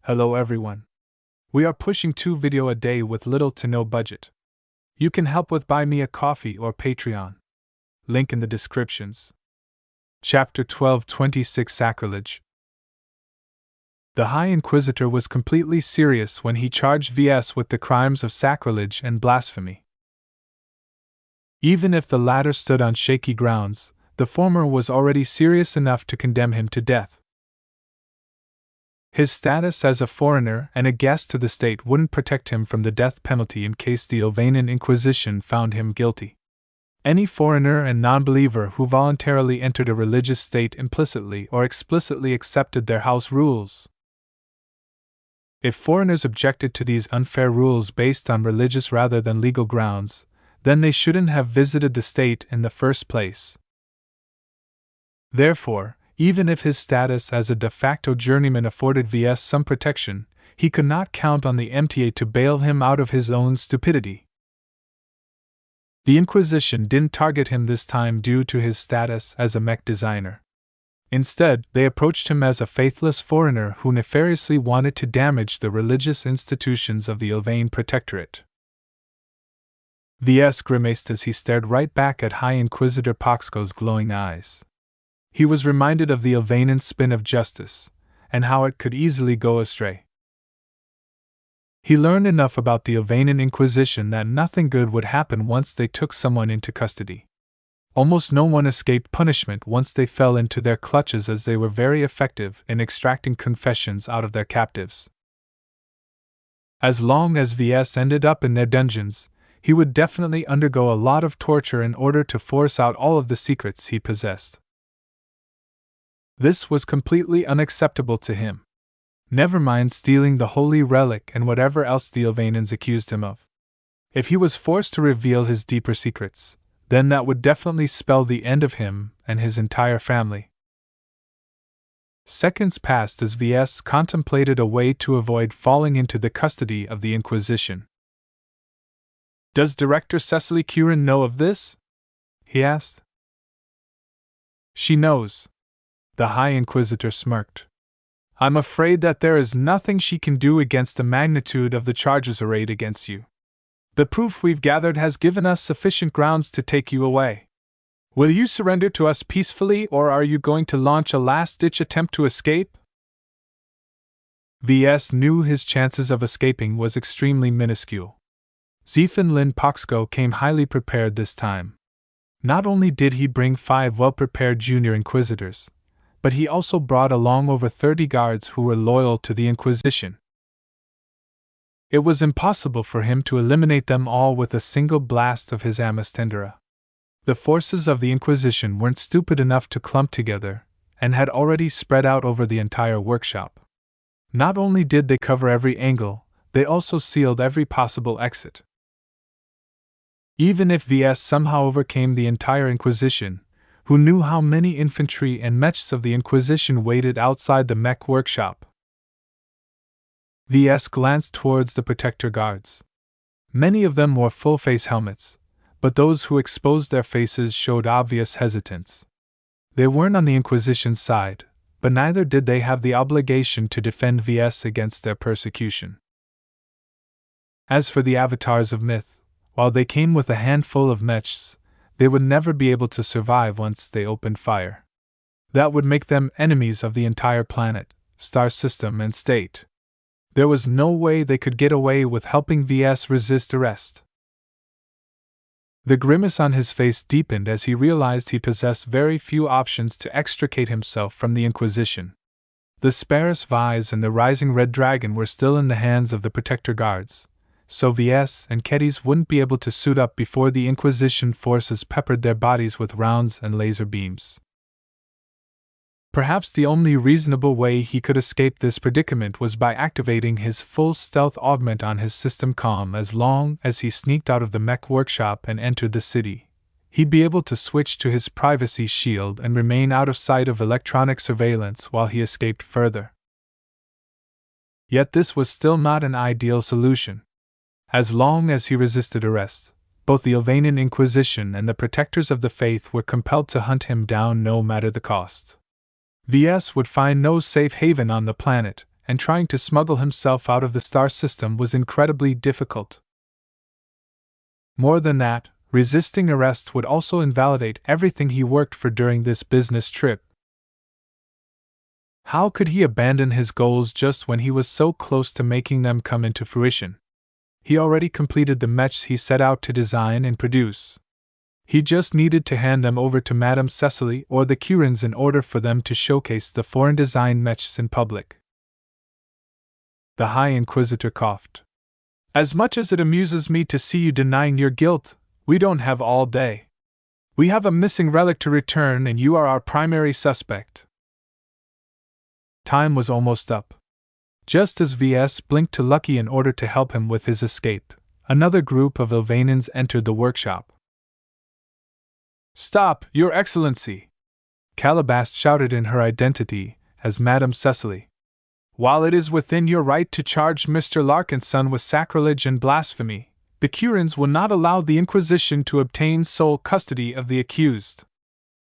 Hello everyone. We are pushing 2 videos a day with little to no budget. You can help with Buy Me a Coffee or Patreon. Link in the descriptions. Chapter 12:26 Sacrilege. The High Inquisitor was completely serious when he charged Ves with the crimes of sacrilege and blasphemy. Even if the latter stood on shaky grounds, the former was already serious enough to condemn him to death. His status as a foreigner and a guest to the state wouldn't protect him from the death penalty in case the Albanian Inquisition found him guilty. Any foreigner and non-believer who voluntarily entered a religious state implicitly or explicitly accepted their house rules. If foreigners objected to these unfair rules based on religious rather than legal grounds, then they shouldn't have visited the state in the first place. Therefore, even if his status as a de facto journeyman afforded Ves some protection, he could not count on the MTA to bail him out of his own stupidity. The Inquisition didn't target him this time due to his status as a mech designer. Instead, they approached him as a faithless foreigner who nefariously wanted to damage the religious institutions of the Albanian Protectorate. Ves grimaced as he stared right back at High Inquisitor Poxko's glowing eyes. He was reminded of the Albanian spin of justice, and how it could easily go astray. He learned enough about the Albanian Inquisition that nothing good would happen once they took someone into custody. Almost no one escaped punishment once they fell into their clutches, as they were very effective in extracting confessions out of their captives. As long as Ves ended up in their dungeons, he would definitely undergo a lot of torture in order to force out all of the secrets he possessed. This was completely unacceptable to him. Never mind stealing the holy relic and whatever else the Albanians accused him of. If he was forced to reveal his deeper secrets, then that would definitely spell the end of him and his entire family. Seconds passed as Ves contemplated a way to avoid falling into the custody of the Inquisition. "Does Director Cecily Curran know of this?" he asked. "She knows." The High Inquisitor smirked. "I'm afraid that there is nothing she can do against the magnitude of the charges arrayed against you. The proof we've gathered has given us sufficient grounds to take you away. Will you surrender to us peacefully, or are you going to launch a last-ditch attempt to escape?" Ves knew his chances of escaping was extremely minuscule. Zefin Lin Poxko came highly prepared this time. Not only did he bring 5 well-prepared junior inquisitors, but he also brought along over 30 guards who were loyal to the Inquisition. It was impossible for him to eliminate them all with a single blast of his amastendera. The forces of the Inquisition weren't stupid enough to clump together, and had already spread out over the entire workshop. Not only did they cover every angle, they also sealed every possible exit. Even if Ves somehow overcame the entire Inquisition, who knew how many infantry and mechs of the Inquisition waited outside the mech workshop? Ves glanced towards the protector guards. Many of them wore full-face helmets, but those who exposed their faces showed obvious hesitance. They weren't on the Inquisition's side, but neither did they have the obligation to defend Ves against their persecution. As for the avatars of myth, while they came with a handful of mechs, they would never be able to survive once they opened fire. That would make them enemies of the entire planet, star system, and state. There was no way they could get away with helping Ves resist arrest. The grimace on his face deepened as he realized he possessed very few options to extricate himself from the Inquisition. The Sparus Vise and the Rising Red Dragon were still in the hands of the protector guards, so Ves and Kedis wouldn't be able to suit up before the Inquisition forces peppered their bodies with rounds and laser beams. Perhaps the only reasonable way he could escape this predicament was by activating his full stealth augment on his system comm. As long as he sneaked out of the mech workshop and entered the city, he'd be able to switch to his privacy shield and remain out of sight of electronic surveillance while he escaped further. Yet this was still not an ideal solution. As long as he resisted arrest, both the Albanian Inquisition and the Protectors of the Faith were compelled to hunt him down no matter the cost. Ves would find no safe haven on the planet, and trying to smuggle himself out of the star system was incredibly difficult. More than that, resisting arrest would also invalidate everything he worked for during this business trip. How could he abandon his goals just when he was so close to making them come into fruition? He already completed the mechs he set out to design and produce. He just needed to hand them over to Madame Cecily or the Curins in order for them to showcase the foreign design mechs in public. The High Inquisitor coughed. As much as it amuses me to see you denying your guilt, we don't have all day. We have a missing relic to return and you are our primary suspect. Time was almost up. Just as Ves blinked to Lucky in order to help him with his escape, another group of Ilvanans entered the workshop. Stop, Your Excellency! Calabast shouted in her identity as Madame Cecily. While it is within your right to charge Mr. Larkinson with sacrilege and blasphemy, the Curins will not allow the Inquisition to obtain sole custody of the accused.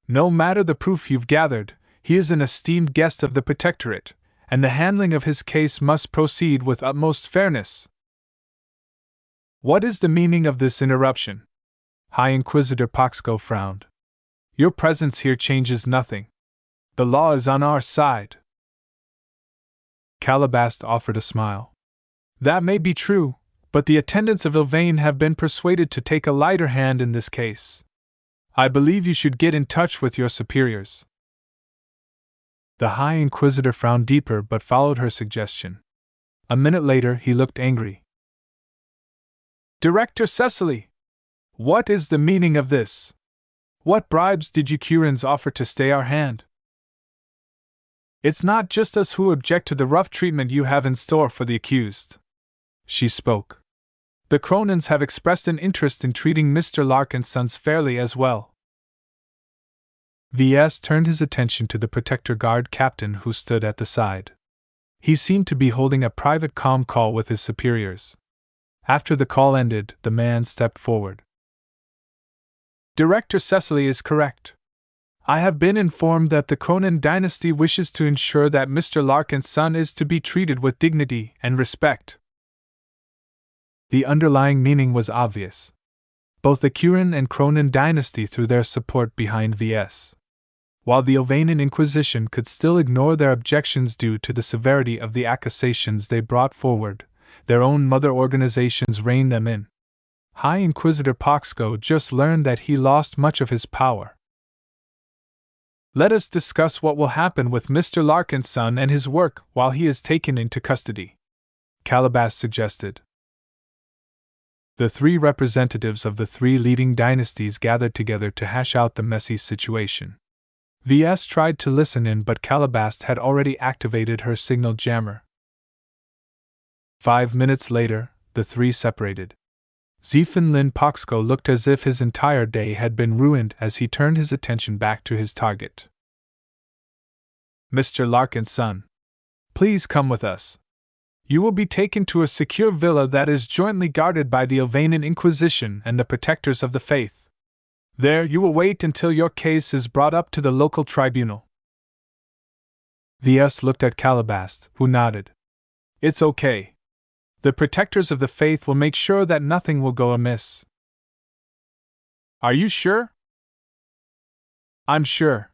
No matter the proof you've gathered, he is an esteemed guest of the Protectorate, and the handling of his case must proceed with utmost fairness. What is the meaning of this interruption? High Inquisitor Poxco frowned. Your presence here changes nothing. The law is on our side. Calabast offered a smile. That may be true, but the attendants of Ilvain have been persuaded to take a lighter hand in this case. I believe you should get in touch with your superiors. The High Inquisitor frowned deeper but followed her suggestion. A minute later he looked angry. Director Cecily! What is the meaning of this? What bribes did you Curins offer to stay our hand? It's not just us who object to the rough treatment you have in store for the accused. She spoke. The Cronins have expressed an interest in treating Mr. Larkinson's fairly as well. Ves turned his attention to the Protector Guard captain who stood at the side. He seemed to be holding a private comm call with his superiors. After the call ended, the man stepped forward. Director Cecily is correct. I have been informed that the Cronin dynasty wishes to ensure that Mr. Larkinson is to be treated with dignity and respect. The underlying meaning was obvious. Both the Curin and Cronin dynasty threw their support behind Ves. While the Ilvanan Inquisition could still ignore their objections due to the severity of the accusations they brought forward, their own mother organizations reined them in. High Inquisitor Poxco just learned that he lost much of his power. Let us discuss what will happen with Mr. Larkinson and his work while he is taken into custody, Calabast suggested. The three representatives of the three leading dynasties gathered together to hash out the messy situation. Ves tried to listen in, but Calabast had already activated her signal jammer. 5 minutes later, the three separated. Ziefan Lin Poxco looked as if his entire day had been ruined as he turned his attention back to his target. Mr. Larkinson, please come with us. You will be taken to a secure villa that is jointly guarded by the Ilvanan Inquisition and the Protectors of the Faith. There you will wait until your case is brought up to the local tribunal. Ves looked at Calabast, who nodded. It's okay. The Protectors of the Faith will make sure that nothing will go amiss. Are you sure? I'm sure.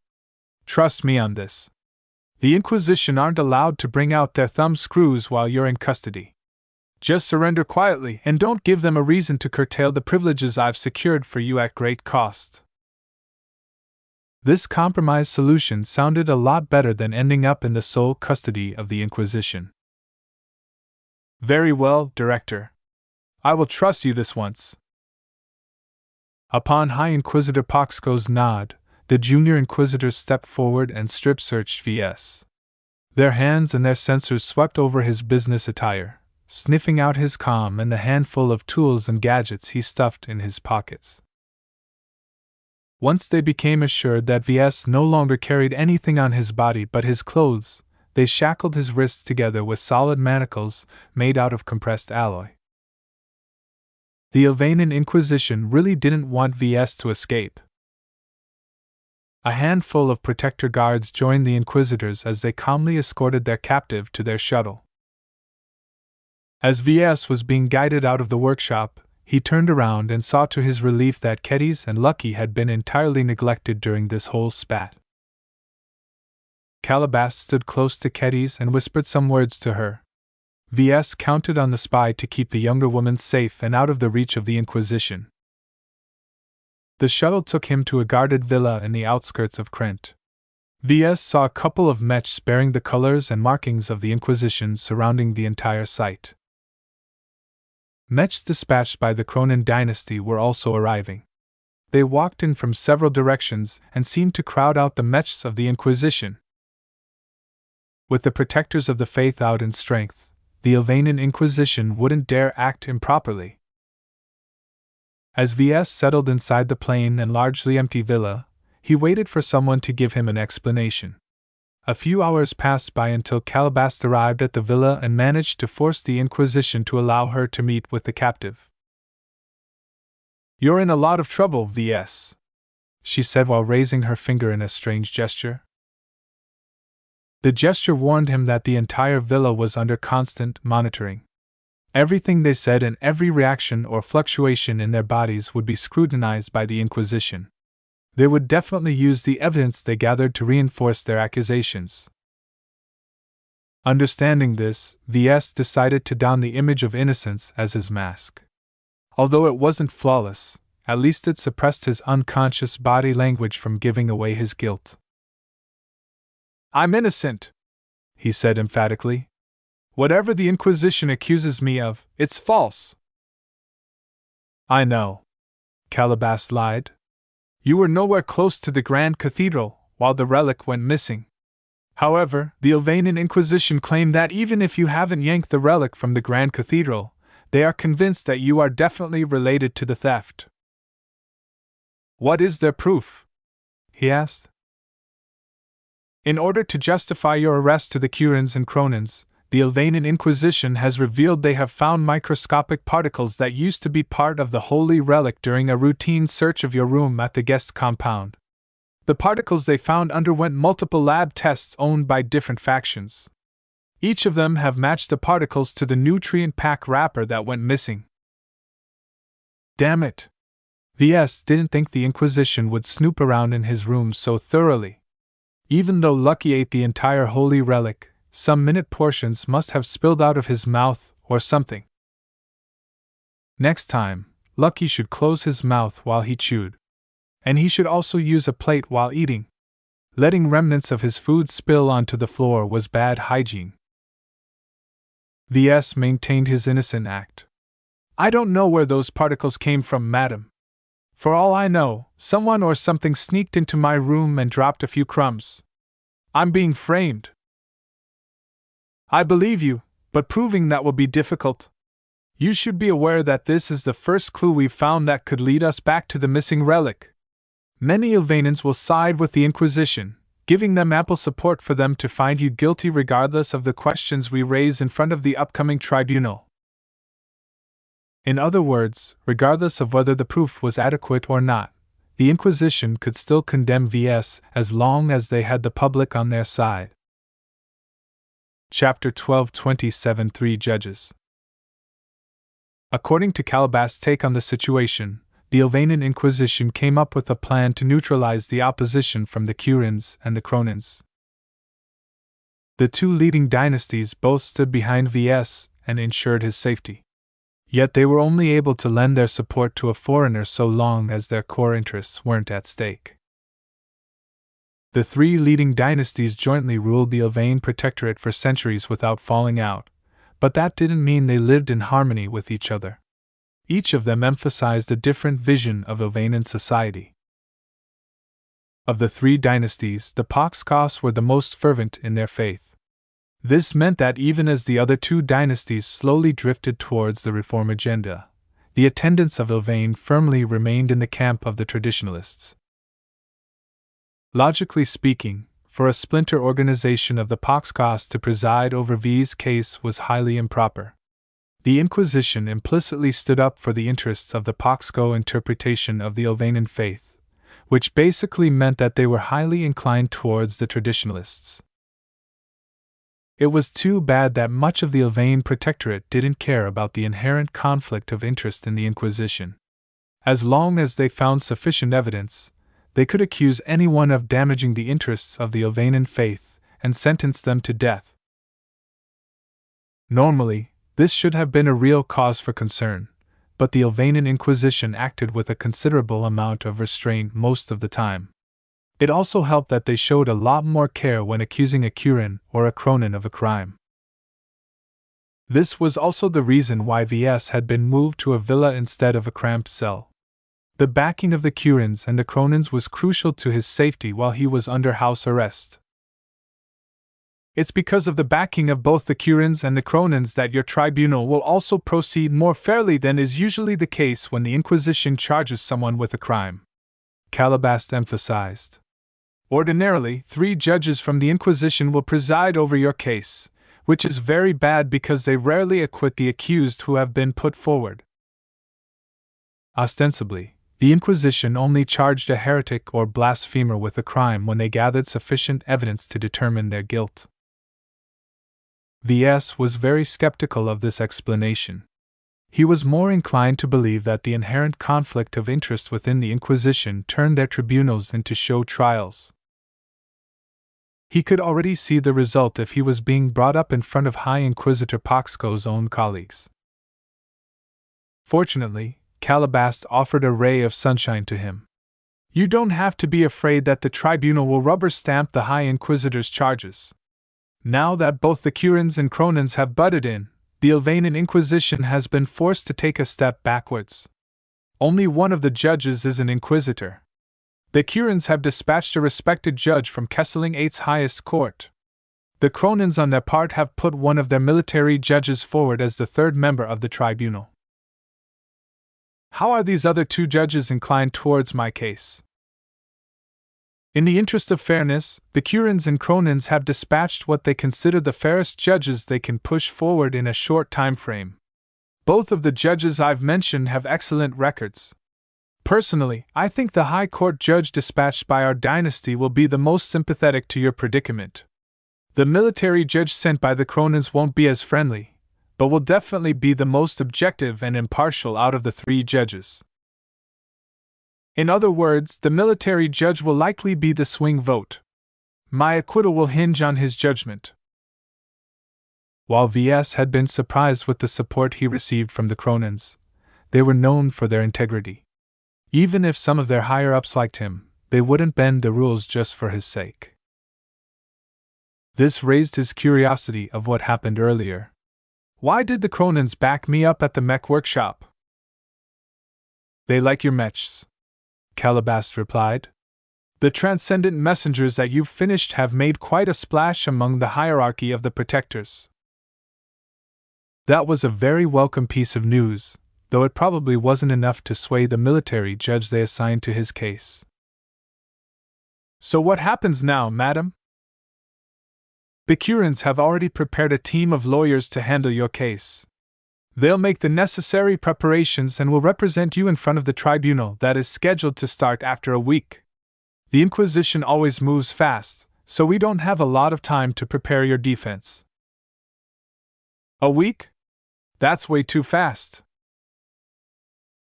Trust me on this. The Inquisition aren't allowed to bring out their thumb screws while you're in custody. Just surrender quietly and don't give them a reason to curtail the privileges I've secured for you at great cost. This compromise solution sounded a lot better than ending up in the sole custody of the Inquisition. Very well, Director. I will trust you this once. Upon High Inquisitor Poxco's nod, the junior inquisitors stepped forward and strip-searched Ves. Their hands and their sensors swept over his business attire, sniffing out his comm and the handful of tools and gadgets he stuffed in his pockets. Once they became assured that Ves no longer carried anything on his body but his clothes, they shackled his wrists together with solid manacles made out of compressed alloy. The Ilvanan Inquisition really didn't want Ves to escape. A handful of Protector guards joined the Inquisitors as they calmly escorted their captive to their shuttle. As Ves was being guided out of the workshop, he turned around and saw to his relief that Keddies and Lucky had been entirely neglected during this whole spat. Calabash stood close to Keddies and whispered some words to her. Ves counted on the spy to keep the younger woman safe and out of the reach of the Inquisition. The shuttle took him to a guarded villa in the outskirts of Krent. Ves saw a couple of mechs bearing the colors and markings of the Inquisition surrounding the entire site. Mechs dispatched by the Cronin dynasty were also arriving. They walked in from several directions and seemed to crowd out the mechs of the Inquisition. With the protectors of the faith out in strength, the Ilvanan Inquisition wouldn't dare act improperly. As Ves settled inside the plain and largely empty villa, he waited for someone to give him an explanation. A few hours passed by until Calabash arrived at the villa and managed to force the Inquisition to allow her to meet with the captive. "You're in a lot of trouble, Ves," she said while raising her finger in a strange gesture. The gesture warned him that the entire villa was under constant monitoring. Everything they said and every reaction or fluctuation in their bodies would be scrutinized by the Inquisition. They would definitely use the evidence they gathered to reinforce their accusations. Understanding this, Ves decided to don the image of innocence as his mask. Although it wasn't flawless, at least it suppressed his unconscious body language from giving away his guilt. "I'm innocent," he said emphatically. "Whatever the Inquisition accuses me of, it's false." "I know," Calabash lied. "You were nowhere close to the Grand Cathedral while the relic went missing. However, the Ilvanan Inquisition claim that even if you haven't yanked the relic from the Grand Cathedral, they are convinced that you are definitely related to the theft." "What is their proof?" he asked. "In order to justify your arrest to the Curins and Cronins, the Ilvanan Inquisition has revealed they have found microscopic particles that used to be part of the holy relic during a routine search of your room at the guest compound. The particles they found underwent multiple lab tests owned by different factions. Each of them have matched the particles to the nutrient pack wrapper that went missing." Damn it! Ves didn't think the Inquisition would snoop around in his room so thoroughly. Even though Lucky ate the entire holy relic, some minute portions must have spilled out of his mouth or something. Next time, Lucky should close his mouth while he chewed. And he should also use a plate while eating. Letting remnants of his food spill onto the floor was bad hygiene. Ves maintained his innocent act. "I don't know where those particles came from, madam. For all I know, someone or something sneaked into my room and dropped a few crumbs. I'm being framed." "I believe you, but proving that will be difficult. You should be aware that this is the first clue we've found that could lead us back to the missing relic. Many Ilvanans will side with the Inquisition, giving them ample support for them to find you guilty regardless of the questions we raise in front of the upcoming tribunal. In other words, regardless of whether the proof was adequate or not, the Inquisition could still condemn Ves as long as they had the public on their side." Chapter 12:27 3 Judges. According to Calabash's take on the situation, the Ilvanan Inquisition came up with a plan to neutralize the opposition from the Curins and the Cronins. The two leading dynasties both stood behind Ves and ensured his safety. Yet they were only able to lend their support to a foreigner so long as their core interests weren't at stake. The three leading dynasties jointly ruled the Ilvanan Protectorate for centuries without falling out, but that didn't mean they lived in harmony with each other. Each of them emphasized a different vision of Ilvanan society. Of the three dynasties, the Paxkas were the most fervent in their faith. This meant that even as the other two dynasties slowly drifted towards the reform agenda, the attendants of Ilvain firmly remained in the camp of the traditionalists. Logically speaking, for a splinter organization of the Paxkas to preside over V's case was highly improper. The Inquisition implicitly stood up for the interests of the Paxco interpretation of the Ilvanan faith, which basically meant that they were highly inclined towards the traditionalists. It was too bad that much of the Alvain Protectorate didn't care about the inherent conflict of interest in the Inquisition. As long as they found sufficient evidence, they could accuse anyone of damaging the interests of the Alvainian faith and sentence them to death. Normally, this should have been a real cause for concern, but the Alvainian Inquisition acted with a considerable amount of restraint most of the time. It also helped that they showed a lot more care when accusing a Curan or a Cronin of a crime. This was also the reason why Ves had been moved to a villa instead of a cramped cell. The backing of the Curans and the Cronins was crucial to his safety while he was under house arrest. It's because of the backing of both the Curans and the Cronins that your tribunal will also proceed more fairly than is usually the case when the Inquisition charges someone with a crime, Calabast emphasized. Ordinarily, 3 judges from the Inquisition will preside over your case, which is very bad because they rarely acquit the accused who have been put forward. Ostensibly, the Inquisition only charged a heretic or blasphemer with a crime when they gathered sufficient evidence to determine their guilt. Ves was very skeptical of this explanation. He was more inclined to believe that the inherent conflict of interest within the Inquisition turned their tribunals into show trials. He could already see the result if he was being brought up in front of High Inquisitor Poxco's own colleagues. Fortunately, Calabast offered a ray of sunshine to him. You don't have to be afraid that the tribunal will rubber stamp the High Inquisitor's charges. Now that both the Curans and Cronins have butted in, the Alvainian Inquisition has been forced to take a step backwards. Only one of the judges is an inquisitor. The Curans have dispatched a respected judge from Kesseling VIII's highest court. The Cronins on their part have put one of their military judges forward as the 3rd member of the tribunal. How are these other 2 judges inclined towards my case? In the interest of fairness, the Curans and Cronins have dispatched what they consider the fairest judges they can push forward in a short time frame. Both of the judges I've mentioned have excellent records. Personally, I think the High Court judge dispatched by our dynasty will be the most sympathetic to your predicament. The military judge sent by the Cronins won't be as friendly, but will definitely be the most objective and impartial out of the 3 judges. In other words, the military judge will likely be the swing vote. My acquittal will hinge on his judgment. While Ves had been surprised with the support he received from the Cronins, they were known for their integrity. Even if some of their higher-ups liked him, they wouldn't bend the rules just for his sake. This raised his curiosity of what happened earlier. Why did the Cronins back me up at the mech workshop? They like your mechs, Calabast replied. The transcendent messengers that you've finished have made quite a splash among the hierarchy of the protectors. That was a very welcome piece of news, though it probably wasn't enough to sway the military judge they assigned to his case. So what happens now, madam? The Curans have already prepared a team of lawyers to handle your case. They'll make the necessary preparations and will represent you in front of the tribunal that is scheduled to start after a week. The Inquisition always moves fast, so we don't have a lot of time to prepare your defense. A week? That's way too fast.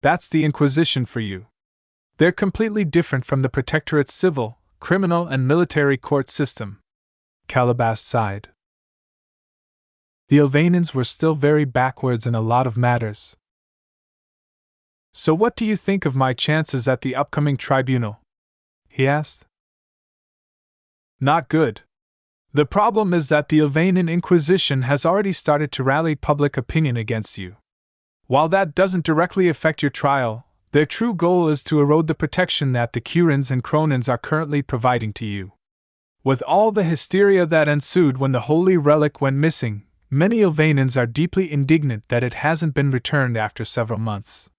That's the Inquisition for you. They're completely different from the Protectorate's civil, criminal, and military court system. Calabast sighed. The Alvainians were still very backwards in a lot of matters. So what do you think of my chances at the upcoming tribunal? He asked. Not good. The problem is that the Alvainian Inquisition has already started to rally public opinion against you. While that doesn't directly affect your trial, their true goal is to erode the protection that the Curans and Cronins are currently providing to you. With all the hysteria that ensued when the holy relic went missing, many Alvainians are deeply indignant that it hasn't been returned after several months.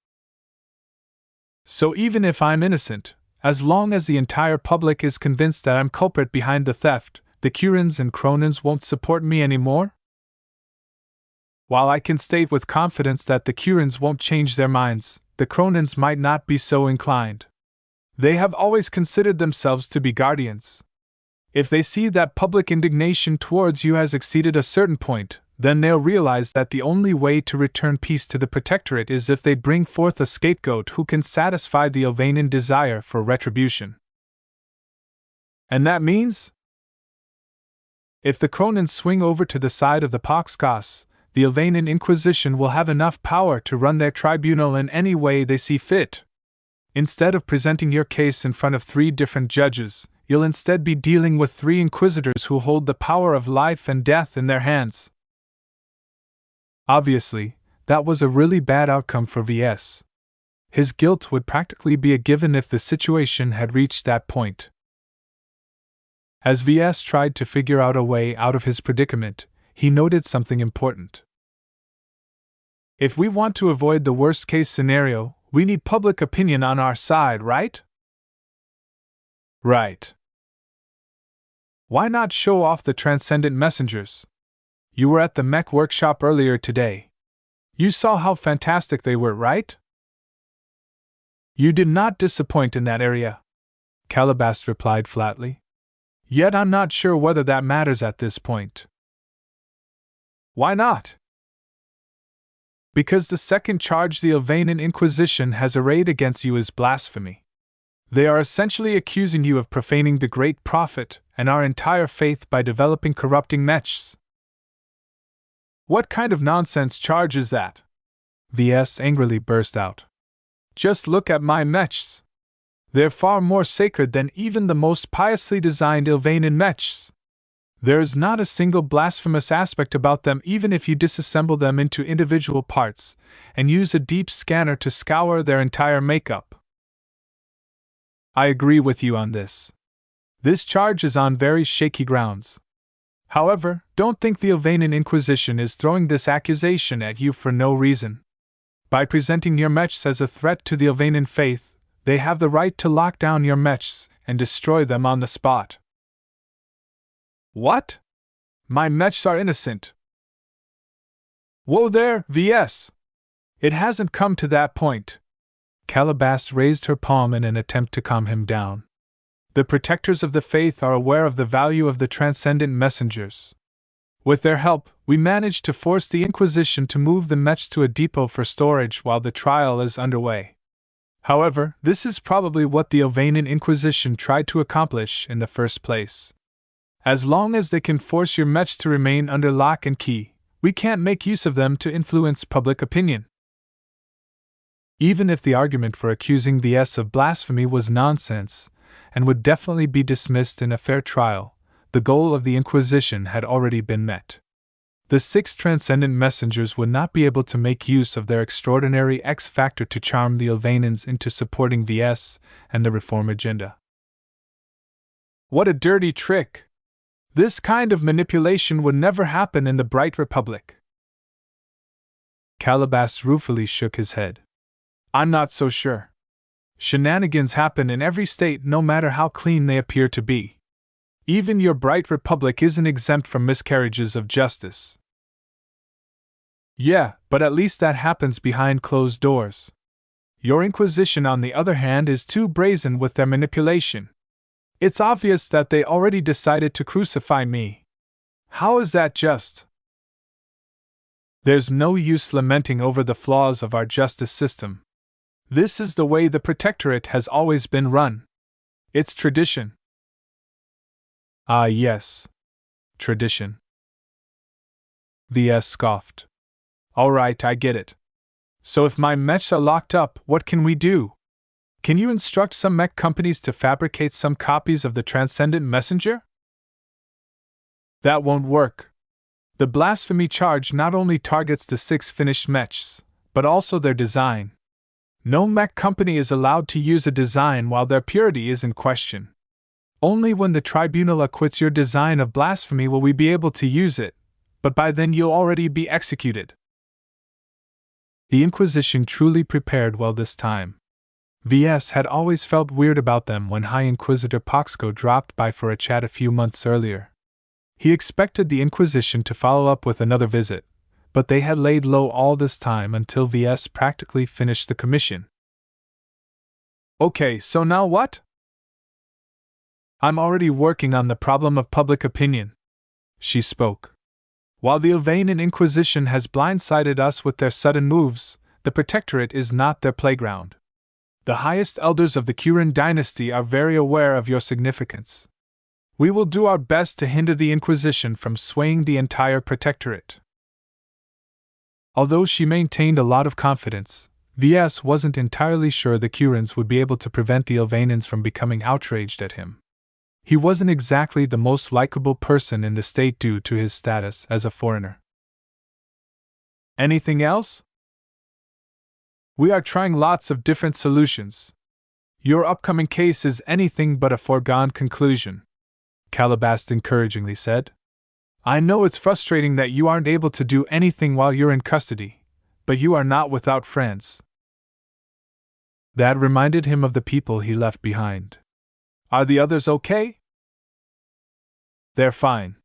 So even if I'm innocent, as long as the entire public is convinced that I'm culprit behind the theft, the Curans and Cronins won't support me anymore? While I can state with confidence that the Curans won't change their minds, the Cronins might not be so inclined. They have always considered themselves to be guardians. If they see that public indignation towards you has exceeded a certain point, then they'll realize that the only way to return peace to the Protectorate is if they bring forth a scapegoat who can satisfy the Elvanian desire for retribution. And that means? If the Cronins swing over to the side of the Poxcos, the Elvanian Inquisition will have enough power to run their tribunal in any way they see fit. Instead of presenting your case in front of 3 different judges, you'll instead be dealing with 3 inquisitors who hold the power of life and death in their hands. Obviously, that was a really bad outcome for Ves. His guilt would practically be a given if the situation had reached that point. As Ves tried to figure out a way out of his predicament, he noted something important. If we want to avoid the worst-case scenario, we need public opinion on our side, right? Right. Why not show off the transcendent messengers? You were at the Mech workshop earlier today. You saw how fantastic they were, right? You did not disappoint in that area, Calabas replied flatly. Yet I'm not sure whether that matters at this point. Why not? Because the second charge the Elvanian Inquisition has arrayed against you is blasphemy. They are essentially accusing you of profaning the great prophet and our entire faith by developing corrupting mechs. What kind of nonsense charge is that? Ves angrily burst out. Just look at my mechs. They're far more sacred than even the most piously designed Elvanian mechs. There is not a single blasphemous aspect about them even if you disassemble them into individual parts and use a deep scanner to scour their entire makeup. I agree with you on this. This charge is on very shaky grounds. However, don't think the Elvanian Inquisition is throwing this accusation at you for no reason. By presenting your mechs as a threat to the Elvanian faith, they have the right to lock down your mechs and destroy them on the spot. What? My mechs are innocent. Whoa there, Ves! It hasn't come to that point. Calabas raised her palm in an attempt to calm him down. The protectors of the faith are aware of the value of the transcendent messengers. With their help, we managed to force the Inquisition to move the mechs to a depot for storage while the trial is underway. However, this is probably what the Elvanian Inquisition tried to accomplish in the first place. As long as they can force your mechs to remain under lock and key, we can't make use of them to influence public opinion. Even if the argument for accusing Ves of blasphemy was nonsense, and would definitely be dismissed in a fair trial, the goal of the Inquisition had already been met. The 6 transcendent messengers would not be able to make use of their extraordinary X-factor to charm the Elvanians into supporting Ves and the reform agenda. What a dirty trick! This kind of manipulation would never happen in the Bright Republic. Calabas ruefully shook his head. I'm not so sure. Shenanigans happen in every state no matter how clean they appear to be. Even your Bright Republic isn't exempt from miscarriages of justice. Yeah, but at least that happens behind closed doors. Your Inquisition, on the other hand, is too brazen with their manipulation. It's obvious that they already decided to crucify me. How is that just? There's no use lamenting over the flaws of our justice system. This is the way the Protectorate has always been run. It's tradition. Ah, yes. Tradition. Ves scoffed. All right, I get it. So if my mechs are locked up, what can we do? Can you instruct some mech companies to fabricate some copies of the Transcendent Messenger? That won't work. The blasphemy charge not only targets the 6 finished mechs, but also their design. No mech company is allowed to use a design while their purity is in question. Only when the tribunal acquits your design of blasphemy will we be able to use it, but by then you'll already be executed. The Inquisition truly prepared well this time. Ves had always felt weird about them when High Inquisitor Poxco dropped by for a chat a few months earlier. He expected the Inquisition to follow up with another visit, but they had laid low all this time until Ves practically finished the commission. Okay, so now what? I'm already working on the problem of public opinion, she spoke. While the Ilvanian Inquisition has blindsided us with their sudden moves, the Protectorate is not their playground. The highest elders of the Kuran dynasty are very aware of your significance. We will do our best to hinder the Inquisition from swaying the entire Protectorate. Although she maintained a lot of confidence, Ves wasn't entirely sure the Kurans would be able to prevent the Ilvanians from becoming outraged at him. He wasn't exactly the most likable person in the state due to his status as a foreigner. Anything else? We are trying lots of different solutions. Your upcoming case is anything but a foregone conclusion, Calabast encouragingly said. I know it's frustrating that you aren't able to do anything while you're in custody, but you are not without friends. That reminded him of the people he left behind. Are the others okay? They're fine.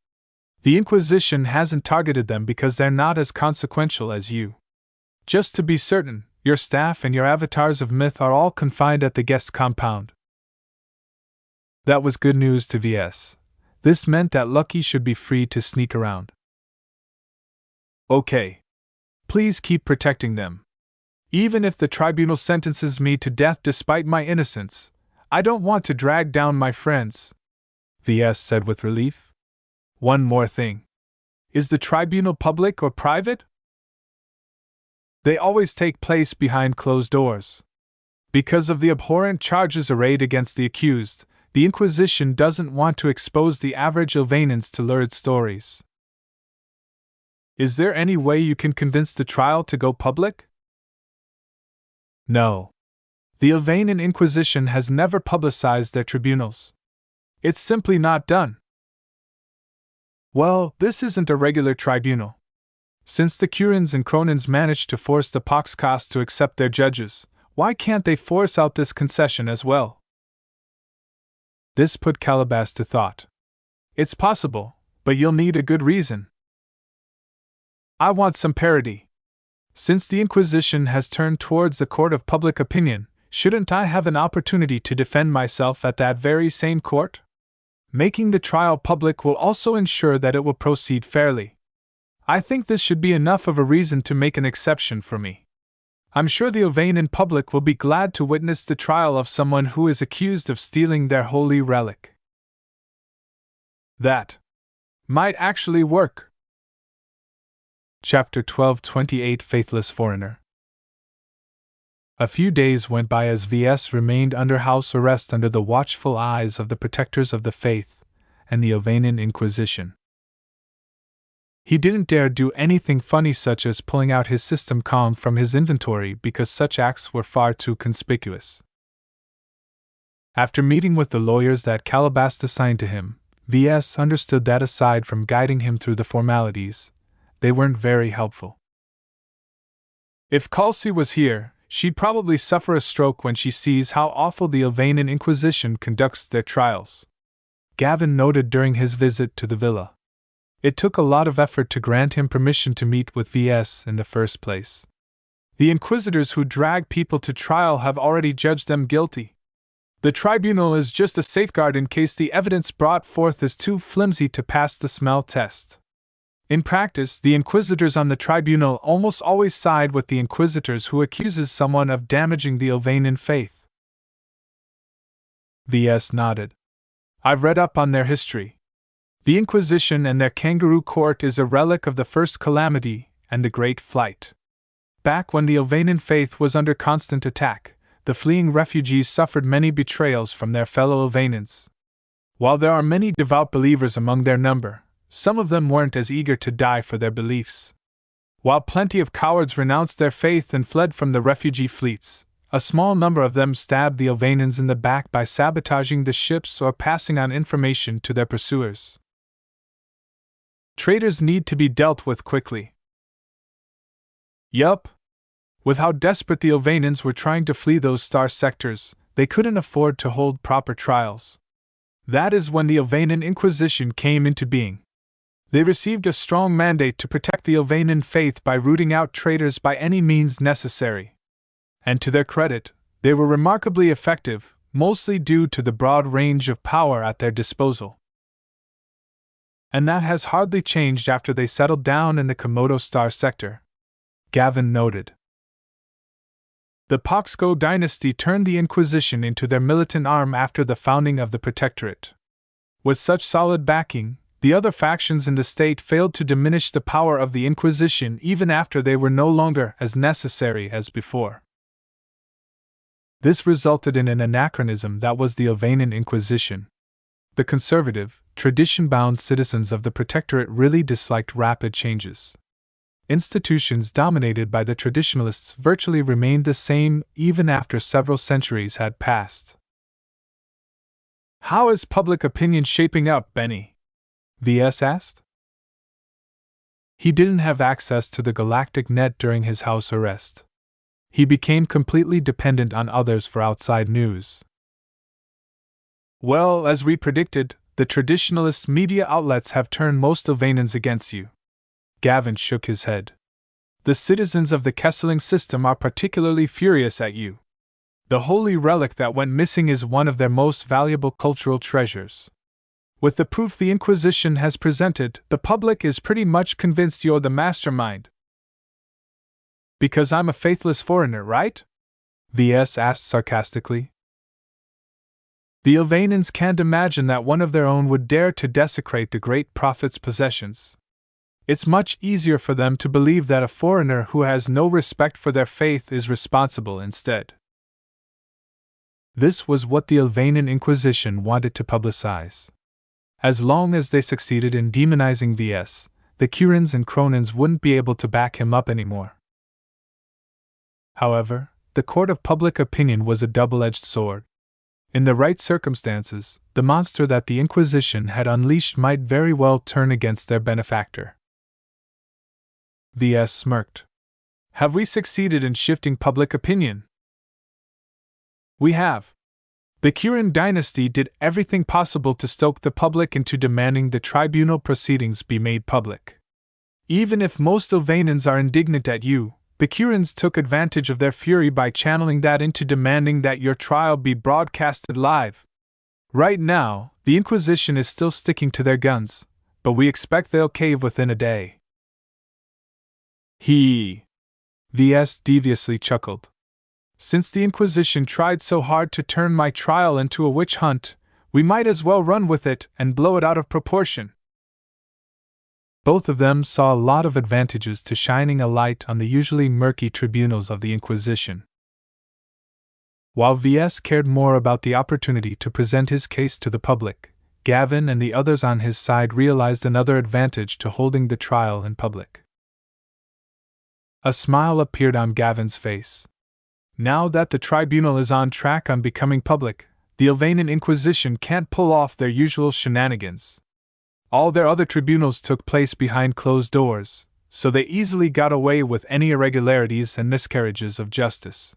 The Inquisition hasn't targeted them because they're not as consequential as you. Just to be certain, your staff and your avatars of myth are all confined at the guest compound. That was good news to Ves. This meant that Lucky should be free to sneak around. Okay. Please keep protecting them. Even if the tribunal sentences me to death despite my innocence, I don't want to drag down my friends, Ves said with relief. One more thing. Is the tribunal public or private? They always take place behind closed doors. Because of the abhorrent charges arrayed against the accused, the Inquisition doesn't want to expose the average Ilvanians to lurid stories. Is there any way you can convince the trial to go public? No. The Ilvanian Inquisition has never publicized their tribunals. It's simply not done. Well, this isn't a regular tribunal. Since the Kurans and Kronans managed to force the Poxcos to accept their judges, why can't they force out this concession as well? This put Calabast to thought. It's possible, but you'll need a good reason. I want some parity. Since the Inquisition has turned towards the court of public opinion, shouldn't I have an opportunity to defend myself at that very same court? Making the trial public will also ensure that it will proceed fairly. I think this should be enough of a reason to make an exception for me. I'm sure the Ilvanian public will be glad to witness the trial of someone who is accused of stealing their holy relic. That might actually work. Chapter 12:28 Faithless Foreigner. A few days went by as Ves remained under house arrest under the watchful eyes of the protectors of the faith and the Ilvanian Inquisition. He didn't dare do anything funny such as pulling out his system comm from his inventory because such acts were far too conspicuous. After meeting with the lawyers that Calabast assigned to him, Ves understood that aside from guiding him through the formalities, they weren't very helpful. If Kelsey was here, she'd probably suffer a stroke when she sees how awful the Ilvanian Inquisition conducts their trials, Gavin noted during his visit to the villa. It took a lot of effort to grant him permission to meet with Ves in the first place. The inquisitors who drag people to trial have already judged them guilty. The tribunal is just a safeguard in case the evidence brought forth is too flimsy to pass the smell test. In practice, the inquisitors on the tribunal almost always side with the inquisitors who accuses someone of damaging the Ilvanian faith. Ves nodded. I've read up on their history. The Inquisition and their kangaroo court is a relic of the First Calamity and the Great Flight. Back when the Ilvanian faith was under constant attack, the fleeing refugees suffered many betrayals from their fellow Ilvanians. While there are many devout believers among their number, some of them weren't as eager to die for their beliefs. While plenty of cowards renounced their faith and fled from the refugee fleets, a small number of them stabbed the Ilvanians in the back by sabotaging the ships or passing on information to their pursuers. Traitors need to be dealt with quickly. Yup. With how desperate the Ilvanians were trying to flee those star sectors, they couldn't afford to hold proper trials. That is when the Ilvanian Inquisition came into being. They received a strong mandate to protect the Ilvanian faith by rooting out traitors by any means necessary. And to their credit, they were remarkably effective, mostly due to the broad range of power at their disposal. And that has hardly changed after they settled down in the Komodo Star sector, Gavin noted. The Poxco dynasty turned the Inquisition into their militant arm after the founding of the Protectorate. With such solid backing, the other factions in the state failed to diminish the power of the Inquisition even after they were no longer as necessary as before. This resulted in an anachronism that was the Ilvanan Inquisition. The conservative, tradition-bound citizens of the Protectorate really disliked rapid changes. Institutions dominated by the traditionalists virtually remained the same even after several centuries had passed. "How is public opinion shaping up, Benny?" Ves asked. He didn't have access to the galactic net during his house arrest. He became completely dependent on others for outside news. Well, as we predicted, the traditionalist media outlets have turned most Ilvanans against you. Gavin shook his head. The citizens of the Kesseling system are particularly furious at you. The holy relic that went missing is one of their most valuable cultural treasures. With the proof the Inquisition has presented, the public is pretty much convinced you're the mastermind. Because I'm a faithless foreigner, right? Ves asked sarcastically. The Ilvanans can't imagine that one of their own would dare to desecrate the great prophet's possessions. It's much easier for them to believe that a foreigner who has no respect for their faith is responsible instead. This was what the Ilvanan Inquisition wanted to publicize. As long as they succeeded in demonizing Ves, the Kurans and Kronans wouldn't be able to back him up anymore. However, the court of public opinion was a double-edged sword. In the right circumstances, the monster that the Inquisition had unleashed might very well turn against their benefactor. Ves smirked. Have we succeeded in shifting public opinion? We have. The Kuran dynasty did everything possible to stoke the public into demanding the tribunal proceedings be made public. Even if most Ilvanans are indignant at you, the Kurans took advantage of their fury by channeling that into demanding that your trial be broadcasted live. Right now, the Inquisition is still sticking to their guns, but we expect they'll cave within a day. Ves deviously chuckled. Since the Inquisition tried so hard to turn my trial into a witch hunt, we might as well run with it and blow it out of proportion. Both of them saw a lot of advantages to shining a light on the usually murky tribunals of the Inquisition. While Ves cared more about the opportunity to present his case to the public, Gavin and the others on his side realized another advantage to holding the trial in public. A smile appeared on Gavin's face. Now that the tribunal is on track on becoming public, the Ilvanan Inquisition can't pull off their usual shenanigans. All their other tribunals took place behind closed doors, so they easily got away with any irregularities and miscarriages of justice.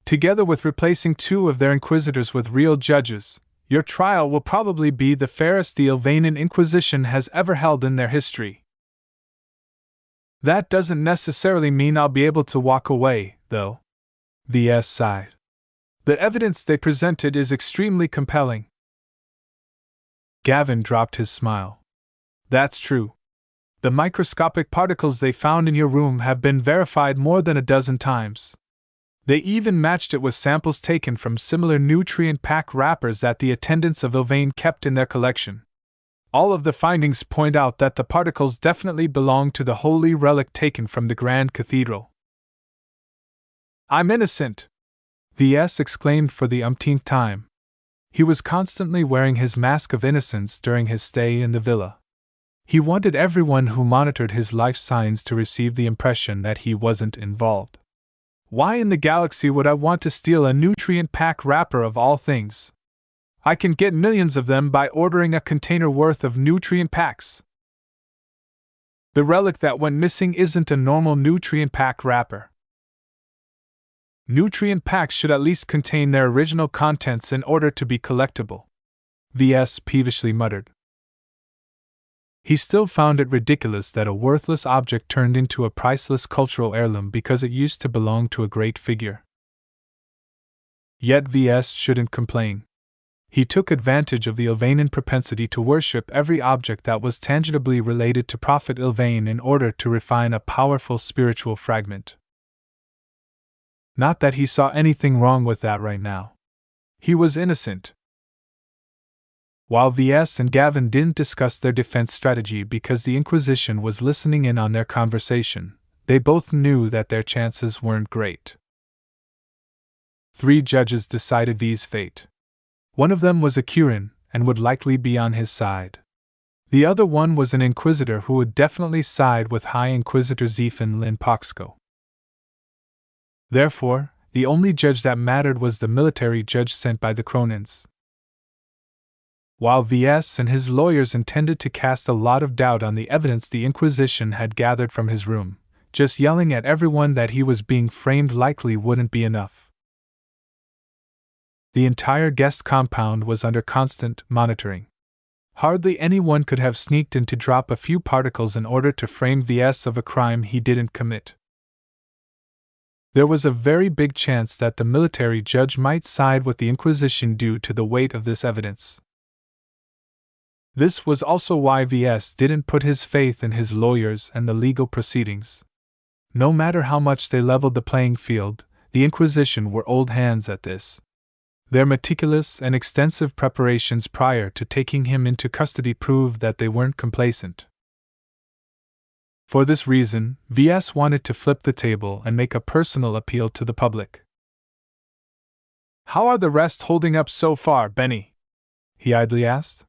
Together with replacing 2 of their inquisitors with real judges, your trial will probably be the fairest the Ilvanan Inquisition has ever held in their history. That doesn't necessarily mean I'll be able to walk away, though. Ves sighed. The evidence they presented is extremely compelling. Gavin dropped his smile. That's true. The microscopic particles they found in your room have been verified more than a dozen times. They even matched it with samples taken from similar nutrient pack wrappers that the attendants of Ilvain kept in their collection. All of the findings point out that the particles definitely belong to the holy relic taken from the Grand Cathedral. I'm innocent! Ves exclaimed for the umpteenth time. He was constantly wearing his mask of innocence during his stay in the villa. He wanted everyone who monitored his life signs to receive the impression that he wasn't involved. Why in the galaxy would I want to steal a nutrient pack wrapper of all things? I can get millions of them by ordering a container worth of nutrient packs. The relic that went missing isn't a normal nutrient pack wrapper. Nutrient packs should at least contain their original contents in order to be collectible, Ves peevishly muttered. He still found it ridiculous that a worthless object turned into a priceless cultural heirloom because it used to belong to a great figure. Yet Ves shouldn't complain. He took advantage of the Ilvanan propensity to worship every object that was tangibly related to Prophet Ilvain in order to refine a powerful spiritual fragment. Not that he saw anything wrong with that right now. He was innocent. While Ves and Gavin didn't discuss their defense strategy because the Inquisition was listening in on their conversation, they both knew that their chances weren't great. 3 judges decided V's fate. One of them was a Curan, and would likely be on his side. The other one was an Inquisitor who would definitely side with High Inquisitor Zephin Lin Poxco. Therefore, the only judge that mattered was the military judge sent by the Cronins. While Ves and his lawyers intended to cast a lot of doubt on the evidence the Inquisition had gathered from his room, just yelling at everyone that he was being framed likely wouldn't be enough. The entire guest compound was under constant monitoring. Hardly anyone could have sneaked in to drop a few particles in order to frame Ves of a crime he didn't commit. There was a very big chance that the military judge might side with the Inquisition due to the weight of this evidence. This was also why Ves didn't put his faith in his lawyers and the legal proceedings. No matter how much they leveled the playing field, the Inquisition were old hands at this. Their meticulous and extensive preparations prior to taking him into custody proved that they weren't complacent. For this reason, Ves wanted to flip the table and make a personal appeal to the public. "How are the rest holding up so far, Benny?" he idly asked.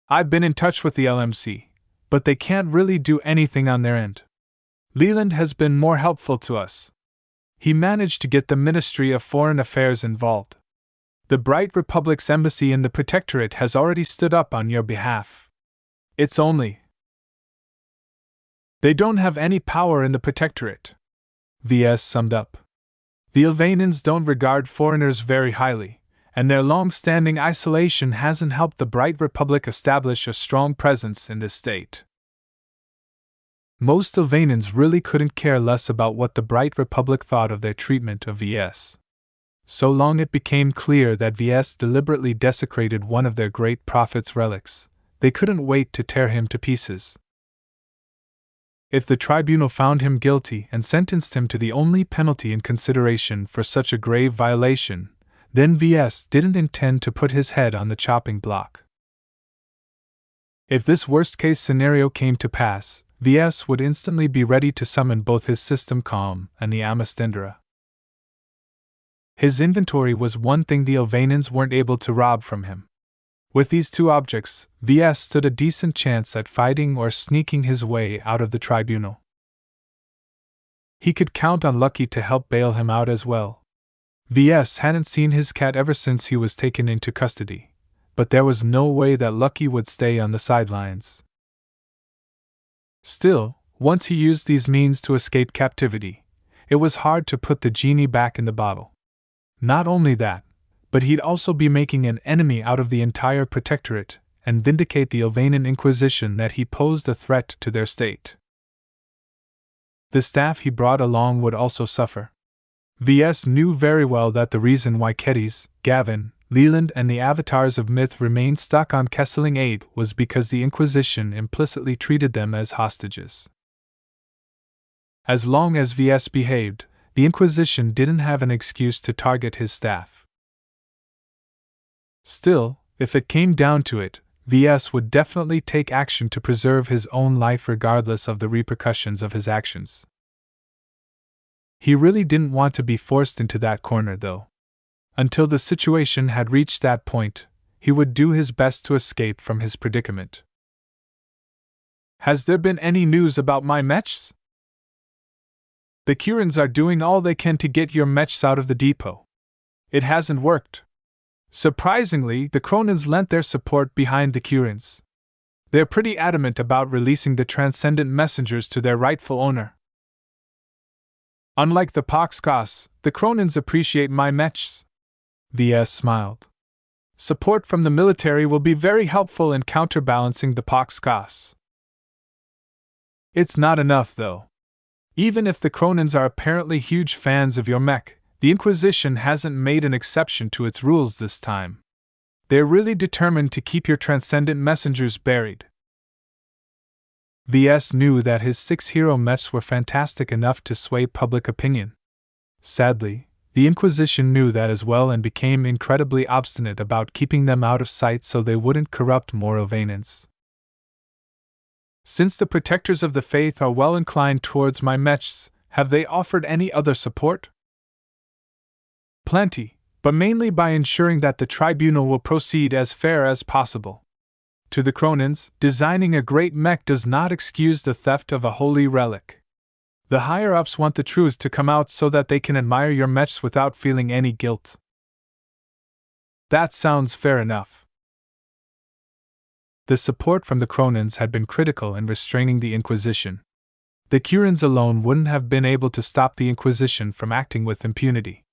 "I've been in touch with the LMC, but they can't really do anything on their end. Leland has been more helpful to us. He managed to get the Ministry of Foreign Affairs involved. The Bright Republic's embassy in the Protectorate has already stood up on your behalf. It's only they don't have any power in the Protectorate," Ves summed up. "The Ilvanans don't regard foreigners very highly, and their long-standing isolation hasn't helped the Bright Republic establish a strong presence in this state. Most Ilvanans really couldn't care less about what the Bright Republic thought of their treatment of Ves. So long it became clear that Ves deliberately desecrated one of their great prophet's relics, they couldn't wait to tear him to pieces. If the tribunal found him guilty and sentenced him to the only penalty in consideration for such a grave violation, then Ves didn't intend to put his head on the chopping block. If this worst-case scenario came to pass, Ves would instantly be ready to summon both his system calm and the Amastendra. His inventory was one thing the Ilvanans weren't able to rob from him. With these 2 objects, Ves stood a decent chance at fighting or sneaking his way out of the tribunal. He could count on Lucky to help bail him out as well. Ves hadn't seen his cat ever since he was taken into custody, but there was no way that Lucky would stay on the sidelines. Still, once he used these means to escape captivity, it was hard to put the genie back in the bottle. Not only that, but he'd also be making an enemy out of the entire Protectorate and vindicate the Ilvanan Inquisition that he posed a threat to their state. The staff he brought along would also suffer. Ves knew very well that the reason why Kedis, Gavin, Leland and the avatars of myth remained stuck on Kesseling 8 was because the Inquisition implicitly treated them as hostages. As long as Ves behaved, the Inquisition didn't have an excuse to target his staff. Still, if it came down to it, Ves would definitely take action to preserve his own life regardless of the repercussions of his actions. He really didn't want to be forced into that corner, though. Until the situation had reached that point, he would do his best to escape from his predicament. "Has there been any news about my mechs?" "The Curans are doing all they can to get your mechs out of the depot. It hasn't worked. Surprisingly, the Cronins lent their support behind the Curans. They're pretty adamant about releasing the transcendent messengers to their rightful owner. Unlike the Poxkas, the Cronins appreciate my mechs." Ves smiled. "Support from the military will be very helpful in counterbalancing the Poxkas. It's not enough, though. Even if the Cronins are apparently huge fans of your mech, The Inquisition hasn't made an exception to its rules this time. They're really determined to keep your transcendent messengers buried. Ves knew that his 6 hero mechs were fantastic enough to sway public opinion. Sadly, the Inquisition knew that as well and became incredibly obstinate about keeping them out of sight so they wouldn't corrupt more Ilvanans. Since the Protectors of the Faith are well inclined towards my mechs, have they offered any other support? Plenty, but mainly by ensuring that the tribunal will proceed as fair as possible. To the Cronins, designing a great mech does not excuse the theft of a holy relic. The higher-ups want the truth to come out so that they can admire your mechs without feeling any guilt. That sounds fair enough. The support from the Cronins had been critical in restraining the Inquisition. The Curans alone wouldn't have been able to stop the Inquisition from acting with impunity.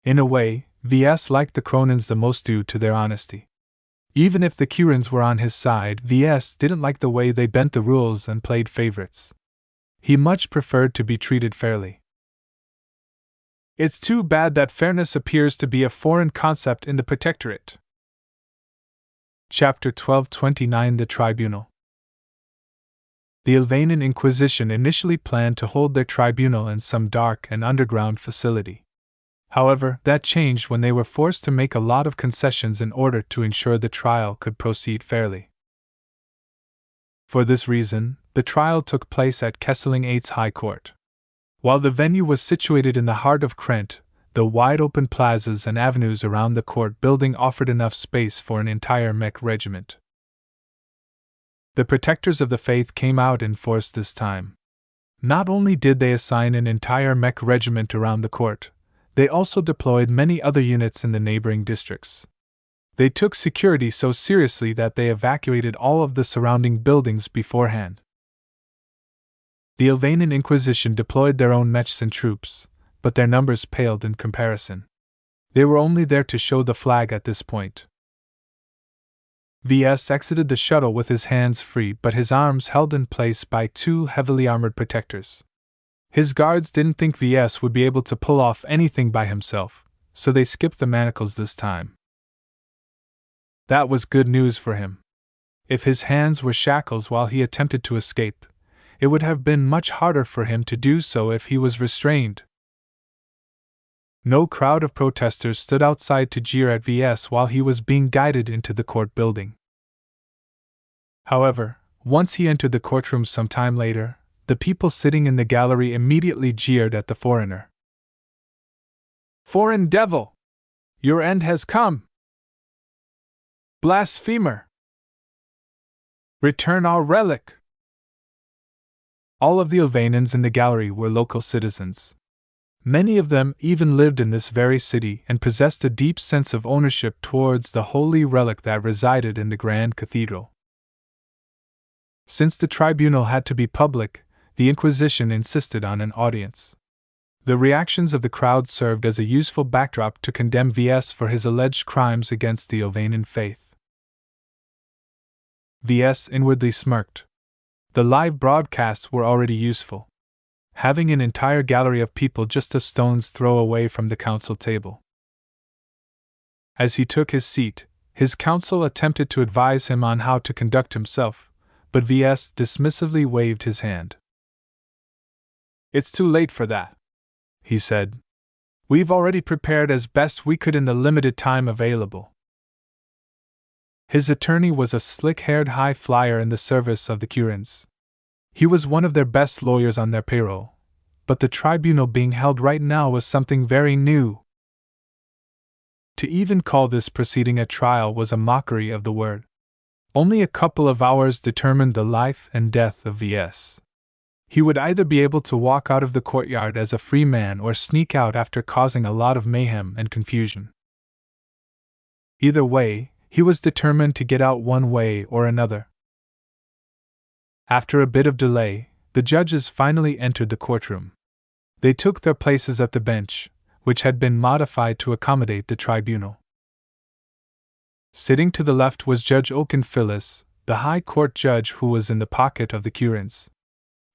In a way, Ves liked the Cronins the most due to their honesty. Even if the Curans were on his side, Ves didn't like the way they bent the rules and played favorites. He much preferred to be treated fairly. It's too bad that fairness appears to be a foreign concept in the Protectorate. Chapter 1229 The Tribunal. The Ilvanan Inquisition initially planned to hold their tribunal in some dark and underground facility. However, that changed when they were forced to make a lot of concessions in order to ensure the trial could proceed fairly. For this reason, the trial took place at Kesseling 8's High Court. While the venue was situated in the heart of Krent, the wide-open plazas and avenues around the court building offered enough space for an entire mech regiment. The Protectors of the Faith came out in force this time. Not only did they assign an entire mech regiment around the court, they also deployed many other units in the neighboring districts. They took security so seriously that they evacuated all of the surrounding buildings beforehand. The Ilvanan Inquisition deployed their own mechs and troops, but their numbers paled in comparison. They were only there to show the flag at this point. Ves exited the shuttle with his hands free but his arms held in place by 2 heavily armored protectors. His guards didn't think Ves would be able to pull off anything by himself, so they skipped the manacles this time. That was good news for him. If his hands were shackles while he attempted to escape, it would have been much harder for him to do so if he was restrained. No crowd of protesters stood outside to jeer at Ves while he was being guided into the court building. However, once he entered the courtroom some time later, the people sitting in the gallery immediately jeered at the foreigner. "Foreign devil! Your end has come! Blasphemer! Return our relic!" All of the Ilvanans in the gallery were local citizens. Many of them even lived in this very city and possessed a deep sense of ownership towards the holy relic that resided in the Grand Cathedral. Since the tribunal had to be public, the Inquisition insisted on an audience. The reactions of the crowd served as a useful backdrop to condemn Ves for his alleged crimes against the Ilvanan faith. Ves inwardly smirked. The live broadcasts were already useful. Having an entire gallery of people just a stone's throw away from the council table. As he took his seat, his counsel attempted to advise him on how to conduct himself, but Ves dismissively waved his hand. "It's too late for that," he said. "We've already prepared as best we could in the limited time available." His attorney was a slick-haired high flyer in the service of the Curans. He was one of their best lawyers on their payroll, but the tribunal being held right now was something very new. To even call this proceeding a trial was a mockery of the word. Only a couple of hours determined the life and death of Ves. He would either be able to walk out of the courtyard as a free man or sneak out after causing a lot of mayhem and confusion. Either way, he was determined to get out one way or another. After a bit of delay, the judges finally entered the courtroom. They took their places at the bench, which had been modified to accommodate the tribunal. Sitting to the left was Judge Oaken Phyllis, the High Court judge who was in the pocket of the Curans.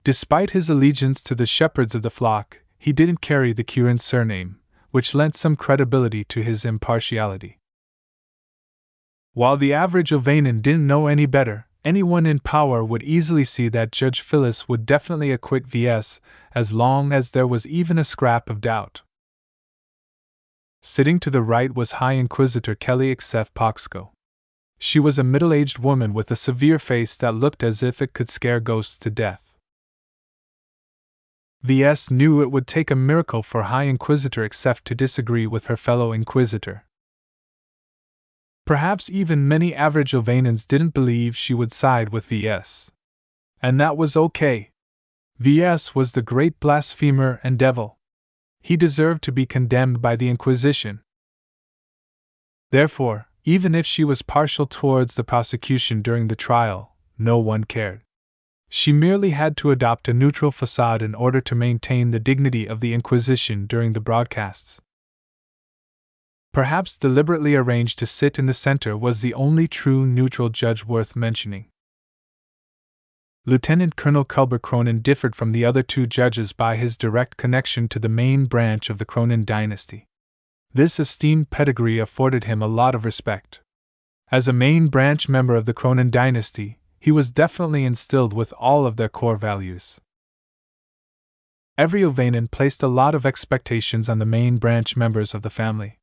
Despite his allegiance to the shepherds of the flock, he didn't carry the Curin surname, which lent some credibility to his impartiality. While the average Ovanan didn't know any better, anyone in power would easily see that Judge Phyllis would definitely acquit Ves, as long as there was even a scrap of doubt. Sitting to the right was High Inquisitor Kelly Xf Poxco. She was a middle-aged woman with a severe face that looked as if it could scare ghosts to death. Ves knew it would take a miracle for High Inquisitor Xf to disagree with her fellow Inquisitor. Perhaps even many average Ovanans didn't believe she would side with Ves. And that was okay. Ves was the great blasphemer and devil. He deserved to be condemned by the Inquisition. Therefore, even if she was partial towards the prosecution during the trial, no one cared. She merely had to adopt a neutral facade in order to maintain the dignity of the Inquisition during the broadcasts. Perhaps deliberately arranged to sit in the center was the only true neutral judge worth mentioning. Lieutenant Colonel Culber Cronin differed from the other two judges by his direct connection to the main branch of the Cronin dynasty. This esteemed pedigree afforded him a lot of respect. As a main branch member of the Cronin dynasty, he was definitely instilled with all of their core values. Every Ovanan placed a lot of expectations on the main branch members of the family.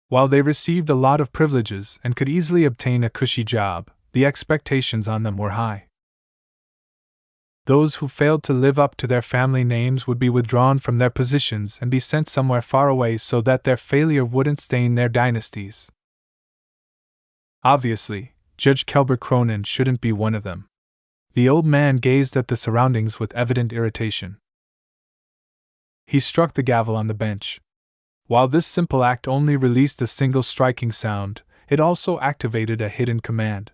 While they received a lot of privileges and could easily obtain a cushy job, the expectations on them were high. Those who failed to live up to their family names would be withdrawn from their positions and be sent somewhere far away so that their failure wouldn't stain their dynasties. Obviously, Judge Culber Cronin shouldn't be one of them. The old man gazed at the surroundings with evident irritation. He struck the gavel on the bench. While this simple act only released a single striking sound, it also activated a hidden command.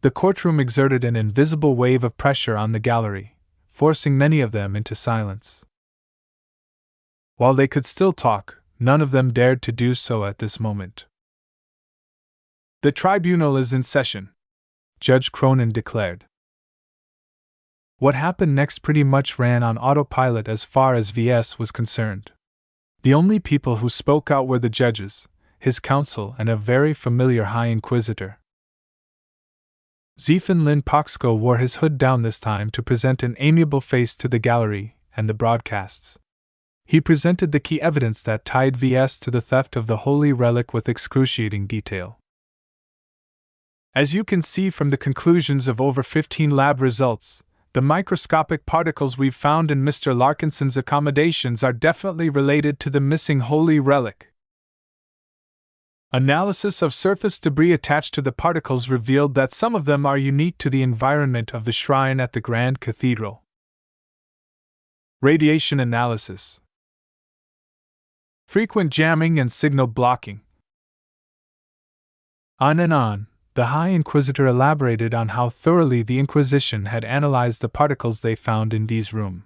The courtroom exerted an invisible wave of pressure on the gallery, forcing many of them into silence. While they could still talk, none of them dared to do so at this moment. "The tribunal is in session," Judge Cronin declared. What happened next pretty much ran on autopilot as far as Ves was concerned. The only people who spoke out were the judges, his counsel, and a very familiar High Inquisitor. Zephin Lin Poxco wore his hood down this time to present an amiable face to the gallery and the broadcasts. He presented the key evidence that tied Ves to the theft of the holy relic with excruciating detail. As you can see from the conclusions of over 15 lab results, the microscopic particles we've found in Mr. Larkinson's accommodations are definitely related to the missing holy relic. Analysis of surface debris attached to the particles revealed that some of them are unique to the environment of the shrine at the Grand Cathedral. Radiation analysis. Frequent jamming and signal blocking. On and on, the High Inquisitor elaborated on how thoroughly the Inquisition had analyzed the particles they found in Dee's room.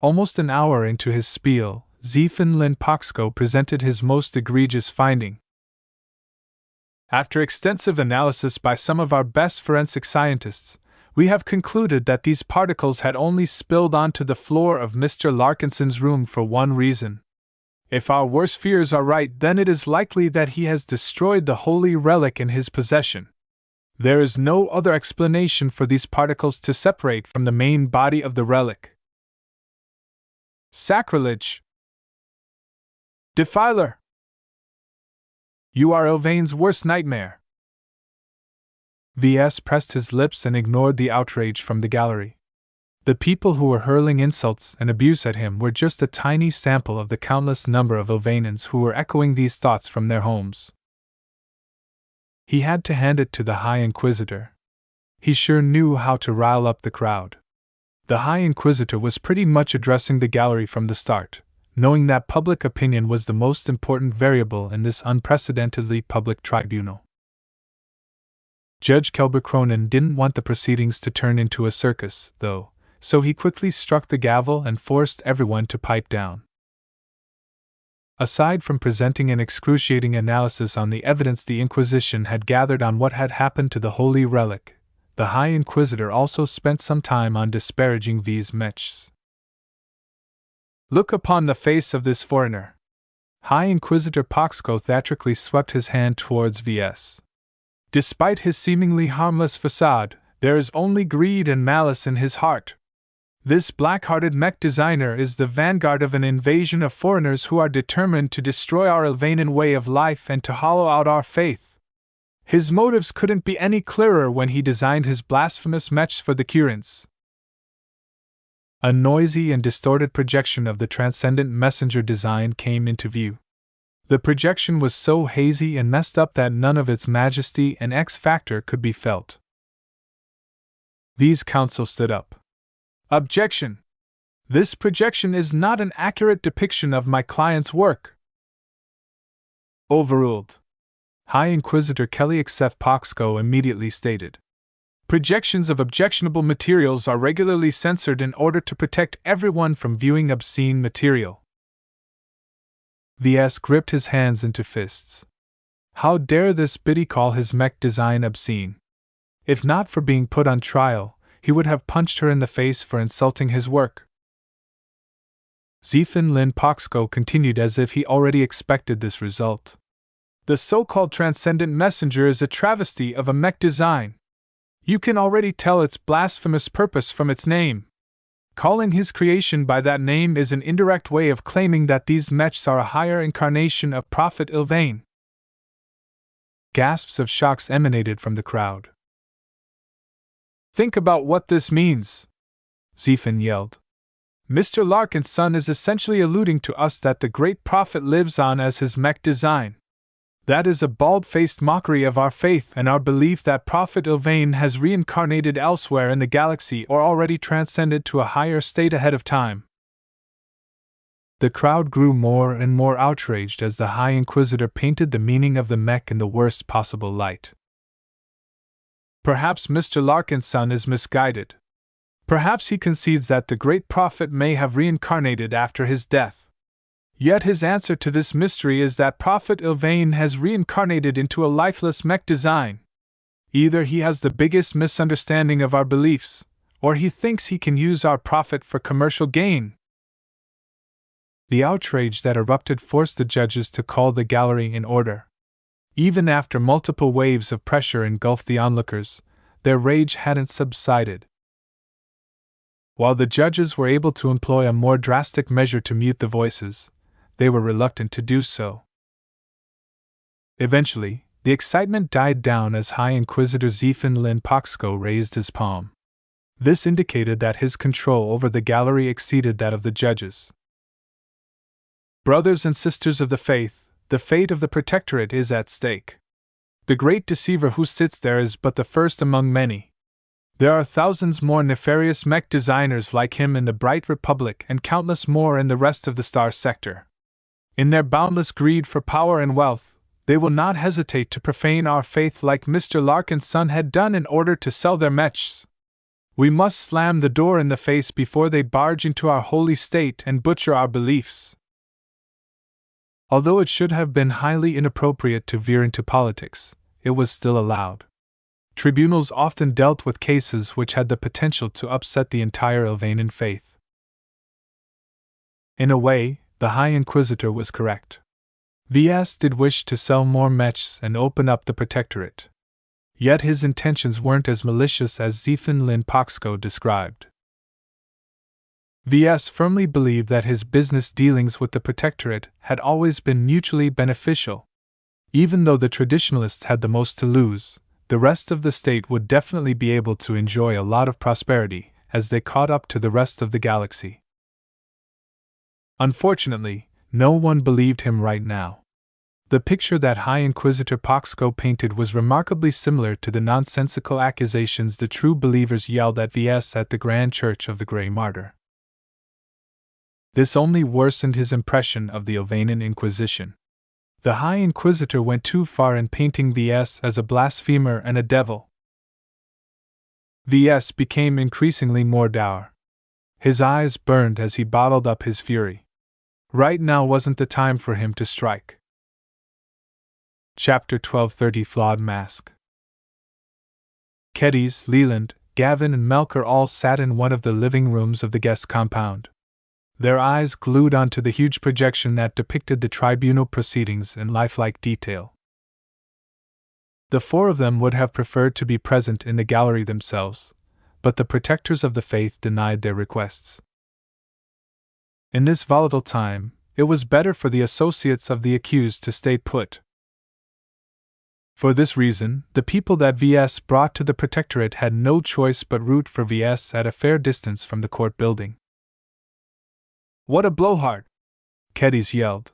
Almost an hour into his spiel, Zephin Lin Poxco presented his most egregious finding. After extensive analysis by some of our best forensic scientists, we have concluded that these particles had only spilled onto the floor of Mr. Larkinson's room for one reason. If our worst fears are right, then it is likely that he has destroyed the holy relic in his possession. There is no other explanation for these particles to separate from the main body of the relic. Sacrilege! Defiler! You are Ylvain's worst nightmare. Ves pressed his lips and ignored the outrage from the gallery. The people who were hurling insults and abuse at him were just a tiny sample of the countless number of Ylvanans who were echoing these thoughts from their homes. He had to hand it to the High Inquisitor. He sure knew how to rile up the crowd. The High Inquisitor was pretty much addressing the gallery from the start, knowing that public opinion was the most important variable in this unprecedentedly public tribunal. Judge Culber Cronin didn't want the proceedings to turn into a circus, though, so he quickly struck the gavel and forced everyone to pipe down. Aside from presenting an excruciating analysis on the evidence the Inquisition had gathered on what had happened to the holy relic, the High Inquisitor also spent some time on disparaging Ves Mechs. Look upon the face of this foreigner. High Inquisitor Poxco theatrically swept his hand towards Ves. Despite his seemingly harmless facade, there is only greed and malice in his heart. This black-hearted mech designer is the vanguard of an invasion of foreigners who are determined to destroy our Elvanan way of life and to hollow out our faith. His motives couldn't be any clearer when he designed his blasphemous mechs for the Curans. A noisy and distorted projection of the transcendent messenger design came into view. The projection was so hazy and messed up that none of its majesty and X-factor could be felt. Ves counsel stood up. Objection! This projection is not an accurate depiction of my client's work. Overruled. High Inquisitor Kelly Xf Poxco immediately stated. Projections of objectionable materials are regularly censored in order to protect everyone from viewing obscene material. Ves gripped his hands into fists. How dare this biddy call his mech design obscene? If not for being put on trial, he would have punched her in the face for insulting his work. Zephin Lin Poxco continued as if he already expected this result. The so-called transcendent messenger is a travesty of a mech design. You can already tell its blasphemous purpose from its name. Calling his creation by that name is an indirect way of claiming that these mechs are a higher incarnation of Prophet Ilvain. Gasps of shocks emanated from the crowd. Think about what this means, Zephin yelled. Mr. Larkinson is essentially alluding to us that the great prophet lives on as his mech design. That is a bald-faced mockery of our faith and our belief that Prophet Ilvain has reincarnated elsewhere in the galaxy or already transcended to a higher state ahead of time. The crowd grew more and more outraged as the High Inquisitor painted the meaning of the mech in the worst possible light. Perhaps Mr. Larkinson is misguided. Perhaps he concedes that the great prophet may have reincarnated after his death. Yet his answer to this mystery is that Prophet Ilvain has reincarnated into a lifeless mech design. Either he has the biggest misunderstanding of our beliefs, or he thinks he can use our prophet for commercial gain. The outrage that erupted forced the judges to call the gallery in order. Even after multiple waves of pressure engulfed the onlookers, their rage hadn't subsided. While the judges were able to employ a more drastic measure to mute the voices, they were reluctant to do so. Eventually, the excitement died down as High Inquisitor Zephin Lin Poxco raised his palm. This indicated that his control over the gallery exceeded that of the judges. Brothers and sisters of the faith, the fate of the Protectorate is at stake. The great deceiver who sits there is but the first among many. There are thousands more nefarious mech designers like him in the Bright Republic and countless more in the rest of the Star Sector. In their boundless greed for power and wealth, they will not hesitate to profane our faith like Mr. Larkinson had done in order to sell their mechs. We must slam the door in the face before they barge into our holy state and butcher our beliefs. Although it should have been highly inappropriate to veer into politics, it was still allowed. Tribunals often dealt with cases which had the potential to upset the entire Ilvanan faith. In a way, the High Inquisitor was correct. Ves did wish to sell more mechs and open up the Protectorate. Yet his intentions weren't as malicious as Zephin Lin Poxco described. Ves firmly believed that his business dealings with the Protectorate had always been mutually beneficial. Even though the traditionalists had the most to lose, the rest of the state would definitely be able to enjoy a lot of prosperity as they caught up to the rest of the galaxy. Unfortunately, no one believed him right now. The picture that High Inquisitor Poxco painted was remarkably similar to the nonsensical accusations the true believers yelled at Ves at the Grand Church of the Grey Martyr. This only worsened his impression of the Ilvanan Inquisition. The High Inquisitor went too far in painting Ves as a blasphemer and a devil. Ves became increasingly more dour. His eyes burned as he bottled up his fury. Right now wasn't the time for him to strike. Chapter 1230 Flawed Mask. Keddies, Leland, Gavin, and Melker all sat in one of the living rooms of the guest compound. their eyes glued onto the huge projection that depicted the tribunal proceedings in lifelike detail. The four of them would have preferred to be present in the gallery themselves, but the protectors of the faith denied their requests. In this volatile time, it was better for the associates of the accused to stay put. For this reason, the people that Ves brought to the protectorate had no choice but root for Ves at a fair distance from the court building. "What a blowhard!" Kedis yelled.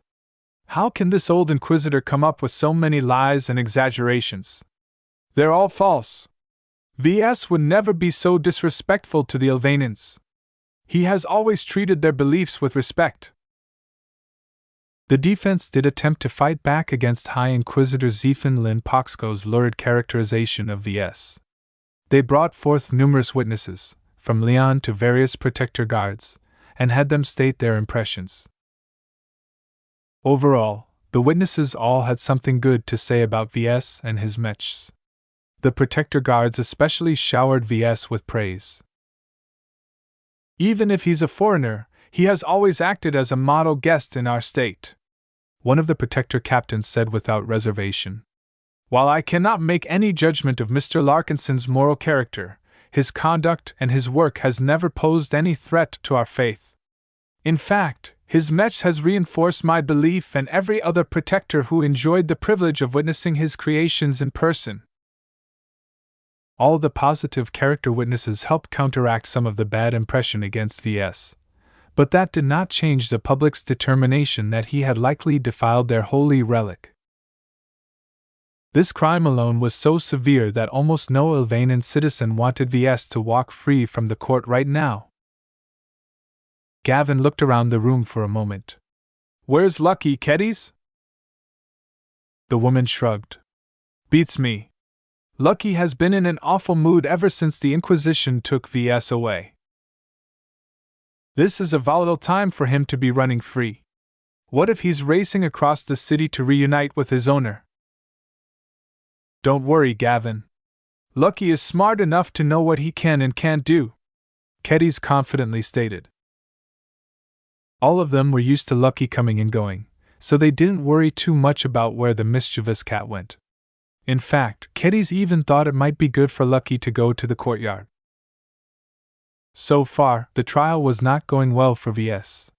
"How can this old inquisitor come up with so many lies and exaggerations? They're all false. Ves would never be so disrespectful to the Alvanans. He has always treated their beliefs with respect." The defense did attempt to fight back against High Inquisitor Zephin Lin Poxko's lurid characterization of Ves. They brought forth numerous witnesses, from Leon to various protector guards, and had them state their impressions. Overall, the witnesses all had something good to say about Ves and his mechs. The protector guards especially showered Ves with praise. "Even if he's a foreigner, he has always acted as a model guest in our state," one of the protector captains said without reservation. "While I cannot make any judgment of Mr. Larkinson's moral character, his conduct and his work has never posed any threat to our faith. In fact, his mech has reinforced my belief and every other protector who enjoyed the privilege of witnessing his creations in person." All the positive character witnesses helped counteract some of the bad impression against Ves, but that did not change the public's determination that he had likely defiled their holy relic. This crime alone was so severe that almost no Alvanan citizen wanted Ves to walk free from the court right now. Gavin looked around the room for a moment. "Where's Lucky, Kedis?" The woman shrugged. "Beats me. Lucky has been in an awful mood ever since the Inquisition took Ves away. This is a volatile time for him to be running free. What if he's racing across the city to reunite with his owner?" "Don't worry, Gavin. Lucky is smart enough to know what he can and can't do," Kedis confidently stated. All of them were used to Lucky coming and going, so they didn't worry too much about where the mischievous cat went. In fact, Kedis even thought it might be good for Lucky to go to the courtyard. So far, the trial was not going well for Ves.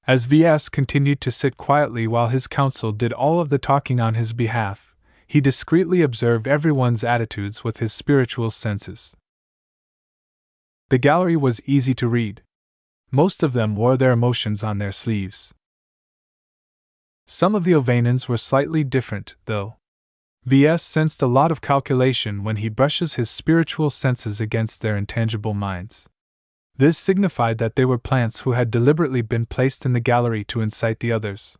As Ves continued to sit quietly while his counsel did all of the talking on his behalf, he discreetly observed everyone's attitudes with his spiritual senses. The gallery was easy to read. Most of them wore their emotions on their sleeves. Some of the Alvanans were slightly different, though. Ves sensed a lot of calculation when he brushes his spiritual senses against their intangible minds. This signified that they were plants who had deliberately been placed in the gallery to incite the others.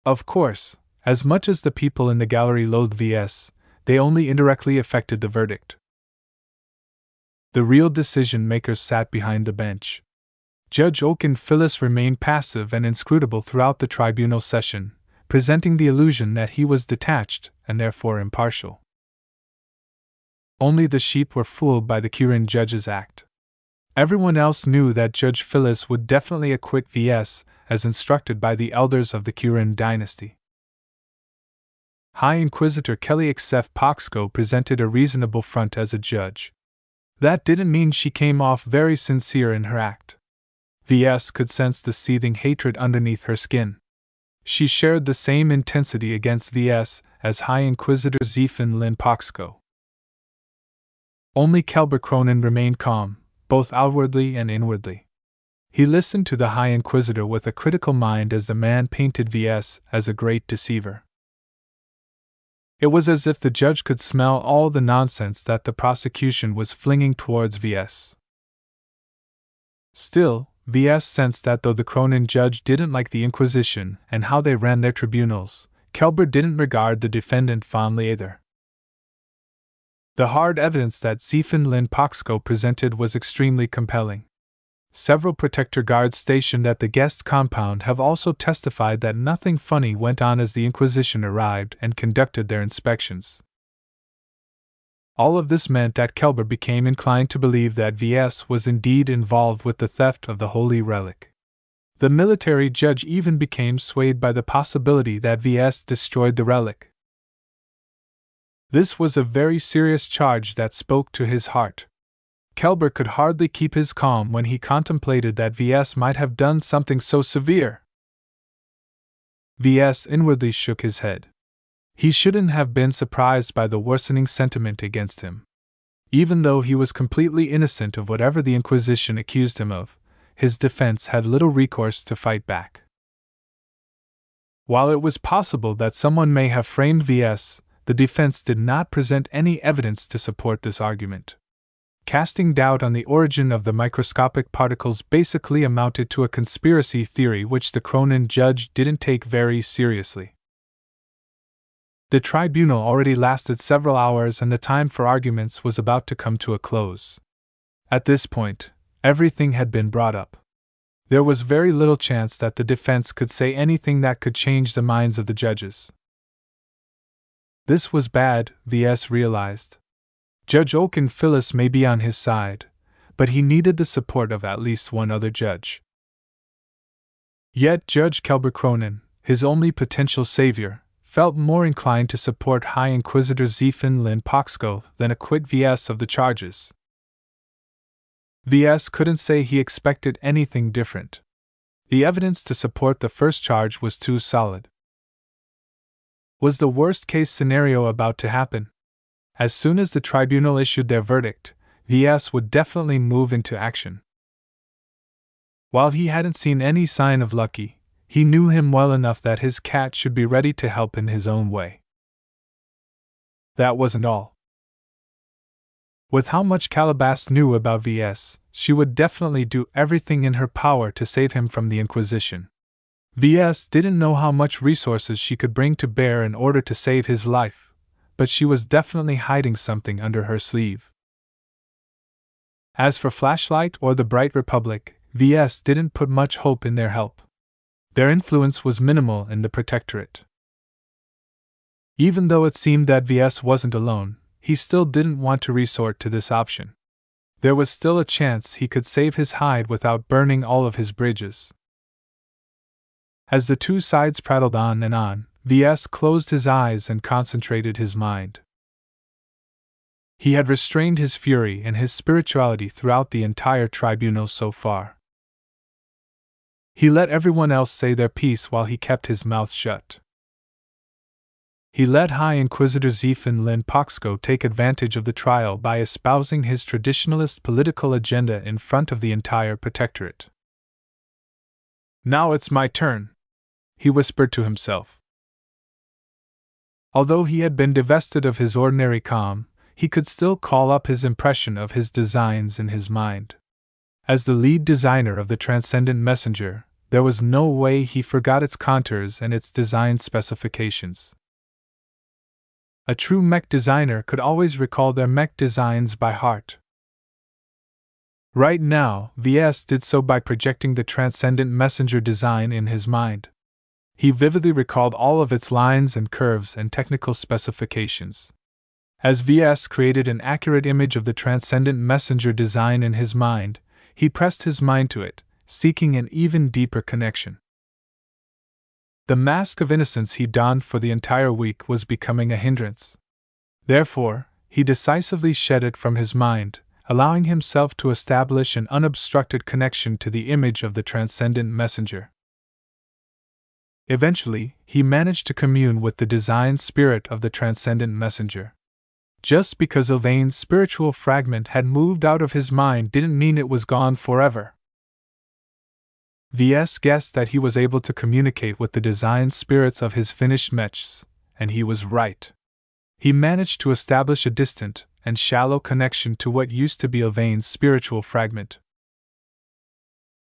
Of course, as much as the people in the gallery loathed Ves, they only indirectly affected the verdict. The real decision-makers sat behind the bench. Judge Oaken Phyllis remained passive and inscrutable throughout the tribunal session, presenting the illusion that he was detached and therefore impartial. Only the sheep were fooled by the Kirin judge's act. Everyone else knew that Judge Phyllis would definitely acquit Ves, as instructed by the elders of the Kirin dynasty. High Inquisitor Kelly Xef Poxko presented a reasonable front as a judge. That didn't mean she came off very sincere in her act. Ves could sense the seething hatred underneath her skin. She shared the same intensity against Ves as High Inquisitor Zephin Lin Poxko. Only Kelber Cronin remained calm, both outwardly and inwardly. He listened to the High Inquisitor with a critical mind as the man painted Ves as a great deceiver. It was as if the judge could smell all the nonsense that the prosecution was flinging towards Ves. Still, Ves sensed that though the Cronin judge didn't like the Inquisition and how they ran their tribunals, Kelber didn't regard the defendant fondly either. The hard evidence that Zephin Lin Poxko presented was extremely compelling. Several protector guards stationed at the guest compound have also testified that nothing funny went on as the Inquisition arrived and conducted their inspections. All of this meant that Kelber became inclined to believe that Ves was indeed involved with the theft of the holy relic. The military judge even became swayed by the possibility that Ves destroyed the relic. This was a very serious charge that spoke to his heart. Kelber could hardly keep his calm when he contemplated that Ves might have done something so severe. Ves inwardly shook his head. He shouldn't have been surprised by the worsening sentiment against him. Even though he was completely innocent of whatever the Inquisition accused him of, his defense had little recourse to fight back. While it was possible that someone may have framed Ves, the defense did not present any evidence to support this argument. Casting doubt on the origin of the microscopic particles basically amounted to a conspiracy theory which the Cronin judge didn't take very seriously. The tribunal already lasted several hours and the time for arguments was about to come to a close. At this point, everything had been brought up. There was very little chance that the defense could say anything that could change the minds of the judges. This was bad, Ves realized. Judge Oaken Phyllis may be on his side, but he needed the support of at least one other judge. Yet Judge Kelber Cronin, his only potential savior, felt more inclined to support High Inquisitor Zephin Lin Poxco than acquit Ves of the charges. Ves couldn't say he expected anything different. The evidence to support the first charge was too solid. Was the worst-case scenario about to happen? As soon as the tribunal issued their verdict, Ves would definitely move into action. While he hadn't seen any sign of Lucky, he knew him well enough that his cat should be ready to help in his own way. That wasn't all. With how much Calabas knew about Ves, she would definitely do everything in her power to save him from the Inquisition. Ves didn't know how much resources she could bring to bear in order to save his life, but she was definitely hiding something under her sleeve. As for Flashlight or the Bright Republic, Ves didn't put much hope in their help. Their influence was minimal in the Protectorate. Even though it seemed that Ves wasn't alone, he still didn't want to resort to this option. There was still a chance he could save his hide without burning all of his bridges. As the two sides prattled on and on, Ves closed his eyes and concentrated his mind. He had restrained his fury and his spirituality throughout the entire tribunal so far. He let everyone else say their piece while he kept his mouth shut. He let High Inquisitor Zephin Lin Poxco take advantage of the trial by espousing his traditionalist political agenda in front of the entire Protectorate. "Now it's my turn," he whispered to himself. Although he had been divested of his ordinary calm, he could still call up his impression of his designs in his mind. As the lead designer of the Transcendent Messenger, there was no way he forgot its contours and its design specifications. A true mech designer could always recall their mech designs by heart. Right now, Ves did so by projecting the Transcendent Messenger design in his mind. He vividly recalled all of its lines and curves and technical specifications. As Ves created an accurate image of the Transcendent Messenger design in his mind, he pressed his mind to it, seeking an even deeper connection. The mask of innocence he donned for the entire week was becoming a hindrance. Therefore, he decisively shed it from his mind, allowing himself to establish an unobstructed connection to the image of the Transcendent Messenger. Eventually, he managed to commune with the design spirit of the Transcendent Messenger. Just because Ylvain's spiritual fragment had moved out of his mind didn't mean it was gone forever. Ves guessed that he was able to communicate with the design spirits of his finished mechs, and he was right. He managed to establish a distant and shallow connection to what used to be Ylvain's spiritual fragment.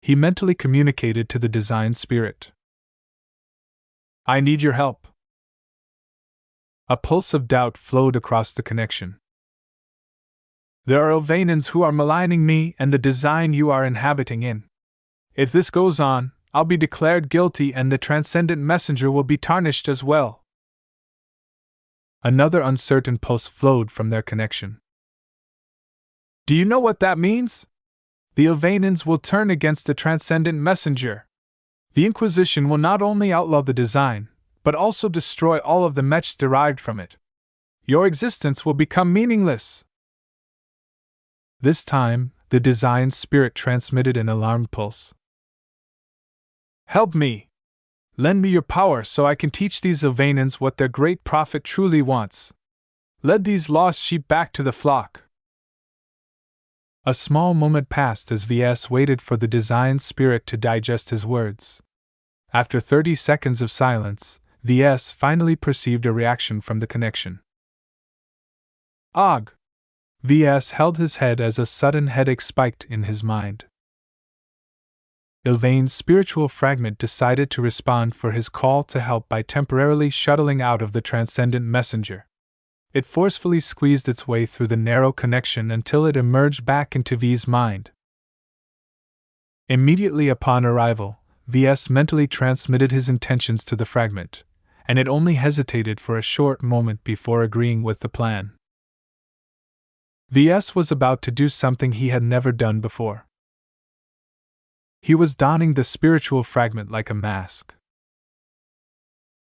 He mentally communicated to the design spirit. "I need your help." A pulse of doubt flowed across the connection. "There are Ylvainans who are maligning me and the design you are inhabiting in. If this goes on, I'll be declared guilty and the Transcendent Messenger will be tarnished as well." Another uncertain pulse flowed from their connection. Do you know what that means? The Ilvanans will turn against the transcendent messenger. The Inquisition will not only outlaw the design, but also destroy all of the mechs derived from it. Your existence will become meaningless. This time, the design spirit transmitted an alarmed pulse. Help me! Lend me your power so I can teach these Ilvanans what their great prophet truly wants. Lead these lost sheep back to the flock. A small moment passed as Ves waited for the design spirit to digest his words. After 30 seconds of silence, Ves finally perceived a reaction from the connection. Og! Ves held his head as a sudden headache spiked in his mind. Ilvain's spiritual fragment decided to respond for his call to help by temporarily shuttling out of the transcendent messenger. It forcefully squeezed its way through the narrow connection until it emerged back into V's mind. Immediately upon arrival, Ves mentally transmitted his intentions to the fragment, and it only hesitated for a short moment before agreeing with the plan. Ves was about to do something he had never done before. He was donning the spiritual fragment like a mask.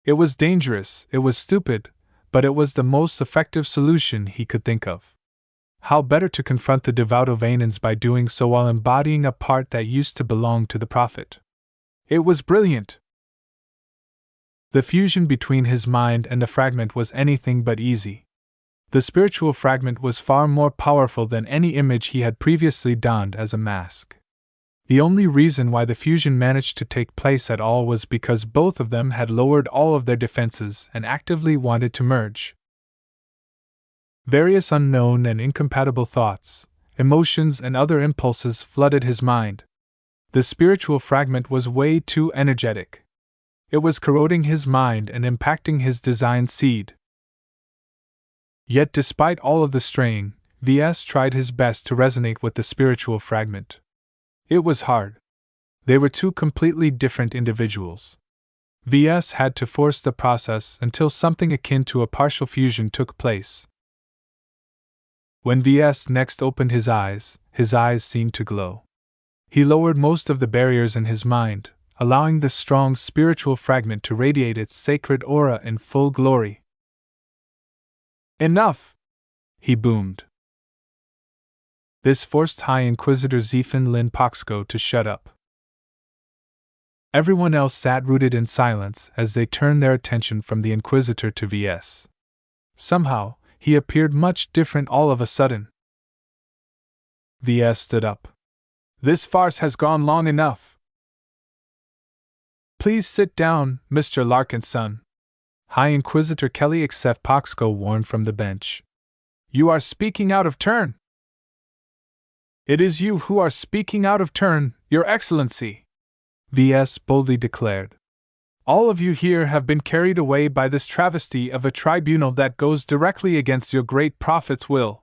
It was dangerous, it was stupid, but it was the most effective solution he could think of. How better to confront the devout Ilvanans by doing so while embodying a part that used to belong to the prophet. It was brilliant. The fusion between his mind and the fragment was anything but easy. The spiritual fragment was far more powerful than any image he had previously donned as a mask. The only reason why the fusion managed to take place at all was because both of them had lowered all of their defenses and actively wanted to merge. Various unknown and incompatible thoughts, emotions, and other impulses flooded his mind. The spiritual fragment was way too energetic. It was corroding his mind and impacting his design seed. Yet despite all of the strain, Ves tried his best to resonate with the spiritual fragment. It was hard. They were two completely different individuals. Ves had to force the process until something akin to a partial fusion took place. When Ves next opened his eyes seemed to glow. He lowered most of the barriers in his mind, allowing the strong spiritual fragment to radiate its sacred aura in full glory. Enough! He boomed. This forced High Inquisitor Zephin Lin Poxco to shut up. Everyone else sat rooted in silence as they turned their attention from the Inquisitor to Ves. Somehow, he appeared much different all of a sudden. Ves stood up. This farce has gone long enough. Please sit down, Mr. Larkinson. High Inquisitor Kelly Xf Poxco warned from the bench. You are speaking out of turn. It is you who are speaking out of turn, Your Excellency, Ves boldly declared. All of you here have been carried away by this travesty of a tribunal that goes directly against your great prophet's will.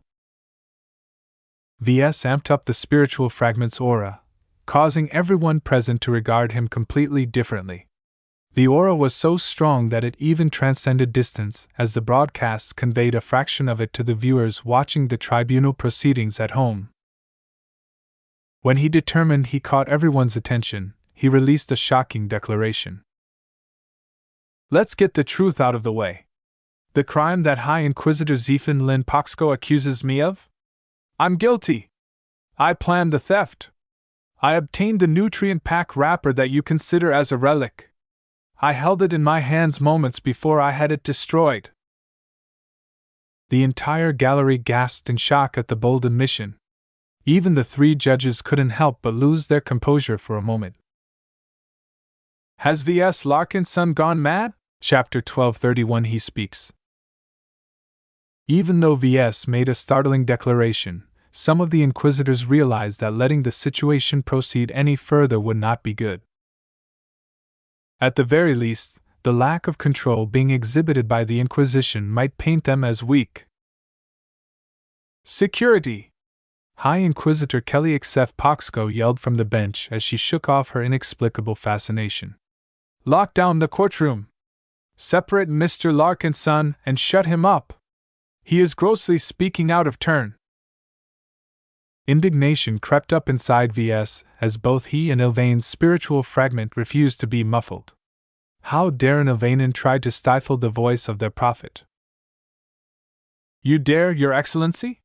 Ves amped up the spiritual fragment's aura, causing everyone present to regard him completely differently. The aura was so strong that it even transcended distance, as the broadcasts conveyed a fraction of it to the viewers watching the tribunal proceedings at home. When he determined he caught everyone's attention, he released a shocking declaration. Let's get the truth out of the way. The crime that High Inquisitor Zephin Lin Poxco accuses me of? I'm guilty. I planned the theft. I obtained the nutrient pack wrapper that you consider as a relic. I held it in my hands moments before I had it destroyed. The entire gallery gasped in shock at the bold admission. Even the three judges couldn't help but lose their composure for a moment. Has Ves Larkinson gone mad? Chapter 1231 He speaks. Even though Ves made a startling declaration, some of the Inquisitors realized that letting the situation proceed any further would not be good. At the very least, the lack of control being exhibited by the Inquisition might paint them as weak. Security! High Inquisitor Kelly Xf Poxco yelled from the bench as she shook off her inexplicable fascination. Lock down the courtroom! Separate Mr. Larkinson and shut him up. He is grossly speaking out of turn. Indignation crept up inside Ves as both he and Ylvain's spiritual fragment refused to be muffled. How dare an Ylvainin try to stifle the voice of their prophet? You dare, Your Excellency?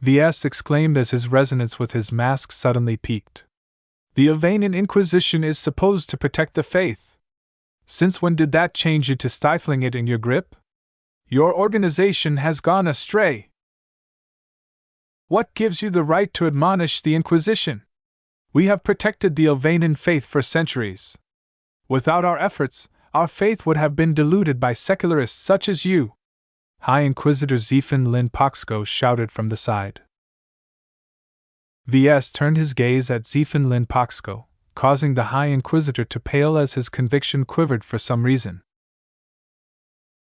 Ves exclaimed as his resonance with his mask suddenly peaked. The Ylvainin Inquisition is supposed to protect the faith. Since when did that change you to stifling it in your grip? Your organization has gone astray. What gives you the right to admonish the Inquisition? We have protected the Ylvainin faith for centuries. Without our efforts, our faith would have been diluted by secularists such as you. High Inquisitor Zephin Lin Poxko shouted from the side. Ves turned his gaze at Zephin Lin Poxko, causing the High Inquisitor to pale as his conviction quivered for some reason.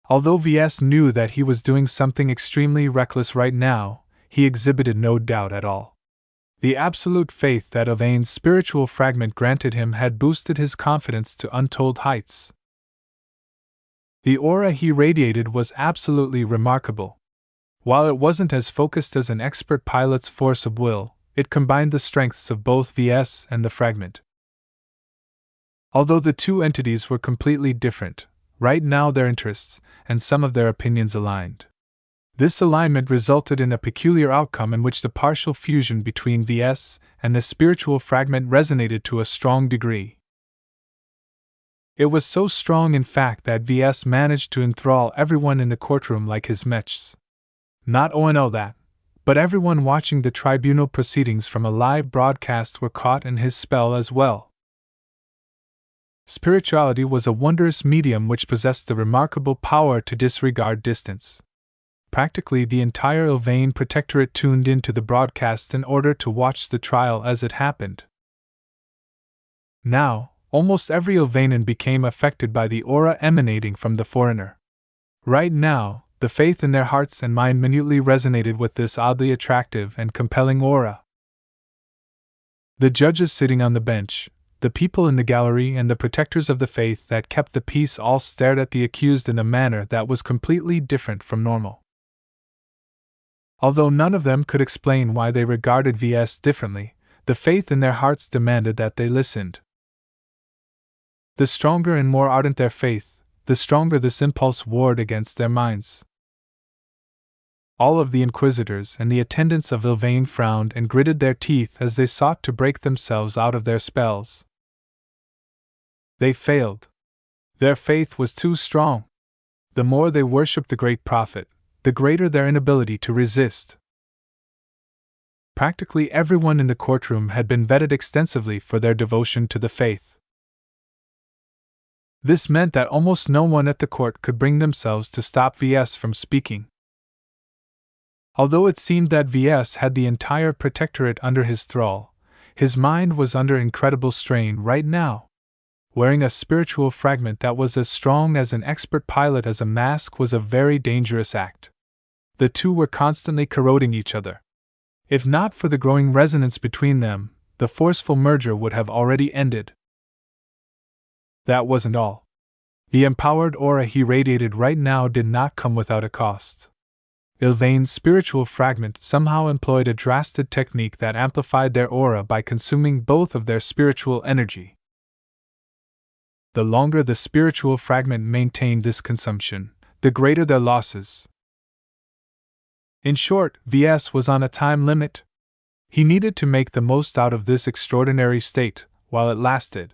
Although Ves knew that he was doing something extremely reckless right now, he exhibited no doubt at all. The absolute faith that Ylvain's spiritual fragment granted him had boosted his confidence to untold heights. The aura he radiated was absolutely remarkable. While it wasn't as focused as an expert pilot's force of will, it combined the strengths of both Ves and the fragment. Although the two entities were completely different, right now their interests and some of their opinions aligned. This alignment resulted in a peculiar outcome in which the partial fusion between Ves and the spiritual fragment resonated to a strong degree. It was so strong, in fact, that Ves managed to enthrall everyone in the courtroom like his mechs. Not only that, but everyone watching the tribunal proceedings from a live broadcast were caught in his spell as well. Spirituality was a wondrous medium which possessed the remarkable power to disregard distance. Practically the entire Ylvain Protectorate tuned into the broadcast in order to watch the trial as it happened. Now, almost every Ylvainin became affected by the aura emanating from the foreigner. Right now, the faith in their hearts and mind minutely resonated with this oddly attractive and compelling aura. The judges sitting on the bench, the people in the gallery, and the protectors of the faith that kept the peace all stared at the accused in a manner that was completely different from normal. Although none of them could explain why they regarded Ves differently, the faith in their hearts demanded that they listened. The stronger and more ardent their faith, the stronger this impulse warred against their minds. All of the inquisitors and the attendants of Ylvain frowned and gritted their teeth as they sought to break themselves out of their spells. They failed. Their faith was too strong. The more they worshipped the great prophet, the greater their inability to resist. Practically everyone in the courtroom had been vetted extensively for their devotion to the faith. This meant that almost no one at the court could bring themselves to stop Ves from speaking. Although it seemed that Ves had the entire protectorate under his thrall, his mind was under incredible strain right now. Wearing a spiritual fragment that was as strong as an expert pilot as a mask was a very dangerous act. The two were constantly corroding each other. If not for the growing resonance between them, the forceful merger would have already ended. That wasn't all. The empowered aura he radiated right now did not come without a cost. Ylvain's spiritual fragment somehow employed a drastic technique that amplified their aura by consuming both of their spiritual energy. The longer the spiritual fragment maintained this consumption, the greater their losses. In short, Ves was on a time limit. He needed to make the most out of this extraordinary state, while it lasted.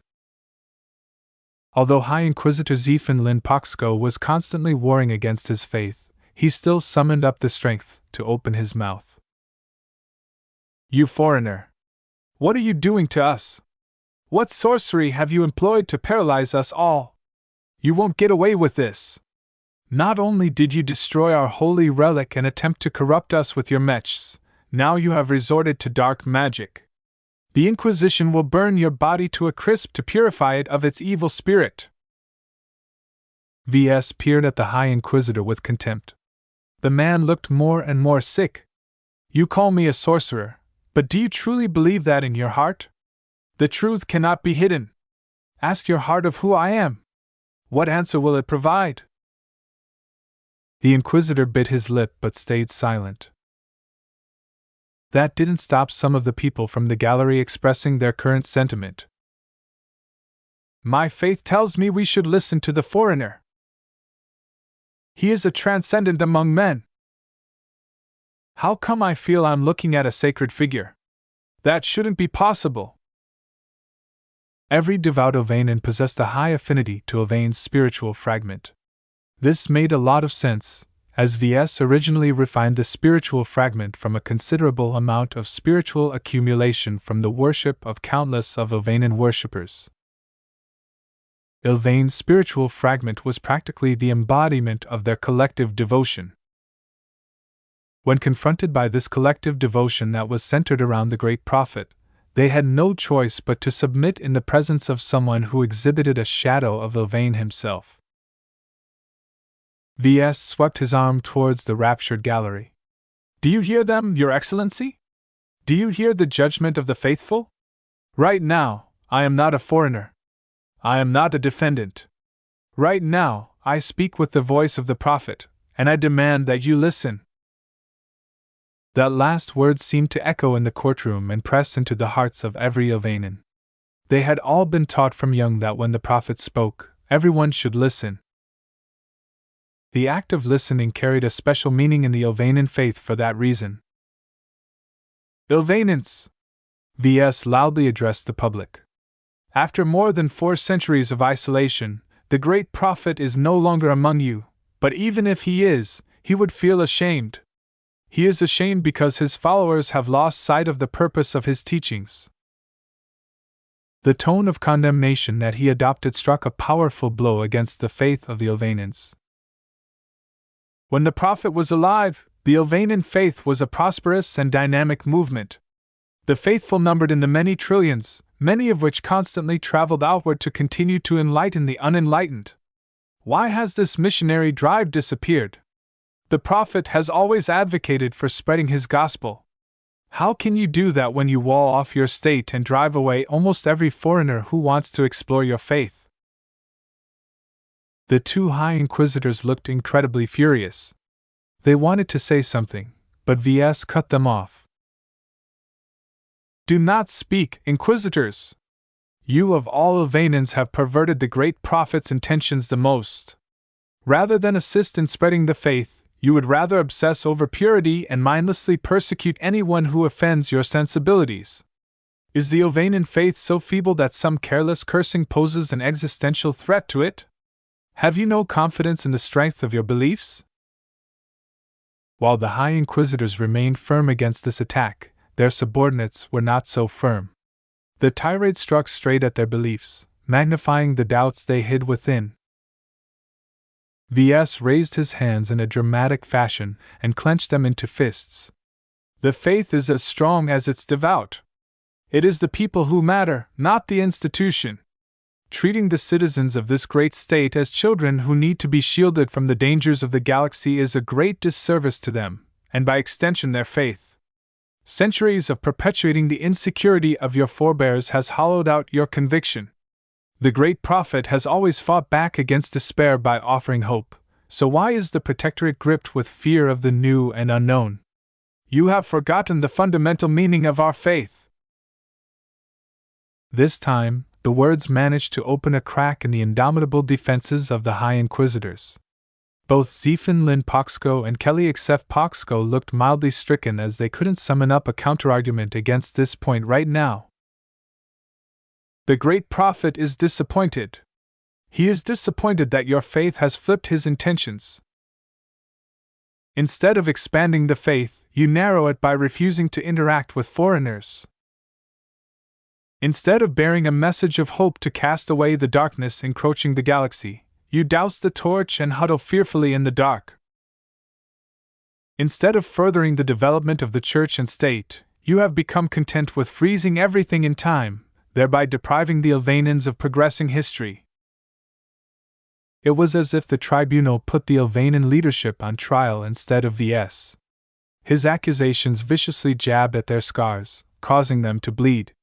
Although High Inquisitor Zephin Lin Poxko was constantly warring against his faith, he still summoned up the strength to open his mouth. You foreigner! What are you doing to us? What sorcery have you employed to paralyze us all? You won't get away with this! Not only did you destroy our holy relic and attempt to corrupt us with your mechs, now you have resorted to dark magic. The Inquisition will burn your body to a crisp to purify it of its evil spirit. Ves peered at the High Inquisitor with contempt. The man looked more and more sick. You call me a sorcerer, but do you truly believe that in your heart? The truth cannot be hidden. Ask your heart of who I am. What answer will it provide? The Inquisitor bit his lip but stayed silent. That didn't stop some of the people from the gallery expressing their current sentiment. My faith tells me we should listen to the foreigner. He is a transcendent among men. How come I feel I'm looking at a sacred figure? That shouldn't be possible. Every devout Ilvanan possessed a high affinity to Ilvain's spiritual fragment. This made a lot of sense, as Ves originally refined the spiritual fragment from a considerable amount of spiritual accumulation from the worship of countless of Ilvanan worshippers. Ilvain's spiritual fragment was practically the embodiment of their collective devotion. When confronted by this collective devotion that was centered around the great prophet, they had no choice but to submit in the presence of someone who exhibited a shadow of Ilvain himself. Ves swept his arm towards the raptured gallery. Do you hear them, Your Excellency? Do you hear the judgment of the faithful? Right now, I am not a foreigner. I am not a defendant. Right now, I speak with the voice of the prophet, and I demand that you listen. That last word seemed to echo in the courtroom and press into the hearts of every Ilvanan. They had all been taught from young that when the prophet spoke, everyone should listen. The act of listening carried a special meaning in the Ilvanan faith for that reason. Ilvanans! Ves loudly addressed the public. After more than 4 centuries of isolation, the great prophet is no longer among you, but even if he is, he would feel ashamed. He is ashamed because his followers have lost sight of the purpose of his teachings. The tone of condemnation that he adopted struck a powerful blow against the faith of the Ilvanans. When the prophet was alive, the Ilvanan faith was a prosperous and dynamic movement. The faithful numbered in the many trillions, many of which constantly traveled outward to continue to enlighten the unenlightened. Why has this missionary drive disappeared? The prophet has always advocated for spreading his gospel. How can you do that when you wall off your state and drive away almost every foreigner who wants to explore your faith? The 2 high inquisitors looked incredibly furious. They wanted to say something, but Ves cut them off. Do not speak, inquisitors! You of all Ilvanans have perverted the great prophet's intentions the most. Rather than assist in spreading the faith, you would rather obsess over purity and mindlessly persecute anyone who offends your sensibilities. Is the Ilvanan faith so feeble that some careless cursing poses an existential threat to it? Have you no confidence in the strength of your beliefs? While the high inquisitors remained firm against this attack, their subordinates were not so firm. The tirade struck straight at their beliefs, magnifying the doubts they hid within. Ves raised his hands in a dramatic fashion and clenched them into fists. The faith is as strong as it's devout. It is the people who matter, not the institution. Treating the citizens of this great state as children who need to be shielded from the dangers of the galaxy is a great disservice to them, and by extension their faith. Centuries of perpetuating the insecurity of your forebears has hollowed out your conviction. The great prophet has always fought back against despair by offering hope, so why is the protectorate gripped with fear of the new and unknown? You have forgotten the fundamental meaning of our faith. This time, the words managed to open a crack in the indomitable defenses of the High Inquisitors. Both Zephin Lin Poxco and Kelly Xef Poxco looked mildly stricken as they couldn't summon up a counterargument against this point right now. The great prophet is disappointed. He is disappointed that your faith has flipped his intentions. Instead of expanding the faith, you narrow it by refusing to interact with foreigners. Instead of bearing a message of hope to cast away the darkness encroaching the galaxy, you douse the torch and huddle fearfully in the dark. Instead of furthering the development of the church and state, you have become content with freezing everything in time, thereby depriving the Ilvanans of progressing history. It was as if the tribunal put the Ilvanan leadership on trial instead of Ves. His accusations viciously jabbed at their scars, causing them to bleed.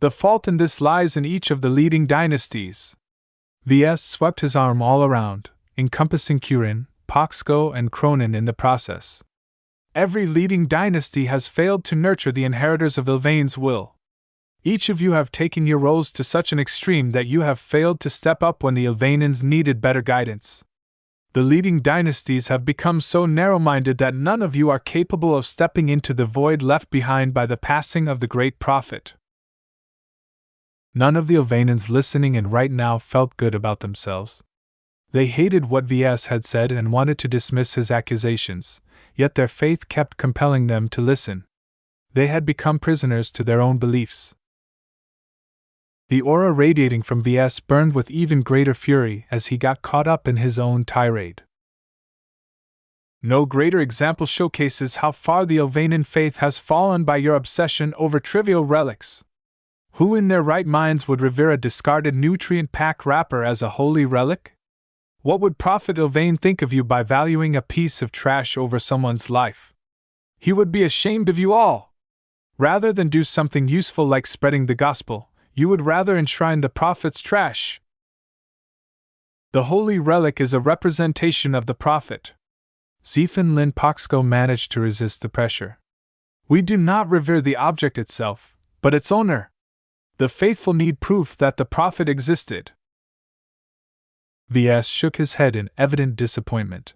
The fault in this lies in each of the leading dynasties. Ves swept his arm all around, encompassing Kirin, Poxco, and Cronin in the process. Every leading dynasty has failed to nurture the inheritors of Ilvain's will. Each of you have taken your roles to such an extreme that you have failed to step up when the Ilvainans needed better guidance. The leading dynasties have become so narrow-minded that none of you are capable of stepping into the void left behind by the passing of the great prophet. None of the Ilvainans listening in right now felt good about themselves. They hated what Ves had said and wanted to dismiss his accusations, yet their faith kept compelling them to listen. They had become prisoners to their own beliefs. The aura radiating from Ves burned with even greater fury as he got caught up in his own tirade. No greater example showcases how far the Ilvainan faith has fallen by your obsession over trivial relics. Who in their right minds would revere a discarded nutrient pack wrapper as a holy relic? What would Prophet Ilvain think of you by valuing a piece of trash over someone's life? He would be ashamed of you all. Rather than do something useful like spreading the gospel, you would rather enshrine the prophet's trash. The holy relic is a representation of the prophet. Zephan Lin Poxco managed to resist the pressure. We do not revere the object itself, but its owner. The faithful need proof that the prophet existed. Ves shook his head in evident disappointment.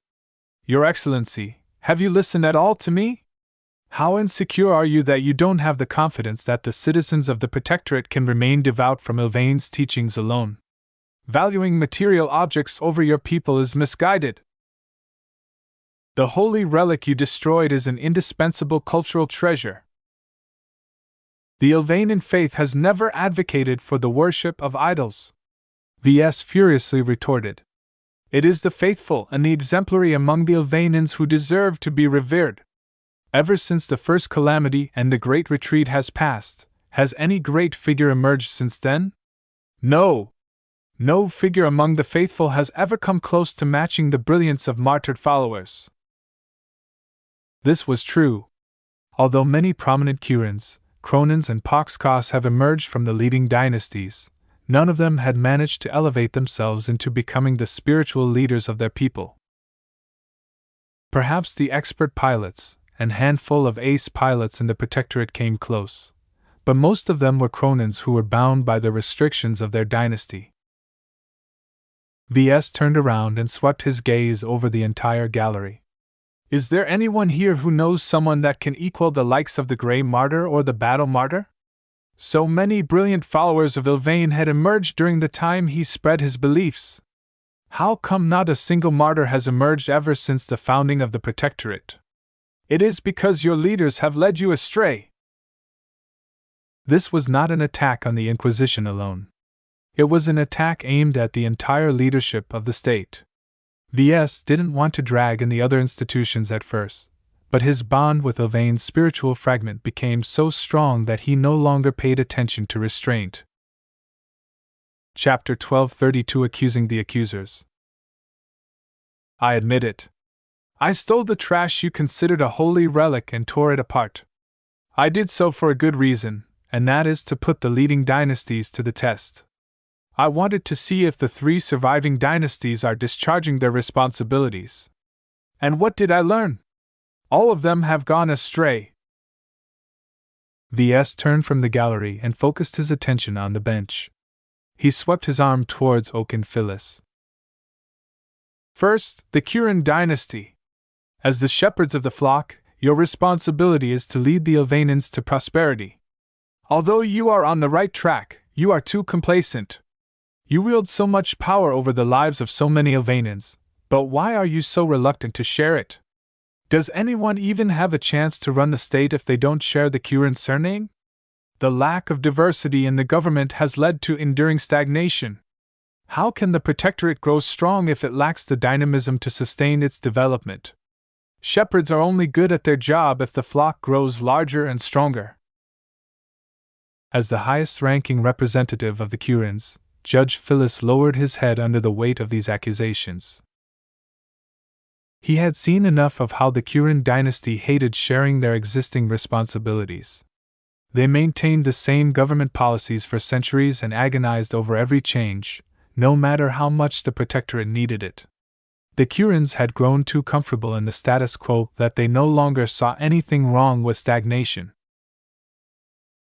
Your Excellency, have you listened at all to me? How insecure are you that you don't have the confidence that the citizens of the Protectorate can remain devout from Ilvain's teachings alone? Valuing material objects over your people is misguided. The holy relic you destroyed is an indispensable cultural treasure. The Ilvainan faith has never advocated for the worship of idols. Ves furiously retorted. It is the faithful and the exemplary among the Ilvainans who deserve to be revered. Ever since the first calamity and the Great Retreat has passed, has any great figure emerged since then? No! No figure among the faithful has ever come close to matching the brilliance of martyred followers. This was true. Although many prominent Kirins, Cronins, and Poxcos have emerged from the leading dynasties, none of them had managed to elevate themselves into becoming the spiritual leaders of their people. Perhaps the expert pilots, and handful of ace pilots in the Protectorate came close, but most of them were Cronins who were bound by the restrictions of their dynasty. Ves turned around and swept his gaze over the entire gallery. Is there anyone here who knows someone that can equal the likes of the Grey Martyr or the Battle Martyr? So many brilliant followers of Ilvain had emerged during the time he spread his beliefs. How come not a single martyr has emerged ever since the founding of the Protectorate? It is because your leaders have led you astray. This was not an attack on the Inquisition alone. It was an attack aimed at the entire leadership of the state. Ves didn't want to drag in the other institutions at first, but his bond with Ilvain's spiritual fragment became so strong that he no longer paid attention to restraint. Chapter 1232 Accusing the Accusers. I admit it. I stole the trash you considered a holy relic and tore it apart. I did so for a good reason, and that is to put the leading dynasties to the test. I wanted to see if the 3 surviving dynasties are discharging their responsibilities. And what did I learn? All of them have gone astray. Ves turned from the gallery and focused his attention on the bench. He swept his arm towards Oak and Phyllis. First, the Kirin dynasty. As the shepherds of the flock, your responsibility is to lead the Ilvainans to prosperity. Although you are on the right track, you are too complacent. You wield so much power over the lives of so many Ilvainans, but why are you so reluctant to share it? Does anyone even have a chance to run the state if they don't share the Kirin surname? The lack of diversity in the government has led to enduring stagnation. How can the Protectorate grow strong if it lacks the dynamism to sustain its development? Shepherds are only good at their job if the flock grows larger and stronger. As the highest-ranking representative of the Kirins, Judge Phyllis lowered his head under the weight of these accusations. He had seen enough of how the Kirin dynasty hated sharing their existing responsibilities. They maintained the same government policies for centuries and agonized over every change, no matter how much the Protectorate needed it. The Curans had grown too comfortable in the status quo that they no longer saw anything wrong with stagnation.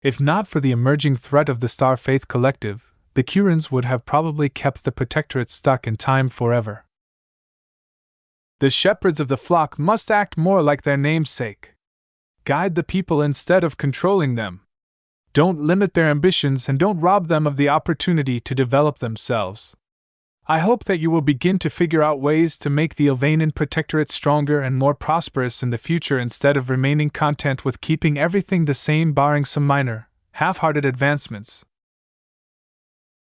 If not for the emerging threat of the Star Faith Collective, the Curans would have probably kept the Protectorate stuck in time forever. The shepherds of the flock must act more like their namesake. Guide the people instead of controlling them. Don't limit their ambitions and don't rob them of the opportunity to develop themselves. I hope that you will begin to figure out ways to make the Ilvanan Protectorate stronger and more prosperous in the future instead of remaining content with keeping everything the same barring some minor, half-hearted advancements.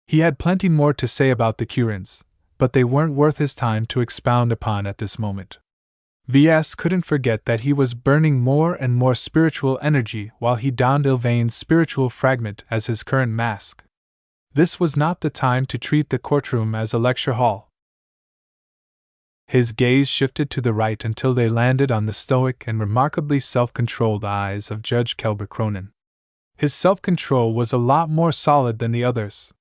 He had plenty more to say about the Curans, but they weren't worth his time to expound upon at this moment. Ves couldn't forget that he was burning more and more spiritual energy while he donned Ilvain's spiritual fragment as his current mask. This was not the time to treat the courtroom as a lecture hall. His gaze shifted to the right until they landed on the stoic and remarkably self-controlled eyes of Judge Kelber Cronin. His self-control was a lot more solid than the others.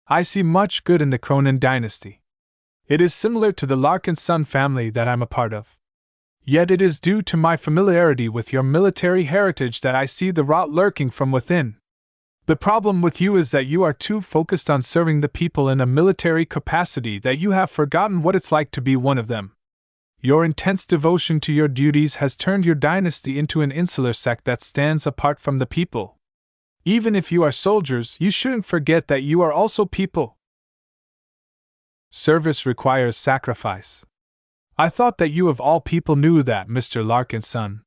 I see much good in the Cronin dynasty. It is similar to the Larkinson family that I'm a part of. Yet it is due to my familiarity with your military heritage that I see the rot lurking from within. The problem with you is that you are too focused on serving the people in a military capacity that you have forgotten what it's like to be one of them. Your intense devotion to your duties has turned your dynasty into an insular sect that stands apart from the people. Even if you are soldiers, you shouldn't forget that you are also people. Service requires sacrifice. I thought that you of all people knew that, Mr. Larkinson.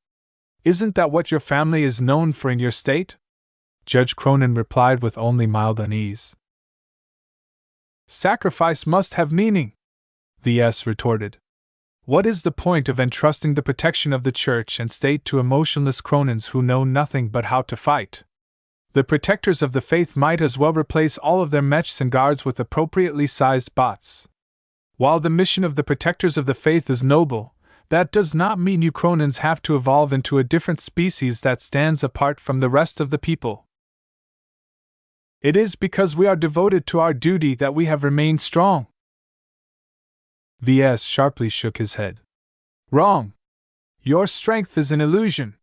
Isn't that what your family is known for in your state? Judge Cronin replied with only mild unease. Sacrifice must have meaning, Ves retorted. What is the point of entrusting the protection of the church and state to emotionless Cronins who know nothing but how to fight? The protectors of the faith might as well replace all of their mechs and guards with appropriately sized bots. While the mission of the protectors of the faith is noble, that does not mean you Cronins have to evolve into a different species that stands apart from the rest of the people. It is because we are devoted to our duty that we have remained strong. Ves sharply shook his head. Wrong. Your strength is an illusion.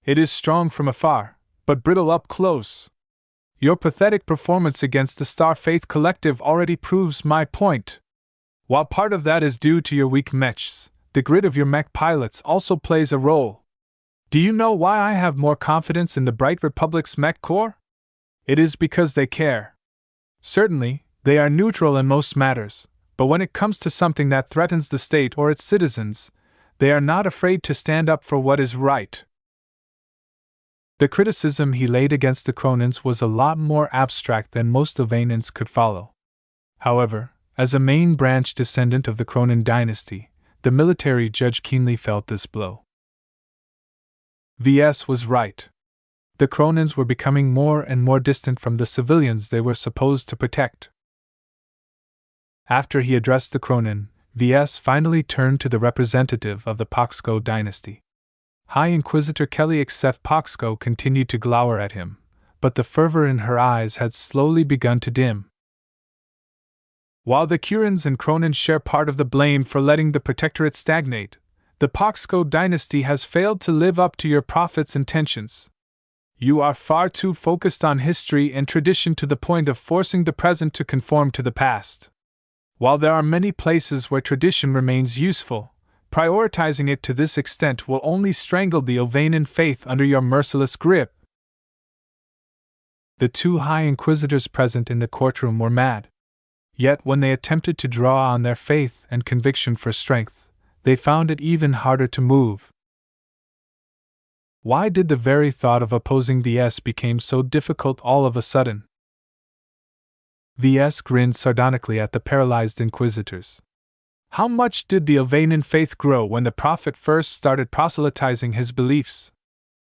It is strong from afar, but brittle up close. Your pathetic performance against the Star Faith Collective already proves my point. While part of that is due to your weak mechs, the grit of your mech pilots also plays a role. Do you know why I have more confidence in the Bright Republic's mech corps? It is because they care. Certainly, they are neutral in most matters, but when it comes to something that threatens the state or its citizens, they are not afraid to stand up for what is right. The criticism he laid against the Cronins was a lot more abstract than most Ilvanans could follow. However, as a main branch descendant of the Cronin dynasty, the military judge keenly felt this blow. Ves was right. The Cronins were becoming more and more distant from the civilians they were supposed to protect. After he addressed the Cronin, Ves finally turned to the representative of the Poxco dynasty. High Inquisitor Kelly Xef Poxco continued to glower at him, but the fervor in her eyes had slowly begun to dim. While the Curans and Cronin share part of the blame for letting the Protectorate stagnate, the Poxco dynasty has failed to live up to your prophet's intentions. You are far too focused on history and tradition to the point of forcing the present to conform to the past. While there are many places where tradition remains useful, prioritizing it to this extent will only strangle the Ilvanan faith under your merciless grip. The two High Inquisitors present in the courtroom were mad. Yet when they attempted to draw on their faith and conviction for strength, they found it even harder to move. Why did the very thought of opposing Ves become so difficult all of a sudden? Ves grinned sardonically at the paralyzed inquisitors. How much did the Ilvanan faith grow when the prophet first started proselytizing his beliefs?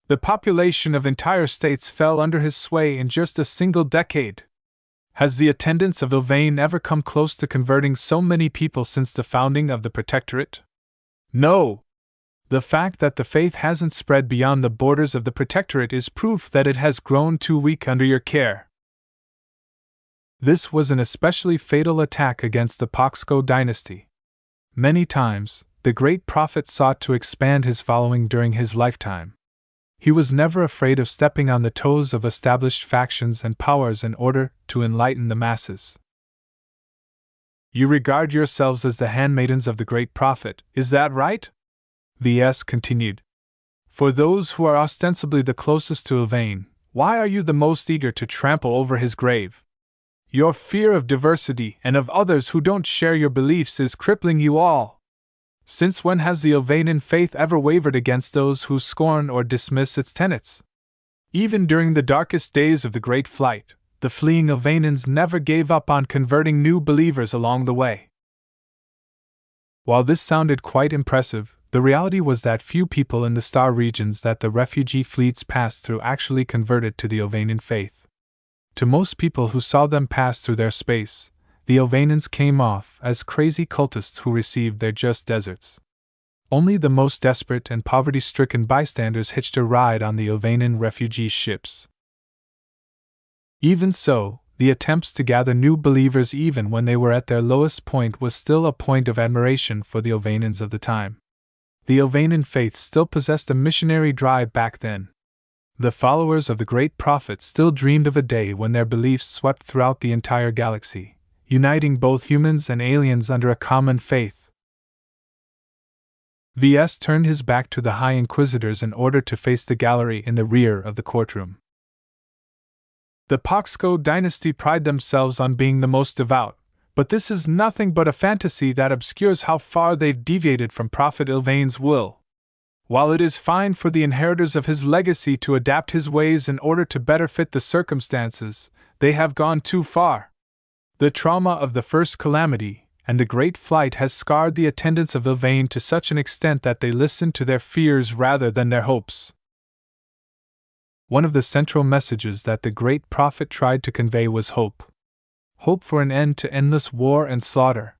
The population of entire states fell under his sway in just a single decade. Has the attendance of Ilvain ever come close to converting so many people since the founding of the Protectorate? No! The fact that the faith hasn't spread beyond the borders of the Protectorate is proof that it has grown too weak under your care. This was an especially fatal attack against the Paxco dynasty. Many times, the great prophet sought to expand his following during his lifetime. He was never afraid of stepping on the toes of established factions and powers in order to enlighten the masses. You regard yourselves as the handmaidens of the great prophet, is that right? Ves continued. For those who are ostensibly the closest to Ylvain, why are you the most eager to trample over his grave? Your fear of diversity and of others who don't share your beliefs is crippling you all. Since when has the Ylvainian faith ever wavered against those who scorn or dismiss its tenets? Even during the darkest days of the Great Flight, the fleeing Ylvainians never gave up on converting new believers along the way. While this sounded quite impressive, the reality was that few people in the star regions that the refugee fleets passed through actually converted to the Ylvainian faith. To most people who saw them pass through their space, the Ylvainians came off as crazy cultists who received their just deserts. Only the most desperate and poverty-stricken bystanders hitched a ride on the Ylvainian refugee ships. Even so, the attempts to gather new believers even when they were at their lowest point was still a point of admiration for the Ylvainians of the time. The Ylvainian faith still possessed a missionary drive back then. The followers of the great prophet still dreamed of a day when their beliefs swept throughout the entire galaxy, uniting both humans and aliens under a common faith. Ves turned his back to the High Inquisitors in order to face the gallery in the rear of the courtroom. The Paxco dynasty pride themselves on being the most devout, but this is nothing but a fantasy that obscures how far they've deviated from Prophet Ylvain's will. While it is fine for the inheritors of his legacy to adapt his ways in order to better fit the circumstances, they have gone too far. The trauma of the first calamity and the Great Flight has scarred the attendants of Ylvain to such an extent that they listen to their fears rather than their hopes. One of the central messages that the great prophet tried to convey was hope. Hope for an end to endless war and slaughter.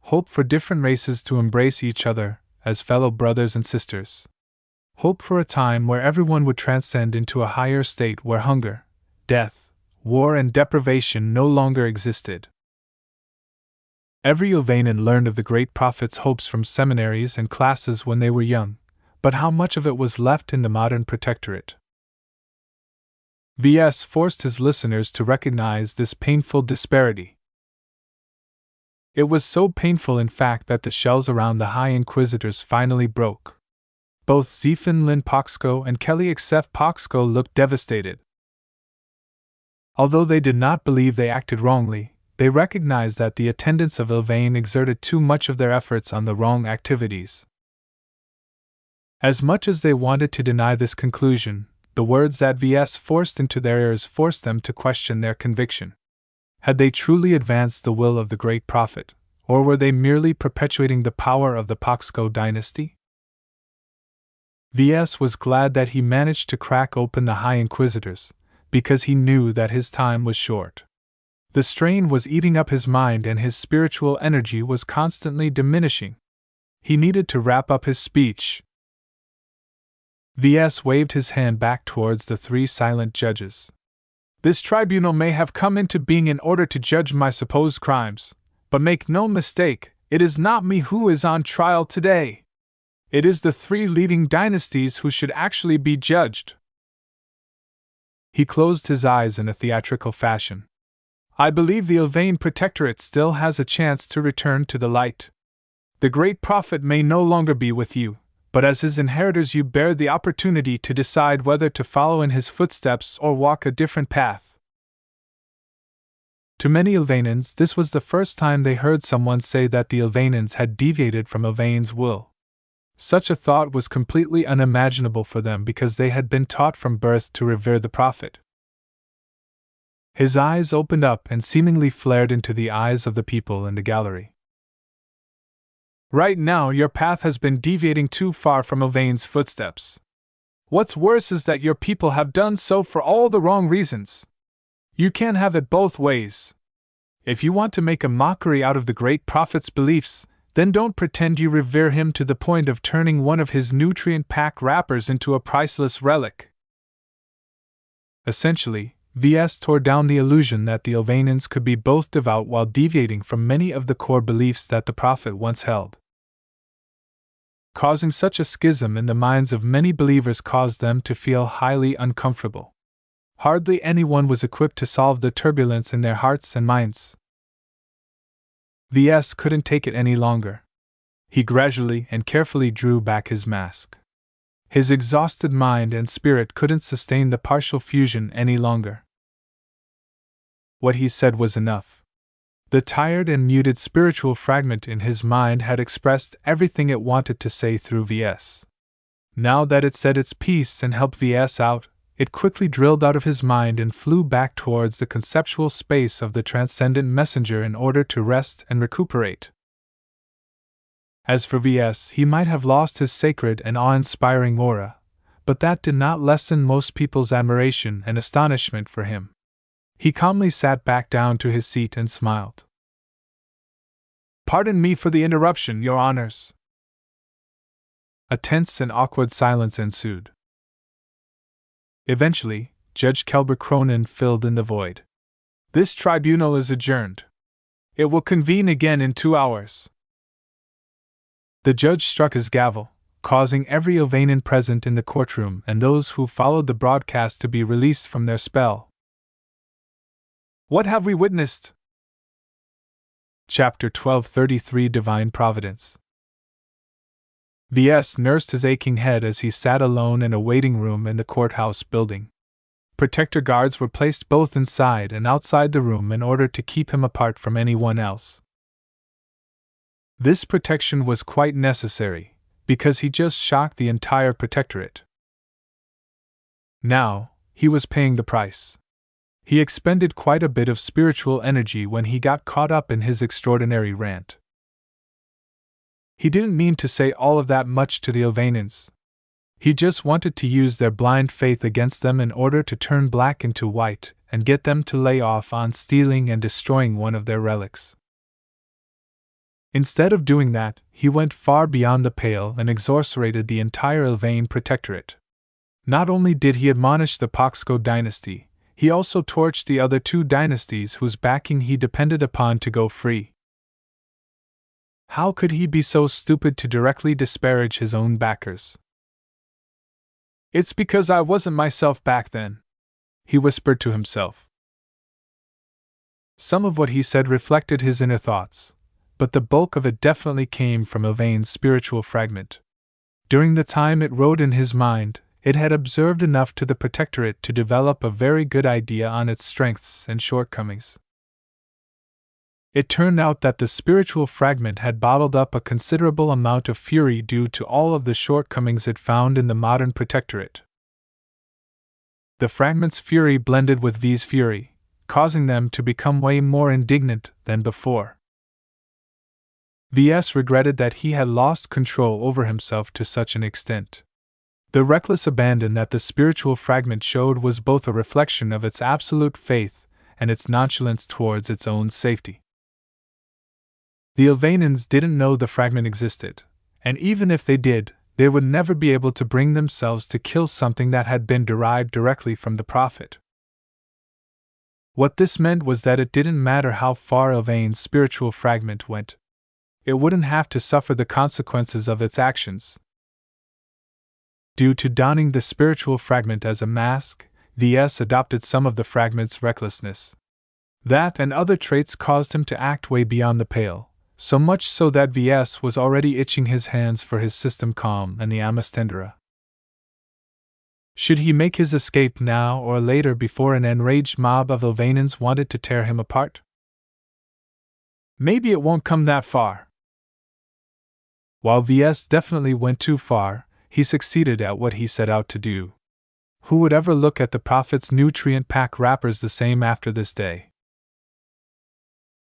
Hope for different races to embrace each other as fellow brothers and sisters. Hope for a time where everyone would transcend into a higher state where hunger, death, war and deprivation no longer existed. Every Ylvainian learned of the great prophet's hopes from seminaries and classes when they were young, but how much of it was left in the modern protectorate? Ves forced his listeners to recognize this painful disparity. It was so painful in fact that the shells around the High Inquisitors finally broke. Both Zephin Lin Paxco and Kelly Xef Paxco looked devastated. Although they did not believe they acted wrongly, they recognized that the attendants of Ylvain exerted too much of their efforts on the wrong activities. As much as they wanted to deny this conclusion, the words that Ves forced into their ears forced them to question their conviction. Had they truly advanced the will of the great prophet, or were they merely perpetuating the power of the Paxco dynasty? Ves was glad that he managed to crack open the High Inquisitors, because he knew that his time was short. The strain was eating up his mind and his spiritual energy was constantly diminishing. He needed to wrap up his speech. Ves waved his hand back towards the three silent judges. This tribunal may have come into being in order to judge my supposed crimes, but make no mistake, it is not me who is on trial today. It is the three leading dynasties who should actually be judged. He closed his eyes in a theatrical fashion. I believe the Ylvain Protectorate still has a chance to return to the light. The great prophet may no longer be with you, but as his inheritors you bear the opportunity to decide whether to follow in his footsteps or walk a different path. To many Ylvainians, this was the first time they heard someone say that the Ylvainians had deviated from Ylvain's will. Such a thought was completely unimaginable for them because they had been taught from birth to revere the prophet. His eyes opened up and seemingly flared into the eyes of the people in the gallery. Right now your path has been deviating too far from Ylvain's footsteps. What's worse is that your people have done so for all the wrong reasons. You can't have it both ways. If you want to make a mockery out of the great prophet's beliefs, then don't pretend you revere him to the point of turning one of his nutrient-packed wrappers into a priceless relic. Essentially, Ves tore down the illusion that the Ilvanans could be both devout while deviating from many of the core beliefs that the Prophet once held. Causing such a schism in the minds of many believers caused them to feel highly uncomfortable. Hardly anyone was equipped to solve the turbulence in their hearts and minds. Ves couldn't take it any longer. He gradually and carefully drew back his mask. His exhausted mind and spirit couldn't sustain the partial fusion any longer. What he said was enough. The tired and muted spiritual fragment in his mind had expressed everything it wanted to say through Ves. Now that it said its piece and helped Ves out, it quickly drilled out of his mind and flew back towards the conceptual space of the transcendent messenger in order to rest and recuperate. As for Ves, he might have lost his sacred and awe-inspiring aura, but that did not lessen most people's admiration and astonishment for him. He calmly sat back down to his seat and smiled. "Pardon me for the interruption, Your Honors." A tense and awkward silence ensued. Eventually, Judge Kelber Cronin filled in the void. "This tribunal is adjourned. It will convene again in 2 hours." The judge struck his gavel, causing every Ilvanan present in the courtroom and those who followed the broadcast to be released from their spell. What have we witnessed? Chapter 1233 Divine Providence. Ves nursed his aching head as he sat alone in a waiting room in the courthouse building. Protector guards were placed both inside and outside the room in order to keep him apart from anyone else. This protection was quite necessary, because he just shocked the entire protectorate. Now, he was paying the price. He expended quite a bit of spiritual energy when he got caught up in his extraordinary rant. He didn't mean to say all of that much to the Ilvanans. He just wanted to use their blind faith against them in order to turn black into white and get them to lay off on stealing and destroying one of their relics. Instead of doing that, he went far beyond the pale and exorcerated the entire Ilvan protectorate. Not only did he admonish the Poxco dynasty, he also torched the other 2 dynasties whose backing he depended upon to go free. How could he be so stupid to directly disparage his own backers? "It's because I wasn't myself back then," he whispered to himself. Some of what he said reflected his inner thoughts, but the bulk of it definitely came from Ilvain's spiritual fragment. During the time it rode in his mind, it had observed enough to the protectorate to develop a very good idea on its strengths and shortcomings. It turned out that the spiritual fragment had bottled up a considerable amount of fury due to all of the shortcomings it found in the modern protectorate. The fragment's fury blended with V's fury, causing them to become way more indignant than before. Ves regretted that he had lost control over himself to such an extent. The reckless abandon that the spiritual fragment showed was both a reflection of its absolute faith and its nonchalance towards its own safety. The Ilvanans didn't know the fragment existed, and even if they did, they would never be able to bring themselves to kill something that had been derived directly from the Prophet. What this meant was that it didn't matter how far Ilvain's spiritual fragment went. It wouldn't have to suffer the consequences of its actions. Due to donning the spiritual fragment as a mask, Ves adopted some of the fragment's recklessness. That and other traits caused him to act way beyond the pale, so much so that Ves was already itching his hands for his system calm and the Amastendera. Should he make his escape now or later before an enraged mob of Ilvanans wanted to tear him apart? Maybe it won't come that far. While Ves definitely went too far, he succeeded at what he set out to do. Who would ever look at the Prophet's nutrient pack wrappers the same after this day?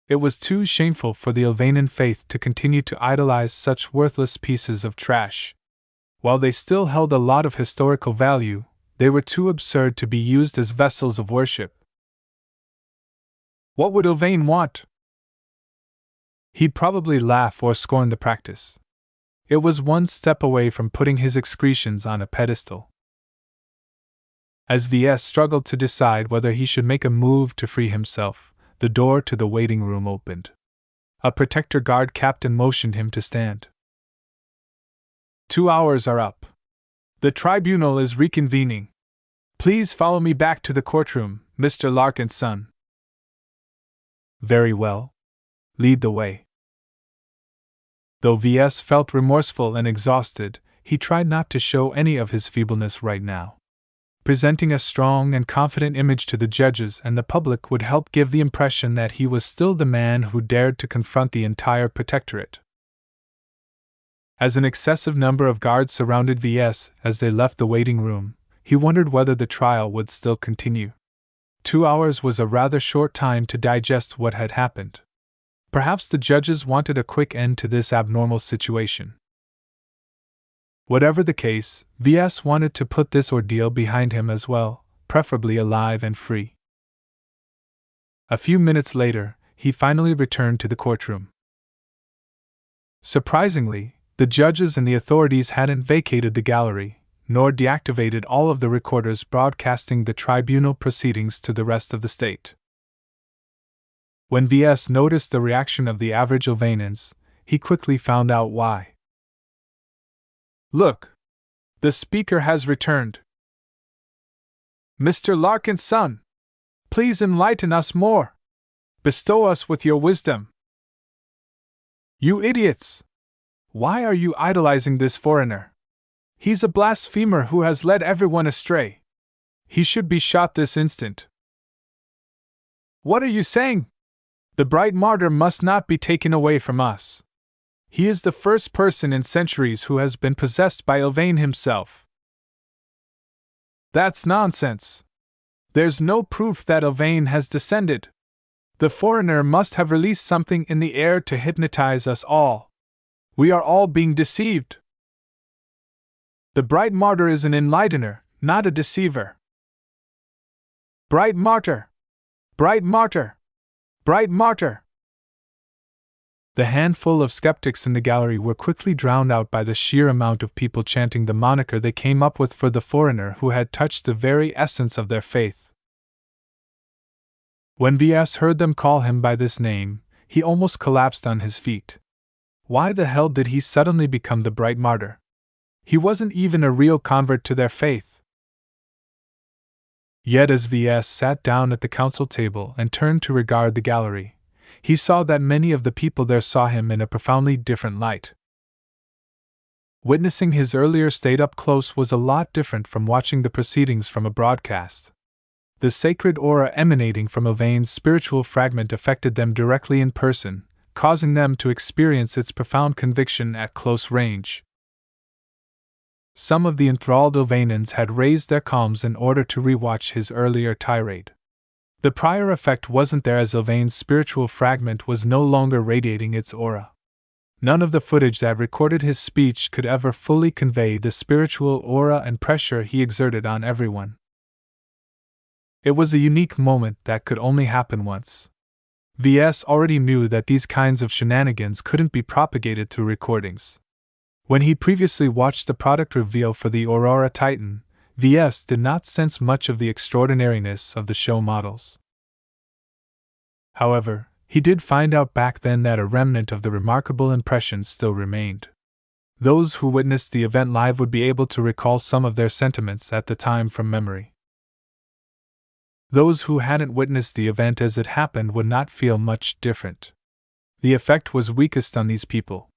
It was too shameful for the Ilvanan faith to continue to idolize such worthless pieces of trash. While they still held a lot of historical value, they were too absurd to be used as vessels of worship. What would Ilvain want? He'd probably laugh or scorn the practice. It was one step away from putting his excretions on a pedestal. As Ves struggled to decide whether he should make a move to free himself, the door to the waiting room opened. A protector guard captain motioned him to stand. 2 hours are up. The tribunal is reconvening. Please follow me back to the courtroom, Mr. Larkinson. Very well. Lead the way. Though Ves felt remorseful and exhausted, he tried not to show any of his feebleness right now. Presenting a strong and confident image to the judges and the public would help give the impression that he was still the man who dared to confront the entire protectorate. As an excessive number of guards surrounded Ves as they left the waiting room, he wondered whether the trial would still continue. 2 hours was a rather short time to digest what had happened. Perhaps the judges wanted a quick end to this abnormal situation. Whatever the case, Ves wanted to put this ordeal behind him as well, preferably alive and free. A few minutes later, he finally returned to the courtroom. Surprisingly, the judges and the authorities hadn't vacated the gallery, nor deactivated all of the recorders broadcasting the tribunal proceedings to the rest of the state. When Ves noticed the reaction of the average Ilvanans, he quickly found out why. Look! The speaker has returned. Mr. Larkinson! Please enlighten us more! Bestow us with your wisdom! You idiots! Why are you idolizing this foreigner? He's a blasphemer who has led everyone astray. He should be shot this instant. What are you saying? The bright martyr must not be taken away from us. He is the first person in centuries who has been possessed by Ilvain himself. That's nonsense. There's no proof that Ilvain has descended. The foreigner must have released something in the air to hypnotize us all. We are all being deceived. The bright martyr is an enlightener, not a deceiver. Bright martyr! Bright martyr! Bright martyr! The handful of skeptics in the gallery were quickly drowned out by the sheer amount of people chanting the moniker they came up with for the foreigner who had touched the very essence of their faith. When Ves heard them call him by this name, he almost collapsed on his feet. Why the hell did he suddenly become the bright martyr? He wasn't even a real convert to their faith. Yet as Ves sat down at the council table and turned to regard the gallery, he saw that many of the people there saw him in a profoundly different light. Witnessing his earlier state up close was a lot different from watching the proceedings from a broadcast. The sacred aura emanating from Ilvain's spiritual fragment affected them directly in person, causing them to experience its profound conviction at close range. Some of the enthralled Ilvanans had raised their calms in order to rewatch his earlier tirade. The prior effect wasn't there as Ilvain's spiritual fragment was no longer radiating its aura. None of the footage that recorded his speech could ever fully convey the spiritual aura and pressure he exerted on everyone. It was a unique moment that could only happen once. Ves already knew that these kinds of shenanigans couldn't be propagated through recordings. When he previously watched the product reveal for the Aurora Titan, Ves did not sense much of the extraordinariness of the show models. However, he did find out back then that a remnant of the remarkable impression still remained. Those who witnessed the event live would be able to recall some of their sentiments at the time from memory. Those who hadn't witnessed the event as it happened would not feel much different. The effect was weakest on these people.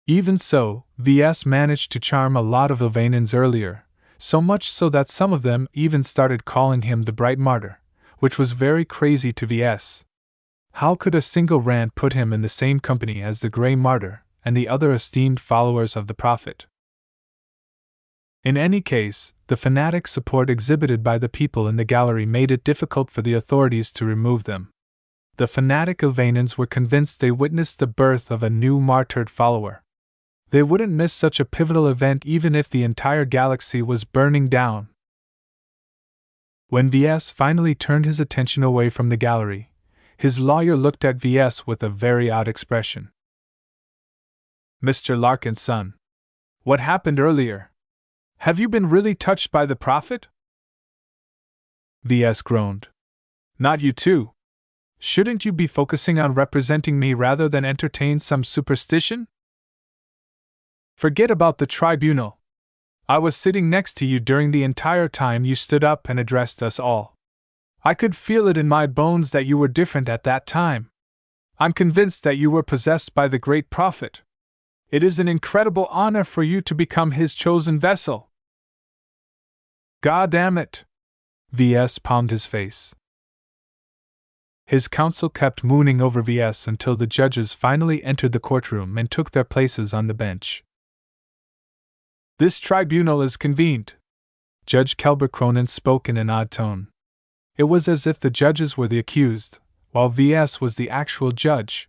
Even so, Ves managed to charm a lot of Ilvanans earlier, so much so that some of them even started calling him the Bright Martyr, which was very crazy to Ves. How could a single rant put him in the same company as the Grey Martyr and the other esteemed followers of the Prophet? In any case, the fanatic support exhibited by the people in the gallery made it difficult for the authorities to remove them. The fanatic Ilvanans were convinced they witnessed the birth of a new martyred follower. They wouldn't miss such a pivotal event even if the entire galaxy was burning down. When Ves finally turned his attention away from the gallery, his lawyer looked at Ves with a very odd expression. Mr. Larkinson, what happened earlier? Have you been really touched by the prophet? Ves groaned. Not you too. Shouldn't you be focusing on representing me rather than entertain some superstition? Forget about the tribunal. I was sitting next to you during the entire time you stood up and addressed us all. I could feel it in my bones that you were different at that time. I'm convinced that you were possessed by the great prophet. It is an incredible honor for you to become his chosen vessel. God damn it! Ves palmed his face. His counsel kept mooning over Ves until the judges finally entered the courtroom and took their places on the bench. This tribunal is convened. Judge Kelber-Cronin spoke in an odd tone. It was as if the judges were the accused, while Ves was the actual judge.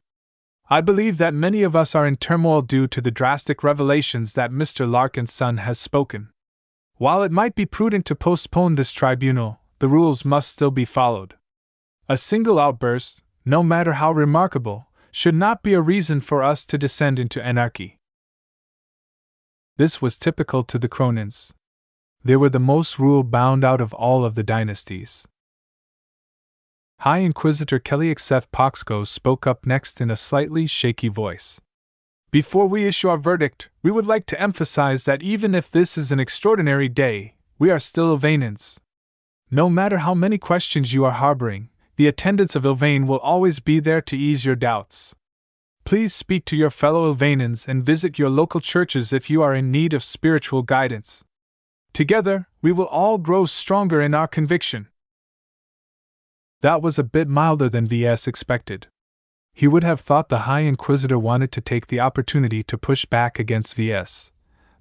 I believe that many of us are in turmoil due to the drastic revelations that Mr. Larkinson has spoken. While it might be prudent to postpone this tribunal, the rules must still be followed. A single outburst, no matter how remarkable, should not be a reason for us to descend into anarchy. This was typical to the Cronins. They were the most rule-bound out of all of the dynasties. High Inquisitor Kelly Xf Poxco spoke up next in a slightly shaky voice. Before we issue our verdict, we would like to emphasize that even if this is an extraordinary day, we are still Ilvanans. No matter how many questions you are harboring, the attendants of Ilvain will always be there to ease your doubts. Please speak to your fellow Ilvanans and visit your local churches if you are in need of spiritual guidance. Together, we will all grow stronger in our conviction. That was a bit milder than Ves expected. He would have thought the High Inquisitor wanted to take the opportunity to push back against Ves,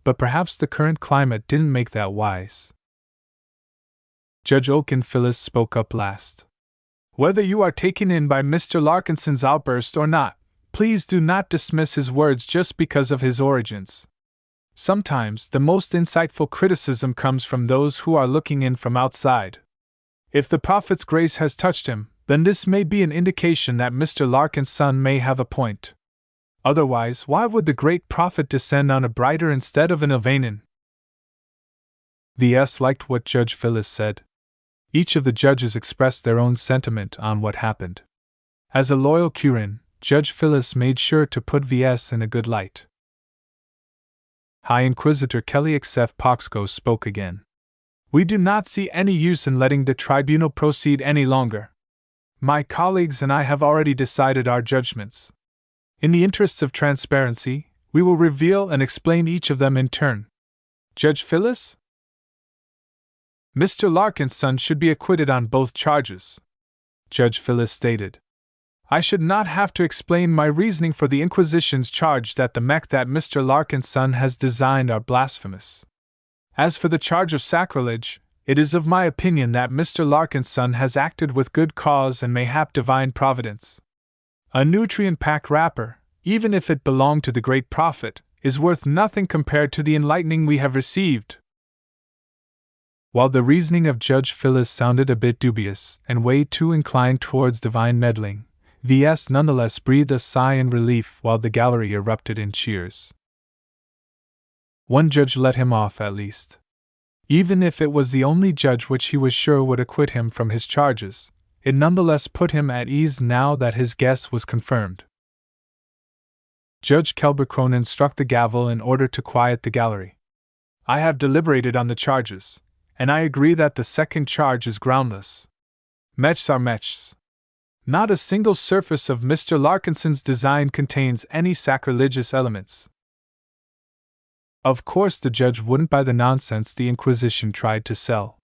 but perhaps the current climate didn't make that wise. Judge Oakenphillis spoke up last. Whether you are taken in by Mr. Larkinson's outburst or not, please do not dismiss his words just because of his origins. Sometimes the most insightful criticism comes from those who are looking in from outside. If the prophet's grace has touched him, then this may be an indication that Mr. Larkinson may have a point. Otherwise, why would the great prophet descend on a brighter instead of an Ilvanan? Ves liked what Judge Phyllis said. Each of the judges expressed their own sentiment on what happened. As a loyal Curin, Judge Phyllis made sure to put Ves in a good light. High Inquisitor Kelly Xf Poxco spoke again. We do not see any use in letting the tribunal proceed any longer. My colleagues and I have already decided our judgments. In the interests of transparency, we will reveal and explain each of them in turn. Judge Phyllis? Mr. Larkinson should be acquitted on both charges, Judge Phyllis stated. I should not have to explain my reasoning for the Inquisition's charge that the mech that Mr. Larkinson has designed are blasphemous. As for the charge of sacrilege, it is of my opinion that Mr. Larkinson has acted with good cause and mayhap divine providence. A nutrient pack wrapper, even if it belonged to the great prophet, is worth nothing compared to the enlightening we have received. While the reasoning of Judge Phyllis sounded a bit dubious and way too inclined towards divine meddling, Ves nonetheless breathed a sigh in relief while the gallery erupted in cheers. One judge let him off at least. Even if it was the only judge which he was sure would acquit him from his charges, it nonetheless put him at ease now that his guess was confirmed. Judge Kelber-Cronin struck the gavel in order to quiet the gallery. I have deliberated on the charges, and I agree that the second charge is groundless. Mechs are mechs. Not a single surface of Mr. Larkinson's design contains any sacrilegious elements. Of course, the judge wouldn't buy the nonsense the Inquisition tried to sell.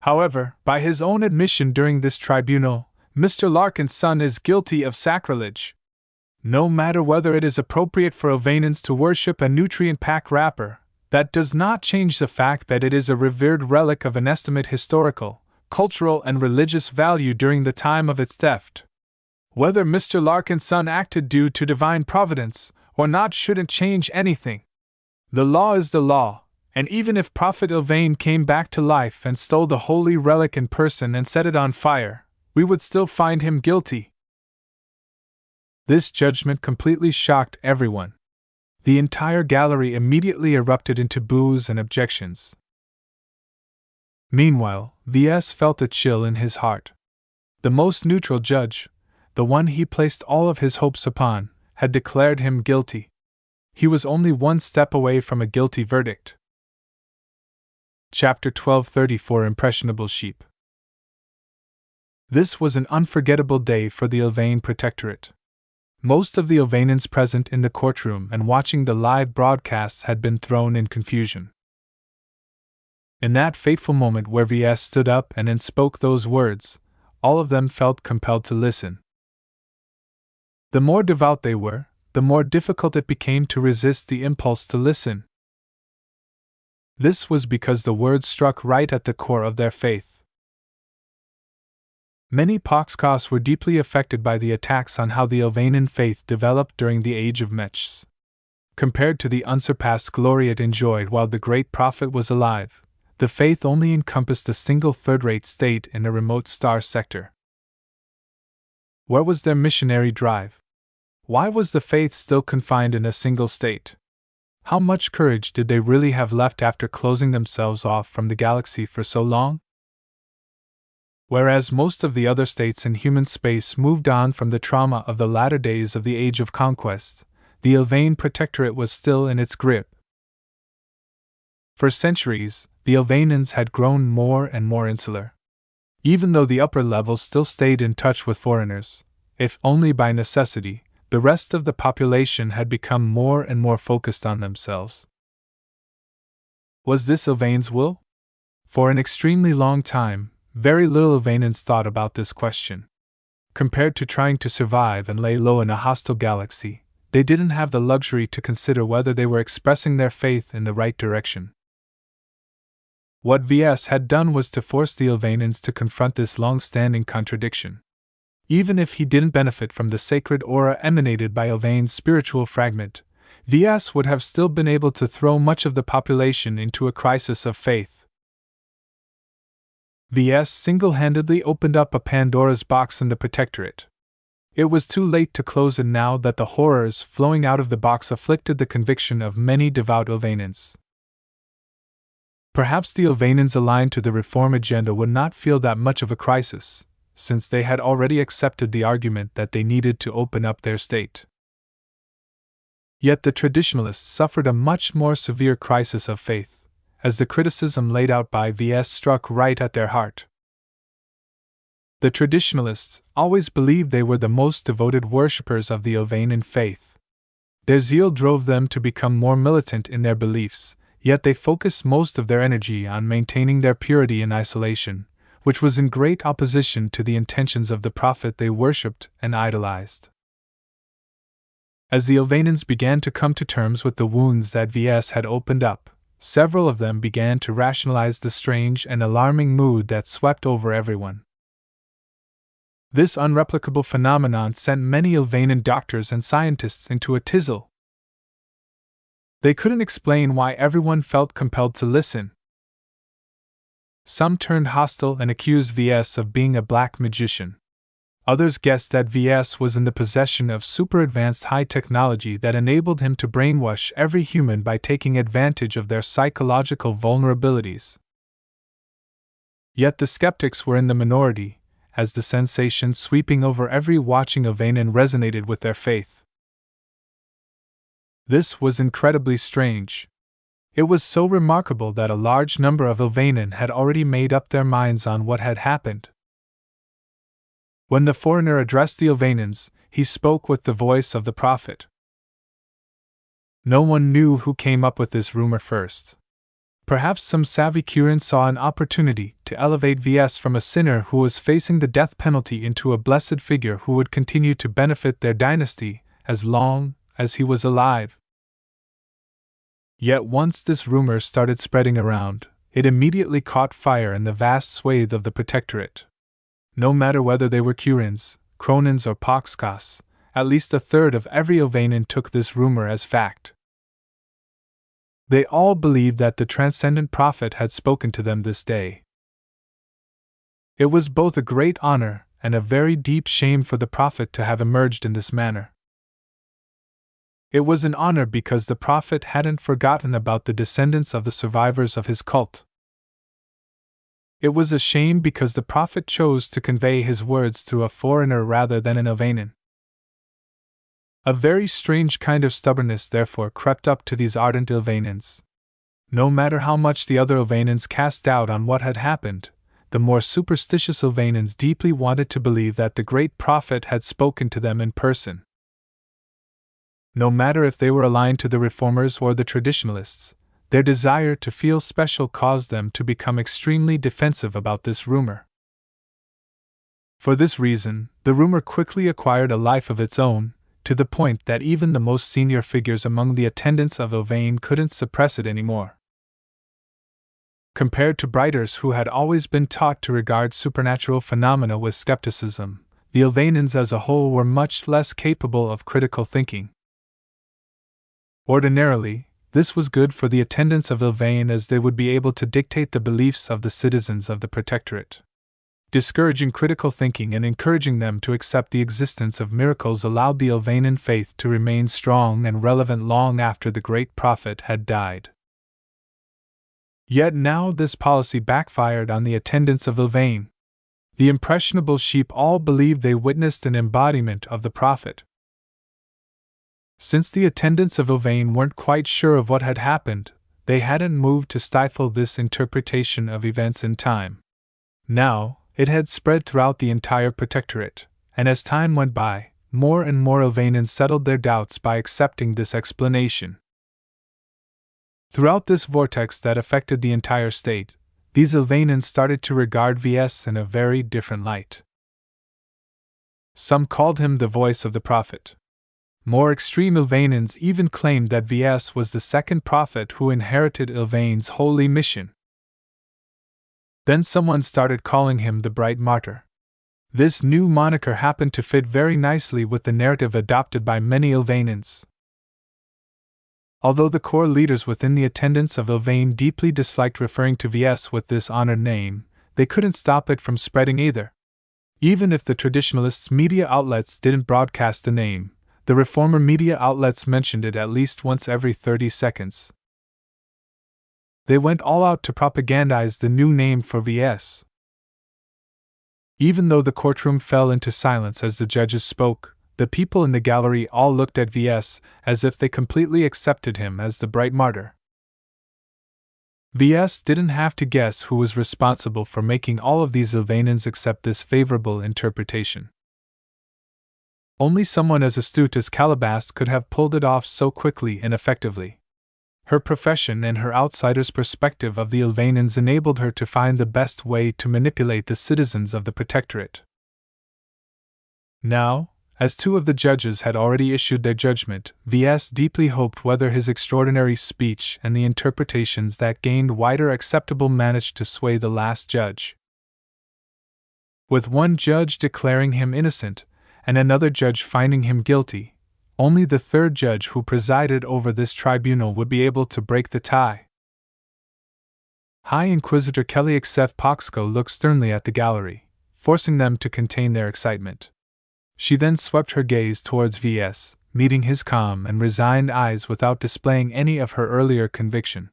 However, by his own admission during this tribunal, Mr. Larkinson is guilty of sacrilege. No matter whether it is appropriate for Ilvanans to worship a nutrient pack wrapper, that does not change the fact that it is a revered relic of inestimate historical, cultural, and religious value during the time of its theft. Whether Mr. Larkinson acted due to divine providence or not shouldn't change anything. The law is the law, and even if Prophet Ilvain came back to life and stole the holy relic in person and set it on fire, we would still find him guilty. This judgment completely shocked everyone. The entire gallery immediately erupted into boos and objections. Meanwhile, Ves felt a chill in his heart. The most neutral judge, the one he placed all of his hopes upon, had declared him guilty. He was only one step away from a guilty verdict. Chapter 1234 Impressionable Sheep. This was an unforgettable day for the Ylvain Protectorate. Most of the Ylvainans present in the courtroom and watching the live broadcasts had been thrown in confusion. In that fateful moment where Ves stood up and spoke those words, all of them felt compelled to listen. The more devout they were, the more difficult it became to resist the impulse to listen. This was because the words struck right at the core of their faith. Many Poxcos were deeply affected by the attacks on how the Ylvainan faith developed during the Age of Mechs. Compared to the unsurpassed glory it enjoyed while the great prophet was alive, the faith only encompassed a single third-rate state in a remote star sector. Where was their missionary drive? Why was the faith still confined in a single state? How much courage did they really have left after closing themselves off from the galaxy for so long? Whereas most of the other states in human space moved on from the trauma of the latter days of the Age of Conquest, the Ylvain Protectorate was still in its grip. For centuries, the Ylvainans had grown more and more insular. Even though the upper levels still stayed in touch with foreigners, if only by necessity, the rest of the population had become more and more focused on themselves. Was this Ylvain's will? For an extremely long time, very little Ylvainans thought about this question. Compared to trying to survive and lay low in a hostile galaxy, they didn't have the luxury to consider whether they were expressing their faith in the right direction. What Ves had done was to force the Ylvainans to confront this long-standing contradiction. Even if he didn't benefit from the sacred aura emanated by Ylvain's spiritual fragment, Ves would have still been able to throw much of the population into a crisis of faith. Ves single-handedly opened up a Pandora's box in the Protectorate. It was too late to close it now that the horrors flowing out of the box afflicted the conviction of many devout Ylvainans. Perhaps the Ylvainans aligned to the reform agenda would not feel that much of a crisis, since they had already accepted the argument that they needed to open up their state. Yet the traditionalists suffered a much more severe crisis of faith, as the criticism laid out by Ves struck right at their heart. The traditionalists always believed they were the most devoted worshippers of the Ylvainan faith. Their zeal drove them to become more militant in their beliefs, yet they focused most of their energy on maintaining their purity in isolation, which was in great opposition to the intentions of the prophet they worshipped and idolized. As the Ylvainans began to come to terms with the wounds that Ves had opened up, several of them began to rationalize the strange and alarming mood that swept over everyone. This unreplicable phenomenon sent many Ylvainan doctors and scientists into a tizzy. They couldn't explain why everyone felt compelled to listen. Some turned hostile and accused Ves of being a black magician. Others guessed that Ves was in the possession of super-advanced high technology that enabled him to brainwash every human by taking advantage of their psychological vulnerabilities. Yet the skeptics were in the minority, as the sensation sweeping over every watching Ylvainan resonated with their faith. This was incredibly strange. It was so remarkable that a large number of Ylvainan had already made up their minds on what had happened. When the foreigner addressed the Ylvainans, he spoke with the voice of the prophet. No one knew who came up with this rumor first. Perhaps some savvy Curan saw an opportunity to elevate Ves from a sinner who was facing the death penalty into a blessed figure who would continue to benefit their dynasty as long as he was alive. Yet once this rumor started spreading around, it immediately caught fire in the vast swathe of the Protectorate. No matter whether they were Curans, Cronins, or Poxcos, at least a third of every Ylvainan took this rumor as fact. They all believed that the transcendent prophet had spoken to them this day. It was both a great honor and a very deep shame for the prophet to have emerged in this manner. It was an honor because the prophet hadn't forgotten about the descendants of the survivors of his cult. It was a shame because the prophet chose to convey his words through a foreigner rather than an Ilvanan. A very strange kind of stubbornness therefore crept up to these ardent Ilvanans. No matter how much the other Ilvanans cast doubt on what had happened, the more superstitious Ilvanans deeply wanted to believe that the great prophet had spoken to them in person. No matter if they were aligned to the reformers or the traditionalists, their desire to feel special caused them to become extremely defensive about this rumor. For this reason, the rumor quickly acquired a life of its own, to the point that even the most senior figures among the attendants of Ilvain couldn't suppress it anymore. Compared to Briters who had always been taught to regard supernatural phenomena with skepticism, the Ilvanans as a whole were much less capable of critical thinking. Ordinarily, this was good for the attendants of Ilvain as they would be able to dictate the beliefs of the citizens of the Protectorate. Discouraging critical thinking and encouraging them to accept the existence of miracles allowed the Ilvanan faith to remain strong and relevant long after the great prophet had died. Yet now this policy backfired on the attendants of Ilvain. The impressionable sheep all believed they witnessed an embodiment of the prophet. Since the attendants of Ilvain weren't quite sure of what had happened, they hadn't moved to stifle this interpretation of events in time. Now, it had spread throughout the entire Protectorate, and as time went by, more and more Ilvanans settled their doubts by accepting this explanation. Throughout this vortex that affected the entire state, these Ilvanans started to regard Ves in a very different light. Some called him the voice of the prophet. More extreme Ilvanans even claimed that Ves was the second prophet who inherited Ilvain's holy mission. Then someone started calling him the Bright Martyr. This new moniker happened to fit very nicely with the narrative adopted by many Ilvanans. Although the core leaders within the attendants of Ilvain deeply disliked referring to Ves with this honored name, they couldn't stop it from spreading either. Even if the traditionalists' media outlets didn't broadcast the name, the reformer media outlets mentioned it at least once every 30 seconds. They went all out to propagandize the new name for Ves. Even though the courtroom fell into silence as the judges spoke, the people in the gallery all looked at Ves as if they completely accepted him as the Bright Martyr. Ves didn't have to guess who was responsible for making all of these Ilvanans accept this favorable interpretation. Only someone as astute as Calabast could have pulled it off so quickly and effectively. Her profession and her outsider's perspective of the Ilvanans enabled her to find the best way to manipulate the citizens of the Protectorate. Now, as two of the judges had already issued their judgment, Ves deeply hoped whether his extraordinary speech and the interpretations that gained wider acceptable managed to sway the last judge. With one judge declaring him innocent, and another judge finding him guilty, only the third judge who presided over this tribunal would be able to break the tie. High Inquisitor Kelly Xef Poxco looked sternly at the gallery, forcing them to contain their excitement. She then swept her gaze towards Ves, meeting his calm and resigned eyes without displaying any of her earlier conviction.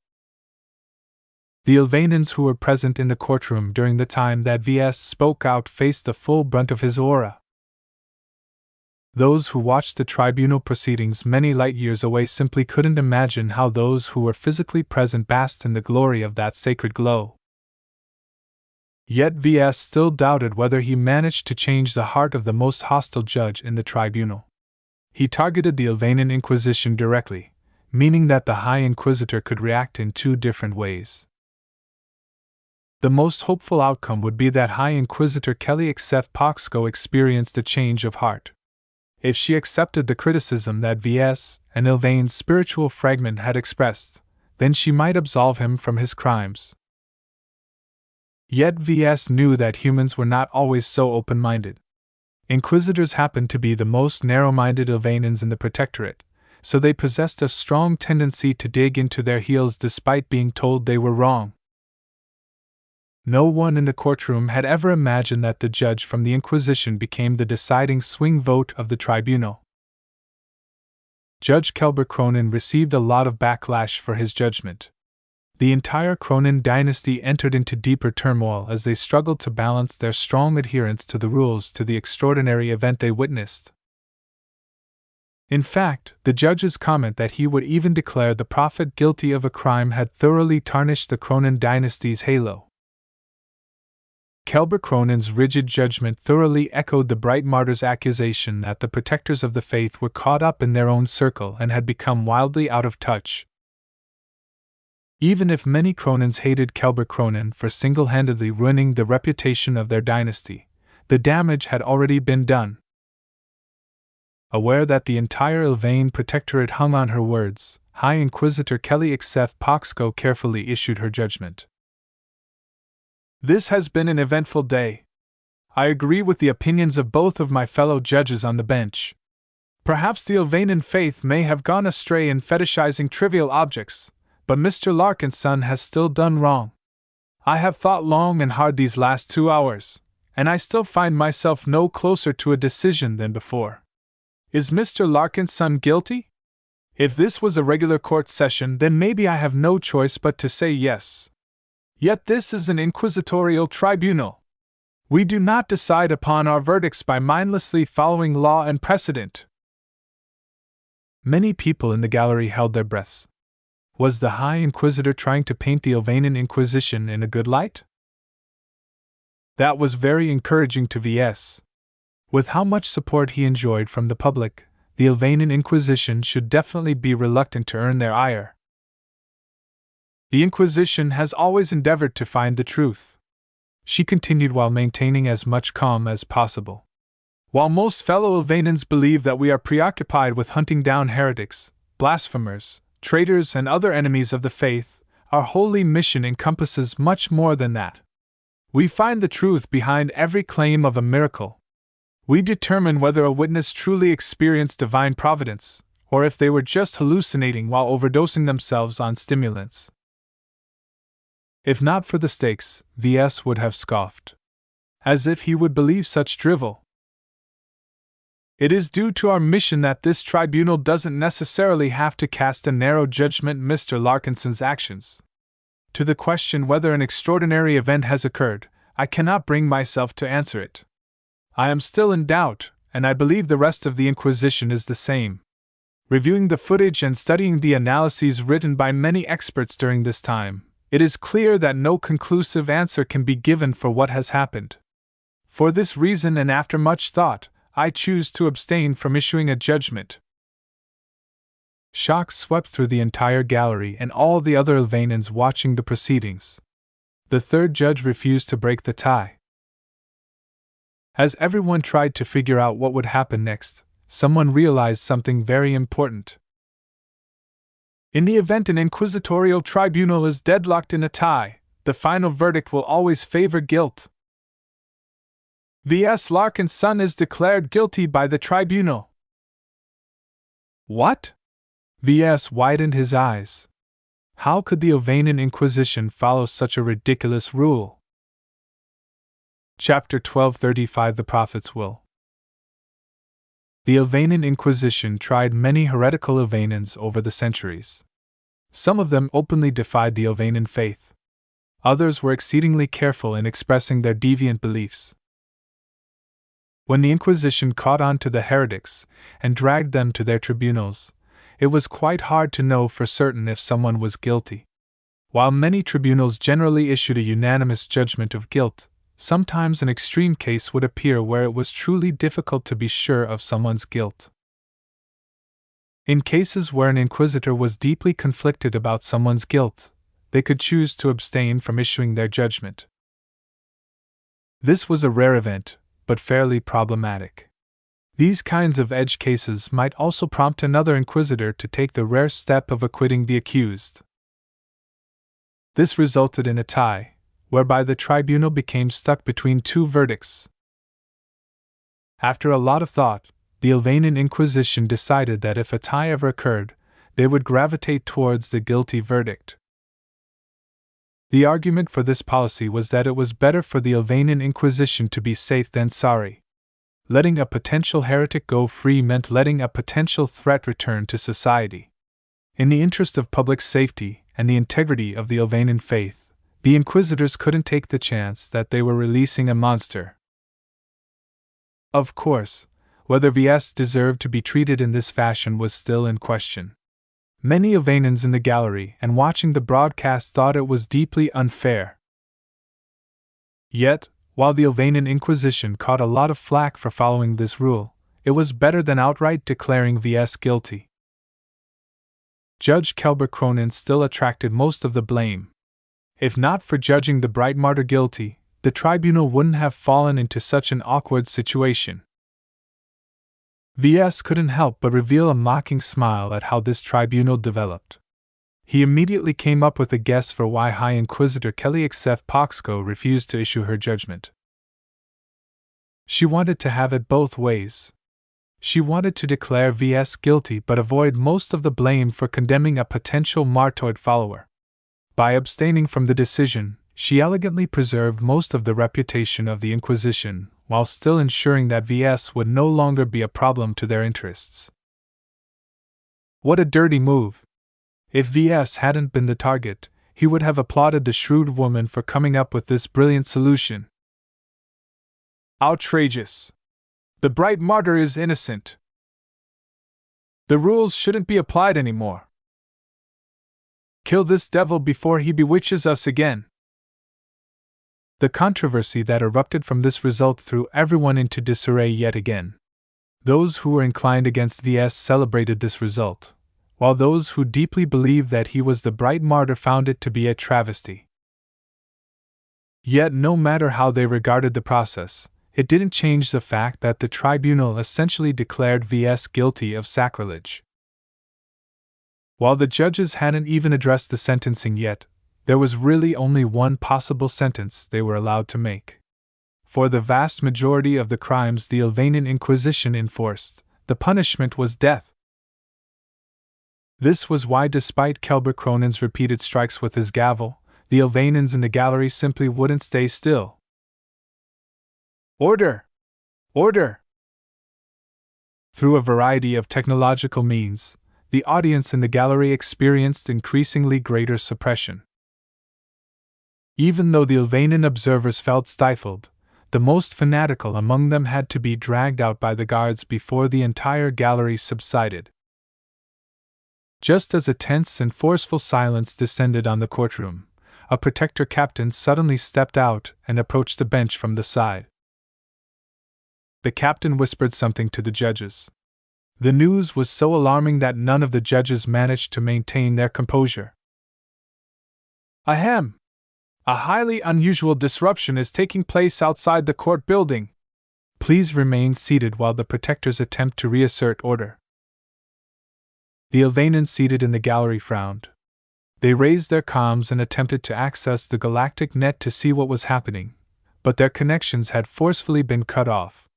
The Ilvanans who were present in the courtroom during the time that Ves spoke out faced the full brunt of his aura. Those who watched the tribunal proceedings many light years away simply couldn't imagine how those who were physically present basked in the glory of that sacred glow. Yet Ves still doubted whether he managed to change the heart of the most hostile judge in the tribunal. He targeted the Ilvanan Inquisition directly, meaning that the High Inquisitor could react in two different ways. The most hopeful outcome would be that High Inquisitor Kelly Xef Poxco experienced a change of heart. If she accepted the criticism that Ves and Ilvain's spiritual fragment had expressed, then she might absolve him from his crimes. Yet Ves knew that humans were not always so open-minded. Inquisitors happened to be the most narrow-minded Ilvanans in the Protectorate, so they possessed a strong tendency to dig into their heels despite being told they were wrong. No one in the courtroom had ever imagined that the judge from the Inquisition became the deciding swing vote of the tribunal. Judge Kelber Cronin received a lot of backlash for his judgment. The entire Cronin dynasty entered into deeper turmoil as they struggled to balance their strong adherence to the rules to the extraordinary event they witnessed. In fact, the judge's comment that he would even declare the prophet guilty of a crime had thoroughly tarnished the Cronin dynasty's halo. Kelber Cronin's rigid judgment thoroughly echoed the bright martyr's accusation that the protectors of the faith were caught up in their own circle and had become wildly out of touch. Even if many Cronins hated Kelber Cronin for single-handedly ruining the reputation of their dynasty, the damage had already been done. Aware that the entire Ilvain protectorate hung on her words, High Inquisitor Kelly Xf Poxco carefully issued her judgment. This has been an eventful day. I agree with the opinions of both of my fellow judges on the bench. Perhaps the Ilvainin faith may have gone astray in fetishizing trivial objects, but Mr. Larkinson has still done wrong. I have thought long and hard these last 2 hours, and I still find myself no closer to a decision than before. Is Mr. Larkinson guilty? If this was a regular court session, then maybe I have no choice but to say yes. Yet this is an inquisitorial tribunal. We do not decide upon our verdicts by mindlessly following law and precedent. Many people in the gallery held their breaths. Was the High Inquisitor trying to paint the Ilvainin Inquisition in a good light? That was very encouraging to Ves. With how much support he enjoyed from the public, the Ilvainin Inquisition should definitely be reluctant to earn their ire. The Inquisition has always endeavored to find the truth, she continued while maintaining as much calm as possible. While most fellow Ilvainins believe that we are preoccupied with hunting down heretics, blasphemers, traitors, and other enemies of the faith, our holy mission encompasses much more than that. We find the truth behind every claim of a miracle. We determine whether a witness truly experienced divine providence, or if they were just hallucinating while overdosing themselves on stimulants. If not for the stakes, Ves would have scoffed. As if he would believe such drivel. It is due to our mission that this tribunal doesn't necessarily have to cast a narrow judgment on Mr. Larkinson's actions. To the question whether an extraordinary event has occurred, I cannot bring myself to answer it. I am still in doubt, and I believe the rest of the Inquisition is the same. Reviewing the footage and studying the analyses written by many experts during this time, it is clear that no conclusive answer can be given for what has happened. For this reason, and after much thought, I choose to abstain from issuing a judgment. Shock swept through the entire gallery and all the other Ilvainins watching the proceedings. The third judge refused to break the tie. As everyone tried to figure out what would happen next, someone realized something very important. In the event an inquisitorial tribunal is deadlocked in a tie, the final verdict will always favor guilt. Ves Larkinson is declared guilty by the tribunal. What? Ves widened his eyes. How could the Ilvainin Inquisition follow such a ridiculous rule? Chapter 1235 The Prophet's Will. The Ilvainin Inquisition tried many heretical Ilvainins over the centuries. Some of them openly defied the Ilvainin faith. Others were exceedingly careful in expressing their deviant beliefs. When the Inquisition caught on to the heretics and dragged them to their tribunals, it was quite hard to know for certain if someone was guilty. While many tribunals generally issued a unanimous judgment of guilt, sometimes an extreme case would appear where it was truly difficult to be sure of someone's guilt. In cases where an inquisitor was deeply conflicted about someone's guilt, they could choose to abstain from issuing their judgment. This was a rare event, but fairly problematic. These kinds of edge cases might also prompt another inquisitor to take the rare step of acquitting the accused. This resulted in a tie, whereby the tribunal became stuck between two verdicts. After a lot of thought, the Ilvainin Inquisition decided that if a tie ever occurred, they would gravitate towards the guilty verdict. The argument for this policy was that it was better for the Ilvainin Inquisition to be safe than sorry. Letting a potential heretic go free meant letting a potential threat return to society. In the interest of public safety and the integrity of the Ilvanan faith, the Inquisitors couldn't take the chance that they were releasing a monster. Of course, whether Ves deserved to be treated in this fashion was still in question. Many Ilvanans in the gallery and watching the broadcast thought it was deeply unfair. Yet, while the Ilvanan Inquisition caught a lot of flack for following this rule, it was better than outright declaring Ves guilty. Judge Kelber Cronin still attracted most of the blame. If not for judging the bright martyr guilty, the tribunal wouldn't have fallen into such an awkward situation. Ves couldn't help but reveal a mocking smile at how this tribunal developed. He immediately came up with a guess for why High Inquisitor Kelly Xef Poxco refused to issue her judgment. She wanted to have it both ways. She wanted to declare Ves guilty but avoid most of the blame for condemning a potential martyred follower. By abstaining from the decision, she elegantly preserved most of the reputation of the Inquisition, while still ensuring that Ves would no longer be a problem to their interests. What a dirty move! If Ves hadn't been the target, he would have applauded the shrewd woman for coming up with this brilliant solution. Outrageous! The bright martyr is innocent. The rules shouldn't be applied anymore. Kill this devil before he bewitches us again. The controversy that erupted from this result threw everyone into disarray yet again. Those who were inclined against Ves celebrated this result, while those who deeply believed that he was the bright martyr found it to be a travesty. Yet no matter how they regarded the process, it didn't change the fact that the tribunal essentially declared Ves guilty of sacrilege. While the judges hadn't even addressed the sentencing yet, there was really only one possible sentence they were allowed to make. For the vast majority of the crimes the Ilvanan Inquisition enforced, the punishment was death. This was why, despite Kelber Cronin's repeated strikes with his gavel, the Ilvanans in the gallery simply wouldn't stay still. Order! Order! Through a variety of technological means, the audience in the gallery experienced increasingly greater suppression. Even though the Ilvanan observers felt stifled, the most fanatical among them had to be dragged out by the guards before the entire gallery subsided. Just as a tense and forceful silence descended on the courtroom, a protector captain suddenly stepped out and approached the bench from the side. The captain whispered something to the judges. The news was so alarming that none of the judges managed to maintain their composure. Ahem! A highly unusual disruption is taking place outside the court building. Please remain seated while the protectors attempt to reassert order. The Ilvanans seated in the gallery frowned. They raised their comms and attempted to access the galactic net to see what was happening, but their connections had forcefully been cut off.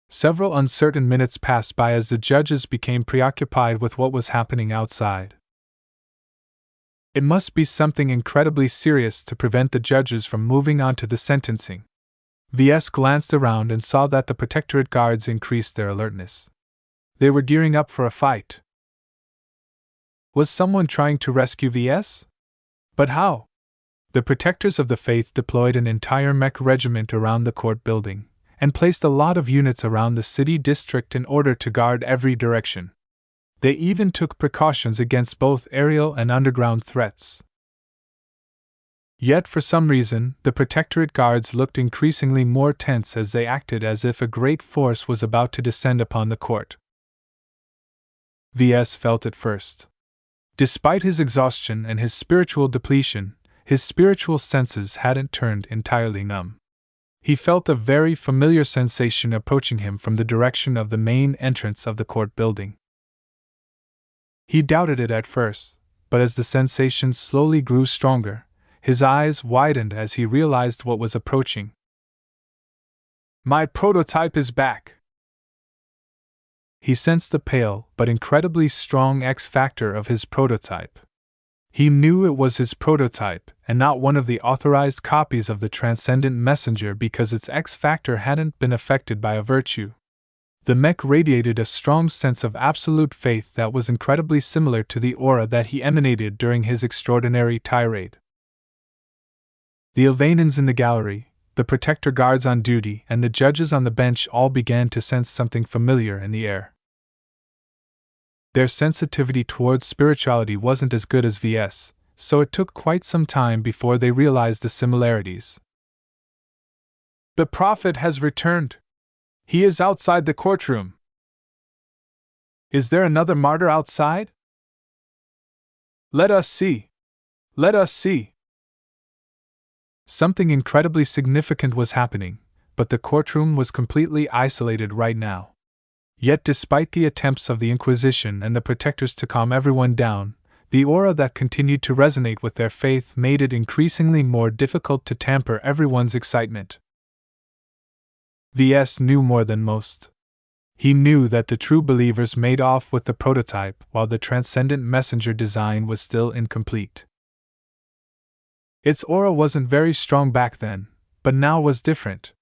Several uncertain minutes passed by as the judges became preoccupied with what was happening outside. It must be something incredibly serious to prevent the judges from moving on to the sentencing. Ves glanced around and saw that the Protectorate guards increased their alertness. They were gearing up for a fight. Was someone trying to rescue Ves? But how? The Protectors of the Faith deployed an entire mech regiment around the court building, and placed a lot of units around the city district in order to guard every direction. They even took precautions against both aerial and underground threats. Yet for some reason, the Protectorate guards looked increasingly more tense as they acted as if a great force was about to descend upon the court. Ves felt it first. Despite his exhaustion and his spiritual depletion, his spiritual senses hadn't turned entirely numb. He felt a very familiar sensation approaching him from the direction of the main entrance of the court building. He doubted it at first, but as the sensation slowly grew stronger, his eyes widened as he realized what was approaching. My prototype is back! He sensed the pale but incredibly strong X factor of his prototype. He knew it was his prototype, and not one of the authorized copies of the transcendent messenger because its X-factor hadn't been affected by a virtue. The mech radiated a strong sense of absolute faith that was incredibly similar to the aura that he emanated during his extraordinary tirade. The Ilvanans in the gallery, the protector guards on duty, and the judges on the bench all began to sense something familiar in the air. Their sensitivity towards spirituality wasn't as good as Ves, so it took quite some time before they realized the similarities. "The prophet has returned. He is outside the courtroom. Is there another martyr outside? Let us see. Let us see." Something incredibly significant was happening, but the courtroom was completely isolated right now. Yet despite the attempts of the Inquisition and the protectors to calm everyone down, the aura that continued to resonate with their faith made it increasingly more difficult to tamper everyone's excitement. Ves knew more than most. He knew that the true believers made off with the prototype while the transcendent messenger design was still incomplete. Its aura wasn't very strong back then, but now was different.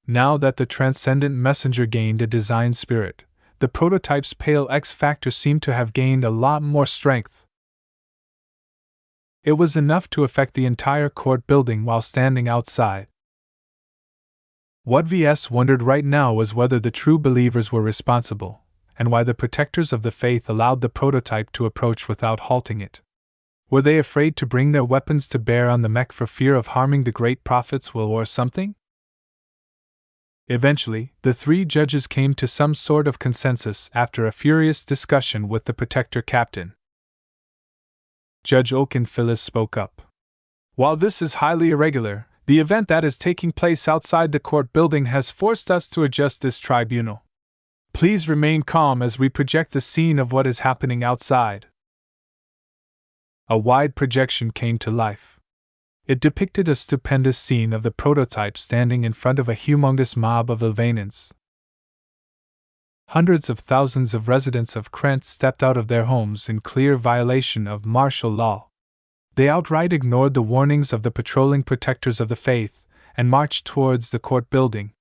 Now that the transcendent messenger gained a design spirit, the prototype's pale X-factor seemed to have gained a lot more strength. It was enough to affect the entire court building while standing outside. What Ves wondered right now was whether the true believers were responsible, and why the protectors of the faith allowed the prototype to approach without halting it. Were they afraid to bring their weapons to bear on the mech for fear of harming the great prophet's will or something? Eventually, the three judges came to some sort of consensus after a furious discussion with the protector captain. Judge Oakenphillis spoke up. "While this is highly irregular, the event that is taking place outside the court building has forced us to adjust this tribunal. Please remain calm as we project the scene of what is happening outside." A wide projection came to life. It depicted a stupendous scene of the prototype standing in front of a humongous mob of Ilvanans. Hundreds of thousands of residents of Krent stepped out of their homes in clear violation of martial law. They outright ignored the warnings of the patrolling protectors of the faith and marched towards the court building.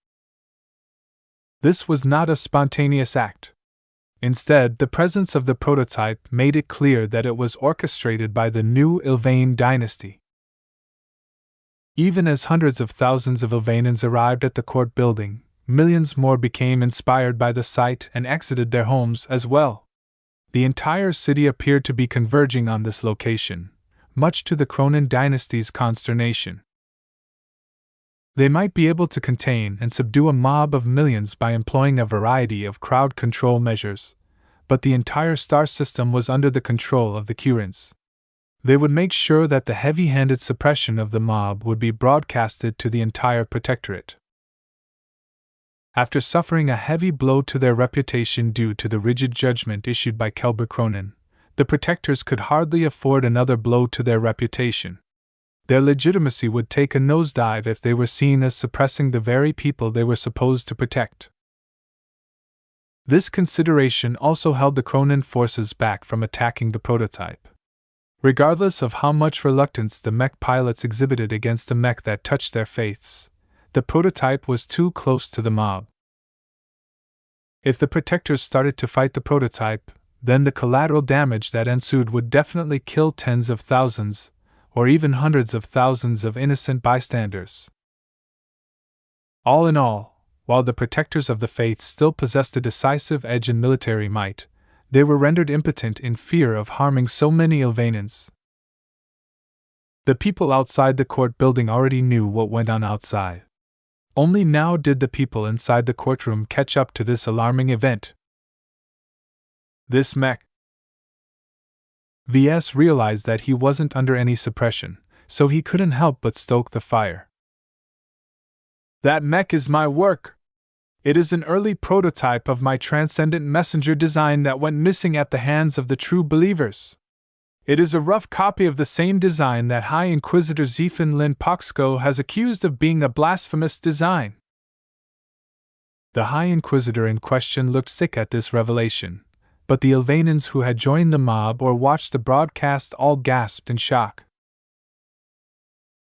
This was not a spontaneous act. Instead, the presence of the prototype made it clear that it was orchestrated by the new Ilvane dynasty. Even as hundreds of thousands of Ilvanans arrived at the court building, millions more became inspired by the sight and exited their homes as well. The entire city appeared to be converging on this location, much to the Cronin dynasty's consternation. They might be able to contain and subdue a mob of millions by employing a variety of crowd control measures, but the entire star system was under the control of the Curins. They would make sure that the heavy-handed suppression of the mob would be broadcasted to the entire protectorate. After suffering a heavy blow to their reputation due to the rigid judgment issued by Kelber Cronin, the protectors could hardly afford another blow to their reputation. Their legitimacy would take a nosedive if they were seen as suppressing the very people they were supposed to protect. This consideration also held the Cronin forces back from attacking the prototype. Regardless of how much reluctance the mech pilots exhibited against a mech that touched their faiths, the prototype was too close to the mob. If the protectors started to fight the prototype, then the collateral damage that ensued would definitely kill tens of thousands, or even hundreds of thousands of innocent bystanders. All in all, while the protectors of the faith still possessed a decisive edge in military might, they were rendered impotent in fear of harming so many Ilvanans. The people outside the court building already knew what went on outside. Only now did the people inside the courtroom catch up to this alarming event. This mech. Ves realized that he wasn't under any suppression, so he couldn't help but stoke the fire. "That mech is my work. It is an early prototype of my transcendent messenger design that went missing at the hands of the true believers. It is a rough copy of the same design that High Inquisitor Zephin Lin Poxco has accused of being a blasphemous design." The High Inquisitor in question looked sick at this revelation, but the Ilvanans who had joined the mob or watched the broadcast all gasped in shock.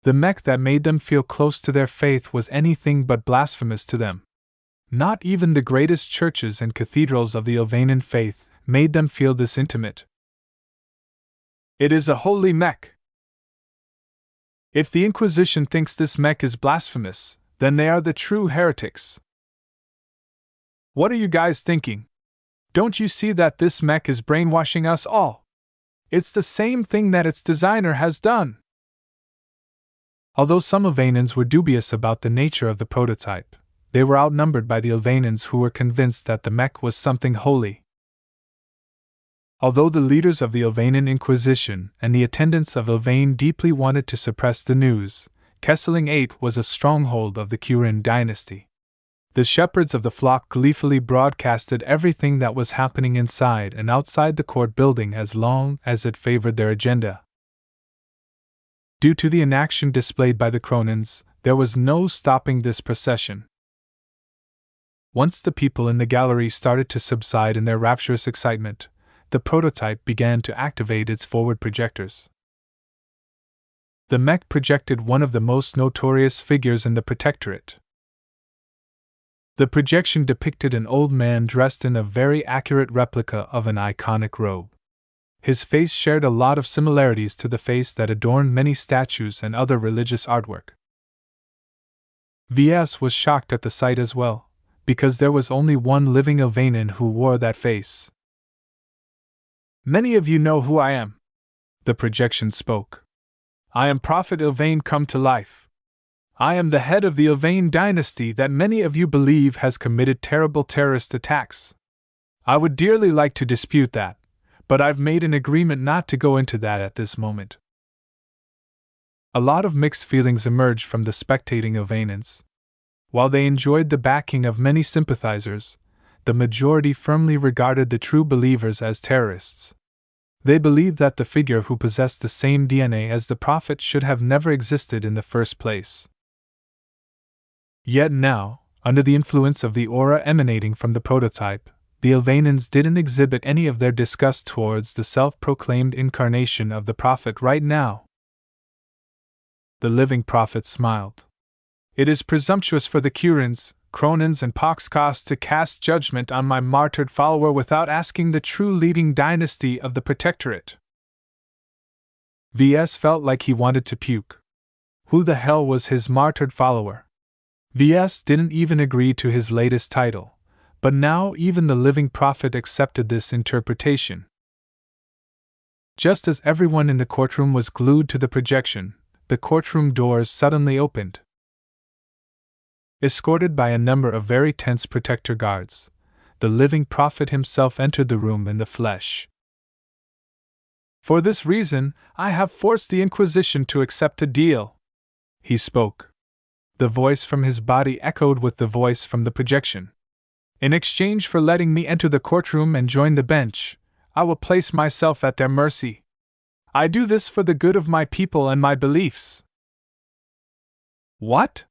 The mech that made them feel close to their faith was anything but blasphemous to them. Not even the greatest churches and cathedrals of the Ilvanan faith made them feel this intimate. It is a holy mech. If the Inquisition thinks this mech is blasphemous, then they are the true heretics. What are you guys thinking? Don't you see that this mech is brainwashing us all? It's the same thing that its designer has done. Although some Ilvanans were dubious about the nature of the prototype, they were outnumbered by the Ilvanans who were convinced that the mech was something holy. Although the leaders of the Ilvanan Inquisition and the attendants of Ilvain deeply wanted to suppress the news, Kesseling 8 was a stronghold of the Kurin dynasty. The shepherds of the flock gleefully broadcasted everything that was happening inside and outside the court building as long as it favored their agenda. Due to the inaction displayed by the Kronans, there was no stopping this procession. Once the people in the gallery started to subside in their rapturous excitement, the prototype began to activate its forward projectors. The mech projected one of the most notorious figures in the Protectorate. The projection depicted an old man dressed in a very accurate replica of an iconic robe. His face shared a lot of similarities to the face that adorned many statues and other religious artwork. Ves was shocked at the sight as well, because there was only one living Ilvanan who wore that face. Many of you know who I am, the projection spoke. I am Prophet Ilvain come to life. I am the head of the Ilvain dynasty that many of you believe has committed terrible terrorist attacks. I would dearly like to dispute that, but I've made an agreement not to go into that at this moment. A lot of mixed feelings emerged from the spectating Ilvanans. While they enjoyed the backing of many sympathizers, the majority firmly regarded the true believers as terrorists. They believed that the figure who possessed the same DNA as the prophet should have never existed in the first place. Yet now, under the influence of the aura emanating from the prototype, the Ilvanans didn't exhibit any of their disgust towards the self-proclaimed incarnation of the prophet right now. The living prophet smiled. It is presumptuous for the Kurins, Kronans and Poxkos to cast judgment on my martyred follower without asking the true leading dynasty of the Protectorate. Ves felt like he wanted to puke. Who the hell was his martyred follower? Ves didn't even agree to his latest title, but now even the living prophet accepted this interpretation. Just as everyone in the courtroom was glued to the projection, the courtroom doors suddenly opened. Escorted by a number of very tense protector guards, the living prophet himself entered the room in the flesh. For this reason, I have forced the Inquisition to accept a deal, he spoke. The voice from his body echoed with the voice from the projection. In exchange for letting me enter the courtroom and join the bench, I will place myself at their mercy. I do this for the good of my people and my beliefs. What?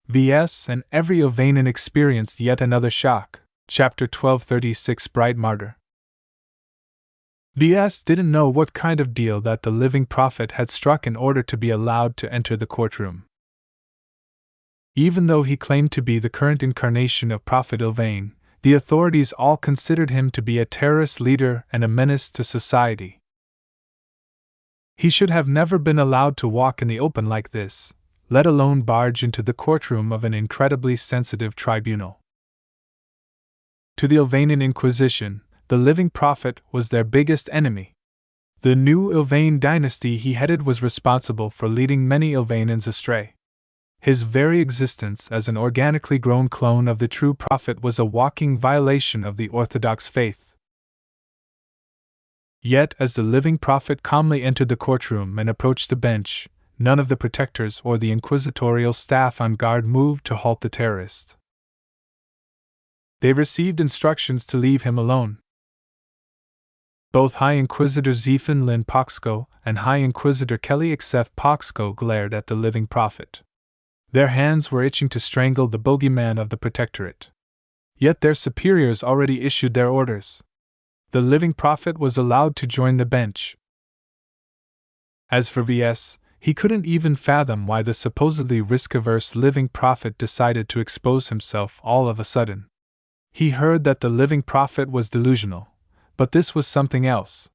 Ves and every Ilvanan experienced yet another shock. Chapter 1236 Bright Martyr. Ves didn't know what kind of deal that the living prophet had struck in order to be allowed to enter the courtroom. Even though he claimed to be the current incarnation of Prophet Ilvain, the authorities all considered him to be a terrorist leader and a menace to society. He should have never been allowed to walk in the open like this, let alone barge into the courtroom of an incredibly sensitive tribunal. To the Ilvanan Inquisition, the living prophet was their biggest enemy. The new Ilvain dynasty he headed was responsible for leading many Ilvanans astray. His very existence as an organically grown clone of the true prophet was a walking violation of the Orthodox faith. Yet, as the living prophet calmly entered the courtroom and approached the bench, none of the protectors or the inquisitorial staff on guard moved to halt the terrorist. They received instructions to leave him alone. Both High Inquisitor Zephin Lin Poxko and High Inquisitor Kelly Xef Poxko glared at the living prophet. Their hands were itching to strangle the bogeyman of the Protectorate. Yet their superiors already issued their orders. The living prophet was allowed to join the bench. As for Ves, he couldn't even fathom why the supposedly risk-averse living prophet decided to expose himself all of a sudden. He heard that the living prophet was delusional, but this was something else.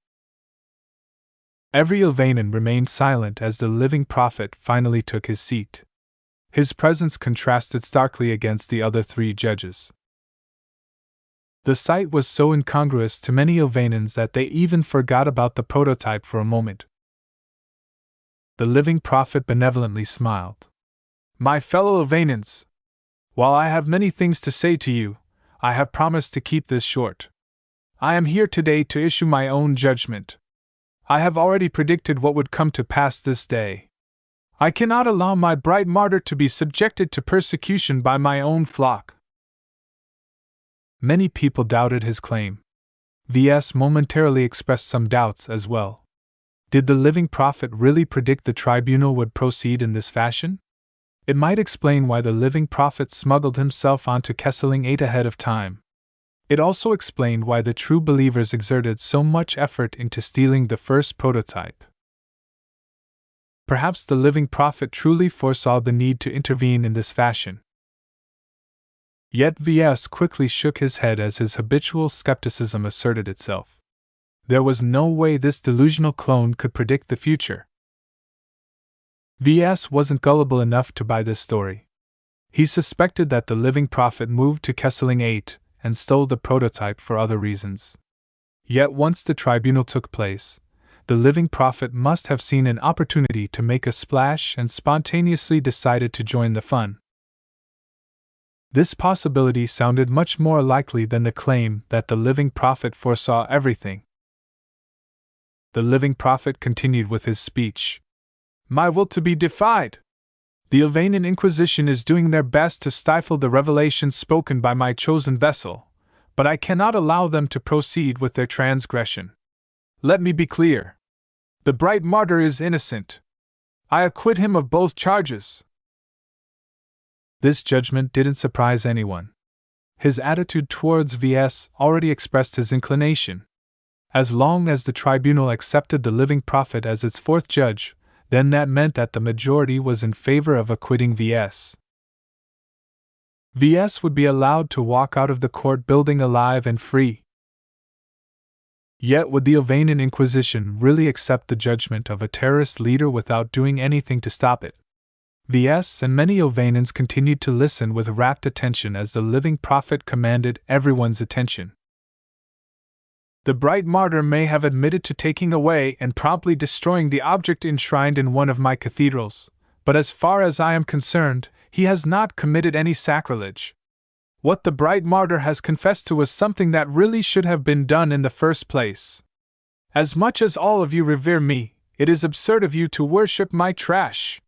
Every Ilvanan remained silent as the living prophet finally took his seat. His presence contrasted starkly against the other three judges. The sight was so incongruous to many Ilvanans that they even forgot about the prototype for a moment. The living prophet benevolently smiled. "My fellow Ilvanans, while I have many things to say to you, I have promised to keep this short. I am here today to issue my own judgment. I have already predicted what would come to pass this day. I cannot allow my bright martyr to be subjected to persecution by my own flock." Many people doubted his claim. Ves momentarily expressed some doubts as well. Did the living prophet really predict the tribunal would proceed in this fashion? It might explain why the living prophet smuggled himself onto Kesseling 8 ahead of time. It also explained why the true believers exerted so much effort into stealing the first prototype. Perhaps the living prophet truly foresaw the need to intervene in this fashion. Yet Ves quickly shook his head as his habitual skepticism asserted itself. There was no way this delusional clone could predict the future. Ves wasn't gullible enough to buy this story. He suspected that the living prophet moved to Kesseling 8 and stole the prototype for other reasons. Yet once the tribunal took place, the living prophet must have seen an opportunity to make a splash and spontaneously decided to join the fun. This possibility sounded much more likely than the claim that the living prophet foresaw everything. The living prophet continued with his speech. "My will to be defied. The Ilvanan Inquisition is doing their best to stifle the revelations spoken by my chosen vessel, but I cannot allow them to proceed with their transgression. Let me be clear. The bright martyr is innocent. I acquit him of both charges." This judgment didn't surprise anyone. His attitude towards Ves already expressed his inclination. As long as the tribunal accepted the living prophet as its fourth judge, then that meant that the majority was in favor of acquitting Ves. Ves would be allowed to walk out of the court building alive and free. Yet would the Ilvanan Inquisition really accept the judgment of a terrorist leader without doing anything to stop it? Ves and many Ilvanans continued to listen with rapt attention as the living prophet commanded everyone's attention. "The bright martyr may have admitted to taking away and promptly destroying the object enshrined in one of my cathedrals, but as far as I am concerned, he has not committed any sacrilege. What the bright martyr has confessed to was something that really should have been done in the first place. As much as all of you revere me, it is absurd of you to worship my trash.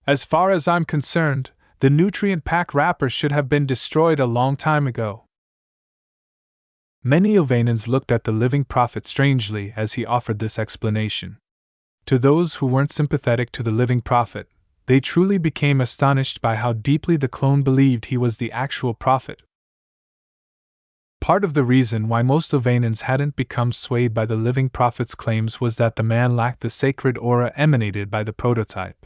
As far as I'm concerned, the nutrient pack wrapper should have been destroyed a long time ago." Many Ilvanans looked at the living prophet strangely as he offered this explanation. To those who weren't sympathetic to the living prophet, they truly became astonished by how deeply the clone believed he was the actual prophet. Part of the reason why most Ilvanans hadn't become swayed by the living prophet's claims was that the man lacked the sacred aura emanated by the prototype.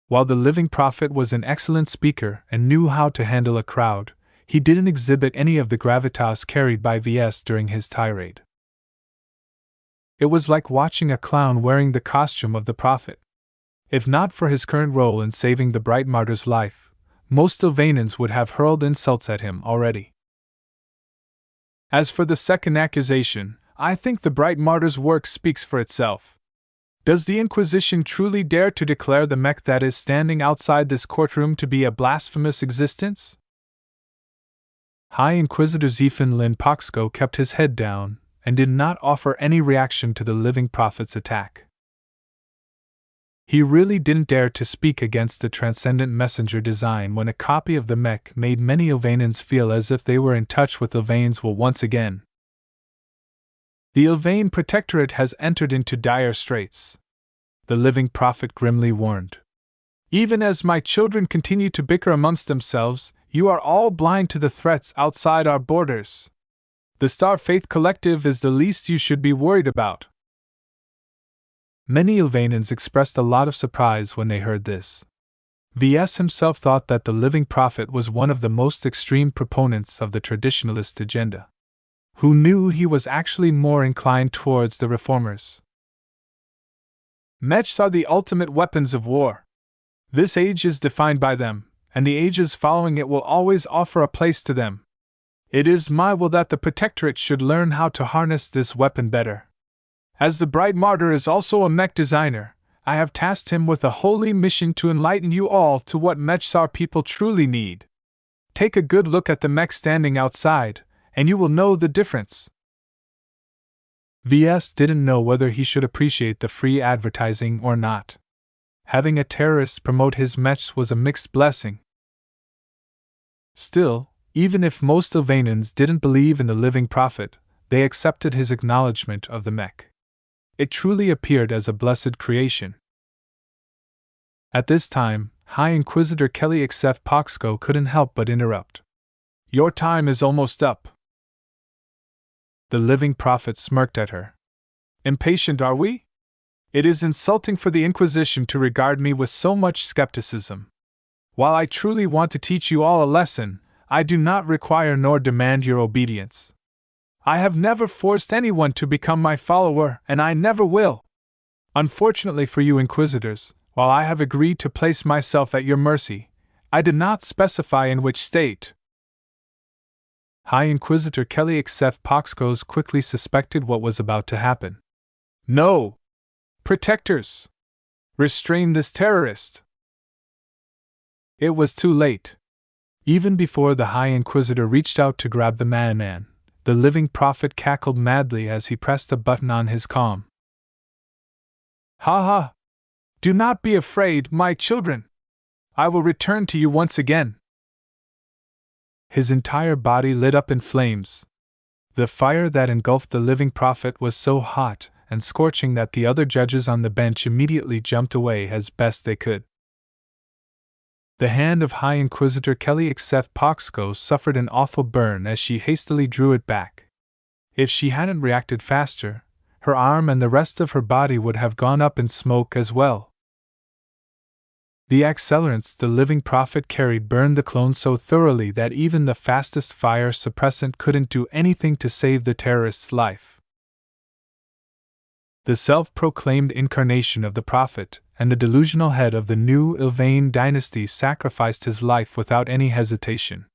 While the living prophet was an excellent speaker and knew how to handle a crowd, he didn't exhibit any of the gravitas carried by Ves during his tirade. It was like watching a clown wearing the costume of the prophet. If not for his current role in saving the bright martyr's life, most Ilvanans would have hurled insults at him already. As for the second accusation, I think the bright martyr's work speaks for itself. Does the Inquisition truly dare to declare the mech that is standing outside this courtroom to be a blasphemous existence? High Inquisitor Zephin Lin Poxko kept his head down and did not offer any reaction to the living prophet's attack. He really didn't dare to speak against the transcendent messenger design when a copy of the mech made many Ilvanans feel as if they were in touch with Ilvane's will once again. The Ilvane Protectorate has entered into dire straits, the living prophet grimly warned. Even as my children continue to bicker amongst themselves, you are all blind to the threats outside our borders. The Star Faith Collective is the least you should be worried about. Many Ilvanans expressed a lot of surprise when they heard this. Ves himself thought that the Living Prophet was one of the most extreme proponents of the traditionalist agenda. Who knew he was actually more inclined towards the reformers? Mechs are the ultimate weapons of war. This age is defined by them, and the ages following it will always offer a place to them. It is my will that the Protectorate should learn how to harness this weapon better. As the Bright Martyr is also a mech designer, I have tasked him with a holy mission to enlighten you all to what mechs our people truly need. Take a good look at the mech standing outside, and you will know the difference. Ves didn't know whether he should appreciate the free advertising or not. Having a terrorist promote his mechs was a mixed blessing. Still, even if most Ilvanans didn't believe in the Living Prophet, they accepted his acknowledgement of the mech. It truly appeared as a blessed creation. At this time, High Inquisitor Kelly Xf Poxco couldn't help but interrupt. Your time is almost up. The Living Prophet smirked at her. Impatient, are we? It is insulting for the Inquisition to regard me with so much skepticism. While I truly want to teach you all a lesson, I do not require nor demand your obedience. I have never forced anyone to become my follower, and I never will. Unfortunately for you Inquisitors, while I have agreed to place myself at your mercy, I did not specify in which state. High Inquisitor Kelly Xf Poxcos quickly suspected what was about to happen. No! Protectors! Restrain this terrorist! It was too late. Even before the High Inquisitor reached out to grab the madman, the Living Prophet cackled madly as he pressed a button on his comm. Ha ha! Do not be afraid, my children! I will return to you once again. His entire body lit up in flames. The fire that engulfed the Living Prophet was so hot and scorching that the other judges on the bench immediately jumped away as best they could. The hand of High Inquisitor Kelly Xf Poxco suffered an awful burn as she hastily drew it back. If she hadn't reacted faster, her arm and the rest of her body would have gone up in smoke as well. The accelerants the Living Prophet carried burned the clone so thoroughly that even the fastest fire suppressant couldn't do anything to save the terrorist's life. The self-proclaimed incarnation of the Prophet and the delusional head of the new Ilvain dynasty sacrificed his life without any hesitation.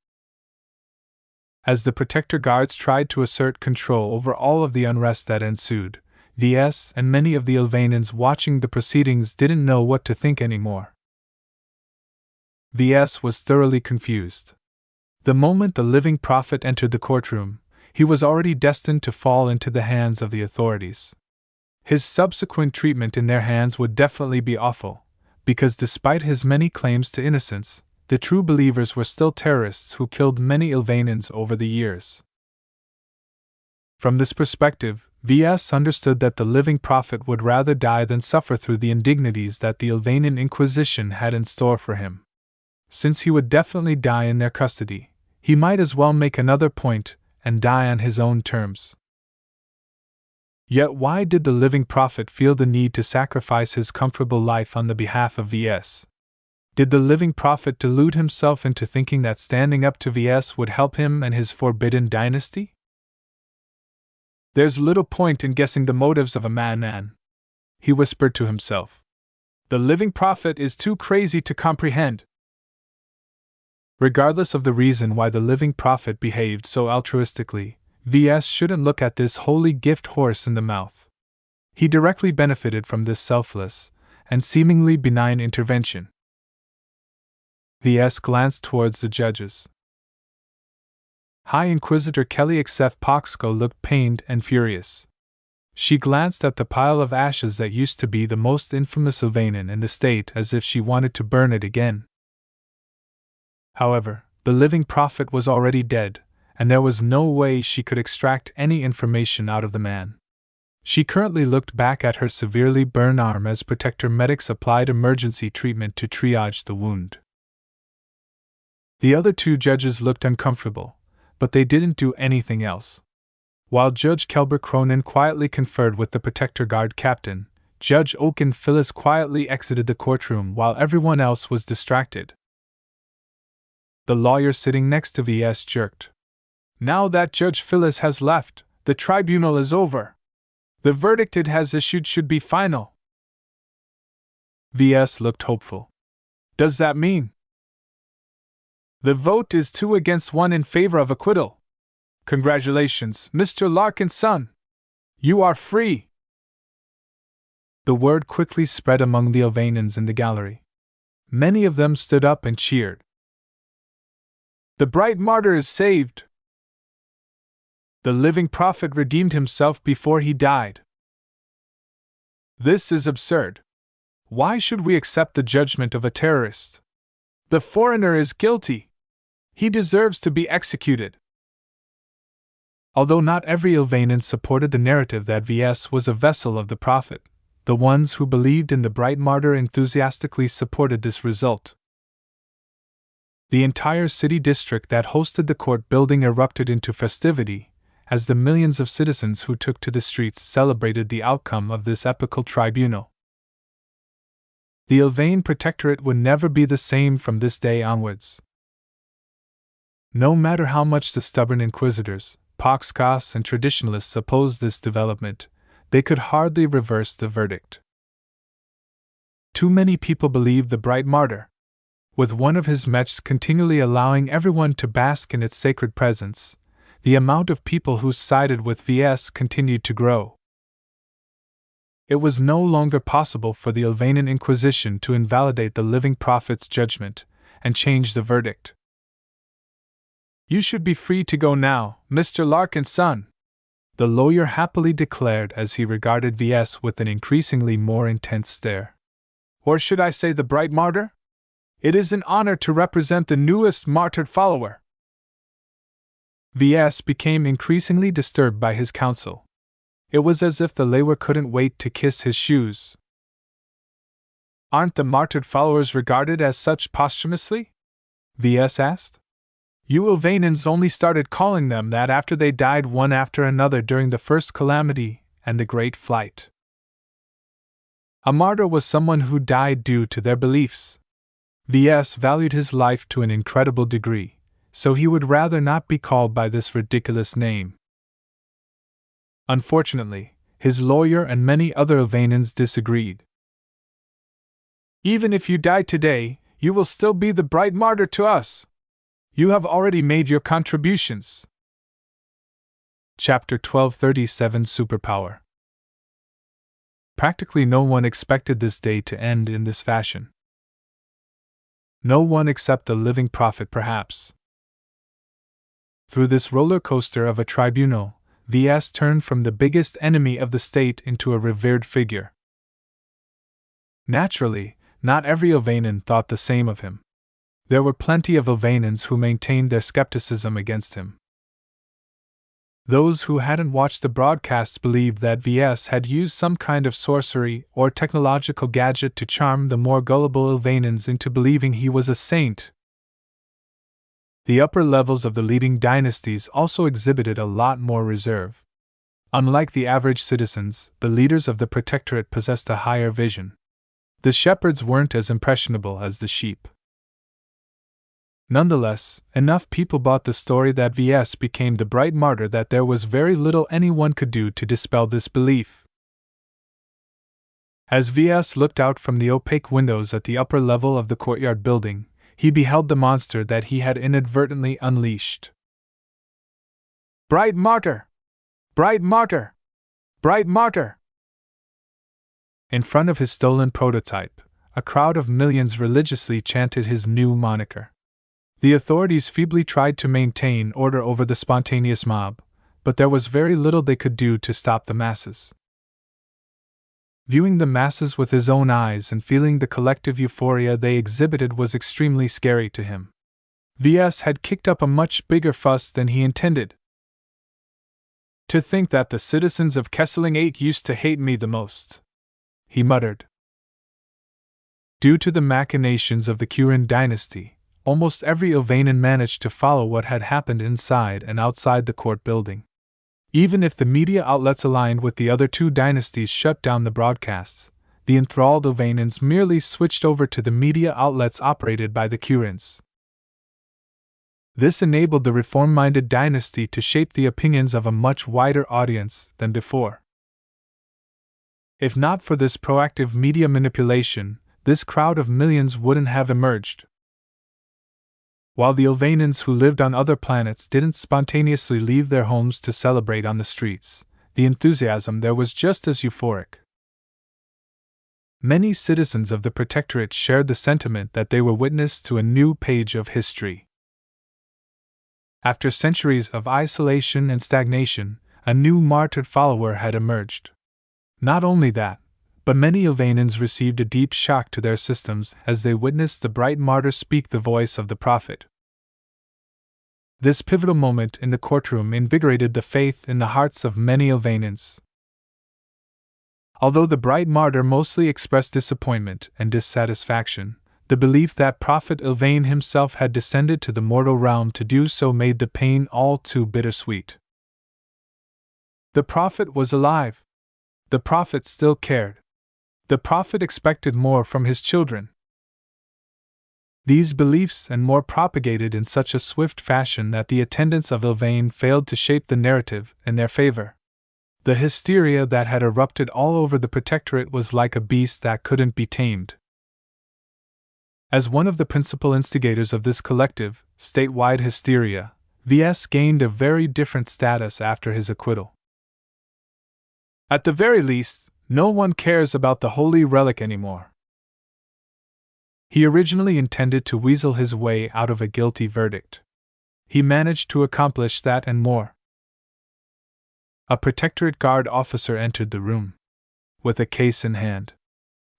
As the Protector Guards tried to assert control over all of the unrest that ensued, Ves and many of the Ilvanans watching the proceedings didn't know what to think anymore. Ves was thoroughly confused. The moment the Living Prophet entered the courtroom, he was already destined to fall into the hands of the authorities. His subsequent treatment in their hands would definitely be awful, because despite his many claims to innocence, the true believers were still terrorists who killed many Ilvanans over the years. From this perspective, Ves understood that the Living Prophet would rather die than suffer through the indignities that the Ilvanan Inquisition had in store for him. Since he would definitely die in their custody, he might as well make another point and die on his own terms. Yet why did the Living Prophet feel the need to sacrifice his comfortable life on the behalf of Ves? Did the Living Prophet delude himself into thinking that standing up to Ves would help him and his forbidden dynasty? There's little point in guessing the motives of a madman, he whispered to himself. The Living Prophet is too crazy to comprehend. Regardless of the reason why the Living Prophet behaved so altruistically, Ves shouldn't look at this holy gift horse in the mouth. He directly benefited from this selfless and seemingly benign intervention. Ves glanced towards the judges. High Inquisitor Kelly Xf Poxco looked pained and furious. She glanced at the pile of ashes that used to be the most infamous Ilvanan in the state as if she wanted to burn it again. However, the Living Prophet was already dead, and there was no way she could extract any information out of the man. She currently looked back at her severely burned arm as Protector medics applied emergency treatment to triage the wound. The other two judges looked uncomfortable, but they didn't do anything else. While Judge Kelber Cronin quietly conferred with the Protector Guard captain, Judge Oaken Phyllis quietly exited the courtroom while everyone else was distracted. The lawyer sitting next to Ves jerked. Now that Judge Phyllis has left, the tribunal is over. The verdict it has issued should be final. Ves looked hopeful. Does that mean? The vote is 2 against 1 in favor of acquittal. Congratulations, Mr. Larkinson. You are free. The word quickly spread among the Ilvanans in the gallery. Many of them stood up and cheered. The bright martyr is saved. The living prophet redeemed himself before he died. This is absurd. Why should we accept the judgment of a terrorist? The foreigner is guilty. He deserves to be executed. Although not every Ilvanan supported the narrative that Ves was a vessel of the prophet, the ones who believed in the bright martyr enthusiastically supported this result. The entire city district that hosted the court building erupted into festivity, as the millions of citizens who took to the streets celebrated the outcome of this epical tribunal. The Ilvain Protectorate would never be the same from this day onwards. No matter how much the stubborn inquisitors, Poxcos and traditionalists opposed this development, they could hardly reverse the verdict. Too many people believed the bright martyr. With one of his mechs continually allowing everyone to bask in its sacred presence, the amount of people who sided with Ves continued to grow. It was no longer possible for the Ilvanan Inquisition to invalidate the living prophet's judgment and change the verdict. You should be free to go now, Mr. Larkinson, the lawyer happily declared as he regarded Ves with an increasingly more intense stare. Or should I say the bright martyr? It is an honor to represent the newest martyred follower. Ves became increasingly disturbed by his counsel. It was as if the lawer couldn't wait to kiss his shoes. Aren't the martyred followers regarded as such posthumously? Ves asked. You Ilvanans only started calling them that after they died one after another during the first calamity and the Great Flight. A martyr was someone who died due to their beliefs. Ves valued his life to an incredible degree, so he would rather not be called by this ridiculous name. Unfortunately, his lawyer and many other Ilvanans disagreed. Even if you die today, you will still be the bright martyr to us. You have already made your contributions. Chapter 1237 Superpower. Practically no one expected this day to end in this fashion. No one except the living prophet, perhaps. Through this roller coaster of a tribunal, Ves turned from the biggest enemy of the state into a revered figure. Naturally, not every Ilvanan thought the same of him. There were plenty of Ilvanans who maintained their skepticism against him. Those who hadn't watched the broadcasts believed that Ves had used some kind of sorcery or technological gadget to charm the more gullible Ilvanans into believing he was a saint. The upper levels of the leading dynasties also exhibited a lot more reserve. Unlike the average citizens, the leaders of the Protectorate possessed a higher vision. The shepherds weren't as impressionable as the sheep. Nonetheless, enough people bought the story that Ves became the bright martyr that there was very little anyone could do to dispel this belief. As Ves looked out from the opaque windows at the upper level of the courtyard building, he beheld the monster that he had inadvertently unleashed. Bright martyr! Bright martyr! Bright martyr! In front of his stolen prototype, a crowd of millions religiously chanted his new moniker. The authorities feebly tried to maintain order over the spontaneous mob, but there was very little they could do to stop the masses. Viewing the masses with his own eyes and feeling the collective euphoria they exhibited was extremely scary to him. Ves had kicked up a much bigger fuss than he intended. To think that the citizens of Kesseling 8 used to hate me the most, he muttered. Due to the machinations of the Kurin dynasty, almost every Ilvanan managed to follow what had happened inside and outside the court building. Even if the media outlets aligned with the other two dynasties shut down the broadcasts, the enthralled Ilvanans merely switched over to the media outlets operated by the Kurans. This enabled the reform-minded dynasty to shape the opinions of a much wider audience than before. If not for this proactive media manipulation, this crowd of millions wouldn't have emerged. While the Ilvanans who lived on other planets didn't spontaneously leave their homes to celebrate on the streets, the enthusiasm there was just as euphoric. Many citizens of the Protectorate shared the sentiment that they were witness to a new page of history. After centuries of isolation and stagnation, a new martyred follower had emerged. Not only that, but many Ilvanans received a deep shock to their systems as they witnessed the bright martyr speak the voice of the prophet. This pivotal moment in the courtroom invigorated the faith in the hearts of many Ilvanans. Although the bright martyr mostly expressed disappointment and dissatisfaction, the belief that Prophet Ilvain himself had descended to the mortal realm to do so made the pain all too bittersweet. The prophet was alive. The prophet still cared. The prophet expected more from his children. These beliefs and more propagated in such a swift fashion that the attendants of Ilvain failed to shape the narrative in their favor. The hysteria that had erupted all over the Protectorate was like a beast that couldn't be tamed. As one of the principal instigators of this collective, statewide hysteria, Ves gained a very different status after his acquittal. At the very least, no one cares about the holy relic anymore. He originally intended to weasel his way out of a guilty verdict. He managed to accomplish that and more. A Protectorate guard officer entered the room, with a case in hand.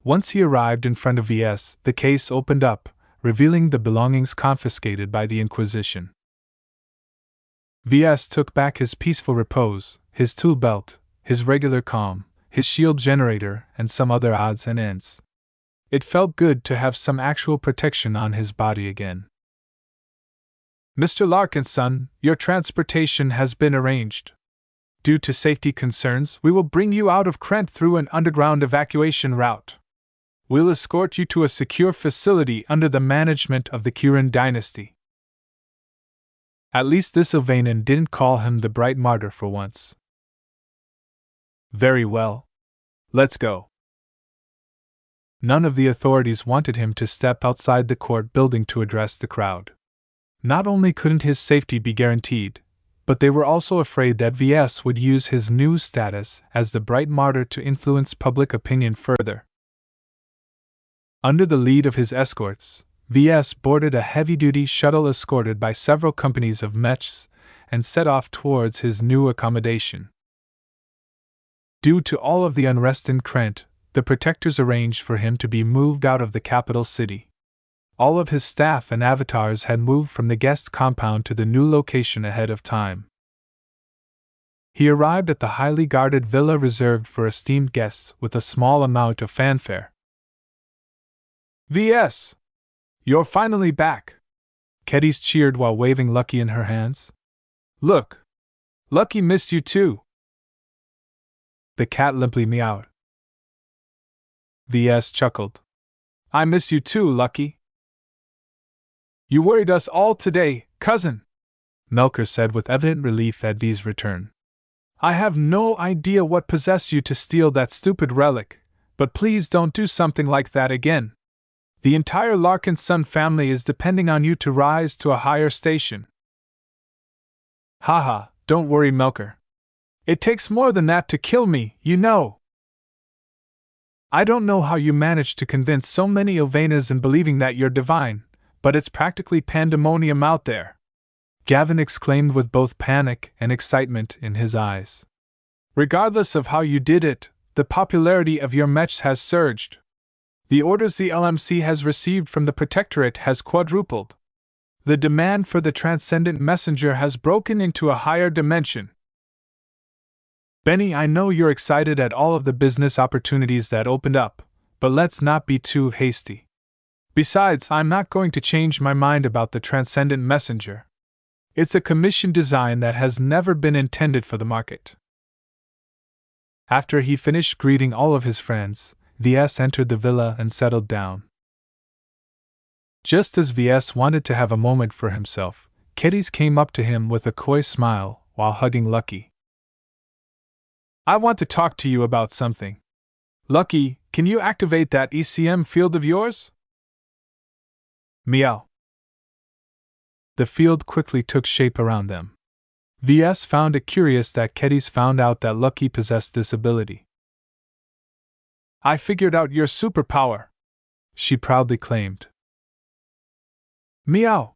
Once he arrived in front of Ves, the case opened up, revealing the belongings confiscated by the Inquisition. Ves took back his peaceful repose, his tool belt, his regular calm, his shield generator, and some other odds and ends. It felt good to have some actual protection on his body again. Mr. Larkinson, your transportation has been arranged. Due to safety concerns, we will bring you out of Krent through an underground evacuation route. We'll escort you to a secure facility under the management of the Kuran dynasty. At least this Ilvanan didn't call him the bright martyr for once. Very well. Let's go. None of the authorities wanted him to step outside the court building to address the crowd. Not only couldn't his safety be guaranteed, but they were also afraid that Ves would use his new status as the bright martyr to influence public opinion further. Under the lead of his escorts, Ves boarded a heavy-duty shuttle escorted by several companies of mechs and set off towards his new accommodation. Due to all of the unrest in Krent, the protectors arranged for him to be moved out of the capital city. All of his staff and avatars had moved from the guest compound to the new location ahead of time. He arrived at the highly guarded villa reserved for esteemed guests with a small amount of fanfare. Ves! You're finally back! Kedis cheered while waving Lucky in her hands. Look! Lucky missed you too! The cat limply meowed. Ves chuckled. I miss you too, Lucky. You worried us all today, cousin, Melker said with evident relief at V's return. I have no idea what possessed you to steal that stupid relic, but please don't do something like that again. The entire Larkinson family is depending on you to rise to a higher station. Haha, don't worry, Melker. It takes more than that to kill me, you know. I don't know how you managed to convince so many Ilvanas in believing that you're divine, but it's practically pandemonium out there, Gavin exclaimed with both panic and excitement in his eyes. Regardless of how you did it, the popularity of your mechs has surged. The orders the LMC has received from the Protectorate has quadrupled. The demand for the Transcendent Messenger has broken into a higher dimension. Benny, I know you're excited at all of the business opportunities that opened up, but let's not be too hasty. Besides, I'm not going to change my mind about the Transcendent Messenger. It's a commissioned design that has never been intended for the market. After he finished greeting all of his friends, Ves entered the villa and settled down. Just as Ves wanted to have a moment for himself, Kedis came up to him with a coy smile while hugging Lucky. I want to talk to you about something. Lucky, can you activate that ECM field of yours? Meow. The field quickly took shape around them. Ves found it curious that Kedis found out that Lucky possessed this ability. I figured out your superpower, she proudly claimed. Meow.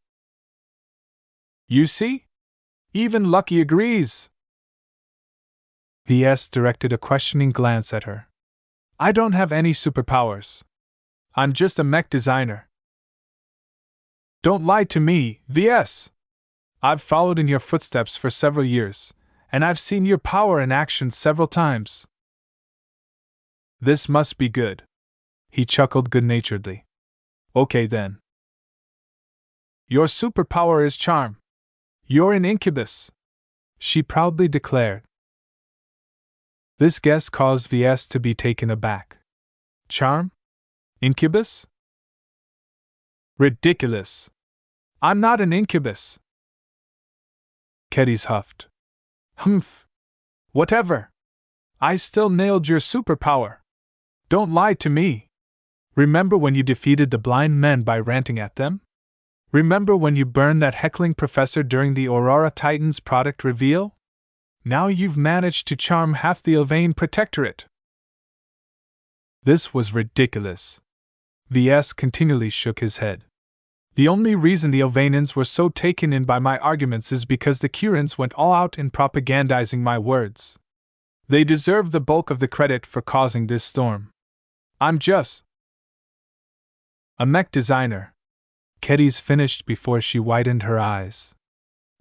You see? Even Lucky agrees. Ves directed a questioning glance at her. I don't have any superpowers. I'm just a mech designer. Don't lie to me, Ves. I've followed in your footsteps for several years, and I've seen your power in action several times. This must be good. He chuckled good-naturedly. Okay then. Your superpower is charm. You're an incubus, she proudly declared. This guess caused Ves to be taken aback. Charm? Incubus? Ridiculous. I'm not an incubus. Kedis huffed. Humph. Whatever. I still nailed your superpower. Don't lie to me. Remember when you defeated the blind men by ranting at them? Remember when you burned that heckling professor during the Aurora Titans product reveal? Now you've managed to charm half the Elvane Protectorate. This was ridiculous. Ves continually shook his head. The only reason the Elvanans were so taken in by my arguments is because the Curans went all out in propagandizing my words. They deserve the bulk of the credit for causing this storm. I'm just a mech designer. Kedis finished before she widened her eyes.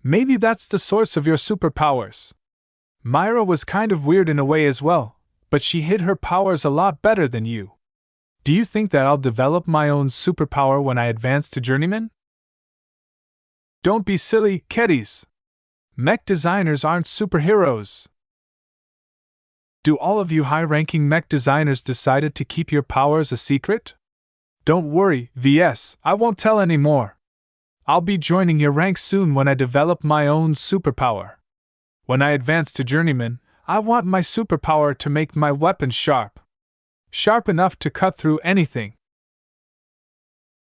Maybe that's the source of your superpowers. Myra was kind of weird in a way as well, but she hid her powers a lot better than you. Do you think that I'll develop my own superpower when I advance to journeyman? Don't be silly, Kedis. Mech designers aren't superheroes. Do all of you high-ranking mech designers decided to keep your powers a secret? Don't worry, Ves, I won't tell any more. I'll be joining your ranks soon when I develop my own superpower. When I advance to journeyman, I want my superpower to make my weapons sharp. Sharp enough to cut through anything.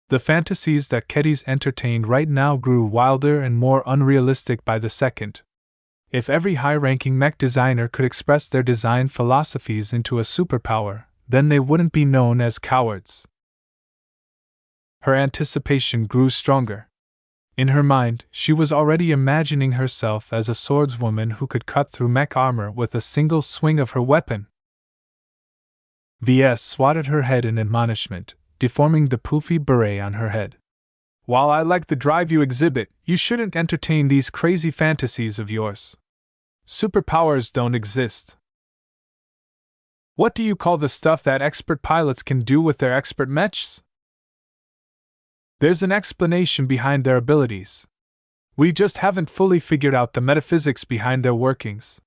The fantasies that Kedis entertained right now grew wilder and more unrealistic by the second. If every high-ranking mech designer could express their design philosophies into a superpower, then they wouldn't be known as cowards. Her anticipation grew stronger. In her mind, she was already imagining herself as a swordswoman who could cut through mech armor with a single swing of her weapon. Ves swatted her head in admonishment, deforming the poofy beret on her head. While I like the drive you exhibit, you shouldn't entertain these crazy fantasies of yours. Superpowers don't exist. What do you call the stuff that expert pilots can do with their expert mechs? There's an explanation behind their abilities. We just haven't fully figured out the metaphysics behind their workings.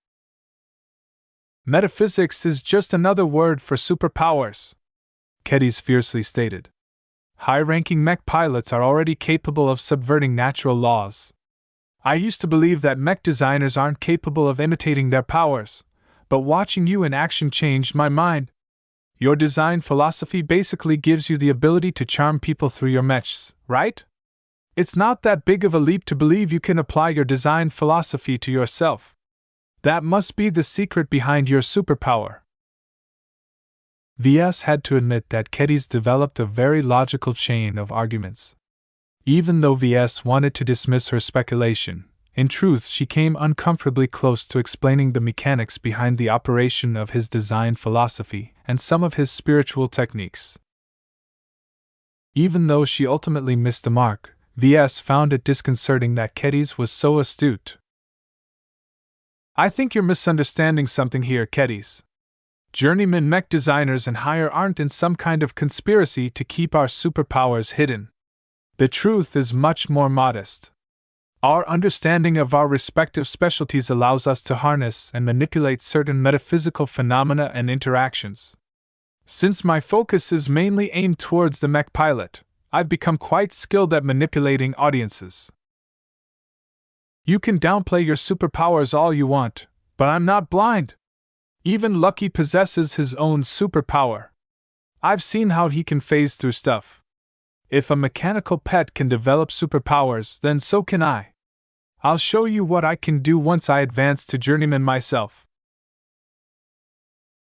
Metaphysics is just another word for superpowers, Kedis fiercely stated. High-ranking mech pilots are already capable of subverting natural laws. I used to believe that mech designers aren't capable of imitating their powers, but watching you in action changed my mind. Your design philosophy basically gives you the ability to charm people through your mechs, right? It's not that big of a leap to believe you can apply your design philosophy to yourself. That must be the secret behind your superpower. Ves had to admit that Kedis developed a very logical chain of arguments. Even though Ves wanted to dismiss her speculation, in truth she came uncomfortably close to explaining the mechanics behind the operation of his design philosophy and some of his spiritual techniques. Even though she ultimately missed the mark, Ves found it disconcerting that Kedis was so astute. I think you're misunderstanding something here, Kedis. Journeyman mech designers and higher aren't in some kind of conspiracy to keep our superpowers hidden. The truth is much more modest. Our understanding of our respective specialties allows us to harness and manipulate certain metaphysical phenomena and interactions. Since my focus is mainly aimed towards the mech pilot, I've become quite skilled at manipulating audiences. You can downplay your superpowers all you want, but I'm not blind. Even Lucky possesses his own superpower. I've seen how he can phase through stuff. If a mechanical pet can develop superpowers, then so can I. I'll show you what I can do once I advance to journeyman myself.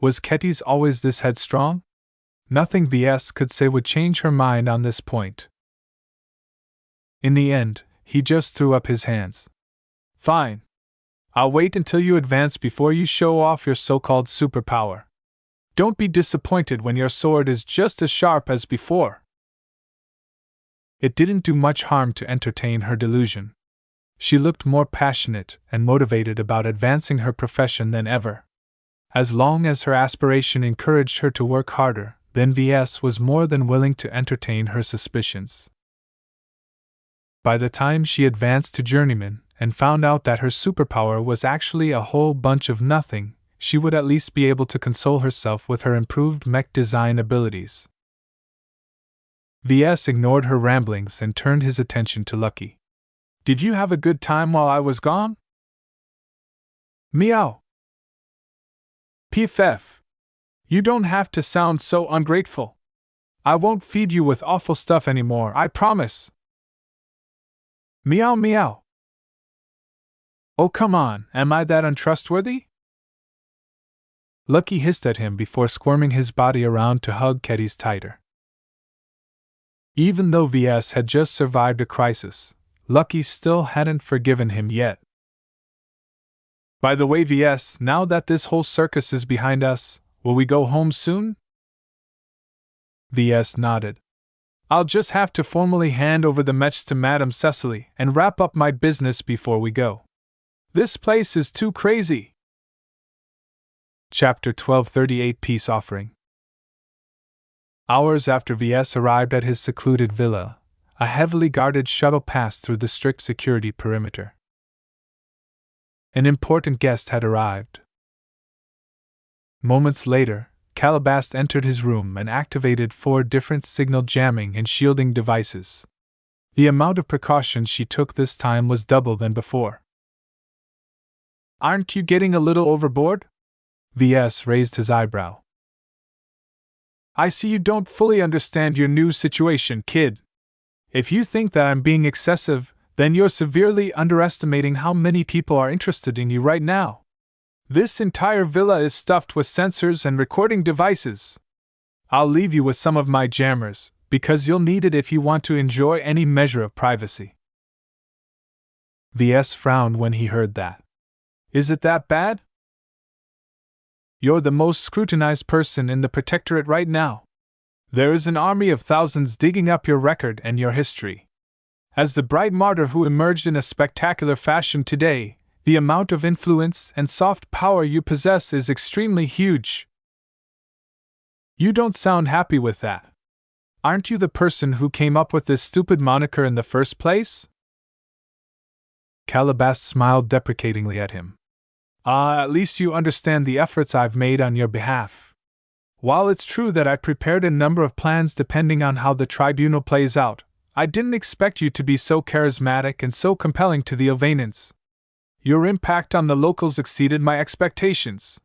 Was Ketty's always this headstrong? Nothing Ves could say would change her mind on this point. In the end, he just threw up his hands. Fine. I'll wait until you advance before you show off your so-called superpower. Don't be disappointed when your sword is just as sharp as before. It didn't do much harm to entertain her delusion. She looked more passionate and motivated about advancing her profession than ever. As long as her aspiration encouraged her to work harder, then Ves was more than willing to entertain her suspicions. By the time she advanced to journeyman and found out that her superpower was actually a whole bunch of nothing, she would at least be able to console herself with her improved mech design abilities. Ves ignored her ramblings and turned his attention to Lucky. Did you have a good time while I was gone? Meow. PFF. You don't have to sound so ungrateful. I won't feed you with awful stuff anymore, I promise. Meow meow. Oh come on, am I that untrustworthy? Lucky hissed at him before squirming his body around to hug Ketty's tighter. Even though Ves had just survived a crisis, Lucky still hadn't forgiven him yet. By the way, Ves, now that this whole circus is behind us, will we go home soon? Ves nodded. I'll just have to formally hand over the mechs to Madame Cecily and wrap up my business before we go. This place is too crazy. Chapter 1238 Peace Offering. Hours after Ves arrived at his secluded villa, a heavily guarded shuttle passed through the strict security perimeter. An important guest had arrived. Moments later, Calabast entered his room and activated 4 different signal jamming and shielding devices. The amount of precaution she took this time was double than before. Aren't you getting a little overboard? Ves raised his eyebrow. I see you don't fully understand your new situation, kid. If you think that I'm being excessive, then you're severely underestimating how many people are interested in you right now. This entire villa is stuffed with sensors and recording devices. I'll leave you with some of my jammers, because you'll need it if you want to enjoy any measure of privacy. Ves frowned when he heard that. Is it that bad? You're the most scrutinized person in the Protectorate right now. There is an army of thousands digging up your record and your history. As the bright martyr who emerged in a spectacular fashion today, the amount of influence and soft power you possess is extremely huge. You don't sound happy with that. Aren't you the person who came up with this stupid moniker in the first place? Calabast smiled deprecatingly at him. At least you understand the efforts I've made on your behalf. While it's true that I prepared a number of plans depending on how the tribunal plays out, I didn't expect you to be so charismatic and so compelling to the Ilvanans. Your impact on the locals exceeded my expectations.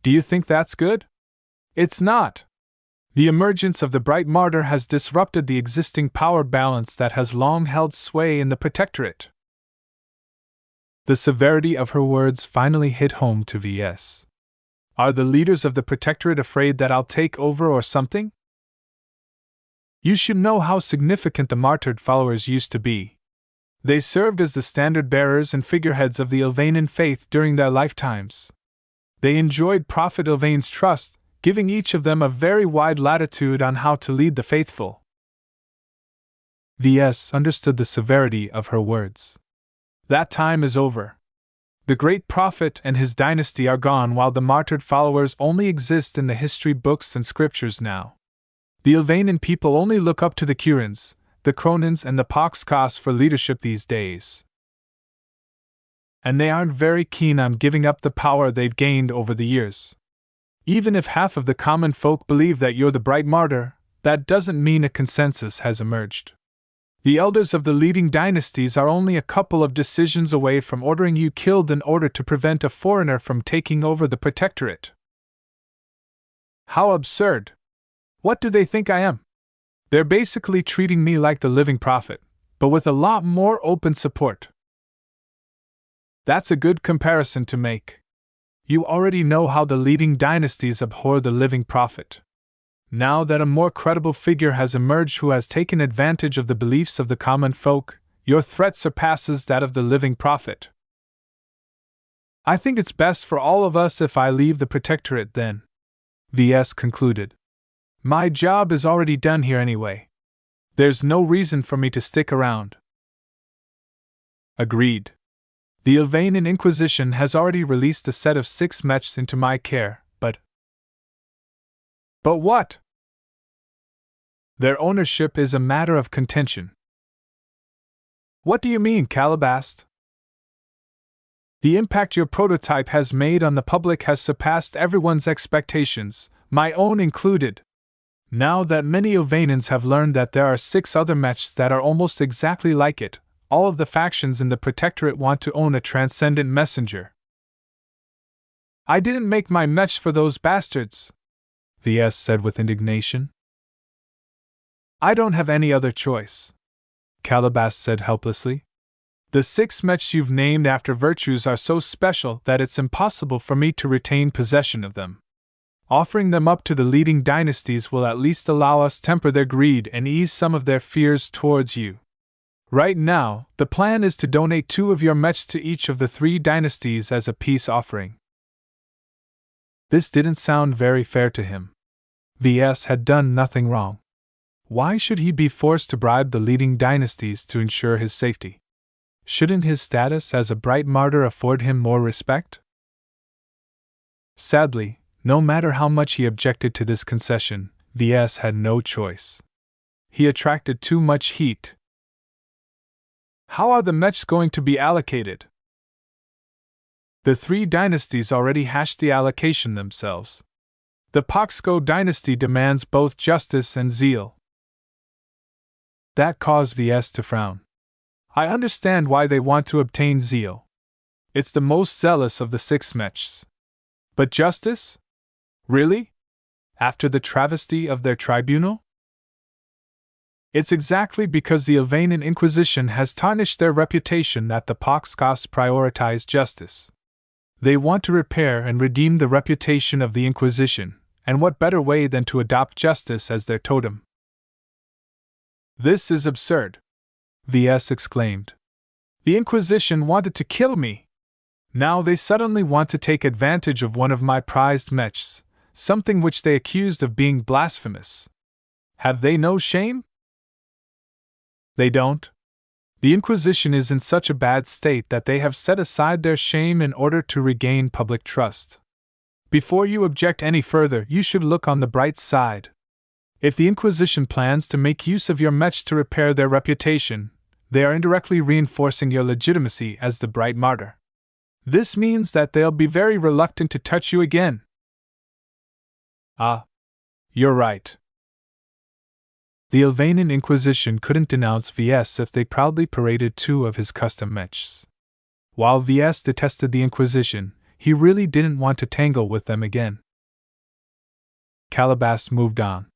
Do you think that's good? It's not. The emergence of the Bright Martyr has disrupted the existing power balance that has long held sway in the Protectorate. The severity of her words finally hit home to Ves. Are the leaders of the Protectorate afraid that I'll take over or something? You should know how significant the martyred followers used to be. They served as the standard bearers and figureheads of the Ilvanan faith during their lifetimes. They enjoyed Prophet Ilvain's trust, giving each of them a very wide latitude on how to lead the faithful. Ves understood the severity of her words. That time is over. The great prophet and his dynasty are gone while the martyred followers only exist in the history books and scriptures now. The Ilvanan people only look up to the Kurans, the Kronans and the Poxkas for leadership these days. and they aren't very keen on giving up the power they've gained over the years. Even if half of the common folk believe that you're the bright martyr, that doesn't mean a consensus has emerged. The elders of the leading dynasties are only a couple of decisions away from ordering you killed in order to prevent a foreigner from taking over the protectorate. How absurd! What do they think I am? They're basically treating me like the living prophet, but with a lot more open support. That's a good comparison to make. You already know how the leading dynasties abhor the living prophet. Now that a more credible figure has emerged who has taken advantage of the beliefs of the common folk, your threat surpasses that of the living prophet. I think it's best for all of us if I leave the protectorate then, Ves concluded. My job is already done here anyway. There's no reason for me to stick around. Agreed. The Albanian Inquisition has already released a set of 6 mechs into my care, but what? Their ownership is a matter of contention. What do you mean, Calabast? The impact your prototype has made on the public has surpassed everyone's expectations, my own included. Now that many Ovanans have learned that there are 6 other mechs that are almost exactly like it, all of the factions in the Protectorate want to own a transcendent messenger. I didn't make my mechs for those bastards, Ves said with indignation. I don't have any other choice, Calabast said helplessly. The 6 mechs you've named after virtues are so special that it's impossible for me to retain possession of them. Offering them up to the leading dynasties will at least allow us temper their greed and ease some of their fears towards you. Right now, the plan is to donate 2 of your mechs to each of the 3 dynasties as a peace offering. This didn't sound very fair to him. Ves had done nothing wrong. Why should he be forced to bribe the leading dynasties to ensure his safety? Shouldn't his status as a bright martyr afford him more respect? Sadly, no matter how much he objected to this concession, Ves had no choice. He attracted too much heat. How are the mechs going to be allocated? The 3 dynasties already hashed the allocation themselves. The Paksko dynasty demands both justice and zeal. That caused Ves to frown. I understand why they want to obtain zeal. It's the most zealous of the 6 mechs. But justice? Really? After the travesty of their tribunal? It's exactly because the Albanian Inquisition has tarnished their reputation that the Pakskos prioritize justice. They want to repair and redeem the reputation of the Inquisition, and what better way than to adopt justice as their totem? This is absurd, Ves exclaimed. The Inquisition wanted to kill me. Now they suddenly want to take advantage of one of my prized mechs, something which they accused of being blasphemous. Have they no shame? They don't. The Inquisition is in such a bad state that they have set aside their shame in order to regain public trust. Before you object any further, you should look on the bright side. If the Inquisition plans to make use of your mechs to repair their reputation, they are indirectly reinforcing your legitimacy as the bright martyr. This means that they'll be very reluctant to touch you again. Ah, you're right. The Albanian Inquisition couldn't denounce Ves if they proudly paraded 2 of his custom mechs. While Ves detested the Inquisition, he really didn't want to tangle with them again. Calabast moved on.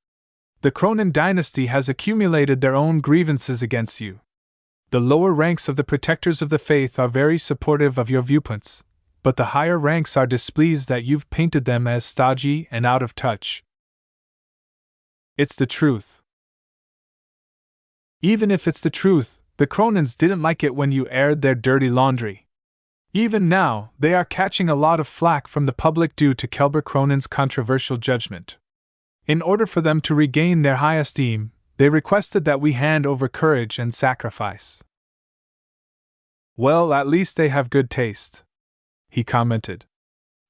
The Cronin dynasty has accumulated their own grievances against you. The lower ranks of the protectors of the faith are very supportive of your viewpoints, but the higher ranks are displeased that you've painted them as stodgy and out of touch. It's the truth. Even if it's the truth, the Cronins didn't like it when you aired their dirty laundry. Even now, they are catching a lot of flack from the public due to Kelber Cronin's controversial judgment. In order for them to regain their high esteem, they requested that we hand over courage and sacrifice. Well, at least they have good taste, he commented.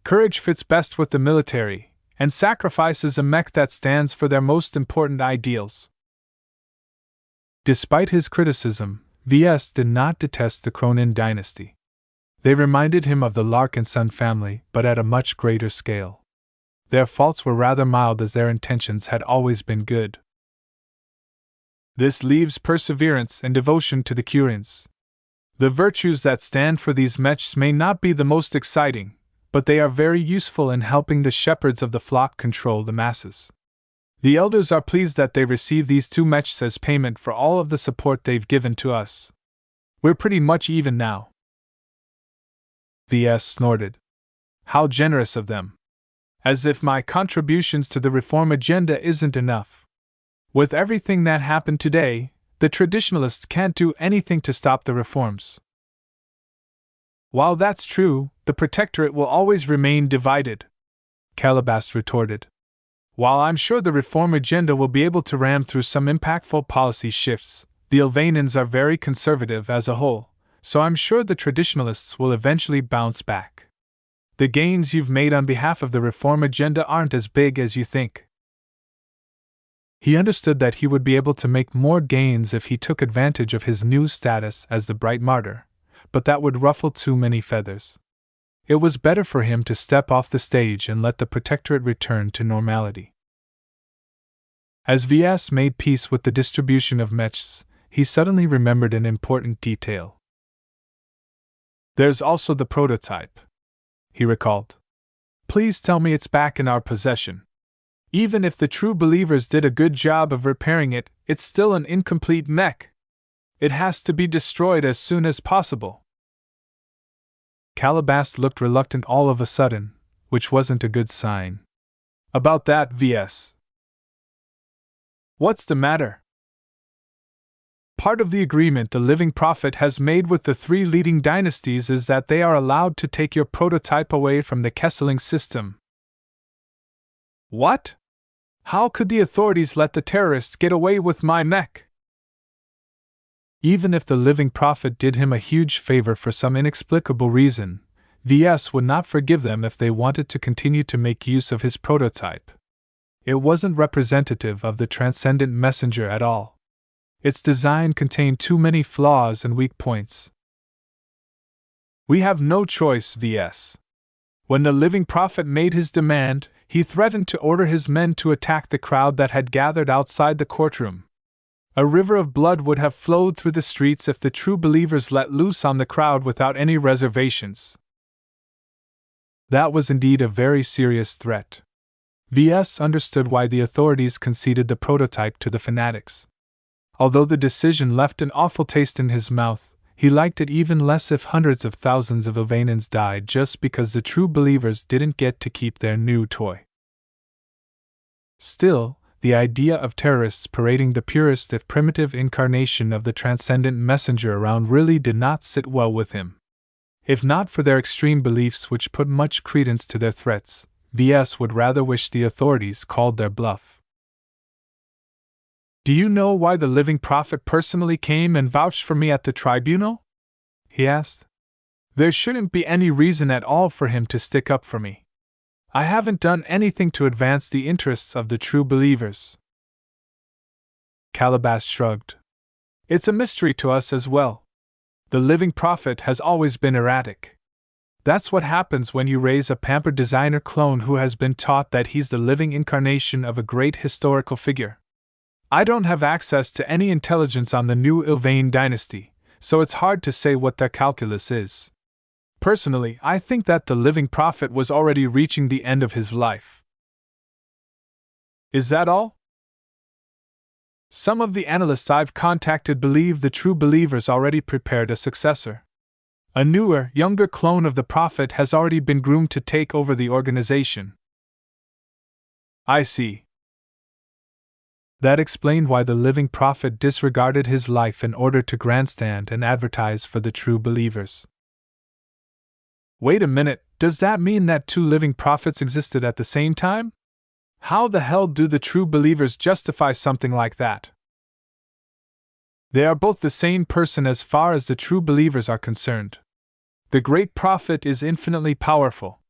Courage fits best with the military, and sacrifice is a mech that stands for their most important ideals. Despite his criticism, Ves did not detest the Cronin dynasty. They reminded him of the Larkinson family, but at a much greater scale. Their faults were rather mild as their intentions had always been good. This leaves perseverance and devotion to the Curians. The virtues that stand for these mechs may not be the most exciting, but they are very useful in helping the shepherds of the flock control the masses. The elders are pleased that they receive these 2 mechs as payment for all of the support they've given to us. We're pretty much even now. Ves snorted. How generous of them. As if my contributions to the reform agenda isn't enough. With everything that happened today, the traditionalists can't do anything to stop the reforms. While that's true, the Protectorate will always remain divided, Calabas retorted. While I'm sure the reform agenda will be able to ram through some impactful policy shifts, the Ilvanans are very conservative as a whole, so I'm sure the traditionalists will eventually bounce back. The gains you've made on behalf of the reform agenda aren't as big as you think. He understood that he would be able to make more gains if he took advantage of his new status as the bright martyr, but that would ruffle too many feathers. It was better for him to step off the stage and let the Protectorate return to normality. As Ves made peace with the distribution of mechs, he suddenly remembered an important detail. There's also the prototype, he recalled. Please tell me it's back in our possession. Even if the true believers did a good job of repairing it, it's still an incomplete mech. It has to be destroyed as soon as possible. Calabas looked reluctant all of a sudden, which wasn't a good sign. About that, Ves. What's the matter? Part of the agreement the Living Prophet has made with the 3 leading dynasties is that they are allowed to take your prototype away from the Kesseling system. What? How could the authorities let the terrorists get away with my mech? Even if the Living Prophet did him a huge favor for some inexplicable reason, Ves would not forgive them if they wanted to continue to make use of his prototype. It wasn't representative of the transcendent messenger at all. Its design contained too many flaws and weak points. We have no choice, Ves. When the Living Prophet made his demand, he threatened to order his men to attack the crowd that had gathered outside the courtroom. A river of blood would have flowed through the streets if the true believers let loose on the crowd without any reservations. That was indeed a very serious threat. Ves understood why the authorities conceded the prototype to the fanatics. Although the decision left an awful taste in his mouth, he liked it even less if hundreds of thousands of Ilvanans died just because the true believers didn't get to keep their new toy. Still, the idea of terrorists parading the purest if primitive incarnation of the transcendent messenger around really did not sit well with him. If not for their extreme beliefs which put much credence to their threats, Ves would rather wish the authorities called their bluff. Do you know why the Living Prophet personally came and vouched for me at the tribunal? He asked. There shouldn't be any reason at all for him to stick up for me. I haven't done anything to advance the interests of the true believers. Calabas shrugged. It's a mystery to us as well. The Living Prophet has always been erratic. That's what happens when you raise a pampered designer clone who has been taught that he's the living incarnation of a great historical figure. I don't have access to any intelligence on the new Ilvain dynasty, so it's hard to say what their calculus is. Personally, I think that the Living Prophet was already reaching the end of his life. Is that all? Some of the analysts I've contacted believe the true believers already prepared a successor. A newer, younger clone of the Prophet has already been groomed to take over the organization. I see. That explained why the Living Prophet disregarded his life in order to grandstand and advertise for the true believers. Wait a minute, does that mean that 2 living prophets existed at the same time? How the hell do the true believers justify something like that? They are both the same person as far as the true believers are concerned. The great prophet is infinitely powerful.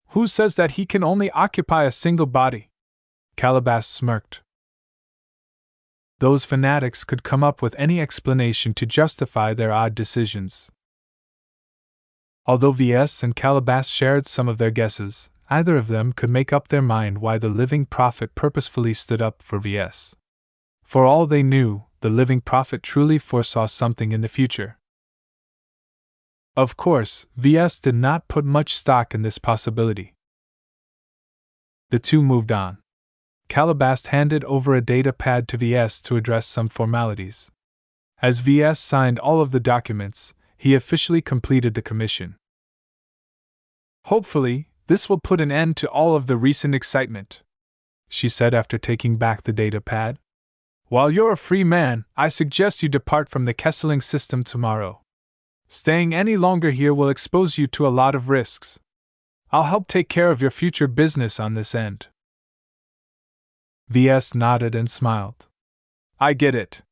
Who says that he can only occupy a single body? Calabas smirked. Those fanatics could come up with any explanation to justify their odd decisions. Although Ves and Calabash shared some of their guesses, either of them could make up their mind why the living prophet purposefully stood up for Ves. For all they knew, the living prophet truly foresaw something in the future. Of course, Ves did not put much stock in this possibility. The two moved on. Calabash handed over a data pad to Ves to address some formalities. As Ves signed all of the documents, he officially completed the commission. "Hopefully, this will put an end to all of the recent excitement," she said after taking back the data pad. "While you're a free man, I suggest you depart from the Kesseling system tomorrow. Staying any longer here will expose you to a lot of risks. I'll help take care of your future business on this end." Ves nodded and smiled. "I get it.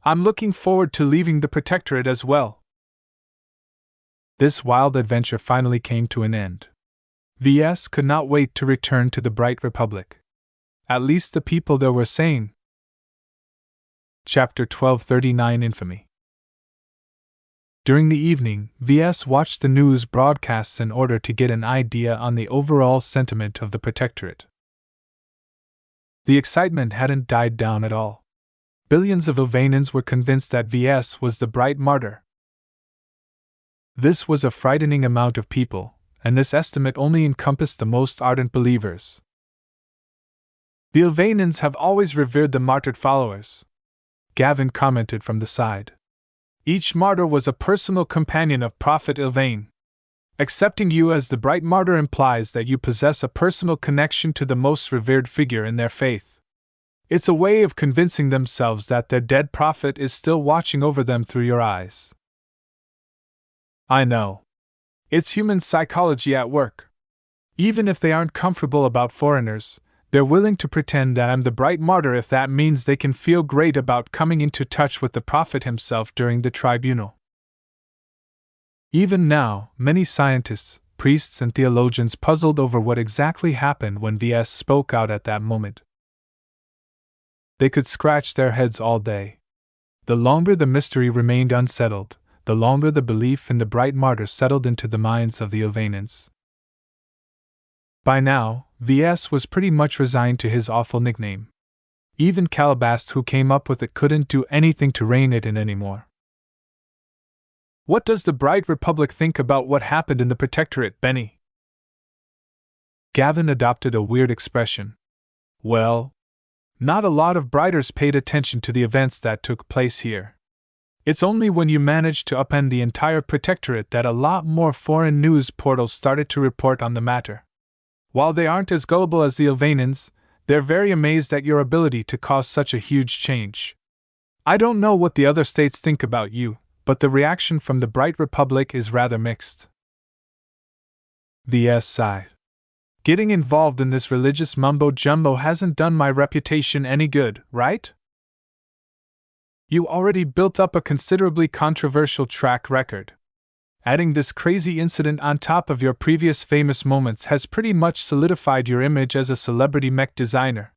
I'm looking forward to leaving the Protectorate as well." This wild adventure finally came to an end. Ves could not wait to return to the Bright Republic. At least the people there were sane. Chapter 1239 Infamy. During the evening, Ves watched the news broadcasts in order to get an idea on the overall sentiment of the Protectorate. The excitement hadn't died down at all. Billions of Ilvanans were convinced that Ves was the bright martyr. This was a frightening amount of people, and this estimate only encompassed the most ardent believers. "The Ilvanans have always revered the martyred followers," Gavin commented from the side. "Each martyr was a personal companion of Prophet Ilvain. Accepting you as the bright martyr implies that you possess a personal connection to the most revered figure in their faith. It's a way of convincing themselves that their dead prophet is still watching over them through your eyes." "I know. It's human psychology at work. Even if they aren't comfortable about foreigners, they're willing to pretend that I'm the bright martyr if that means they can feel great about coming into touch with the prophet himself during the tribunal." Even now, many scientists, priests, and theologians puzzled over what exactly happened when Ves spoke out at that moment. They could scratch their heads all day. The longer the mystery remained unsettled, the longer the belief in the bright martyr settled into the minds of the Ilvanans. By now, Ves was pretty much resigned to his awful nickname. Even Calabash, who came up with it, couldn't do anything to rein it in anymore. "What does the Bright Republic think about what happened in the Protectorate, Benny?" Gavin adopted a weird expression. "Well, not a lot of Brighters paid attention to the events that took place here. It's only when you managed to upend the entire Protectorate that a lot more foreign news portals started to report on the matter. While they aren't as gullible as the Ilvanans, they're very amazed at your ability to cause such a huge change. I don't know what the other states think about you, but the reaction from the Bright Republic is rather mixed." Ves sighed. "Getting involved in this religious mumbo-jumbo hasn't done my reputation any good, right? You already built up a considerably controversial track record. Adding this crazy incident on top of your previous famous moments has pretty much solidified your image as a celebrity mech designer."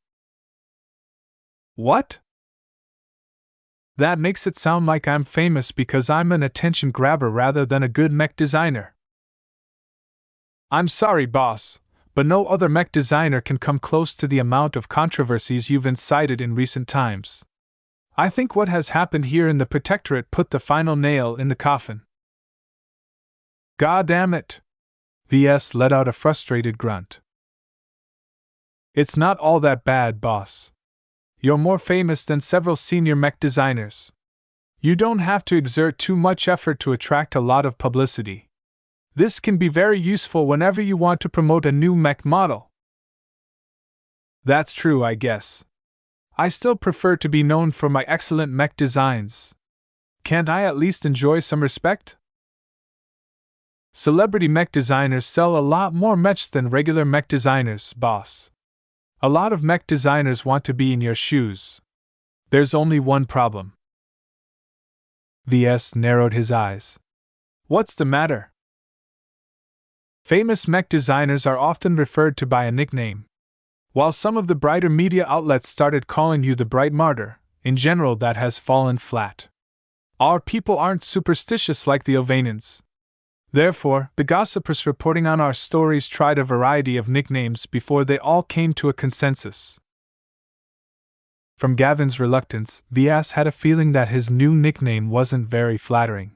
"What?" "That makes it sound like I'm famous because I'm an attention grabber rather than a good mech designer." "I'm sorry, boss, but no other mech designer can come close to the amount of controversies you've incited in recent times. I think what has happened here in the Protectorate put the final nail in the coffin." "God damn it!" Ves let out a frustrated grunt. "It's not all that bad, boss. You're more famous than several senior mech designers. You don't have to exert too much effort to attract a lot of publicity. This can be very useful whenever you want to promote a new mech model." "That's true, I guess. I still prefer to be known for my excellent mech designs. Can't I at least enjoy some respect?" "Celebrity mech designers sell a lot more mechs than regular mech designers, boss. A lot of mech designers want to be in your shoes. There's only one problem." Ves narrowed his eyes. "What's the matter?" "Famous mech designers are often referred to by a nickname. While some of the brighter media outlets started calling you the Bright Martyr, in general that has fallen flat. Our people aren't superstitious like the Ilvanans. Therefore, the gossipers reporting on our stories tried a variety of nicknames before they all came to a consensus. From Gavin's reluctance, Ves had a feeling that his new nickname wasn't very flattering.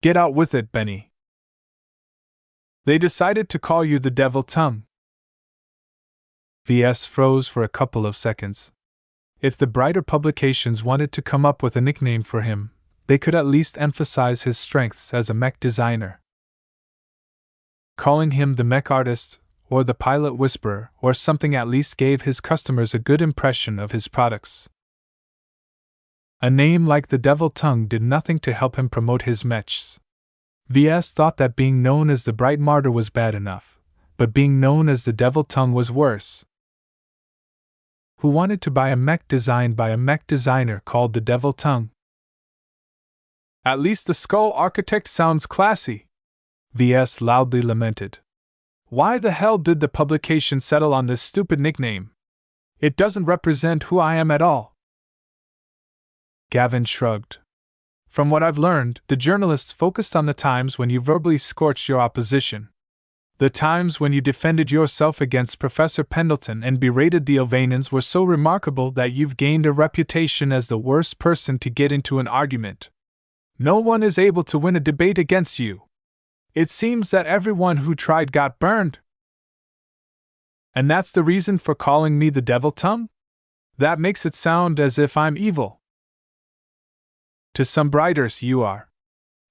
Get out with it, Benny. They decided to call you the Devil Tongue. Ves froze for a couple of seconds. If the brighter publications wanted to come up with a nickname for him, they could at least emphasize his strengths as a mech designer. Calling him the mech artist, or the pilot whisperer, or something at least gave his customers a good impression of his products. A name like the Devil Tongue did nothing to help him promote his mechs. Ves thought that being known as the Bright Martyr was bad enough, but being known as the Devil Tongue was worse. Who wanted to buy a mech designed by a mech designer called the Devil Tongue? At least the Skull Architect sounds classy, Ves loudly lamented. Why the hell did the publication settle on this stupid nickname? It doesn't represent who I am at all. Gavin shrugged. From what I've learned, the journalists focused on the times when you verbally scorched your opposition. The times when you defended yourself against Professor Pendleton and berated the Ilvanans were so remarkable that you've gained a reputation as the worst person to get into an argument. No one is able to win a debate against you. It seems that everyone who tried got burned. And that's the reason for calling me the Devil Tongue? That makes it sound as if I'm evil. To some brighters, you are.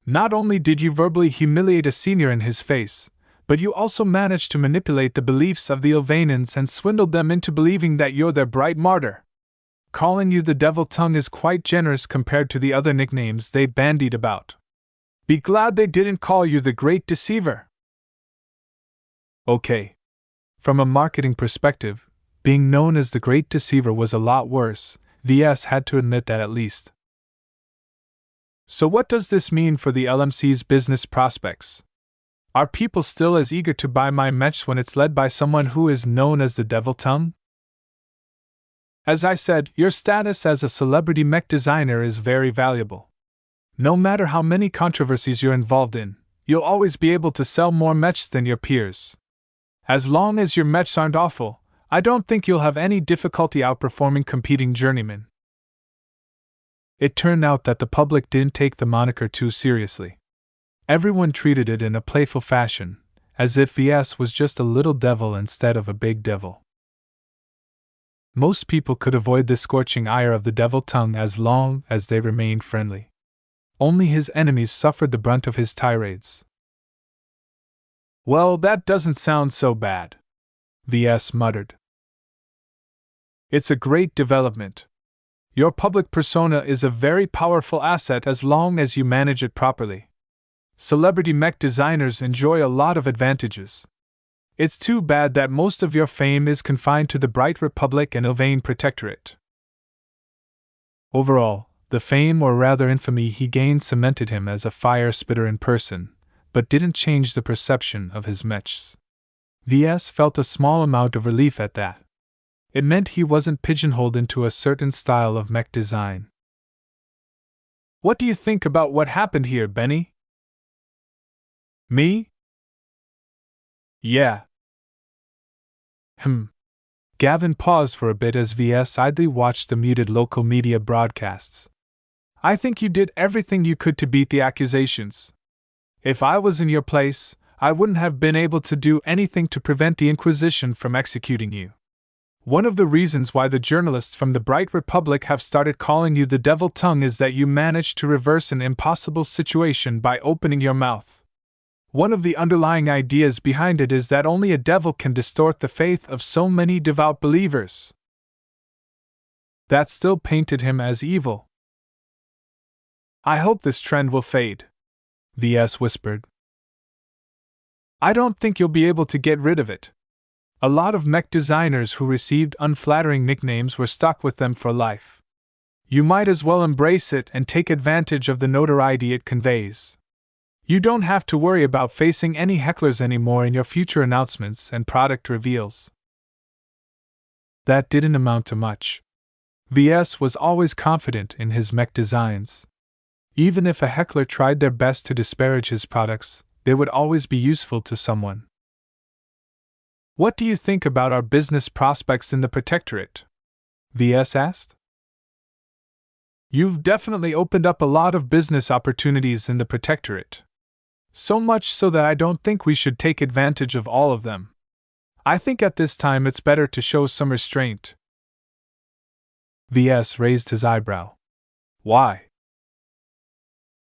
Not only did you verbally humiliate a senior in his face, but you also managed to manipulate the beliefs of the Ilvanans and swindled them into believing that you're their bright martyr. Calling you the Devil Tongue is quite generous compared to the other nicknames they bandied about. Be glad they didn't call you the Great Deceiver. Okay. From a marketing perspective, being known as the Great Deceiver was a lot worse, Ves had to admit that at least. So what does this mean for the LMC's business prospects? Are people still as eager to buy my mechs when it's led by someone who is known as the Devil Tongue? As I said, your status as a celebrity mech designer is very valuable. No matter how many controversies you're involved in, you'll always be able to sell more mechs than your peers. As long as your mechs aren't awful, I don't think you'll have any difficulty outperforming competing journeymen. It turned out that the public didn't take the moniker too seriously. Everyone treated it in a playful fashion, as if Ves was just a little devil instead of a big devil. Most people could avoid the scorching ire of the Devil Tongue as long as they remained friendly. Only his enemies suffered the brunt of his tirades. Well, that doesn't sound so bad, Ves muttered. It's a great development. Your public persona is a very powerful asset as long as you manage it properly. Celebrity mech designers enjoy a lot of advantages. It's too bad that most of your fame is confined to the Bright Republic and Ilvane Protectorate. Overall, the fame or rather infamy he gained cemented him as a fire spitter in person, but didn't change the perception of his mechs. Ves felt a small amount of relief at that. It meant he wasn't pigeonholed into a certain style of mech design. What do you think about what happened here, Benny? Me? Yeah. Gavin paused for a bit as Ves idly watched the muted local media broadcasts. I think you did everything you could to beat the accusations. If I was in your place, I wouldn't have been able to do anything to prevent the Inquisition from executing you. One of the reasons why the journalists from the Bright Republic have started calling you the Devil Tongue is that you managed to reverse an impossible situation by opening your mouth. One of the underlying ideas behind it is that only a devil can distort the faith of so many devout believers. That still painted him as evil. I hope this trend will fade, Ves whispered. I don't think you'll be able to get rid of it. A lot of mech designers who received unflattering nicknames were stuck with them for life. You might as well embrace it and take advantage of the notoriety it conveys. You don't have to worry about facing any hecklers anymore in your future announcements and product reveals. That didn't amount to much. Ves was always confident in his mech designs. Even if a heckler tried their best to disparage his products, they would always be useful to someone. What do you think about our business prospects in the Protectorate? Ves asked. You've definitely opened up a lot of business opportunities in the Protectorate. So much so that I don't think we should take advantage of all of them. I think at this time it's better to show some restraint. Ves raised his eyebrow. Why?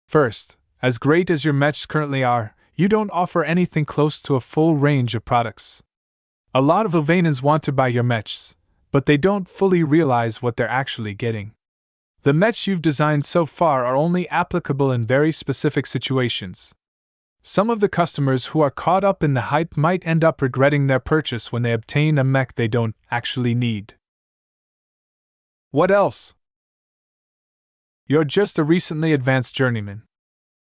First, as great as your mechs currently are, you don't offer anything close to a full range of products. A lot of Ilvanans want to buy your mechs, but they don't fully realize what they're actually getting. The mechs you've designed so far are only applicable in very specific situations. Some of the customers who are caught up in the hype might end up regretting their purchase when they obtain a mech they don't actually need. What else? You're just a recently advanced journeyman.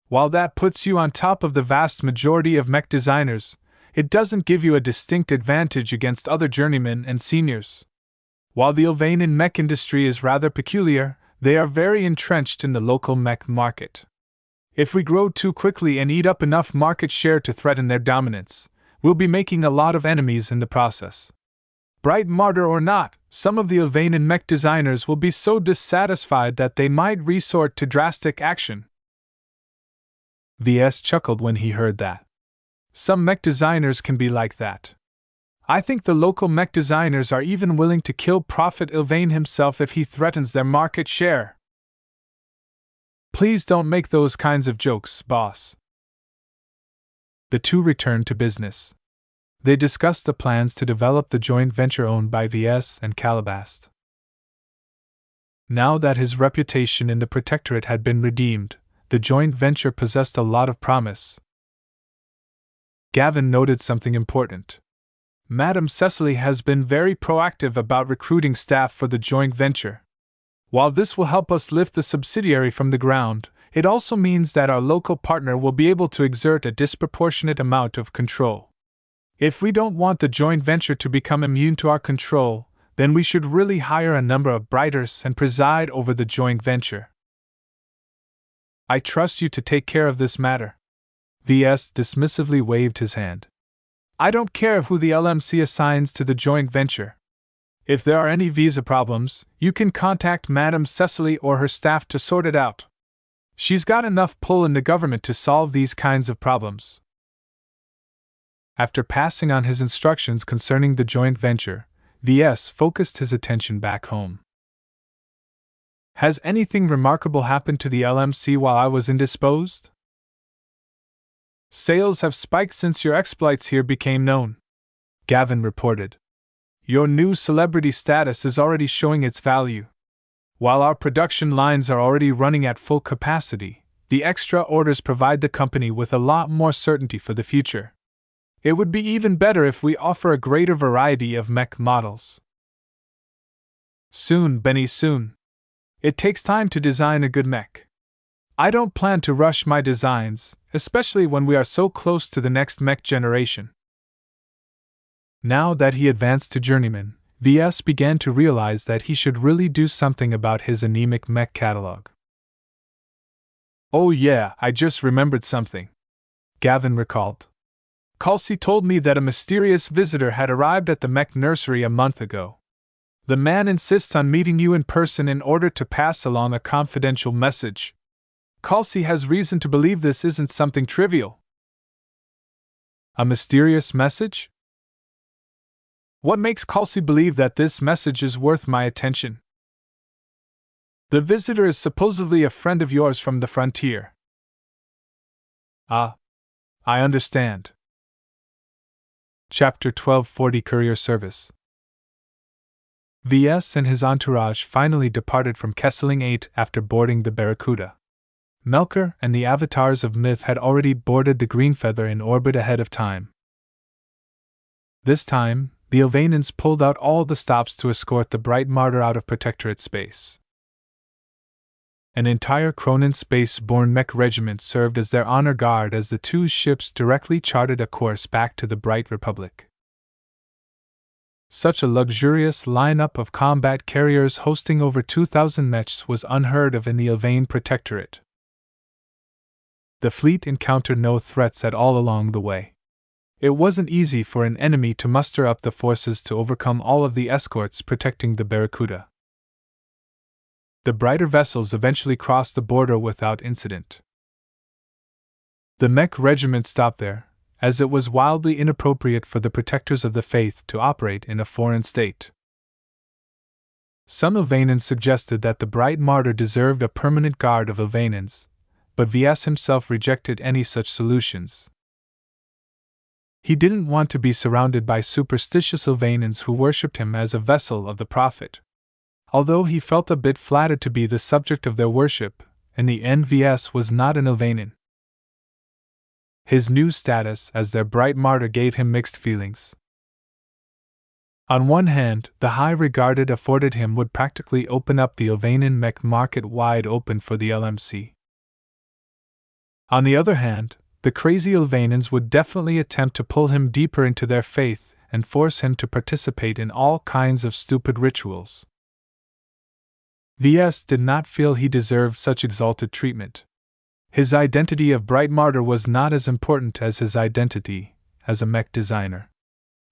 While that puts you on top of the vast majority of mech designers, it doesn't give you a distinct advantage against other journeymen and seniors. While the Ilvanan mech industry is rather peculiar, they are very entrenched in the local mech market. If we grow too quickly and eat up enough market share to threaten their dominance, we'll be making a lot of enemies in the process. Bright martyr or not, some of the Ilvanan mech designers will be so dissatisfied that they might resort to drastic action. Ves chuckled when he heard that. Some mech designers can be like that. I think the local mech designers are even willing to kill Prophet Ilvain himself if he threatens their market share. Please don't make those kinds of jokes, boss. The two returned to business. They discussed the plans to develop the joint venture owned by Ves and Calabast. Now that his reputation in the Protectorate had been redeemed, the joint venture possessed a lot of promise. Gavin noted something important. Madame Cecily has been very proactive about recruiting staff for the joint venture. While this will help us lift the subsidiary from the ground, it also means that our local partner will be able to exert a disproportionate amount of control. If we don't want the joint venture to become immune to our control, then we should really hire a number of Brighters and preside over the joint venture. I trust you to take care of this matter. Ves dismissively waved his hand. I don't care who the LMC assigns to the joint venture. If there are any visa problems, you can contact Madame Cecily or her staff to sort it out. She's got enough pull in the government to solve these kinds of problems. After passing on his instructions concerning the joint venture, Ves focused his attention back home. Has anything remarkable happened to the LMC while I was indisposed? Sales have spiked since your exploits here became known, Gavin reported. Your new celebrity status is already showing its value. While our production lines are already running at full capacity, the extra orders provide the company with a lot more certainty for the future. It would be even better if we offer a greater variety of mech models. Soon, Benny, soon. It takes time to design a good mech. I don't plan to rush my designs, especially when we are so close to the next mech generation. Now that he advanced to journeyman, Ves began to realize that he should really do something about his anemic mech catalog. Oh yeah, I just remembered something, Gavin recalled. Kelsey told me that a mysterious visitor had arrived at the mech nursery a month ago. The man insists on meeting you in person in order to pass along a confidential message. Kelsey has reason to believe this isn't something trivial. A mysterious message? What makes Kelsey believe that this message is worth my attention? The visitor is supposedly a friend of yours from the frontier. Ah, I understand. Chapter 1240 Courier Service. Ves and his entourage finally departed from Kesseling 8 after boarding the Barracuda. Melker and the avatars of myth had already boarded the Greenfeather in orbit ahead of time. This time, the Ilvanans pulled out all the stops to escort the Bright Martyr out of Protectorate space. An entire Cronin space-borne mech regiment served as their honor guard as the two ships directly charted a course back to the Bright Republic. Such a luxurious lineup of combat carriers hosting over 2,000 mechs was unheard of in the Ilvain Protectorate. the fleet encountered no threats at all along the way. It wasn't easy for an enemy to muster up the forces to overcome all of the escorts protecting the Barracuda. The brighter vessels eventually crossed the border without incident. The Mech regiment stopped there, as it was wildly inappropriate for the protectors of the faith to operate in a foreign state. Some Ilvanans suggested that the bright martyr deserved a permanent guard of Ilvanans, but Ves himself rejected any such solutions. He didn't want to be surrounded by superstitious Ilvanans who worshipped him as a vessel of the prophet. Although he felt a bit flattered to be the subject of their worship, in the end Ves was not an Ilvanan. His new status as their bright martyr gave him mixed feelings. On one hand, the high regard it afforded him would practically open up the Ilvanan mech market wide open for the LMC. On the other hand, the crazy Ilvanans would definitely attempt to pull him deeper into their faith and force him to participate in all kinds of stupid rituals. Ves did not feel he deserved such exalted treatment. His identity of bright martyr was not as important as his identity as a mech designer.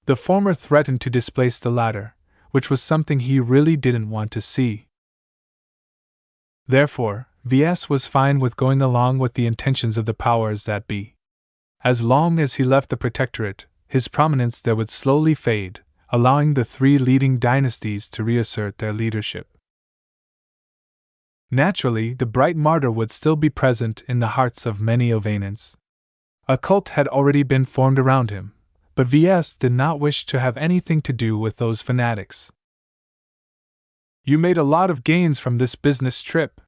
The former threatened to displace the latter, which was something he really didn't want to see. Therefore, Ves was fine with going along with the intentions of the powers that be. As long as he left the Protectorate, his prominence there would slowly fade, allowing the three leading dynasties to reassert their leadership. Naturally, the bright martyr would still be present in the hearts of many Ilvanans. A cult had already been formed around him, but Ves did not wish to have anything to do with those fanatics. "You made a lot of gains from this business trip,"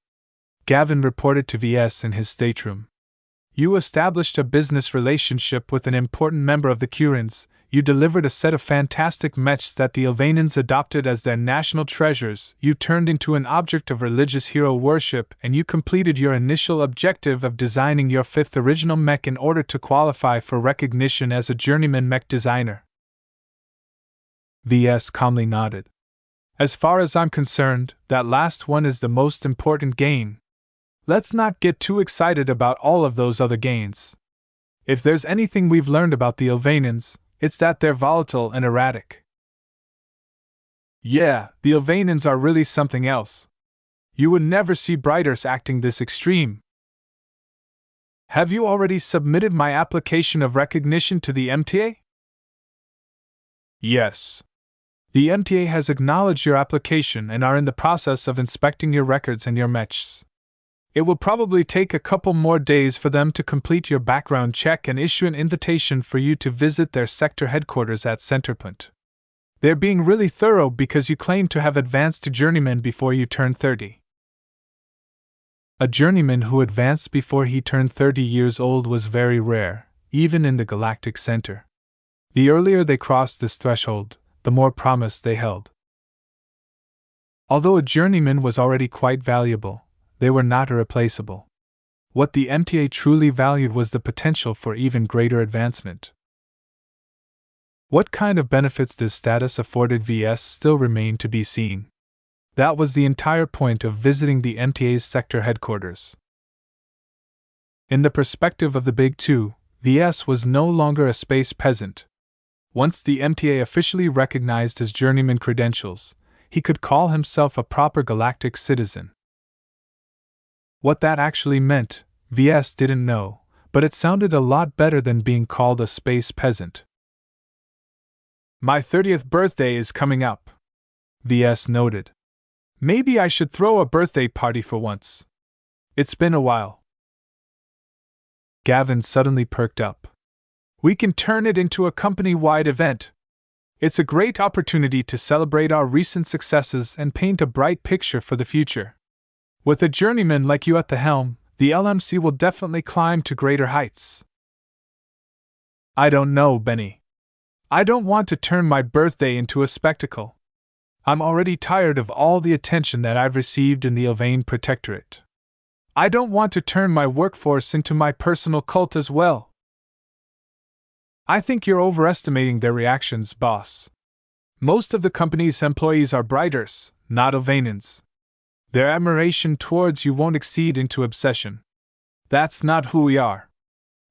Gavin reported to Ves in his stateroom. "You established a business relationship with an important member of the Curans, you delivered a set of fantastic mechs that the Ilvanans adopted as their national treasures, you turned into an object of religious hero worship, and you completed your initial objective of designing your fifth original mech in order to qualify for recognition as a journeyman mech designer." Ves calmly nodded. "As far as I'm concerned, that last one is the most important gain. Let's not get too excited about all of those other gains. If there's anything we've learned about the Ilvanans, it's that they're volatile and erratic." "Yeah, the Ilvanans are really something else. You would never see Brighters acting this extreme." "Have you already submitted my application of recognition to the MTA?" "Yes. The MTA has acknowledged your application and are in the process of inspecting your records and your mechs. It will probably take a couple more days for them to complete your background check and issue an invitation for you to visit their sector headquarters at Centerpoint. They're being really thorough because you claim to have advanced to journeyman before you turned 30. A journeyman who advanced before he turned 30 years old was very rare, even in the Galactic Center. The earlier they crossed this threshold, the more promise they held. Although a journeyman was already quite valuable, they were not irreplaceable. What the MTA truly valued was the potential for even greater advancement. What kind of benefits this status afforded Ves still remained to be seen. That was the entire point of visiting the MTA's sector headquarters. In the perspective of the Big Two, Ves was no longer a space peasant. Once the MTA officially recognized his journeyman credentials, he could call himself a proper galactic citizen. What that actually meant, Ves didn't know, but it sounded a lot better than being called a space peasant. "My 30th birthday is coming up," Ves noted. "Maybe I should throw a birthday party for once. It's been a while." Gavin suddenly perked up. "We can turn it into a company-wide event. It's a great opportunity to celebrate our recent successes and paint a bright picture for the future. With a journeyman like you at the helm, the LMC will definitely climb to greater heights." "I don't know, Benny. I don't want to turn my birthday into a spectacle. I'm already tired of all the attention that I've received in the Ilvain Protectorate. I don't want to turn my workforce into my personal cult as well." "I think you're overestimating their reactions, boss. Most of the company's employees are Brighters, not Ilvanans. Their admiration towards you won't exceed into obsession. That's not who we are.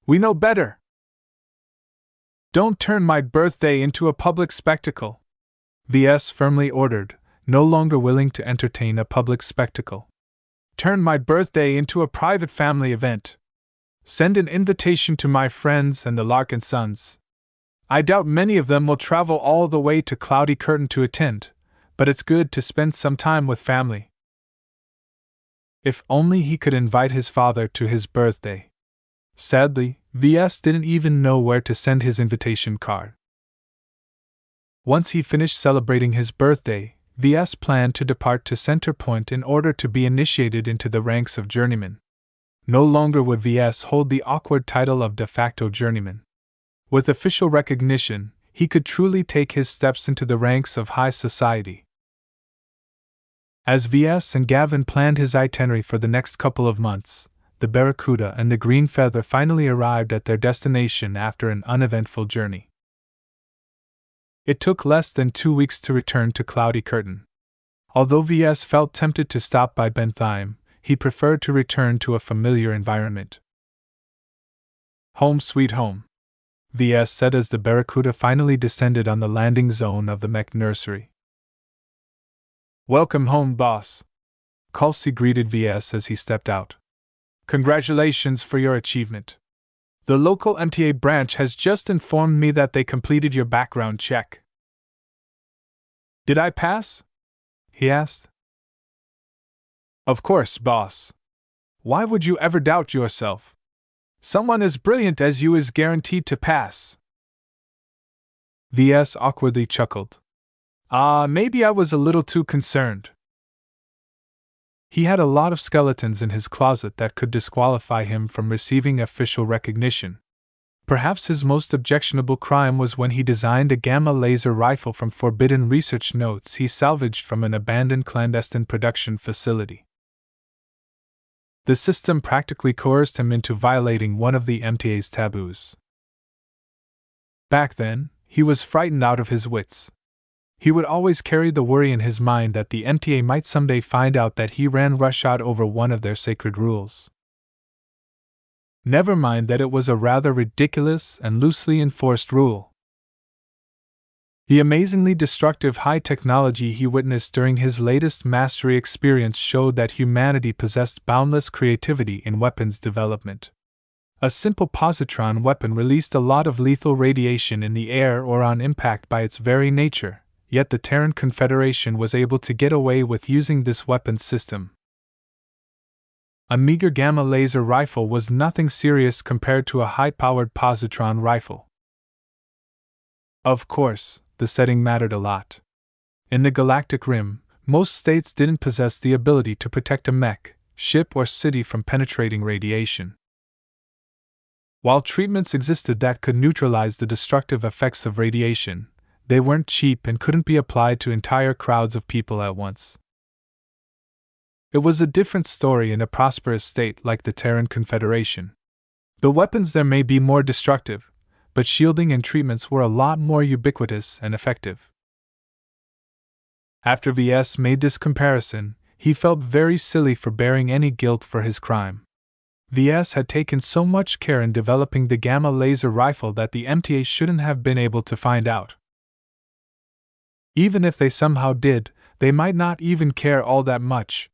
We know better. Don't turn my birthday into a public spectacle, Ves firmly ordered, no longer willing to entertain a public spectacle. Turn my birthday into a private family event. Send an invitation to my friends and the Larkinsons. I doubt many of them will travel all the way to Cloudy Curtain to attend, but it's good to spend some time with family. If only he could invite his father to his birthday. Sadly, Ves didn't even know where to send his invitation card. Once he finished celebrating his birthday, Ves planned to depart to Center Point in order to be initiated into the ranks of journeyman. No longer would Ves hold the awkward title of de facto journeyman. With official recognition, he could truly take his steps into the ranks of high society. As Ves and Gavin planned his itinerary for the next couple of months, the Barracuda and the Green Feather finally arrived at their destination after an uneventful journey. It took less than 2 weeks to return to Cloudy Curtain. Although Ves felt tempted to stop by Bentheim, he preferred to return to a familiar environment. Home sweet home, Ves said as the Barracuda finally descended on the landing zone of the mech nursery. Welcome home, boss, Kelsey greeted Ves as he stepped out. Congratulations for your achievement. The local MTA branch has just informed me that they completed your background check. Did I pass? He asked. Of course, boss. Why would you ever doubt yourself? Someone as brilliant as you is guaranteed to pass. Ves awkwardly chuckled. Maybe I was a little too concerned. He had a lot of skeletons in his closet that could disqualify him from receiving official recognition. Perhaps his most objectionable crime was when he designed a gamma laser rifle from forbidden research notes he salvaged from an abandoned clandestine production facility. The system practically coerced him into violating one of the MTA's taboos. Back then, he was frightened out of his wits. He would always carry the worry in his mind that the MTA might someday find out that he ran roughshod over one of their sacred rules. Never mind that it was a rather ridiculous and loosely enforced rule. The amazingly destructive high technology he witnessed during his latest mastery experience showed that humanity possessed boundless creativity in weapons development. A simple positron weapon released a lot of lethal radiation in the air or on impact by its very nature. Yet the Terran Confederation was able to get away with using this weapons system. A meager gamma laser rifle was nothing serious compared to a high-powered positron rifle. Of course, the setting mattered a lot. In the Galactic Rim, most states didn't possess the ability to protect a mech, ship or city from penetrating radiation. While treatments existed that could neutralize the destructive effects of radiation, they weren't cheap and couldn't be applied to entire crowds of people at once. It was a different story in a prosperous state like the Terran Confederation. The weapons there may be more destructive, but shielding and treatments were a lot more ubiquitous and effective. After Ves made this comparison, he felt very silly for bearing any guilt for his crime. Ves had taken so much care in developing the gamma laser rifle that the MTA shouldn't have been able to find out. Even if they somehow did, they might not even care all that much.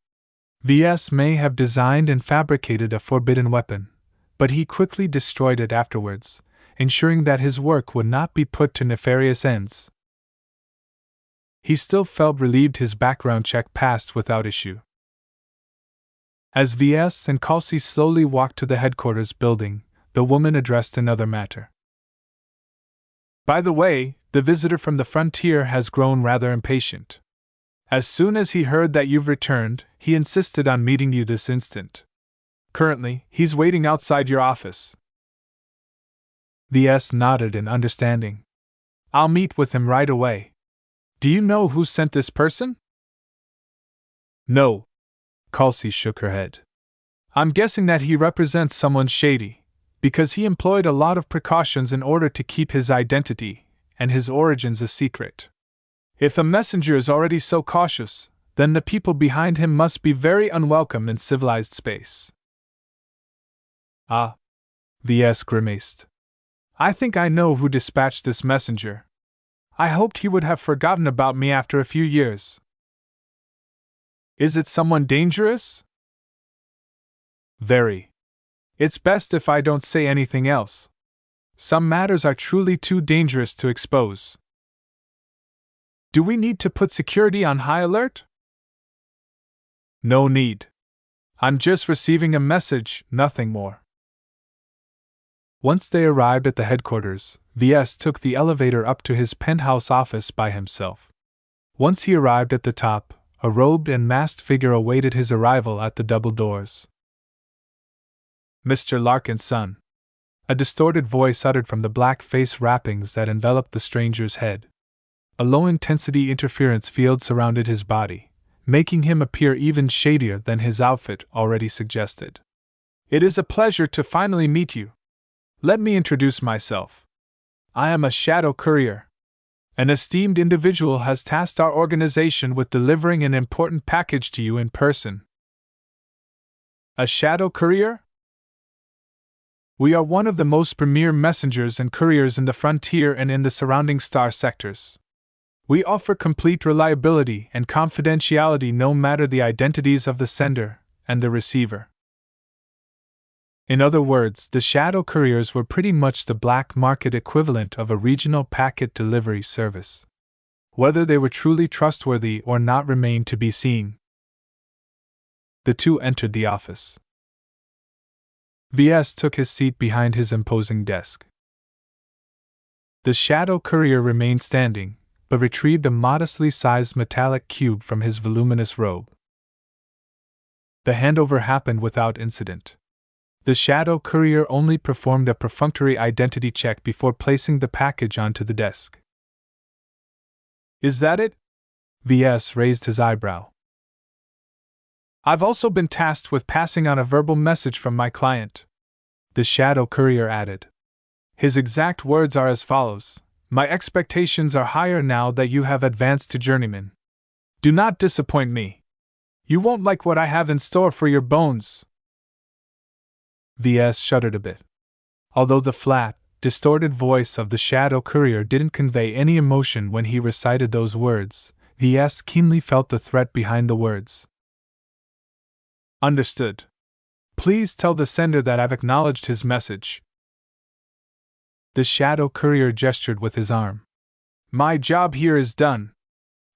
Ves may have designed and fabricated a forbidden weapon, but he quickly destroyed it afterwards, ensuring that his work would not be put to nefarious ends. He still felt relieved his background check passed without issue. As Ves and Kelsey slowly walked to the headquarters building, the woman addressed another matter. By the way, the visitor from the frontier has grown rather impatient. As soon as he heard that you've returned, he insisted on meeting you this instant. Currently, he's waiting outside your office. Ves nodded in understanding. I'll meet with him right away. Do you know who sent this person? No. Kelsey shook her head. I'm guessing that he represents someone shady, because he employed a lot of precautions in order to keep his identity and his origins a secret. If a messenger is already so cautious, then the people behind him must be very unwelcome in civilized space. Ah, Ves grimaced. I think I know who dispatched this messenger. I hoped he would have forgotten about me after a few years. Is it someone dangerous? Very. It's best if I don't say anything else. Some matters are truly too dangerous to expose. Do we need to put security on high alert? No need. I'm just receiving a message, nothing more. Once they arrived at the headquarters, Ves took the elevator up to his penthouse office by himself. Once he arrived at the top, a robed and masked figure awaited his arrival at the double doors. Mr. Larkinson. A distorted voice uttered from the black face wrappings that enveloped the stranger's head. A low-intensity interference field surrounded his body, making him appear even shadier than his outfit already suggested. It is a pleasure to finally meet you. Let me introduce myself. I am a shadow courier. An esteemed individual has tasked our organization with delivering an important package to you in person. A shadow courier? We are one of the most premier messengers and couriers in the frontier and in the surrounding star sectors. We offer complete reliability and confidentiality no matter the identities of the sender and the receiver. In other words, the shadow couriers were pretty much the black market equivalent of a regional packet delivery service. Whether they were truly trustworthy or not remained to be seen. The two entered the office. Ves took his seat behind his imposing desk. The shadow courier remained standing, but retrieved a modestly sized metallic cube from his voluminous robe. The handover happened without incident. The shadow courier only performed a perfunctory identity check before placing the package onto the desk. Is that it? Ves raised his eyebrow. I've also been tasked with passing on a verbal message from my client, the shadow courier added. His exact words are as follows: My expectations are higher now that you have advanced to journeyman. Do not disappoint me. You won't like what I have in store for your bones. Ves shuddered a bit. Although the flat, distorted voice of the shadow courier didn't convey any emotion when he recited those words, Ves keenly felt the threat behind the words. Understood. Please tell the sender that I've acknowledged his message. The shadow courier gestured with his arm. My job here is done.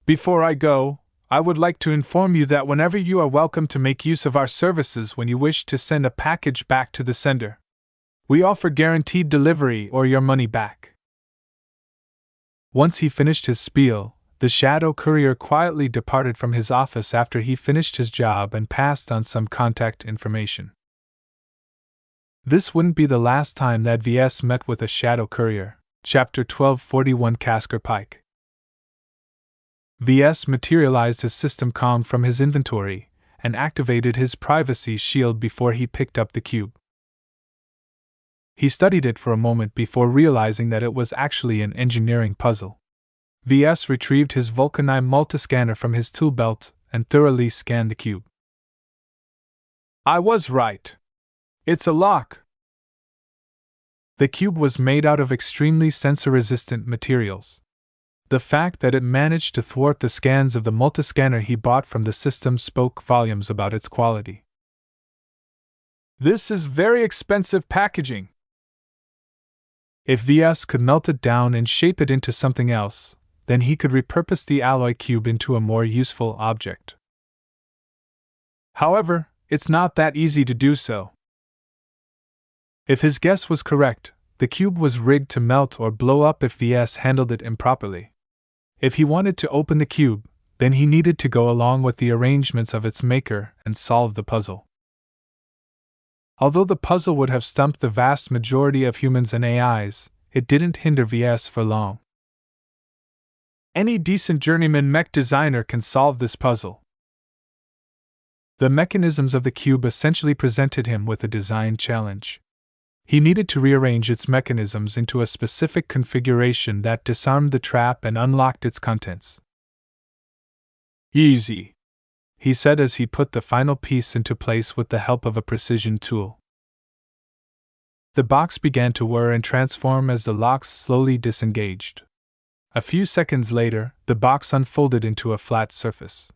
Before I go, I would like to inform you that whenever you are welcome to make use of our services when you wish to send a package back to the sender. We offer guaranteed delivery or your money back. Once he finished his spiel, the shadow courier quietly departed from his office after he finished his job and passed on some contact information. This wouldn't be the last time that Ves met with a shadow courier. Chapter 1241 Casker Pike. Ves materialized his system comm from his inventory and activated his privacy shield before he picked up the cube. He studied it for a moment before realizing that it was actually an engineering puzzle. Ves retrieved his Vulcanite multiscanner from his tool belt and thoroughly scanned the cube. I was right. It's a lock. The cube was made out of extremely sensor-resistant materials. The fact that it managed to thwart the scans of the multiscanner he bought from the system spoke volumes about its quality. This is very expensive packaging. If Ves could melt it down and shape it into something else, then he could repurpose the alloy cube into a more useful object. However, it's not that easy to do so. If his guess was correct, the cube was rigged to melt or blow up if Ves handled it improperly. If he wanted to open the cube, then he needed to go along with the arrangements of its maker and solve the puzzle. Although the puzzle would have stumped the vast majority of humans and AIs, it didn't hinder Ves for long. Any decent journeyman mech designer can solve this puzzle. The mechanisms of the cube essentially presented him with a design challenge. He needed to rearrange its mechanisms into a specific configuration that disarmed the trap and unlocked its contents. Easy, he said as he put the final piece into place with the help of a precision tool. The box began to whir and transform as the locks slowly disengaged. A few seconds later, the box unfolded into a flat surface.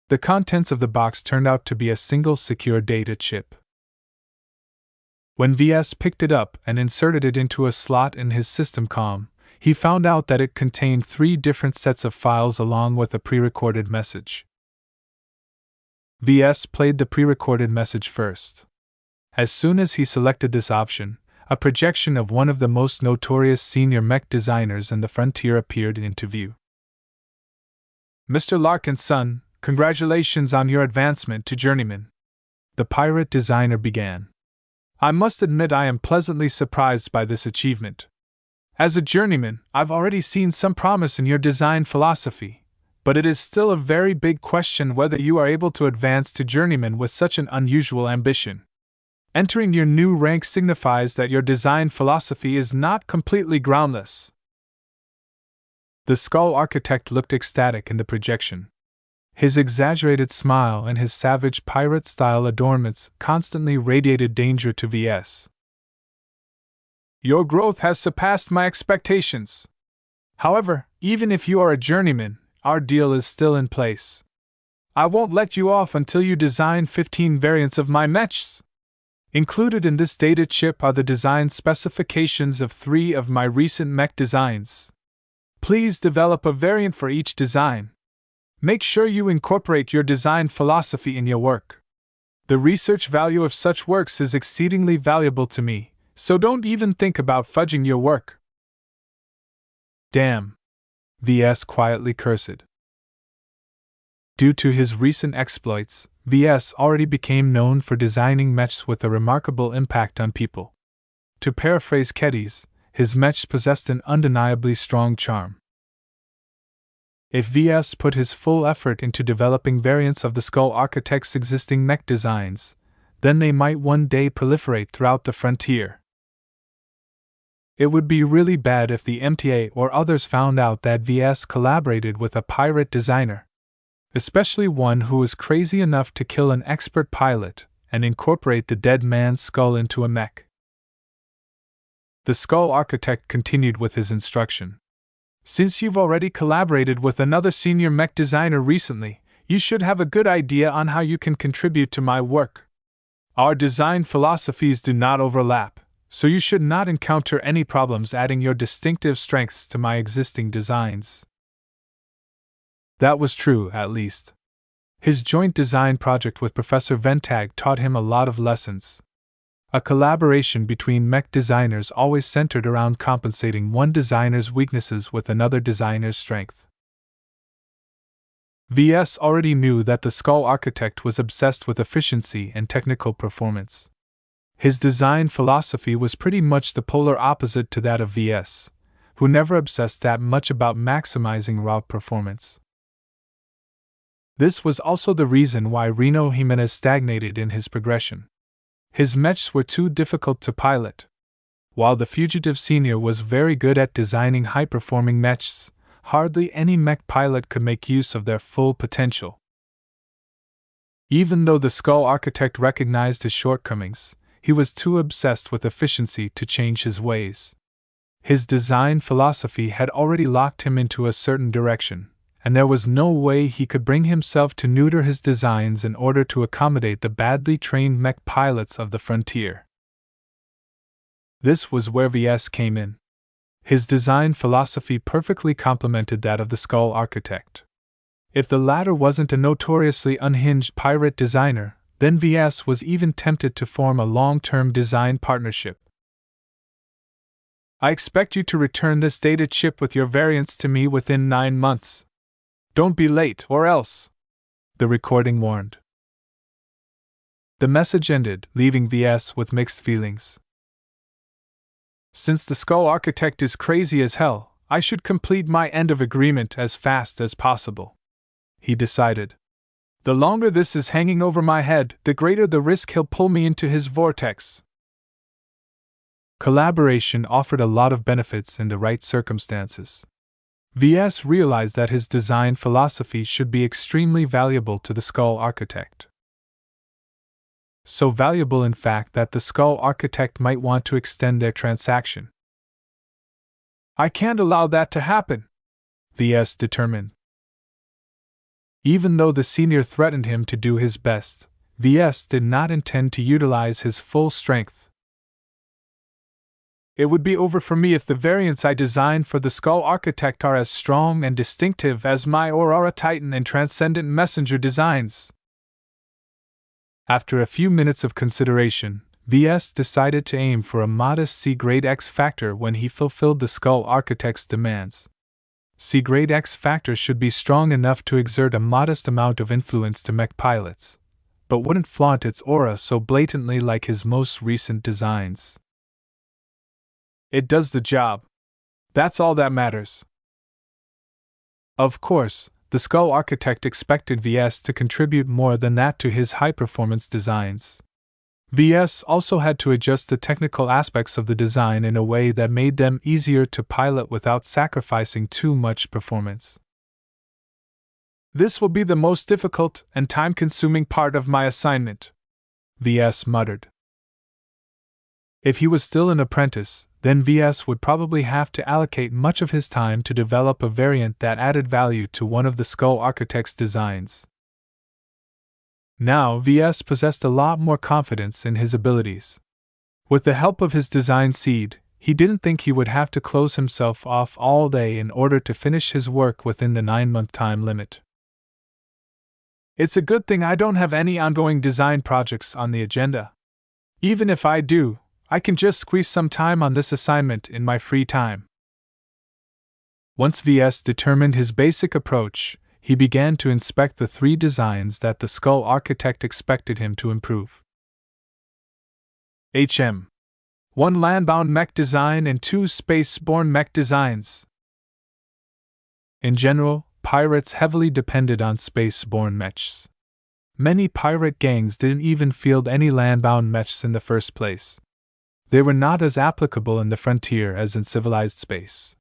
The contents of the box turned out to be a single secure data chip. When Ves picked it up and inserted it into a slot in his system comm, he found out that it contained 3 different sets of files along with a pre-recorded message. Ves played the pre-recorded message first. As soon as he selected this option, a projection of one of the most notorious senior mech designers in the frontier appeared into view. "Mr. Larkinson, congratulations on your advancement to journeyman," the pirate designer began. "I must admit I am pleasantly surprised by this achievement. As a journeyman, I've already seen some promise in your design philosophy, but it is still a very big question whether you are able to advance to journeyman with such an unusual ambition. Entering your new rank signifies that your design philosophy is not completely groundless." The skull architect looked ecstatic in the projection. His exaggerated smile and his savage pirate-style adornments constantly radiated danger to Ves. "Your growth has surpassed my expectations. However, even if you are a journeyman, our deal is still in place. I won't let you off until you design 15 variants of my mechs. Included in this data chip are the design specifications of 3 of my recent mech designs. Please develop a variant for each design. Make sure you incorporate your design philosophy in your work. The research value of such works is exceedingly valuable to me, so don't even think about fudging your work." "Damn," Ves quietly cursed. Due to his recent exploits, Ves already became known for designing mechs with a remarkable impact on people. To paraphrase Kedis, his mechs possessed an undeniably strong charm. If Ves put his full effort into developing variants of the skull architect's existing mech designs, then they might one day proliferate throughout the frontier. It would be really bad if the MTA or others found out that Ves collaborated with a pirate designer, especially one who was crazy enough to kill an expert pilot and incorporate the dead man's skull into a mech. The skull architect continued with his instruction. "Since you've already collaborated with another senior mech designer recently, you should have a good idea on how you can contribute to my work. Our design philosophies do not overlap, so you should not encounter any problems adding your distinctive strengths to my existing designs." That was true, at least. His joint design project with Professor Ventag taught him a lot of lessons. A collaboration between mech designers always centered around compensating one designer's weaknesses with another designer's strength. Ves already knew that the skull architect was obsessed with efficiency and technical performance. His design philosophy was pretty much the polar opposite to that of Ves, who never obsessed that much about maximizing raw performance. This was also the reason why Reno Jimenez stagnated in his progression. His mechs were too difficult to pilot. While the fugitive senior was very good at designing high-performing mechs, hardly any mech pilot could make use of their full potential. Even though the skull architect recognized his shortcomings, he was too obsessed with efficiency to change his ways. His design philosophy had already locked him into a certain direction, and there was no way he could bring himself to neuter his designs in order to accommodate the badly trained mech pilots of the frontier. This was where Ves came in. His design philosophy perfectly complemented that of the skull architect. If the latter wasn't a notoriously unhinged pirate designer, then Ves was even tempted to form a long-term design partnership. "I expect you to return this data chip with your variants to me within 9 months. Don't be late, or else," the recording warned. The message ended, leaving Ves with mixed feelings. Since the skull architect is crazy as hell, I should complete my end of agreement as fast as possible, he decided. The longer this is hanging over my head, the greater the risk he'll pull me into his vortex. Collaboration offered a lot of benefits in the right circumstances. Ves realized that his design philosophy should be extremely valuable to the skull architect. So valuable, in fact, that the Skull Architect might want to extend their transaction. I can't allow that to happen, Ves determined. Even though the senior threatened him to do his best, Ves did not intend to utilize his full strength. It would be over for me if the variants I designed for the Skull Architect are as strong and distinctive as my Aurora Titan and Transcendent Messenger designs. After a few minutes of consideration, Ves decided to aim for a modest C-grade X factor when he fulfilled the Skull Architect's demands. C-grade X factor should be strong enough to exert a modest amount of influence to mech pilots, but wouldn't flaunt its aura so blatantly like his most recent designs. It does the job. That's all that matters. Of course, the Skull Architect expected Ves to contribute more than that to his high-performance designs. Ves also had to adjust the technical aspects of the design in a way that made them easier to pilot without sacrificing too much performance. This will be the most difficult and time-consuming part of my assignment, Ves muttered. If he was still an apprentice, then Ves would probably have to allocate much of his time to develop a variant that added value to one of the Skull Architect's designs. Now Ves possessed a lot more confidence in his abilities. With the help of his design seed, he didn't think he would have to close himself off all day in order to finish his work within the 9-month time limit. It's a good thing I don't have any ongoing design projects on the agenda. Even if I do, I can just squeeze some time on this assignment in my free time. Once Ves determined his basic approach, he began to inspect the 3 designs that the Skull Architect expected him to improve. HM. 1 landbound mech design and 2 space-borne mech designs. In general, pirates heavily depended on space-borne mechs. Many pirate gangs didn't even field any landbound mechs in the first place. They were not as applicable in the frontier as in civilized space.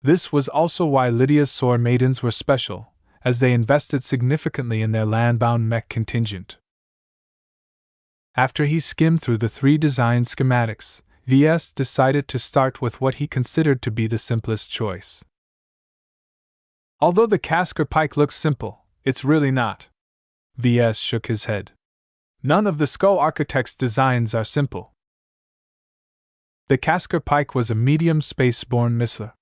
This was also why Lydia's Sword Maidens were special, as they invested significantly in their landbound mech contingent. After he skimmed through the 3 design schematics, Ves decided to start with what he considered to be the simplest choice. Although the Casker Pike looks simple, it's really not. Ves shook his head. None of the Skull Architect's designs are simple. The Casker Pike was a medium space-borne missile.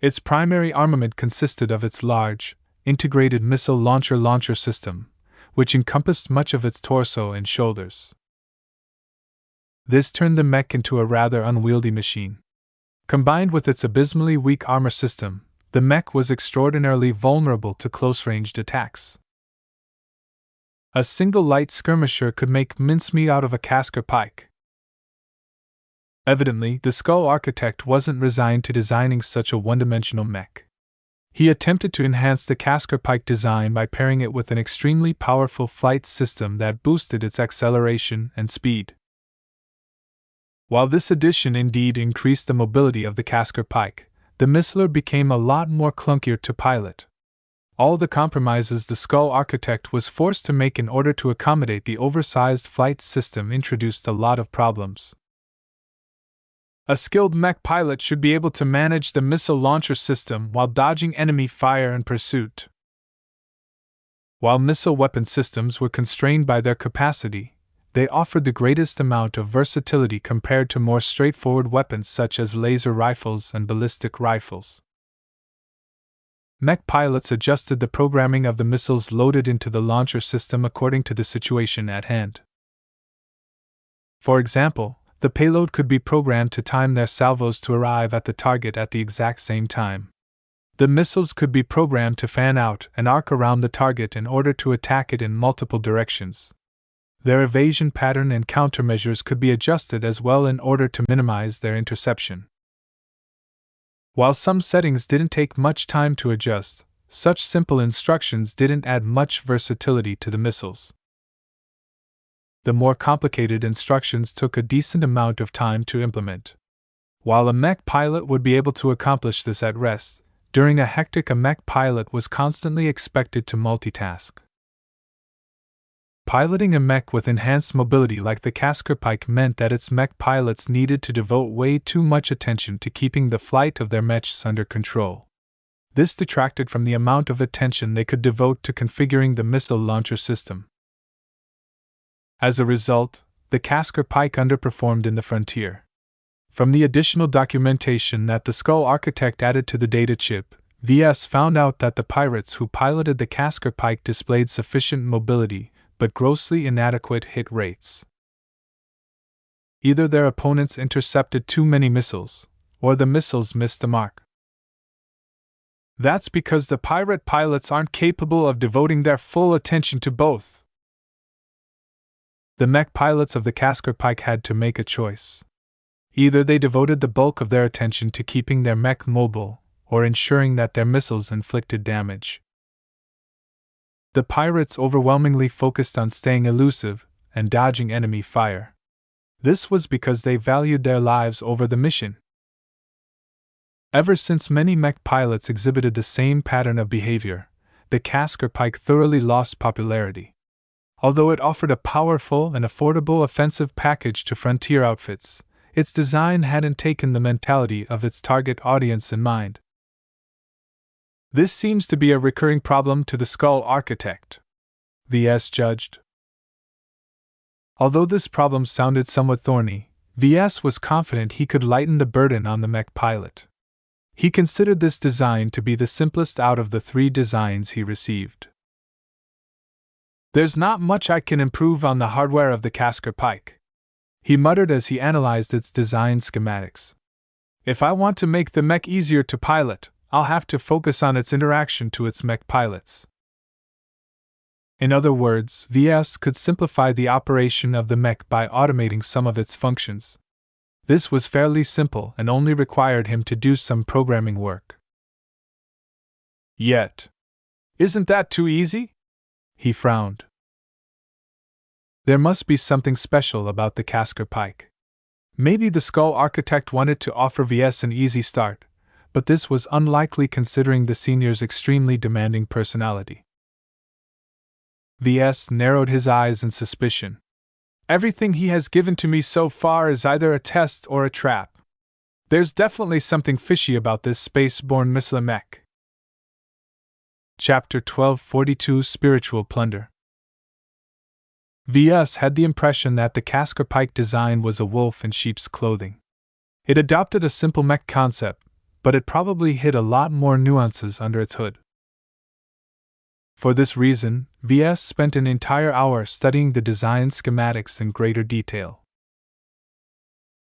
Its primary armament consisted of its large, integrated missile launcher system, which encompassed much of its torso and shoulders. This turned the mech into a rather unwieldy machine. Combined with its abysmally weak armor system, the mech was extraordinarily vulnerable to close-ranged attacks. A single light skirmisher could make mincemeat out of a Casker Pike. Evidently, the Skull Architect wasn't resigned to designing such a one-dimensional mech. He attempted to enhance the Casker Pike design by pairing it with an extremely powerful flight system that boosted its acceleration and speed. While this addition indeed increased the mobility of the Casker Pike, the missiler became a lot more clunkier to pilot. All the compromises the Skull Architect was forced to make in order to accommodate the oversized flight system introduced a lot of problems. A skilled mech pilot should be able to manage the missile launcher system while dodging enemy fire and pursuit. While missile weapon systems were constrained by their capacity, they offered the greatest amount of versatility compared to more straightforward weapons such as laser rifles and ballistic rifles. Mech pilots adjusted the programming of the missiles loaded into the launcher system according to the situation at hand. For example, the payload could be programmed to time their salvos to arrive at the target at the exact same time. The missiles could be programmed to fan out and arc around the target in order to attack it in multiple directions. Their evasion pattern and countermeasures could be adjusted as well in order to minimize their interception. While some settings didn't take much time to adjust, such simple instructions didn't add much versatility to the missiles. The more complicated instructions took a decent amount of time to implement. While a mech pilot would be able to accomplish this at rest, during a hectic a mech pilot was constantly expected to multitask. Piloting a mech with enhanced mobility like the Cascar Pike meant that its mech pilots needed to devote way too much attention to keeping the flight of their mechs under control. This detracted from the amount of attention they could devote to configuring the missile launcher system. As a result, the Cascar Pike underperformed in the frontier. From the additional documentation that the Skull Architect added to the data chip, Ves found out that the pirates who piloted the Cascar Pike displayed sufficient mobility, but grossly inadequate hit rates. Either their opponents intercepted too many missiles, or the missiles missed the mark. That's because the pirate pilots aren't capable of devoting their full attention to both. The mech pilots of the Cascar Pike had to make a choice. Either they devoted the bulk of their attention to keeping their mech mobile, or ensuring that their missiles inflicted damage. The pirates overwhelmingly focused on staying elusive and dodging enemy fire. This was because they valued their lives over the mission. Ever since many mech pilots exhibited the same pattern of behavior, the Cascar Pike thoroughly lost popularity. Although it offered a powerful and affordable offensive package to frontier outfits, its design hadn't taken the mentality of its target audience in mind. This seems to be a recurring problem to the Skull Architect, Ves judged. Although this problem sounded somewhat thorny, Ves was confident he could lighten the burden on the mech pilot. He considered this design to be the simplest out of the 3 designs he received. "There's not much I can improve on the hardware of the Cascar Pike," he muttered as he analyzed its design schematics. "If I want to make the mech easier to pilot, I'll have to focus on its interaction to its mech pilots." In other words, Ves could simplify the operation of the mech by automating some of its functions. This was fairly simple and only required him to do some programming work. Yet, isn't that too easy? He frowned. There must be something special about the Cascar Pike. Maybe the Skull Architect wanted to offer Ves an easy start, but this was unlikely considering the senior's extremely demanding personality. Ves narrowed his eyes in suspicion. "Everything he has given to me so far is either a test or a trap. There's definitely something fishy about this space-borne missile mech." Chapter 1242 Spiritual Plunder. Ves had the impression that the Cascar Pike design was a wolf in sheep's clothing. It adopted a simple mech concept, but it probably hid a lot more nuances under its hood. For this reason, Ves spent an entire hour studying the design schematics in greater detail.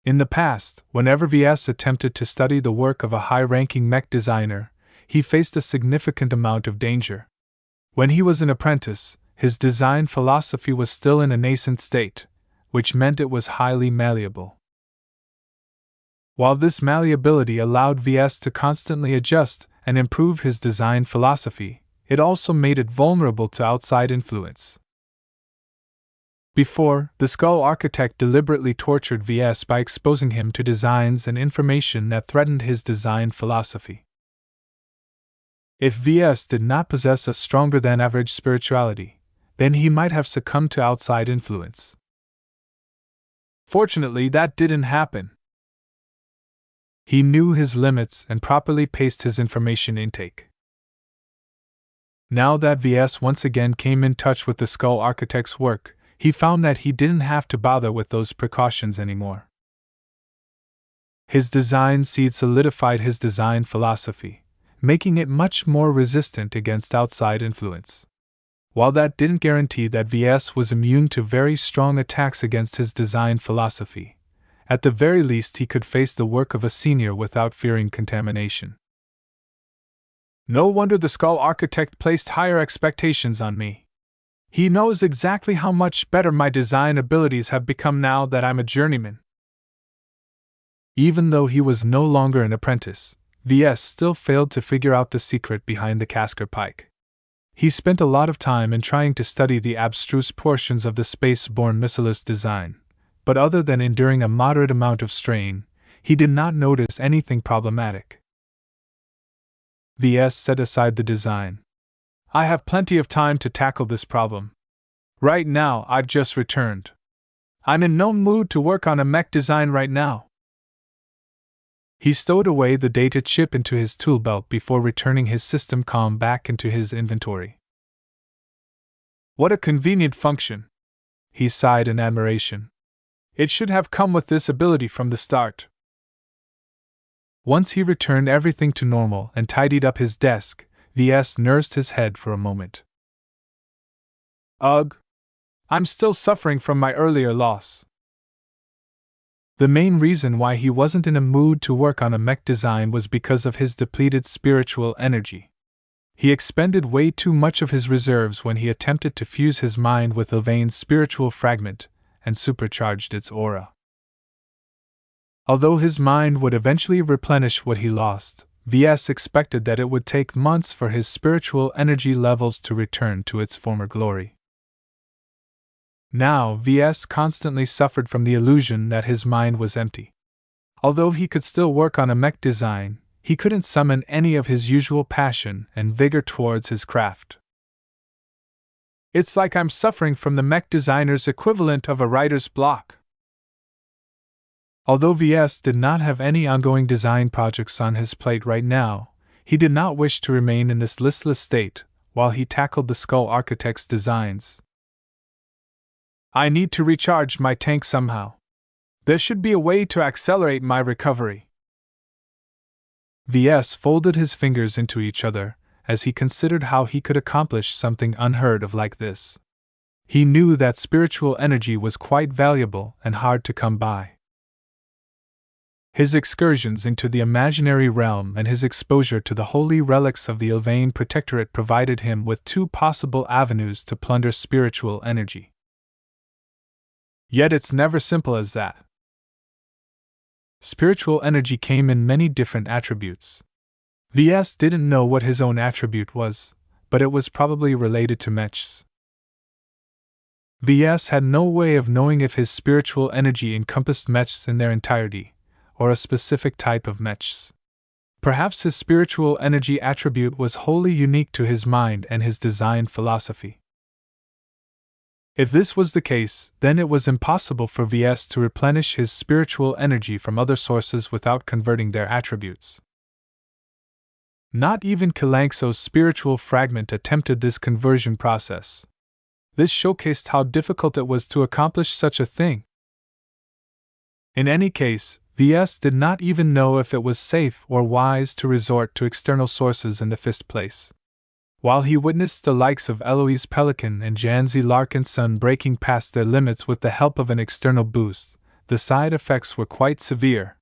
In the past, whenever Ves attempted to study the work of a high-ranking mech designer, he faced a significant amount of danger. When he was an apprentice, his design philosophy was still in a nascent state, which meant it was highly malleable. While this malleability allowed Ves to constantly adjust and improve his design philosophy, it also made it vulnerable to outside influence. Before, the Skull Architect deliberately tortured Ves by exposing him to designs and information that threatened his design philosophy. If Ves did not possess a stronger than average spirituality, then he might have succumbed to outside influence. Fortunately, that didn't happen. He knew his limits and properly paced his information intake. Now that Ves once again came in touch with the Skull Architect's work, he found that he didn't have to bother with those precautions anymore. His design seed solidified his design philosophy, making it much more resistant against outside influence. While that didn't guarantee that Ves was immune to very strong attacks against his design philosophy, at the very least he could face the work of a senior without fearing contamination. No wonder the Skull Architect placed higher expectations on me. He knows exactly how much better my design abilities have become now that I'm a journeyman. Even though he was no longer an apprentice, Ves still failed to figure out the secret behind the Cascar Pike. He spent a lot of time in trying to study the abstruse portions of the space-borne missilist design, but other than enduring a moderate amount of strain, he did not notice anything problematic. Ves set aside the design. "I have plenty of time to tackle this problem. Right now, I've just returned. I'm in no mood to work on a mech design right now. He stowed away the data chip into his tool belt before returning his system comm back into his inventory. What a convenient function! He sighed in admiration. It should have come with this ability from the start. Once he returned everything to normal and tidied up his desk, Ves nursed his head for a moment. Ugh! I'm still suffering from my earlier loss. The main reason why he wasn't in a mood to work on a mech design was because of his depleted spiritual energy. He expended way too much of his reserves when he attempted to fuse his mind with Ylvain's spiritual fragment and supercharged its aura. Although his mind would eventually replenish what he lost, Ves expected that it would take months for his spiritual energy levels to return to its former glory. Now, Ves constantly suffered from the illusion that his mind was empty. Although he could still work on a mech design, he couldn't summon any of his usual passion and vigor towards his craft. It's like I'm suffering from the mech designer's equivalent of a writer's block. Although Ves did not have any ongoing design projects on his plate right now, he did not wish to remain in this listless state while he tackled the Skull Architect's designs. I need to recharge my tank somehow. There should be a way to accelerate my recovery. Ves folded his fingers into each other as he considered how he could accomplish something unheard of like this. He knew that spiritual energy was quite valuable and hard to come by. His excursions into the imaginary realm and his exposure to the holy relics of the Ylvain Protectorate provided him with two possible avenues to plunder spiritual energy. Yet it's never simple as that. Spiritual energy came in many different attributes. Ves didn't know what his own attribute was, but it was probably related to mechs. Ves had no way of knowing if his spiritual energy encompassed mechs in their entirety, or a specific type of mechs. Perhaps his spiritual energy attribute was wholly unique to his mind and his design philosophy. If this was the case, then it was impossible for Ves to replenish his spiritual energy from other sources without converting their attributes. Not even Kalankso's spiritual fragment attempted this conversion process. This showcased how difficult it was to accomplish such a thing. In any case, Ves did not even know if it was safe or wise to resort to external sources in the first place. While he witnessed the likes of Eloise Pelican and Ves Larkinson breaking past their limits with the help of an external boost, the side effects were quite severe.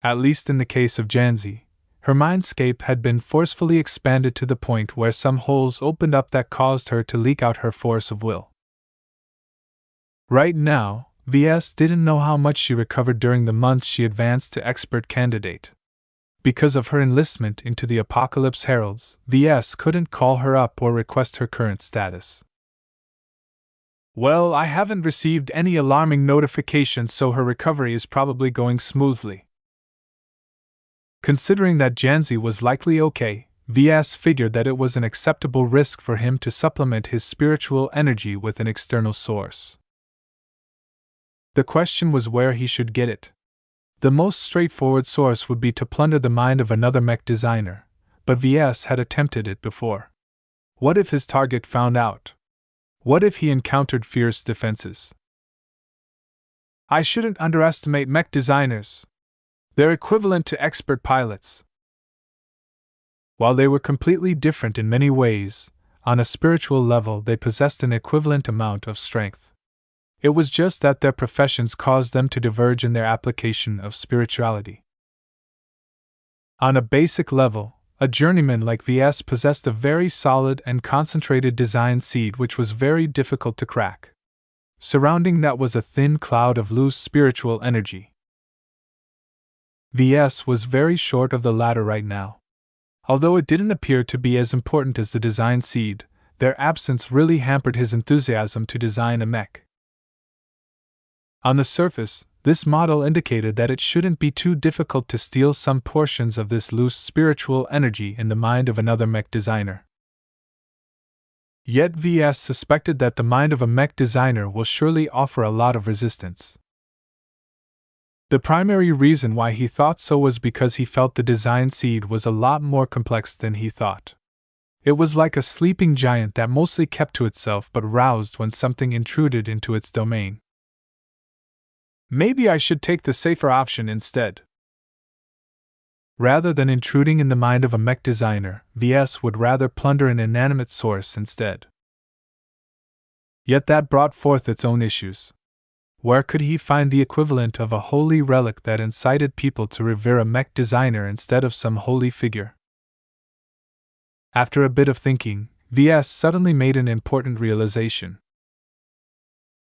At least in the case of Janzi, her mindscape had been forcefully expanded to the point where some holes opened up that caused her to leak out her force of will. Right now, Ves didn't know how much she recovered during the months she advanced to expert candidate. Because of her enlistment into the Apocalypse Heralds, Ves couldn't call her up or request her current status. Well, I haven't received any alarming notifications, so her recovery is probably going smoothly. Considering that Janzi was likely okay, Ves figured that it was an acceptable risk for him to supplement his spiritual energy with an external source. The question was where he should get it. The most straightforward source would be to plunder the mind of another mech designer, but Ves had attempted it before. What if his target found out? What if he encountered fierce defenses? I shouldn't underestimate mech designers. They're equivalent to expert pilots. While they were completely different in many ways, on a spiritual level they possessed an equivalent amount of strength. It was just that their professions caused them to diverge in their application of spirituality. On a basic level, a journeyman like Ves possessed a very solid and concentrated design seed which was very difficult to crack. Surrounding that was a thin cloud of loose spiritual energy. Ves was very short of the latter right now. Although it didn't appear to be as important as the design seed, their absence really hampered his enthusiasm to design a mech. On the surface, this model indicated that it shouldn't be too difficult to steal some portions of this loose spiritual energy in the mind of another mech designer. Yet VS suspected that the mind of a mech designer will surely offer a lot of resistance. The primary reason why he thought so was because he felt the design seed was a lot more complex than he thought. It was like a sleeping giant that mostly kept to itself but roused when something intruded into its domain. Maybe I should take the safer option instead. Rather than intruding in the mind of a mech designer, VS would rather plunder an inanimate source instead. Yet that brought forth its own issues. Where could he find the equivalent of a holy relic that incited people to revere a mech designer instead of some holy figure? After a bit of thinking, VS suddenly made an important realization.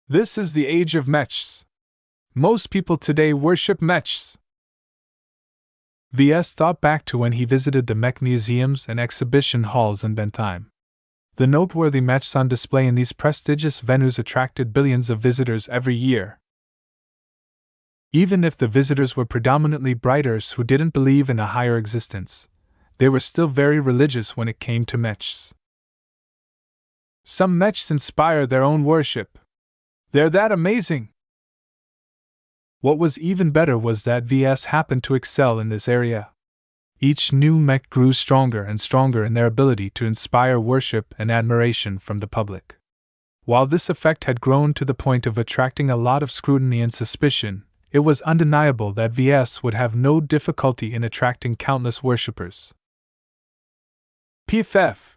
This is the age of mechs. Most people today worship mechs. VS thought back to when he visited the mech museums and exhibition halls in Bentheim. The noteworthy mechs on display in these prestigious venues attracted billions of visitors every year. Even if the visitors were predominantly brighters who didn't believe in a higher existence, they were still very religious when it came to mechs. Some mechs inspire their own worship. They're that amazing! What was even better was that VS happened to excel in this area. Each new mech grew stronger and stronger in their ability to inspire worship and admiration from the public. While this effect had grown to the point of attracting a lot of scrutiny and suspicion, it was undeniable that VS would have no difficulty in attracting countless worshippers. PFF.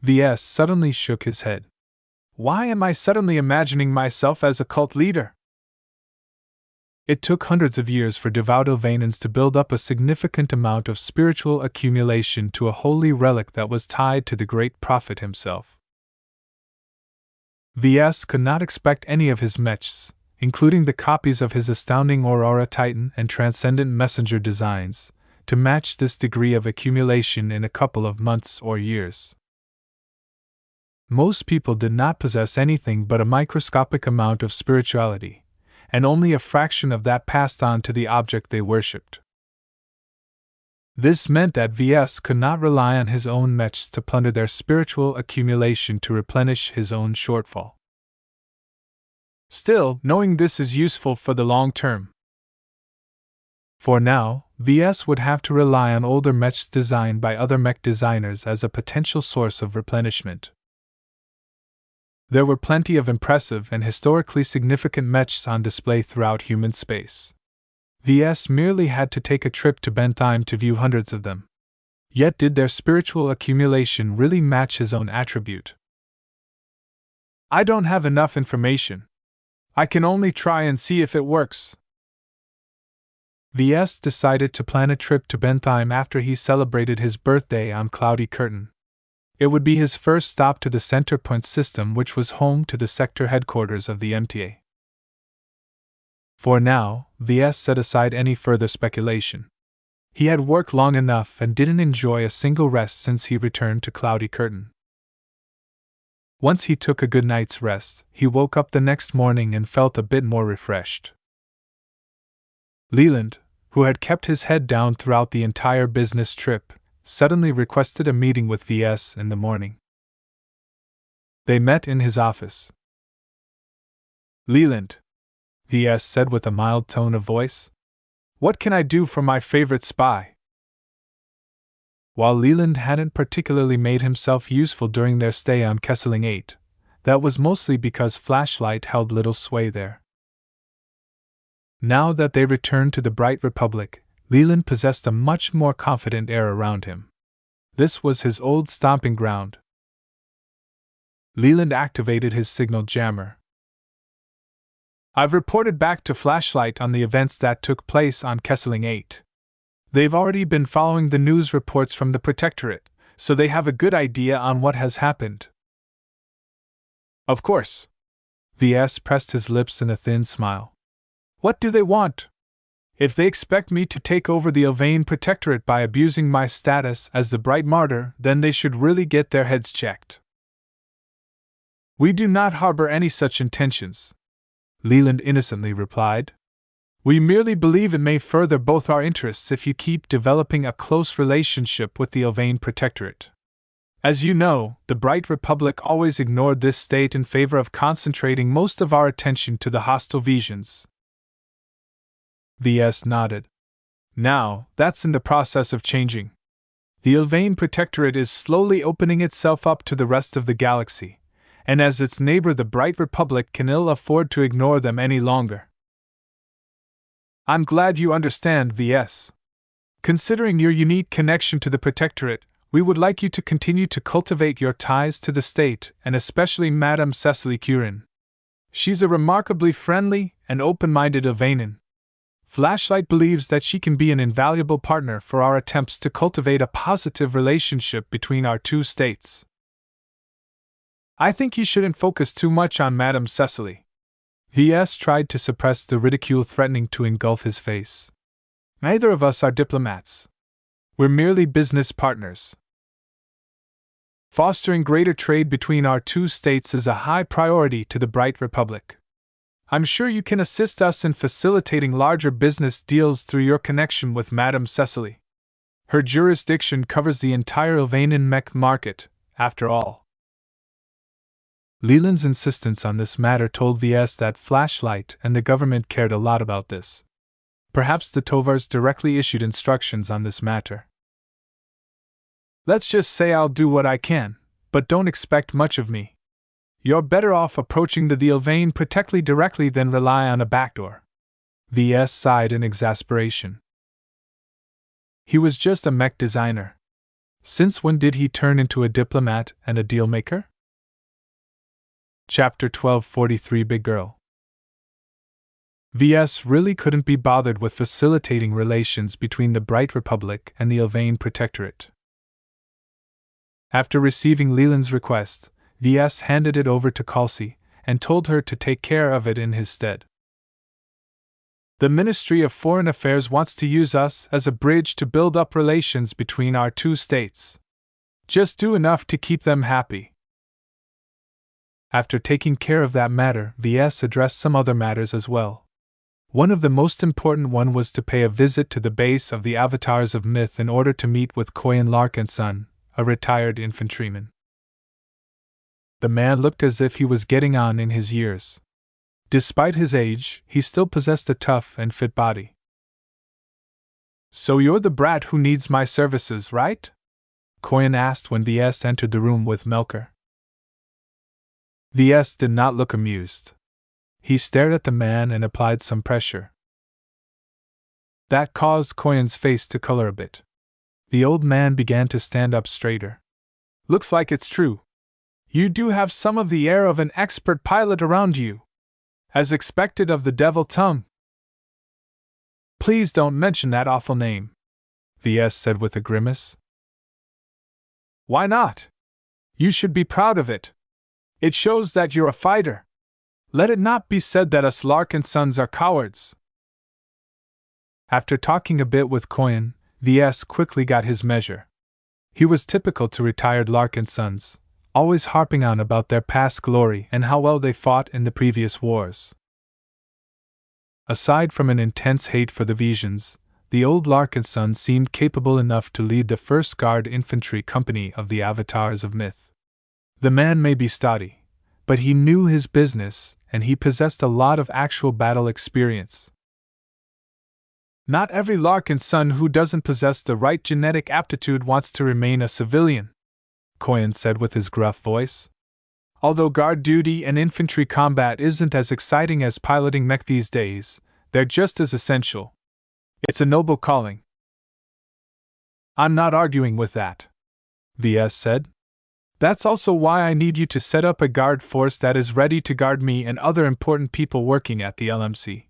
VS suddenly shook his head. Why am I suddenly imagining myself as a cult leader? It took hundreds of years for devout Ilvanans to build up a significant amount of spiritual accumulation to a holy relic that was tied to the great prophet himself. VS could not expect any of his mechs, including the copies of his astounding Aurora Titan and Transcendent Messenger designs, to match this degree of accumulation in a couple of months or years. Most people did not possess anything but a microscopic amount of spirituality, and only a fraction of that passed on to the object they worshipped. This meant that VS could not rely on his own mechs to plunder their spiritual accumulation to replenish his own shortfall. Still, knowing this is useful for the long term. For now, VS would have to rely on older mechs designed by other mech designers as a potential source of replenishment. There were plenty of impressive and historically significant mechs on display throughout human space. VS merely had to take a trip to Bentheim to view hundreds of them. Yet did their spiritual accumulation really match his own attribute? I don't have enough information. I can only try and see if it works. VS decided to plan a trip to Bentheim after he celebrated his birthday on Cloudy Curtain. It would be his first stop to the Center Point system, which was home to the sector headquarters of the MTA. For now, VS set aside any further speculation. He had worked long enough and didn't enjoy a single rest since he returned to Cloudy Curtain. Once he took a good night's rest, he woke up the next morning and felt a bit more refreshed. Leland, who had kept his head down throughout the entire business trip, suddenly requested a meeting with VS in the morning. They met in his office. Leland, VS said with a mild tone of voice, what can I do for my favorite spy? While Leland hadn't particularly made himself useful during their stay on Kesseling 8, that was mostly because Flashlight held little sway there. Now that they returned to the Bright Republic, Leland possessed a much more confident air around him. This was his old stomping ground. Leland activated his signal jammer. I've reported back to Flashlight on the events that took place on Kesseling 8. They've already been following the news reports from the Protectorate, so they have a good idea on what has happened. Of course. VS pressed his lips in a thin smile. What do they want? If they expect me to take over the Ilvain Protectorate by abusing my status as the Bright Martyr, then they should really get their heads checked. We do not harbor any such intentions, Leland innocently replied. We merely believe it may further both our interests if you keep developing a close relationship with the Ilvain Protectorate. As you know, the Bright Republic always ignored this state in favor of concentrating most of our attention to the hostile visions. Ves nodded. Now, that's in the process of changing. The Ilvain Protectorate is slowly opening itself up to the rest of the galaxy, and as its neighbor the Bright Republic can ill afford to ignore them any longer. I'm glad you understand, Ves. Considering your unique connection to the Protectorate, we would like you to continue to cultivate your ties to the state, and especially Madame Cecily Curin. She's a remarkably friendly and open-minded Ilvainin. Flashlight believes that she can be an invaluable partner for our attempts to cultivate a positive relationship between our two states. I think you shouldn't focus too much on Madame Cecily. Ves tried to suppress the ridicule threatening to engulf his face. Neither of us are diplomats. We're merely business partners. Fostering greater trade between our two states is a high priority to the Bright Republic. I'm sure you can assist us in facilitating larger business deals through your connection with Madame Cecily. Her jurisdiction covers the entire Ilvainin mech market, after all. Leland's insistence on this matter told Ves that Flashlight and the government cared a lot about this. Perhaps the Tovars directly issued instructions on this matter. Let's just say I'll do what I can, but don't expect much of me. You're better off approaching the Ilvain Protectorate directly than rely on a backdoor. Ves sighed in exasperation. He was just a mech designer. Since when did he turn into a diplomat and a dealmaker? Chapter 1243 Big Girl. Ves really couldn't be bothered with facilitating relations between the Bright Republic and the Ilvain Protectorate. After receiving Leland's request, Ves handed it over to Khalsi and told her to take care of it in his stead. The Ministry of Foreign Affairs wants to use us as a bridge to build up relations between our two states. Just do enough to keep them happy. After taking care of that matter, Ves addressed some other matters as well. One of the most important one was to pay a visit to the base of the Avatars of Myth in order to meet with Ves Larkinson, a retired infantryman. The man looked as if he was getting on in his years. Despite his age, he still possessed a tough and fit body. So you're the brat who needs my services, right? Koyan asked when Ves entered the room with Melker. Ves did not look amused. He stared at the man and applied some pressure. That caused Koyan's face to color a bit. The old man began to stand up straighter. Looks like it's true. You do have some of the air of an expert pilot around you. As expected of the devil tongue. Please don't mention that awful name, Ves said with a grimace. Why not? You should be proud of it. It shows that you're a fighter. Let it not be said that us Larkinsons are cowards. After talking a bit with Koyan, Ves quickly got his measure. He was typical to retired Larkinsons, always harping on about their past glory and how well they fought in the previous wars. Aside from an intense hate for the Visians, the old Larkinson seemed capable enough to lead the 1st Guard Infantry Company of the Avatars of Myth. The man may be stodgy, but he knew his business, and he possessed a lot of actual battle experience. Not every Larkinson who doesn't possess the right genetic aptitude wants to remain a civilian, Koyan said with his gruff voice. Although guard duty and infantry combat isn't as exciting as piloting mech these days, they're just as essential. It's a noble calling. I'm not arguing with that, Ves said. That's also why I need you to set up a guard force that is ready to guard me and other important people working at the LMC.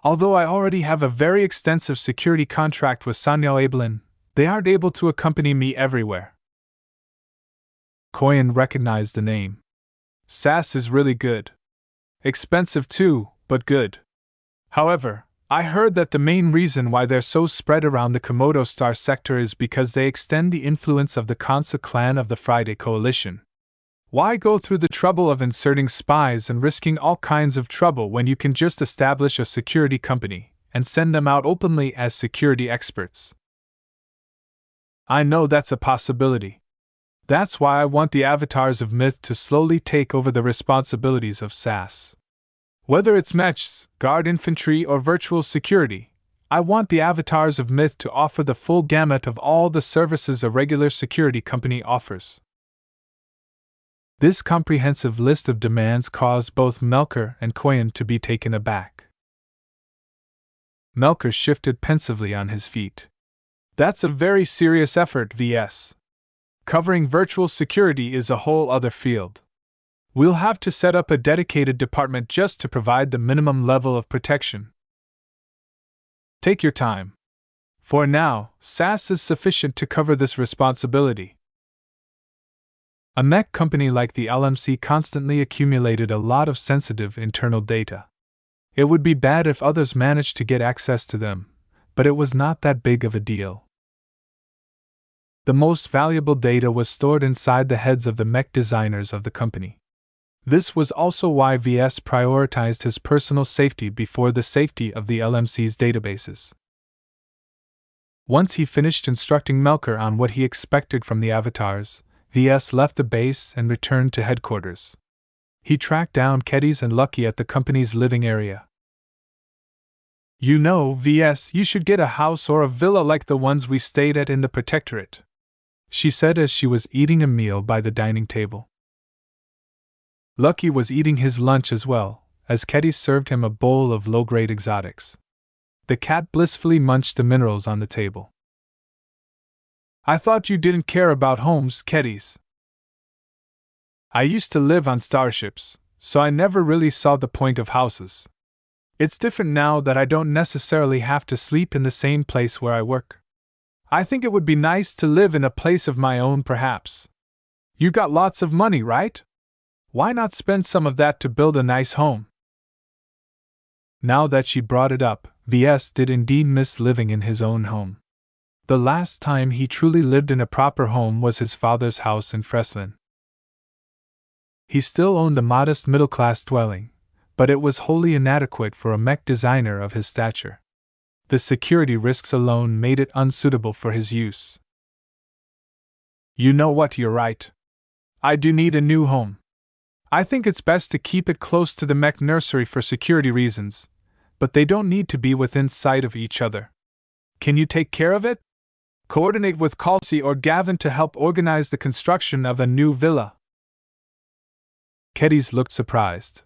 Although I already have a very extensive security contract with Sanyal Abelin, they aren't able to accompany me everywhere. Koyan recognized the name. SAS is really good. Expensive too, but good. However, I heard that the main reason why they're so spread around the Komodo Star sector is because they extend the influence of the Kansa clan of the Friday Coalition. Why go through the trouble of inserting spies and risking all kinds of trouble when you can just establish a security company and send them out openly as security experts? I know that's a possibility. That's why I want the avatars of myth to slowly take over the responsibilities of SAS. Whether it's mechs, guard infantry, or virtual security, I want the avatars of myth to offer the full gamut of all the services a regular security company offers. This comprehensive list of demands caused both Melker and Koyan to be taken aback. Melker shifted pensively on his feet. That's a very serious effort, VS. Covering virtual security is a whole other field. We'll have to set up a dedicated department just to provide the minimum level of protection. Take your time. For now, SAS is sufficient to cover this responsibility. A mech company like the LMC constantly accumulated a lot of sensitive internal data. It would be bad if others managed to get access to them, but it was not that big of a deal. The most valuable data was stored inside the heads of the mech designers of the company. This was also why VS prioritized his personal safety before the safety of the LMC's databases. Once he finished instructing Melker on what he expected from the avatars, VS left the base and returned to headquarters. He tracked down Kedis and Lucky at the company's living area. You know, VS, you should get a house or a villa like the ones we stayed at in the Protectorate, she said as she was eating a meal by the dining table. Lucky was eating his lunch as well, as Kedis served him a bowl of low-grade exotics. The cat blissfully munched the minerals on the table. I thought you didn't care about homes, Kedis. I used to live on starships, so I never really saw the point of houses. It's different now that I don't necessarily have to sleep in the same place where I work. I think it would be nice to live in a place of my own, perhaps. You got lots of money, right? Why not spend some of that to build a nice home? Now that she brought it up, VS did indeed miss living in his own home. The last time he truly lived in a proper home was his father's house in Freslin. He still owned a modest middle-class dwelling, but it was wholly inadequate for a mech designer of his stature. The security risks alone made it unsuitable for his use. You know what, you're right. I do need a new home. I think it's best to keep it close to the mech nursery for security reasons, but they don't need to be within sight of each other. Can you take care of it? Coordinate with Calcy or Gavin to help organize the construction of a new villa. Kedis looked surprised.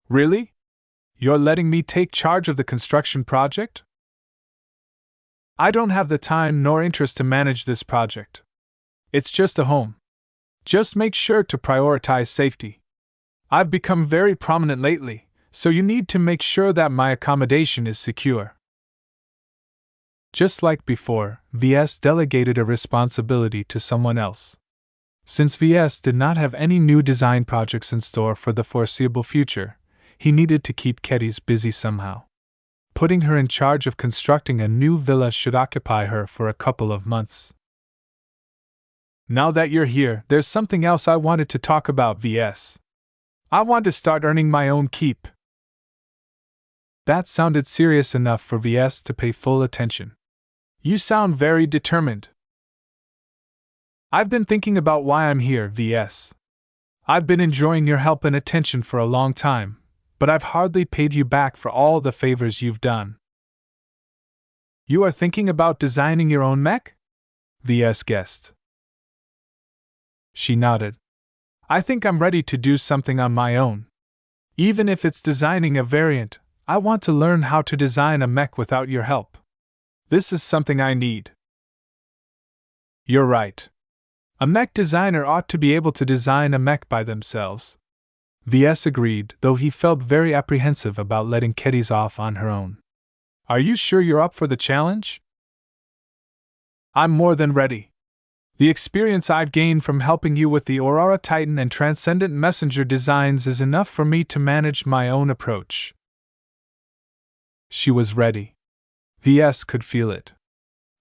Really? You're letting me take charge of the construction project? I don't have the time nor interest to manage this project. It's just a home. Just make sure to prioritize safety. I've become very prominent lately, so you need to make sure that my accommodation is secure. Just like before, VS delegated a responsibility to someone else. Since VS did not have any new design projects in store for the foreseeable future, he needed to keep Kedis busy somehow. Putting her in charge of constructing a new villa should occupy her for a couple of months. Now that you're here, there's something else I wanted to talk about, VS. I want to start earning my own keep. That sounded serious enough for VS to pay full attention. You sound very determined. I've been thinking about why I'm here, VS. I've been enjoying your help and attention for a long time, but I've hardly paid you back for all the favors you've done. You are thinking about designing your own mech? VS guessed. She nodded. I think I'm ready to do something on my own. Even if it's designing a variant, I want to learn how to design a mech without your help. This is something I need. You're right. A mech designer ought to be able to design a mech by themselves. VS agreed, though he felt very apprehensive about letting Kedis off on her own. Are you sure you're up for the challenge? I'm more than ready. The experience I've gained from helping you with the Aurora Titan and Transcendent Messenger designs is enough for me to manage my own approach. She was ready. VS could feel it.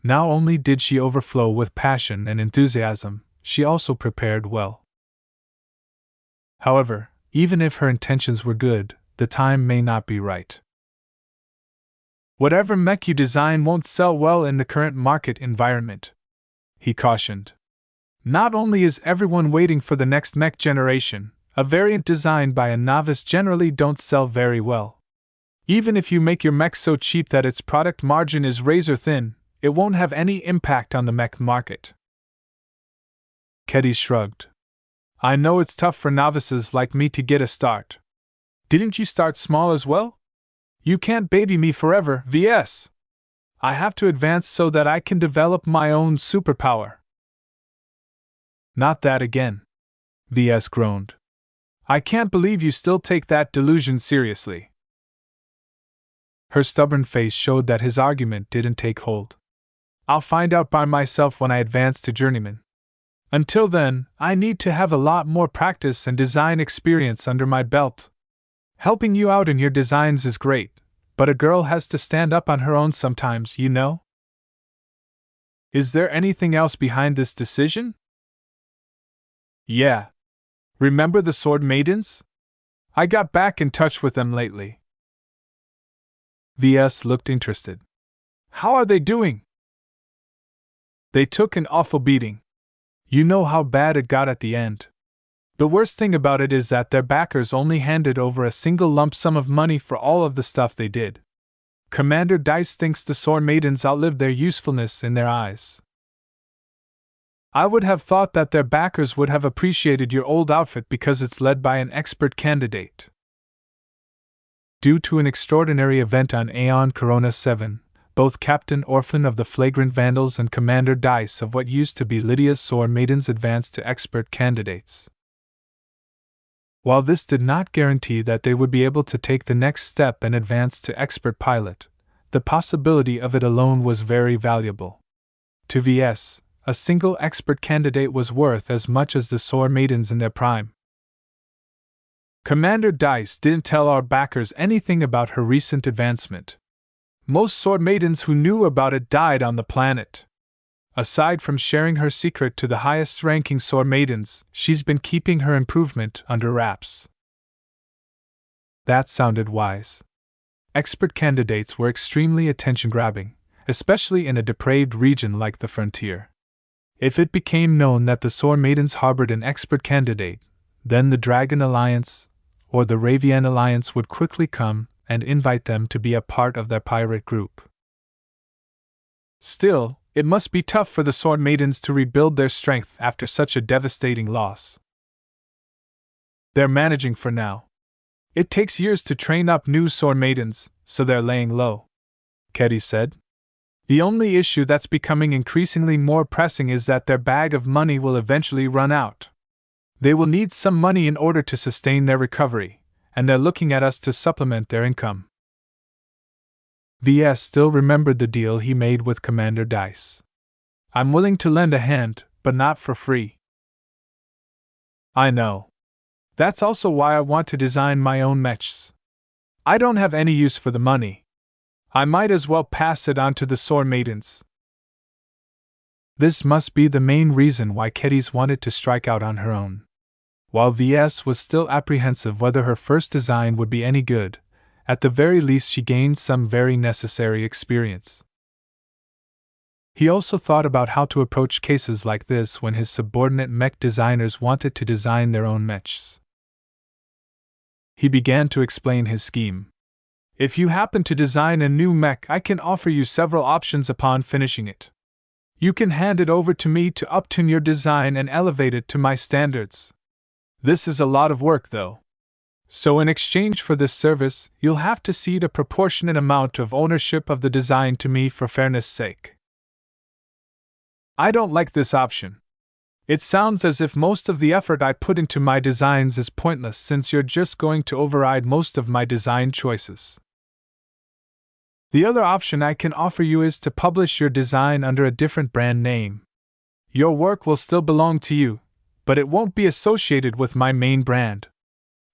Not only did she overflow with passion and enthusiasm, she also prepared well. However, even if her intentions were good, the time may not be right. Whatever mech you design won't sell well in the current market environment, he cautioned. Not only is everyone waiting for the next mech generation, a variant designed by a novice generally don't sell very well. Even if you make your mech so cheap that its product margin is razor thin, it won't have any impact on the mech market. Keddy shrugged. I know it's tough for novices like me to get a start. Didn't you start small as well? You can't baby me forever, Ves. I have to advance so that I can develop my own superpower. Not that again. Ves groaned. I can't believe you still take that delusion seriously. Her stubborn face showed that his argument didn't take hold. I'll find out by myself when I advance to journeyman. Until then, I need to have a lot more practice and design experience under my belt. Helping you out in your designs is great, but a girl has to stand up on her own sometimes, you know? Is there anything else behind this decision? Yeah. Remember the Sword Maidens? I got back in touch with them lately. Ves looked interested. How are they doing? They took an awful beating. You know how bad it got at the end. The worst thing about it is that their backers only handed over a single lump sum of money for all of the stuff they did. Commander Dice thinks the Sword Maidens outlived their usefulness in their eyes. I would have thought that their backers would have appreciated your old outfit because it's led by an expert candidate. Due to an extraordinary event on Aeon Corona 7, both Captain Orphan of the Flagrant Vandals and Commander Dice of what used to be Lydia's Sword Maidens advanced to expert candidates. While this did not guarantee that they would be able to take the next step and advance to expert pilot, the possibility of it alone was very valuable. To Ves, a single expert candidate was worth as much as the Sword Maidens in their prime. Commander Dice didn't tell our backers anything about her recent advancement. Most Sword Maidens who knew about it died on the planet. Aside from sharing her secret to the highest-ranking Sword Maidens, she's been keeping her improvement under wraps. That sounded wise. Expert candidates were extremely attention-grabbing, especially in a depraved region like the frontier. If it became known that the Sword Maidens harbored an expert candidate, then the Dragon Alliance, or the Ravian Alliance would quickly come and invite them to be a part of their pirate group. Still, it must be tough for the Sword Maidens to rebuild their strength after such a devastating loss. They're managing for now. It takes years to train up new Sword Maidens, so they're laying low, Keddy said. The only issue that's becoming increasingly more pressing is that their bag of money will eventually run out. They will need some money in order to sustain their recovery, and they're looking at us to supplement their income. Ves still remembered the deal he made with Commander Dice. I'm willing to lend a hand, but not for free. I know. That's also why I want to design my own mechs. I don't have any use for the money. I might as well pass it on to the Sword Maidens. This must be the main reason why Keddy wanted to strike out on her own. While Ves was still apprehensive whether her first design would be any good, at the very least she gained some very necessary experience. He also thought about how to approach cases like this when his subordinate mech designers wanted to design their own mechs. He began to explain his scheme. If you happen to design a new mech, I can offer you several options upon finishing it. You can hand it over to me to uptune your design and elevate it to my standards. This is a lot of work, though. So in exchange for this service, you'll have to cede a proportionate amount of ownership of the design to me for fairness' sake. I don't like this option. It sounds as if most of the effort I put into my designs is pointless since you're just going to override most of my design choices. The other option I can offer you is to publish your design under a different brand name. Your work will still belong to you, but it won't be associated with my main brand.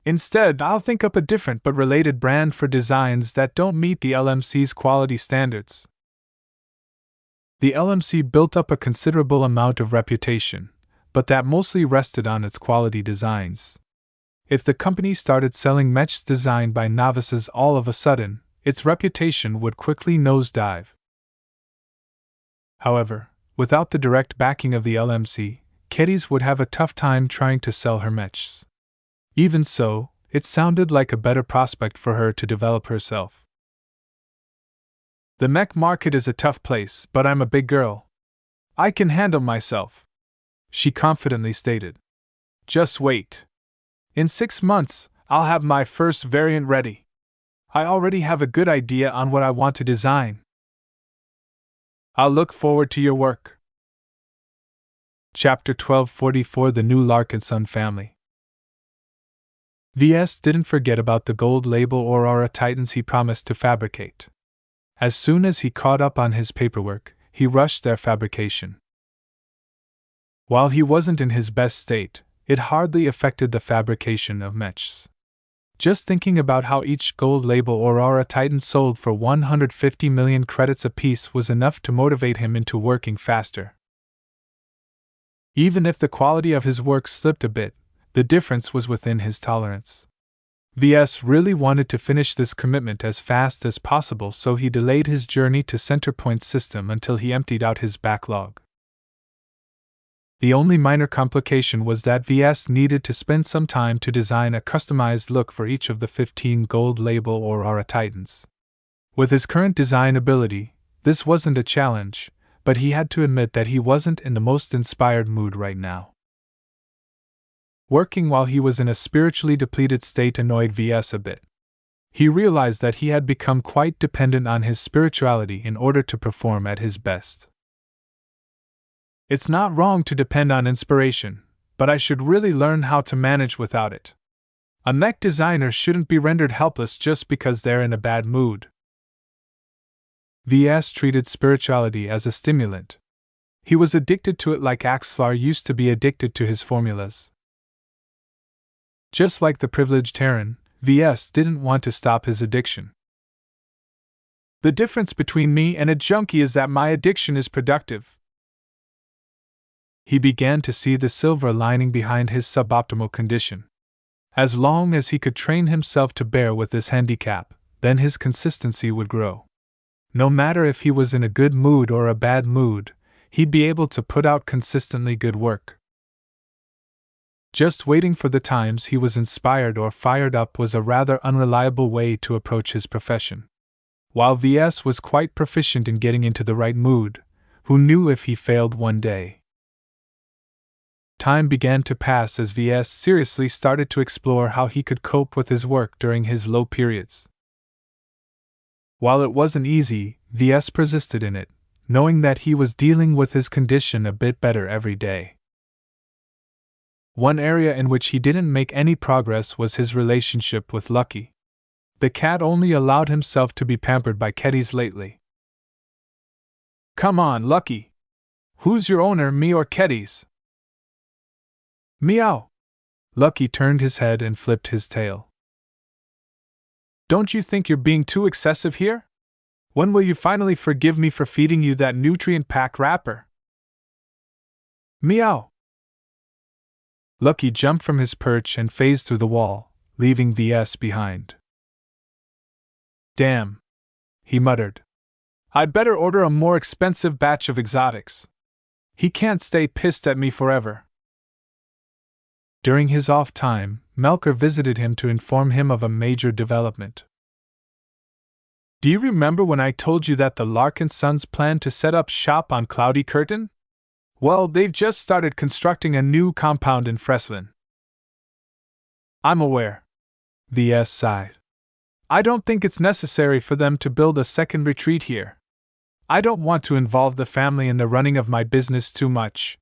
Instead, I'll think up a different but related brand for designs that don't meet the LMC's quality standards. The LMC built up a considerable amount of reputation, but that mostly rested on its quality designs. If the company started selling mechs designed by novices all of a sudden, its reputation would quickly nosedive. However, without the direct backing of the LMC, Keddies would have a tough time trying to sell her mechs. Even so, it sounded like a better prospect for her to develop herself. The mech market is a tough place, but I'm a big girl. I can handle myself, she confidently stated. Just wait. In 6 months, I'll have my first variant ready. I already have a good idea on what I want to design. I'll look forward to your work. Chapter 1244 The New Larkinson Family. Ves didn't forget about the gold label Aurora Titans he promised to fabricate. As soon as he caught up on his paperwork, he rushed their fabrication. While he wasn't in his best state, it hardly affected the fabrication of mechs. Just thinking about how each gold label Aurora Titan sold for 150 million credits apiece was enough to motivate him into working faster. Even if the quality of his work slipped a bit, the difference was within his tolerance. Ves really wanted to finish this commitment as fast as possible, so he delayed his journey to Centerpoint System until he emptied out his backlog. The only minor complication was that Ves needed to spend some time to design a customized look for each of the 15 gold label Aurora Titans. With his current design ability, this wasn't a challenge, but he had to admit that he wasn't in the most inspired mood right now. Working while he was in a spiritually depleted state annoyed Ves a bit. He realized that he had become quite dependent on his spirituality in order to perform at his best. It's not wrong to depend on inspiration, but I should really learn how to manage without it. A mech designer shouldn't be rendered helpless just because they're in a bad mood. Ves treated spirituality as a stimulant. He was addicted to it like Axlar used to be addicted to his formulas. Just like the privileged Terran, Ves didn't want to stop his addiction. The difference between me and a junkie is that my addiction is productive. He began to see the silver lining behind his suboptimal condition. As long as he could train himself to bear with this handicap, then his consistency would grow. No matter if he was in a good mood or a bad mood, he'd be able to put out consistently good work. Just waiting for the times he was inspired or fired up was a rather unreliable way to approach his profession. While Ves was quite proficient in getting into the right mood, who knew if he failed one day? Time began to pass as Ves seriously started to explore how he could cope with his work during his low periods. While it wasn't easy, Ves persisted in it, knowing that he was dealing with his condition a bit better every day. One area in which he didn't make any progress was his relationship with Lucky. The cat only allowed himself to be pampered by Keddies lately. Come on, Lucky! Who's your owner, me or Keddies? Meow! Lucky turned his head and flipped his tail. Don't you think you're being too excessive here? When will you finally forgive me for feeding you that nutrient-packed wrapper? Meow! Lucky jumped from his perch and phased through the wall, leaving Ves behind. Damn! He muttered. I'd better order a more expensive batch of exotics. He can't stay pissed at me forever. During his off time, Melker visited him to inform him of a major development. Do you remember when I told you that the Larkinsons planned to set up shop on Cloudy Curtain? Well, they've just started constructing a new compound in Freslin. I'm aware. Ves sighed. I don't think it's necessary for them to build a second retreat here. I don't want to involve the family in the running of my business too much.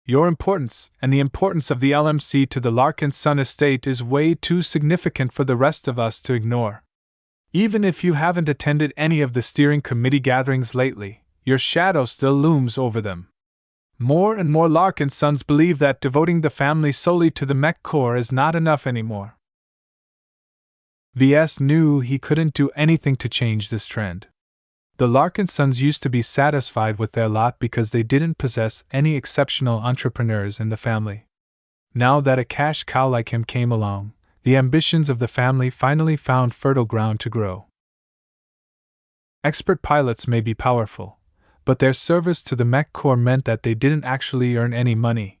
Your importance, and the importance of the LMC to the Larkinson estate is way too significant for the rest of us to ignore. Even if you haven't attended any of the steering committee gatherings lately, your shadow still looms over them. More and more Larkinsons believe that devoting the family solely to the mech core is not enough anymore. Ves knew he couldn't do anything to change this trend. The Larkinsons used to be satisfied with their lot because they didn't possess any exceptional entrepreneurs in the family. Now that a cash cow like him came along, the ambitions of the family finally found fertile ground to grow. Expert pilots may be powerful, but their service to the Mech Corps meant that they didn't actually earn any money.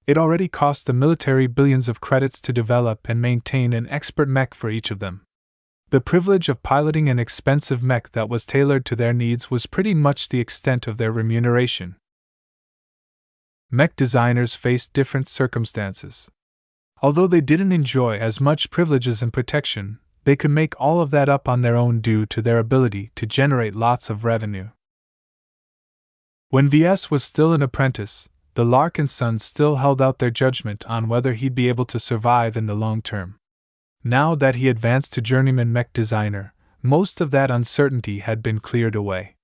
It already cost the military billions of credits to develop and maintain an expert mech for each of them. The privilege of piloting an expensive mech that was tailored to their needs was pretty much the extent of their remuneration. Mech designers faced different circumstances. Although they didn't enjoy as much privileges and protection, they could make all of that up on their own due to their ability to generate lots of revenue. When Ves was still an apprentice, the Larkinsons still held out their judgment on whether he'd be able to survive in the long term. Now that he advanced to journeyman mech designer, most of that uncertainty had been cleared away.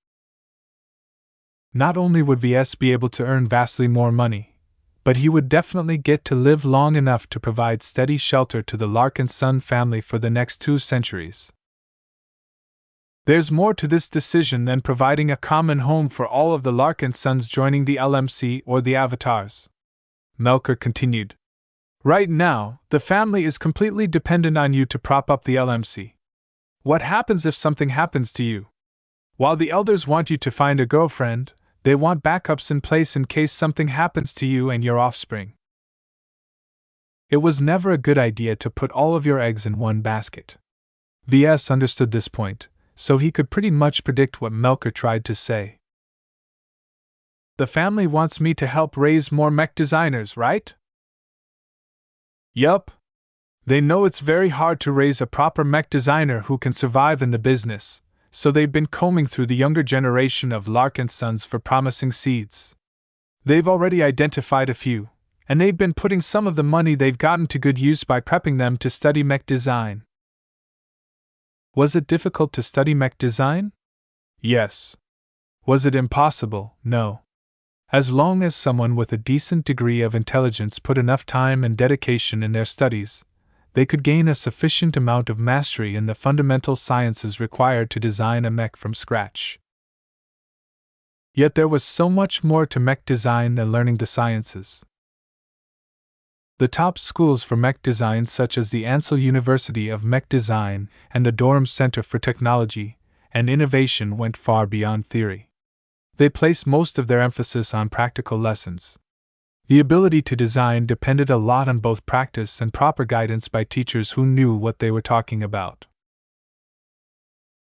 Not only would Ves be able to earn vastly more money, but he would definitely get to live long enough to provide steady shelter to the Larkinson family for the next 2 centuries. There's more to this decision than providing a common home for all of the Larkinsons joining the LMC or the Avatars. Melker continued. Right now, the family is completely dependent on you to prop up the LMC. What happens if something happens to you? While the elders want you to find a girlfriend, they want backups in place in case something happens to you and your offspring. It was never a good idea to put all of your eggs in one basket. Ves understood this point, so he could pretty much predict what Melker tried to say. The family wants me to help raise more mech designers, right? Yup. They know it's very hard to raise a proper mech designer who can survive in the business, so they've been combing through the younger generation of Larkinsons for promising seeds. They've already identified a few, and they've been putting some of the money they've gotten to good use by prepping them to study mech design. Was it difficult to study mech design? Yes. Was it impossible? No. As long as someone with a decent degree of intelligence put enough time and dedication in their studies, they could gain a sufficient amount of mastery in the fundamental sciences required to design a mech from scratch. Yet there was so much more to mech design than learning the sciences. The top schools for mech design, such as the Ansel University of Mech Design and the Durham Center for Technology and Innovation, went far beyond theory. They placed most of their emphasis on practical lessons. The ability to design depended a lot on both practice and proper guidance by teachers who knew what they were talking about.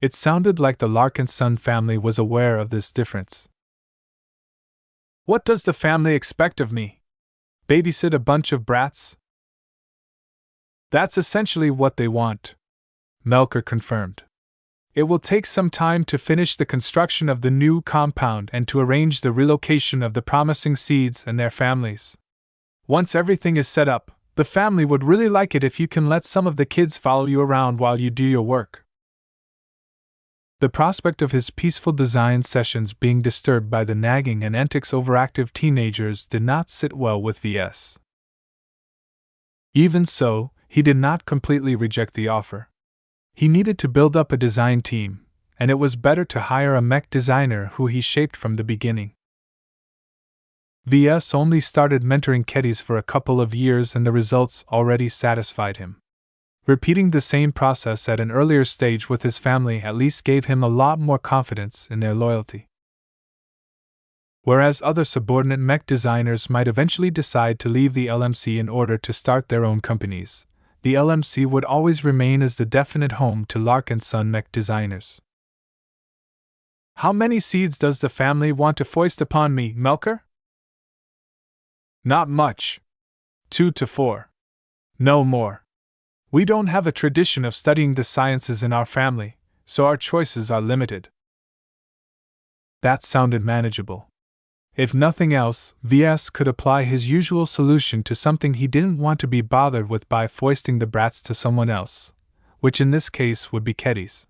It sounded like the Larkinson family was aware of this difference. What does the family expect of me? Babysit a bunch of brats? That's essentially what they want, Melker confirmed. It will take some time to finish the construction of the new compound and to arrange the relocation of the promising seeds and their families. Once everything is set up, the family would really like it if you can let some of the kids follow you around while you do your work. The prospect of his peaceful design sessions being disturbed by the nagging and antics overactive teenagers did not sit well with Ves. Even so, he did not completely reject the offer. He needed to build up a design team, and it was better to hire a mech designer who he shaped from the beginning. Ves only started mentoring keddies for a couple of years and the results already satisfied him. Repeating the same process at an earlier stage with his family at least gave him a lot more confidence in their loyalty. Whereas other subordinate mech designers might eventually decide to leave the LMC in order to start their own companies, the LMC would always remain as the definite home to Larkinson mech designers. How many seeds does the family want to foist upon me, Melker? Not much. 2 to 4. No more. We don't have a tradition of studying the sciences in our family, so our choices are limited. That sounded manageable. If nothing else, Ves could apply his usual solution to something he didn't want to be bothered with by foisting the brats to someone else, which in this case would be keddies.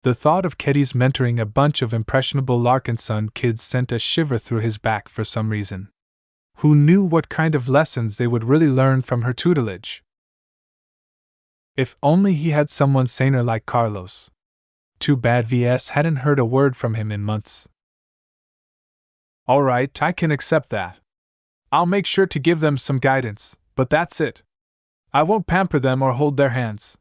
The thought of keddies mentoring a bunch of impressionable Larkinson kids sent a shiver through his back for some reason. Who knew what kind of lessons they would really learn from her tutelage? If only he had someone saner like Carlos. Too bad Ves hadn't heard a word from him in months. All right, I can accept that. I'll make sure to give them some guidance, but that's it. I won't pamper them or hold their hands.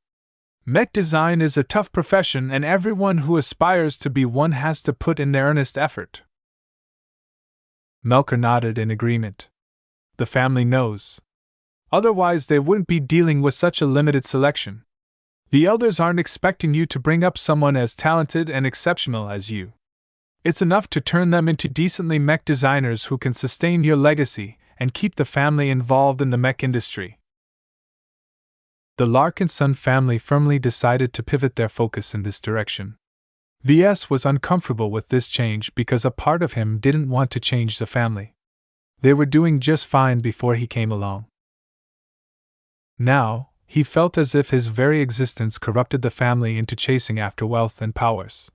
Mech design is a tough profession, and everyone who aspires to be one has to put in their earnest effort. Melker nodded in agreement. The family knows. Otherwise, they wouldn't be dealing with such a limited selection. The elders aren't expecting you to bring up someone as talented and exceptional as you. It's enough to turn them into decently mech designers who can sustain your legacy and keep the family involved in the mech industry. The Larkinson family firmly decided to pivot their focus in this direction. Ves was uncomfortable with this change because a part of him didn't want to change the family. They were doing just fine before he came along. Now, he felt as if his very existence corrupted the family into chasing after wealth and powers.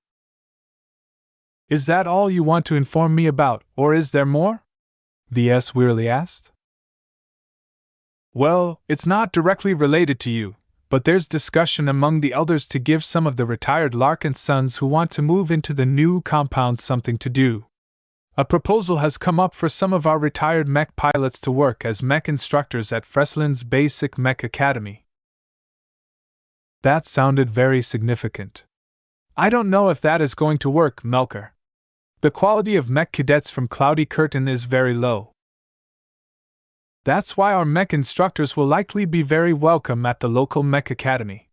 Is that all you want to inform me about, or is there more? Ves wearily asked. Well, it's not directly related to you, but there's discussion among the elders to give some of the retired Larkinsons who want to move into the new compound something to do. A proposal has come up for some of our retired mech pilots to work as mech instructors at Freslin's Basic Mech Academy. That sounded very significant. I don't know if that is going to work, Melker. The quality of mech cadets from Cloudy Curtain is very low. That's why our mech instructors will likely be very welcome at the local mech academy.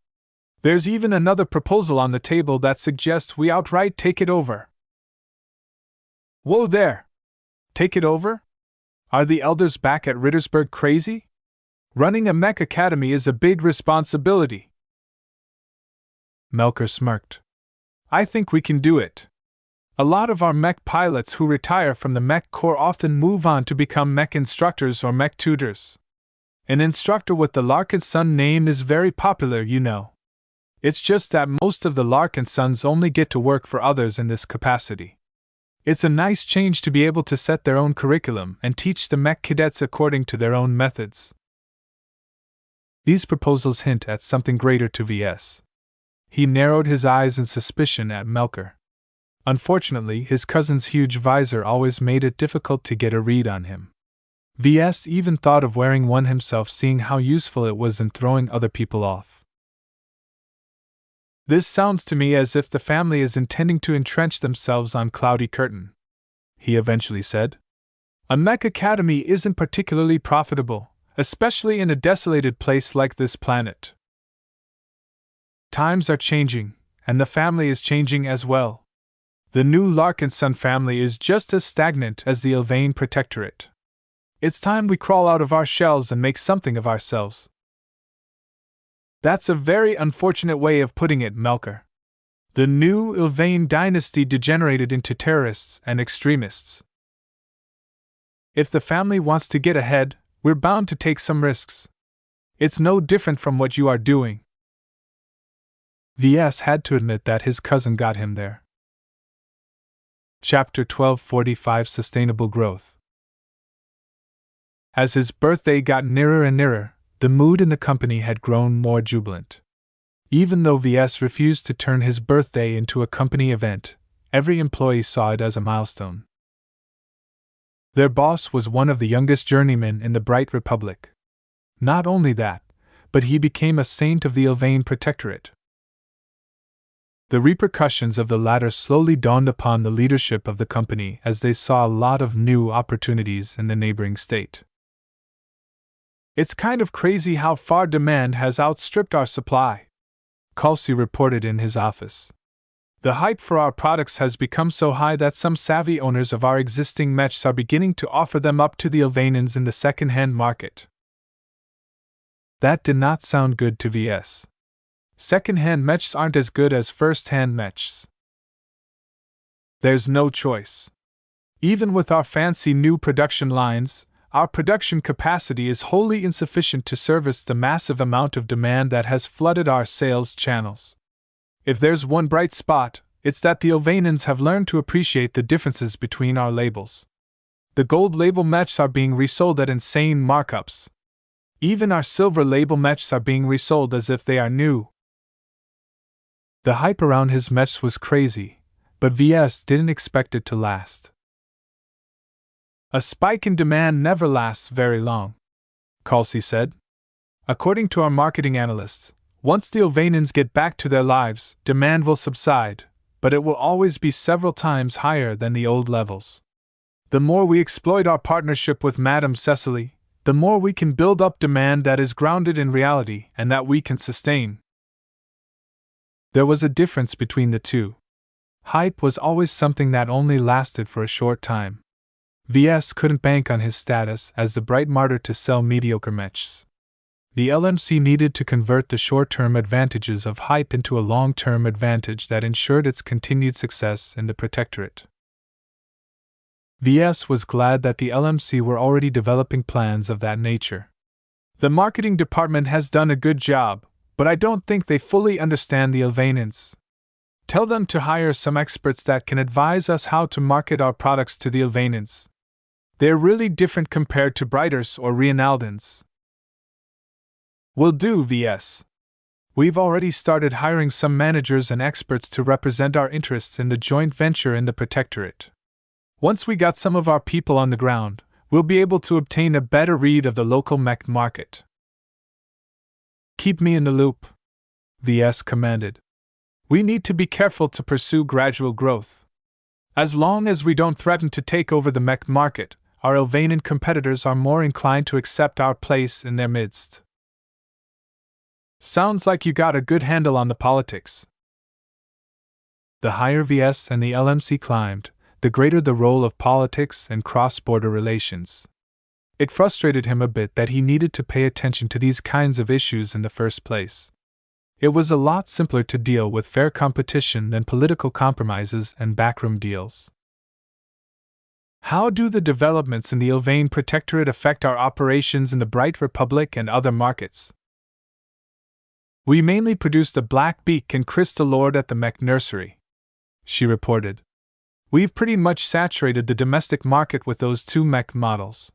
There's even another proposal on the table that suggests we outright take it over. Whoa there! Take it over? Are the elders back at Rittersburg crazy? Running a mech academy is a big responsibility. Melker smirked. I think we can do it. A lot of our mech pilots who retire from the mech corps often move on to become mech instructors or mech tutors. An instructor with the Larkinson name is very popular, you know. It's just that most of the Larkinsons only get to work for others in this capacity. It's a nice change to be able to set their own curriculum and teach the mech cadets according to their own methods. These proposals hint at something greater to Ves. He narrowed his eyes in suspicion at Melker. Unfortunately, his cousin's huge visor always made it difficult to get a read on him. Ves even thought of wearing one himself, seeing how useful it was in throwing other people off. This sounds to me as if the family is intending to entrench themselves on Cloudy Curtain, he eventually said. A mech academy isn't particularly profitable, especially in a desolated place like this planet. Times are changing, and the family is changing as well. The new Larkinson family is just as stagnant as the Ilvain Protectorate. It's time we crawl out of our shells and make something of ourselves. That's a very unfortunate way of putting it, Melker. The new Ilvain dynasty degenerated into terrorists and extremists. If the family wants to get ahead, we're bound to take some risks. It's no different from what you are doing. Ves had to admit that his cousin got him there. Chapter 1245 Sustainable Growth. As his birthday got nearer and nearer, the mood in the company had grown more jubilant. Even though Ves refused to turn his birthday into a company event, every employee saw it as a milestone. Their boss was one of the youngest journeymen in the Bright Republic. Not only that, but he became a saint of the Ilvain Protectorate. The repercussions of the latter slowly dawned upon the leadership of the company as they saw a lot of new opportunities in the neighboring state. It's kind of crazy how far demand has outstripped our supply, Kelsey reported in his office. The hype for our products has become so high that some savvy owners of our existing mechs are beginning to offer them up to the Ilvainans in the second-hand market. That did not sound good to Ves. Second-hand mechs aren't as good as first-hand mechs. There's no choice. Even with our fancy new production lines, our production capacity is wholly insufficient to service the massive amount of demand that has flooded our sales channels. If there's one bright spot, it's that the Ilvainans have learned to appreciate the differences between our labels. The gold label mechs are being resold at insane markups. Even our silver label mechs are being resold as if they are new. The hype around his mechs was crazy, but Ves didn't expect it to last. A spike in demand never lasts very long, Kelsey said. According to our marketing analysts, Once the Ovanans get back to their lives, demand will subside, but it will always be several times higher than the old levels. The more we exploit our partnership with Madame Cecily, the more we can build up demand that is grounded in reality and that we can sustain. There was a difference between the two. Hype was always something that only lasted for a short time. Ves couldn't bank on his status as the bright martyr to sell mediocre mechs. The LMC needed to convert the short-term advantages of hype into a long-term advantage that ensured its continued success in the Protectorate. Ves was glad that the LMC were already developing plans of that nature. The marketing department has done a good job, but I don't think they fully understand the Ovanans. Tell them to hire some experts that can advise us how to market our products to the Ovanans. They're really different compared to Brighters or Reinaldans. Will do, Ves. We've already started hiring some managers and experts to represent our interests in the joint venture in the Protectorate. Once we got some of our people on the ground, we'll be able to obtain a better read of the local mech market. Keep me in the loop, Ves commanded. We need to be careful to pursue gradual growth. As long as we don't threaten to take over the mech market, our Elvanan competitors are more inclined to accept our place in their midst. Sounds like you got a good handle on the politics. The higher Ves and the LMC climbed, the greater the role of politics and cross-border relations. It frustrated him a bit that he needed to pay attention to these kinds of issues in the first place. It was a lot simpler to deal with fair competition than political compromises and backroom deals. How do the developments in the Elvane Protectorate affect our operations in the Bright Republic and other markets? We mainly produce the Black Beak and Crystal Lord at the Mech Nursery, she reported. We've pretty much saturated the domestic market with those two mech models.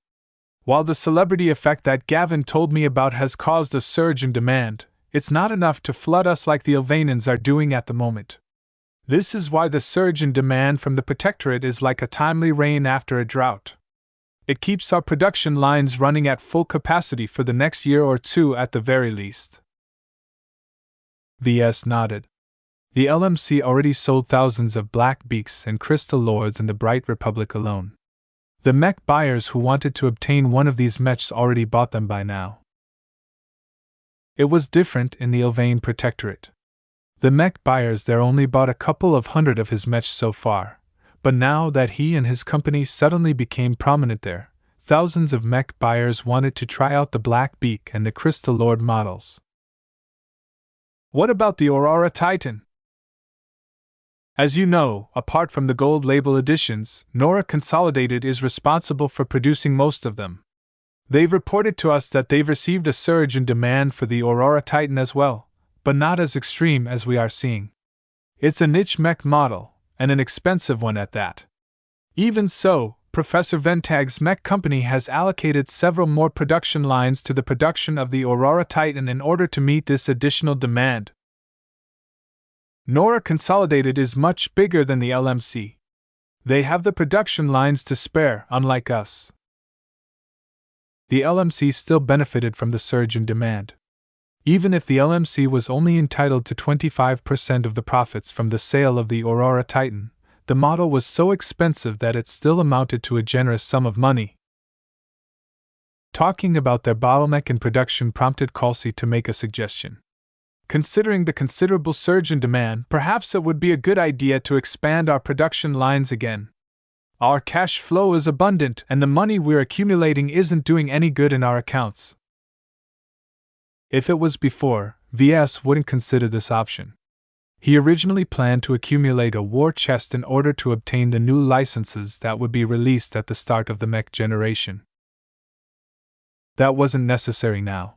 While the celebrity effect that Gavin told me about has caused a surge in demand, it's not enough to flood us like the Elvanans are doing at the moment. This is why the surge in demand from the Protectorate is like a timely rain after a drought. It keeps our production lines running at full capacity for the next year or two at the very least. Ves nodded. The LMC already sold thousands of Black Beaks and Crystal Lords in the Bright Republic alone. The mech buyers who wanted to obtain one of these mechs already bought them by now. It was different in the Elvane Protectorate. The mech buyers there only bought a couple of hundred of his mechs so far, but now that he and his company suddenly became prominent there, thousands of mech buyers wanted to try out the Black Beak and the Crystal Lord models. What about the Aurora Titan? As you know, apart from the gold label editions, Nora Consolidated is responsible for producing most of them. They've reported to us that they've received a surge in demand for the Aurora Titan as well, but not as extreme as we are seeing. It's a niche mech model, and an expensive one at that. Even so, Professor Ventag's mech company has allocated several more production lines to the production of the Aurora Titan in order to meet this additional demand. Nora Consolidated is much bigger than the LMC. They have the production lines to spare, unlike us. The LMC still benefited from the surge in demand. Even if the LMC was only entitled to 25% of the profits from the sale of the Aurora Titan, the model was so expensive that it still amounted to a generous sum of money. Talking about their bottleneck in production prompted Kelsey to make a suggestion. Considering the considerable surge in demand, perhaps it would be a good idea to expand our production lines again. Our cash flow is abundant, and the money we're accumulating isn't doing any good in our accounts. If it was before, Ves wouldn't consider this option. He originally planned to accumulate a war chest in order to obtain the new licenses that would be released at the start of the mech generation. That wasn't necessary now.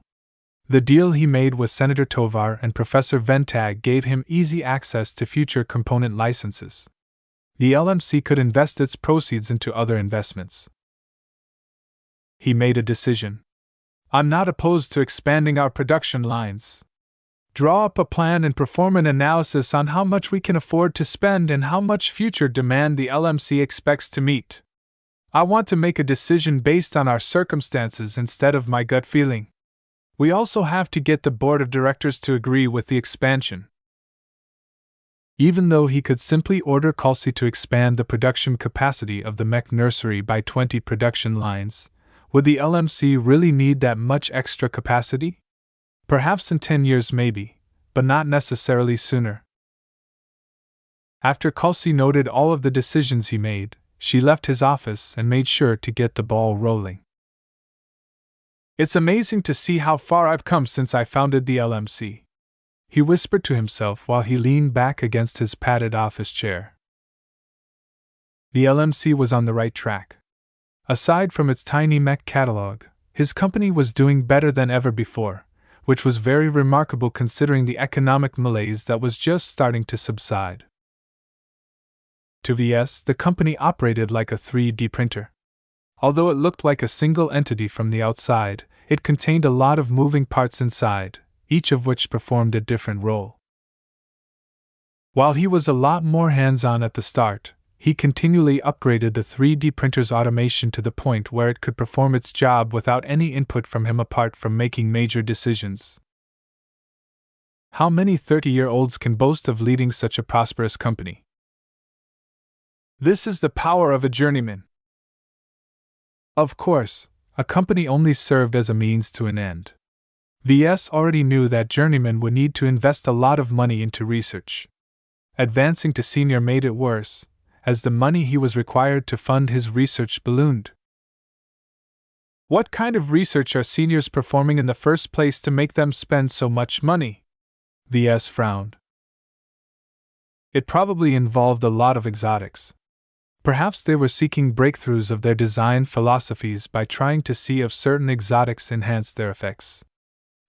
The deal he made with Senator Tovar and Professor Ventag gave him easy access to future component licenses. The LMC could invest its proceeds into other investments. He made a decision. I'm not opposed to expanding our production lines. Draw up a plan and perform an analysis on how much we can afford to spend and how much future demand the LMC expects to meet. I want to make a decision based on our circumstances instead of my gut feeling. We also have to get the board of directors to agree with the expansion. Even though he could simply order Kelsey to expand the production capacity of the mech nursery by 20 production lines, would the LMC really need that much extra capacity? Perhaps in 10 years maybe, but not necessarily sooner. After Kelsey noted all of the decisions he made, she left his office and made sure to get the ball rolling. It's amazing to see how far I've come since I founded the LMC, he whispered to himself while he leaned back against his padded office chair. The LMC was on the right track. Aside from its tiny mech catalog, his company was doing better than ever before, which was very remarkable considering the economic malaise that was just starting to subside. To Ves, the company operated like a 3D printer. Although it looked like a single entity from the outside, it contained a lot of moving parts inside, each of which performed a different role. While he was a lot more hands-on at the start, he continually upgraded the 3D printer's automation to the point where it could perform its job without any input from him apart from making major decisions. How many 30-year-olds can boast of leading such a prosperous company? This is the power of a journeyman. Of course, a company only served as a means to an end. Ves already knew that journeyman would need to invest a lot of money into research. Advancing to senior made it worse, as the money he was required to fund his research ballooned. What kind of research are seniors performing in the first place to make them spend so much money? Ves frowned. It probably involved a lot of exotics. Perhaps they were seeking breakthroughs of their design philosophies by trying to see if certain exotics enhanced their effects.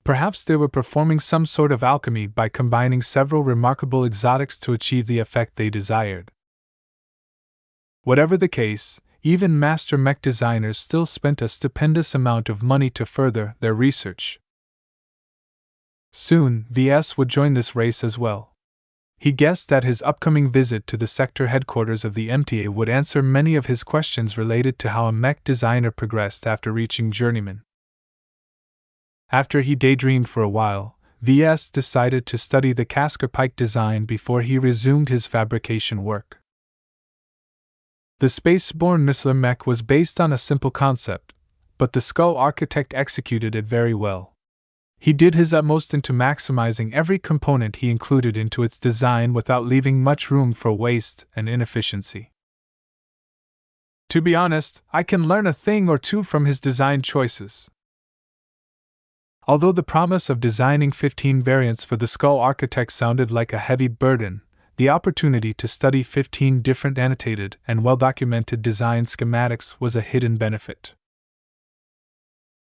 Perhaps they were performing some sort of alchemy by combining several remarkable exotics to achieve the effect they desired. Whatever the case, even master mech designers still spent a stupendous amount of money to further their research. Soon, Ves would join this race as well. He guessed that his upcoming visit to the sector headquarters of the MTA would answer many of his questions related to how a mech designer progressed after reaching journeyman. After he daydreamed for a while, Ves decided to study the Cascar Pike design before he resumed his fabrication work. The space-borne Missler mech was based on a simple concept, but the Skull architect executed it very well. He did his utmost into maximizing every component he included into its design without leaving much room for waste and inefficiency. To be honest, I can learn a thing or two from his design choices. Although the promise of designing 15 variants for the Skull architect sounded like a heavy burden, the opportunity to study 15 different annotated and well-documented design schematics was a hidden benefit.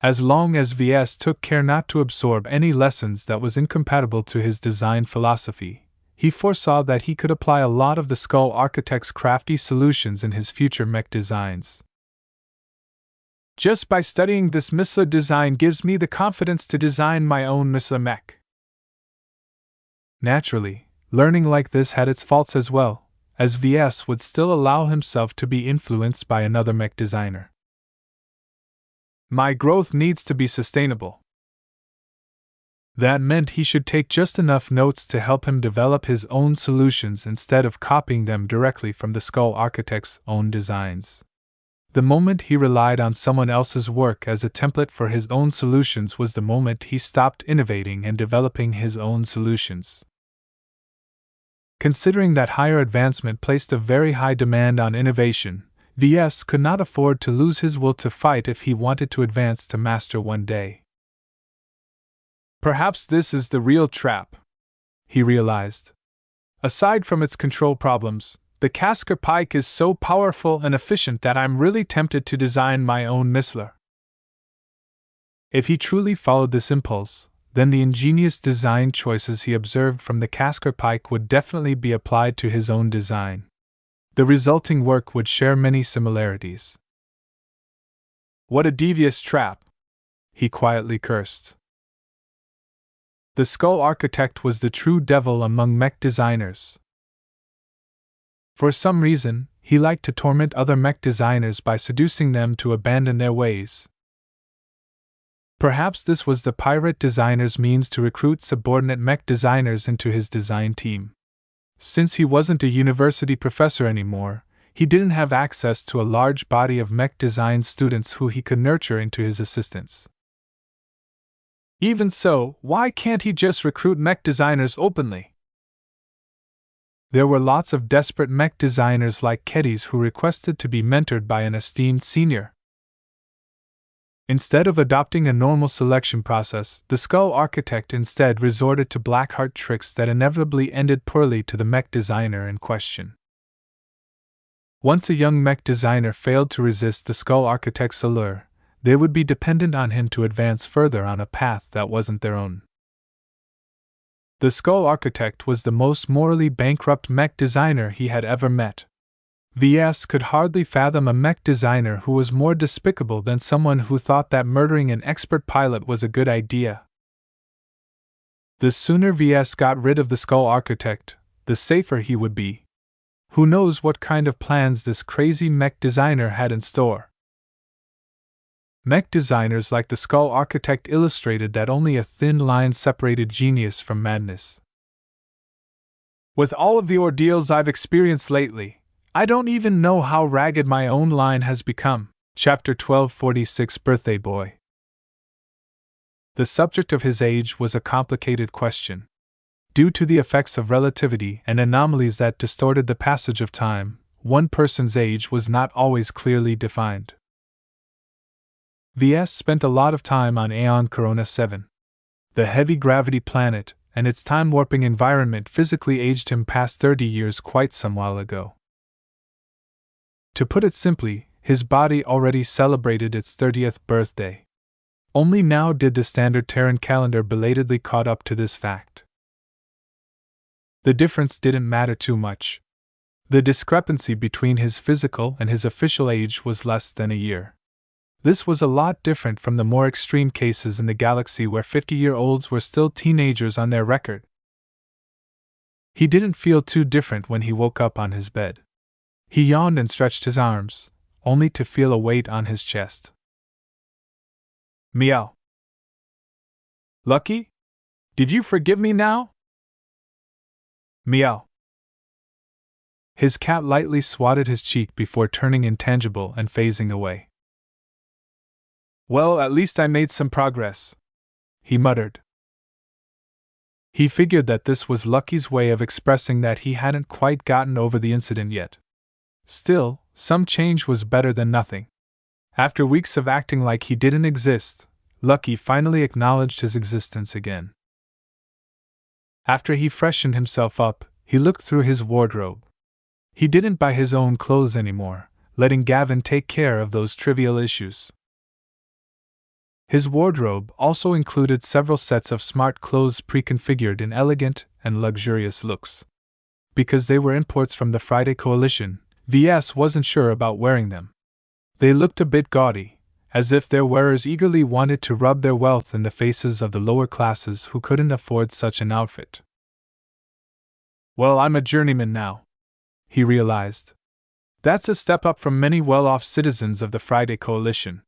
As long as Ves took care not to absorb any lessons that was incompatible to his design philosophy, he foresaw that he could apply a lot of the Skull architect's crafty solutions in his future mech designs. Just by studying this Missler design gives me the confidence to design my own Missler mech. Naturally, learning like this had its faults as well, as Ves would still allow himself to be influenced by another mech designer. My growth needs to be sustainable. That meant he should take just enough notes to help him develop his own solutions instead of copying them directly from the Skull architect's own designs. The moment he relied on someone else's work as a template for his own solutions was the moment he stopped innovating and developing his own solutions. Considering that higher advancement placed a very high demand on innovation, Ves could not afford to lose his will to fight if he wanted to advance to master one day. Perhaps this is the real trap, he realized. Aside from its control problems, the Cascar Pike is so powerful and efficient that I'm really tempted to design my own Missler. If he truly followed this impulse, then the ingenious design choices he observed from the Cascar Pike would definitely be applied to his own design. The resulting work would share many similarities. What a devious trap, he quietly cursed. The Skull architect was the true devil among mech designers. For some reason, he liked to torment other mech designers by seducing them to abandon their ways. Perhaps this was the pirate designer's means to recruit subordinate mech designers into his design team. Since he wasn't a university professor anymore, he didn't have access to a large body of mech design students who he could nurture into his assistants. Even so, why can't he just recruit mech designers openly? There were lots of desperate mech designers like Keddies who requested to be mentored by an esteemed senior. Instead of adopting a normal selection process, the Skull Architect instead resorted to black-heart tricks that inevitably ended poorly to the mech designer in question. Once a young mech designer failed to resist the Skull Architect's allure, they would be dependent on him to advance further on a path that wasn't their own. The Skull Architect was the most morally bankrupt mech designer he had ever met. Ves could hardly fathom a mech designer who was more despicable than someone who thought that murdering an expert pilot was a good idea. The sooner Ves got rid of the Skull Architect, the safer he would be. Who knows what kind of plans this crazy mech designer had in store? Mech designers like the Skull Architect illustrated that only a thin line separated genius from madness. With all of the ordeals I've experienced lately, I don't even know how ragged my own line has become. Chapter 1246 Birthday Boy. The subject of his age was a complicated question. Due to the effects of relativity and anomalies that distorted the passage of time, one person's age was not always clearly defined. Ves spent a lot of time on Aeon Corona 7. The heavy gravity planet and its time-warping environment physically aged him past 30 years quite some while ago. To put it simply, his body already celebrated its 30th birthday. Only now did the standard Terran calendar belatedly caught up to this fact. The difference didn't matter too much. The discrepancy between his physical and his official age was less than a year. This was a lot different from the more extreme cases in the galaxy where 50-year-olds were still teenagers on their record. He didn't feel too different when he woke up on his bed. He yawned and stretched his arms, only to feel a weight on his chest. Meow. Lucky? Did you forgive me now? Meow. His cat lightly swatted his cheek before turning intangible and phasing away. Well, at least I made some progress, he muttered. He figured that this was Lucky's way of expressing that he hadn't quite gotten over the incident yet. Still, some change was better than nothing. After weeks of acting like he didn't exist, Lucky finally acknowledged his existence again. After he freshened himself up, he looked through his wardrobe. He didn't buy his own clothes anymore, letting Gavin take care of those trivial issues. His wardrobe also included several sets of smart clothes pre-configured in elegant and luxurious looks. Because they were imports from the Friday Coalition, Ves wasn't sure about wearing them. They looked a bit gaudy, as if their wearers eagerly wanted to rub their wealth in the faces of the lower classes who couldn't afford such an outfit. Well, I'm a journeyman now, he realized. That's a step up from many well-off citizens of the Friday Coalition.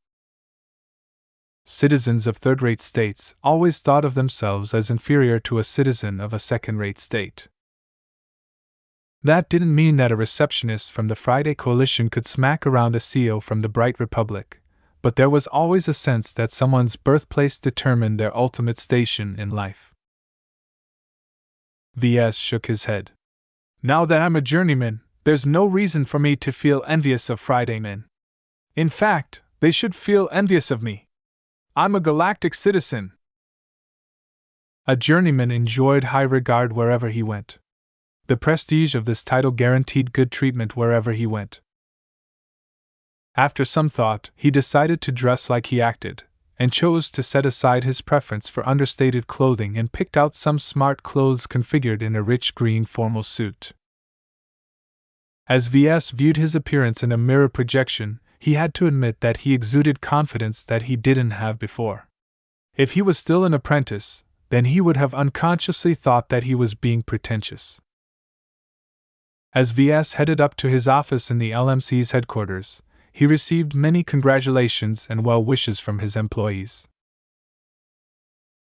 Citizens of third-rate states always thought of themselves as inferior to a citizen of a second-rate state. That didn't mean that a receptionist from the Friday Coalition could smack around a CEO from the Bright Republic, but there was always a sense that someone's birthplace determined their ultimate station in life. Ves shook his head. Now that I'm a journeyman, there's no reason for me to feel envious of Friday men. In fact, they should feel envious of me. I'm a galactic citizen. A journeyman enjoyed high regard wherever he went. The prestige of this title guaranteed good treatment wherever he went. After some thought, he decided to dress like he acted, and chose to set aside his preference for understated clothing and picked out some smart clothes configured in a rich green formal suit. As Ves viewed his appearance in a mirror projection, he had to admit that he exuded confidence that he didn't have before. If he was still an apprentice, then he would have unconsciously thought that he was being pretentious. As Ves headed up to his office in the LMC's headquarters, he received many congratulations and well wishes from his employees.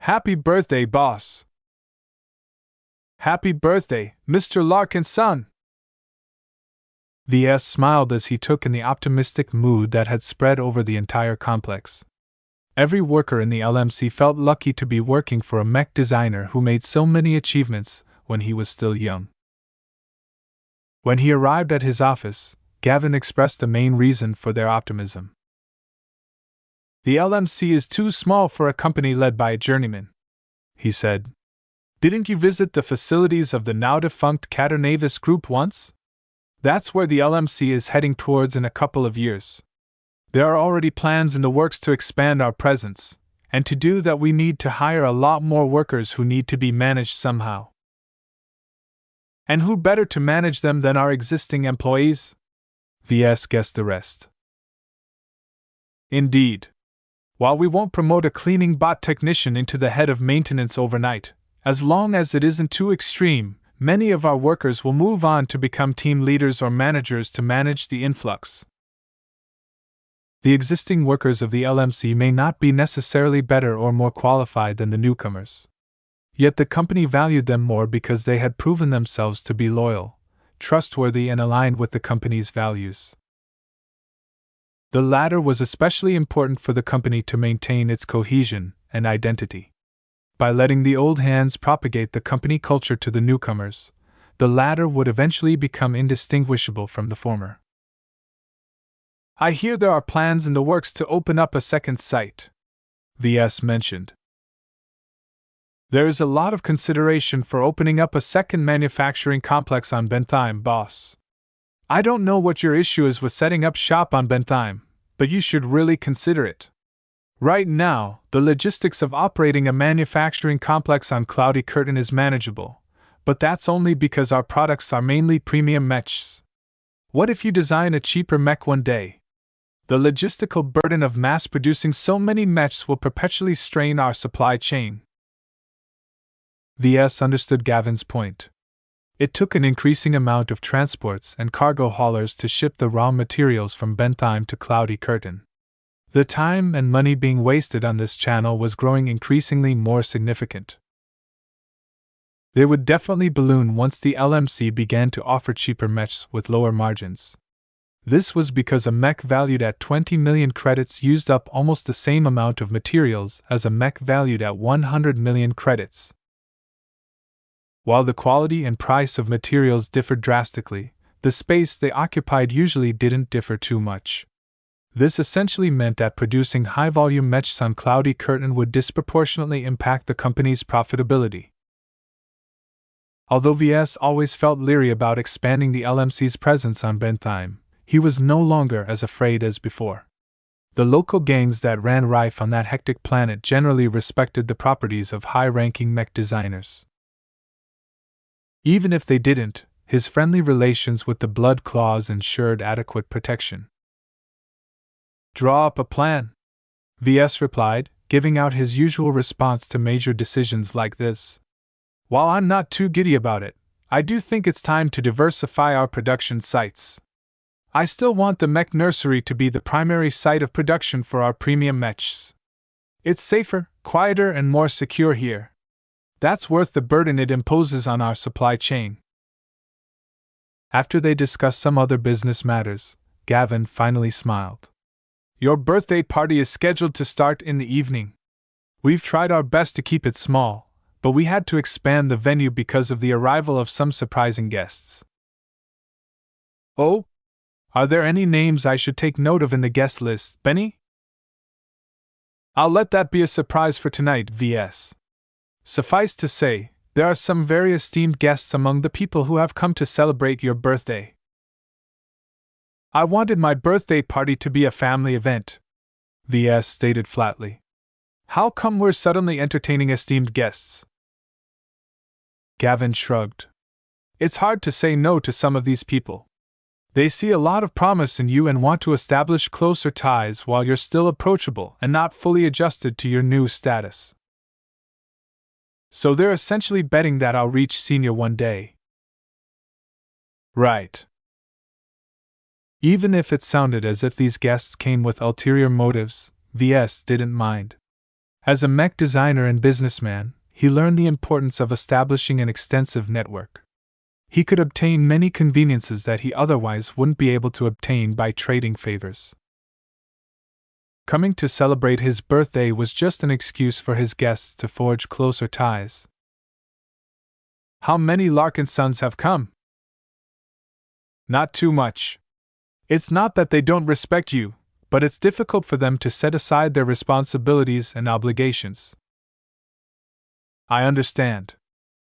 Happy birthday, boss! Happy birthday, Mr. Larkinson! Ves smiled as he took in the optimistic mood that had spread over the entire complex. Every worker in the LMC felt lucky to be working for a mech designer who made so many achievements when he was still young. When he arrived at his office, Gavin expressed the main reason for their optimism. The LMC is too small for a company led by a journeyman, he said. Didn't you visit the facilities of the now-defunct Caternavis Group once? That's where the LMC is heading towards in a couple of years. There are already plans in the works to expand our presence, and to do that we need to hire a lot more workers who need to be managed somehow. And who better to manage them than our existing employees? Ves guessed the rest. Indeed. While we won't promote a cleaning bot technician into the head of maintenance overnight, as long as it isn't too extreme, many of our workers will move on to become team leaders or managers to manage the influx. The existing workers of the LMC may not be necessarily better or more qualified than the newcomers. Yet the company valued them more because they had proven themselves to be loyal, trustworthy, and aligned with the company's values. The latter was especially important for the company to maintain its cohesion and identity. By letting the old hands propagate the company culture to the newcomers, the latter would eventually become indistinguishable from the former. I hear there are plans in the works to open up a second site, Ves mentioned. There is a lot of consideration for opening up a second manufacturing complex on Bentheim, boss. I don't know what your issue is with setting up shop on Bentheim, but you should really consider it. Right now, the logistics of operating a manufacturing complex on Cloudy Curtain is manageable, but that's only because our products are mainly premium mechs. What if you design a cheaper mech one day? The logistical burden of mass-producing so many mechs will perpetually strain our supply chain. Ves understood Gavin's point. It took an increasing amount of transports and cargo haulers to ship the raw materials from Bentheim to Cloudy Curtain. The time and money being wasted on this channel was growing increasingly more significant. They would definitely balloon once the LMC began to offer cheaper mechs with lower margins. This was because a mech valued at 20 million credits used up almost the same amount of materials as a mech valued at 100 million credits. While the quality and price of materials differed drastically, the space they occupied usually didn't differ too much. This essentially meant that producing high-volume mechs on Cloudy Curtain would disproportionately impact the company's profitability. Although Ves always felt leery about expanding the LMC's presence on Bentheim, he was no longer as afraid as before. The local gangs that ran rife on that hectic planet generally respected the properties of high-ranking mech designers. Even if they didn't, his friendly relations with the Blood Claws ensured adequate protection. Draw up a plan, Ves replied, giving out his usual response to major decisions like this. While I'm not too giddy about it, I do think it's time to diversify our production sites. I still want the mech nursery to be the primary site of production for our premium mechs. It's safer, quieter, and more secure here. That's worth the burden it imposes on our supply chain. After they discussed some other business matters, Gavin finally smiled. Your birthday party is scheduled to start in the evening. We've tried our best to keep it small, but we had to expand the venue because of the arrival of some surprising guests. Oh? Are there any names I should take note of in the guest list, Benny? I'll let that be a surprise for tonight, Ves. Suffice to say, there are some very esteemed guests among the people who have come to celebrate your birthday. I wanted my birthday party to be a family event, Ves stated flatly. How come we're suddenly entertaining esteemed guests? Gavin shrugged. It's hard to say no to some of these people. They see a lot of promise in you and want to establish closer ties while you're still approachable and not fully adjusted to your new status. So they're essentially betting that I'll reach senior one day. Right. Even if it sounded as if these guests came with ulterior motives, Ves didn't mind. As a mech designer and businessman, he learned the importance of establishing an extensive network. He could obtain many conveniences that he otherwise wouldn't be able to obtain by trading favors. Coming to celebrate his birthday was just an excuse for his guests to forge closer ties. How many Larkinsons have come? Not too much. It's not that they don't respect you, but it's difficult for them to set aside their responsibilities and obligations. I understand.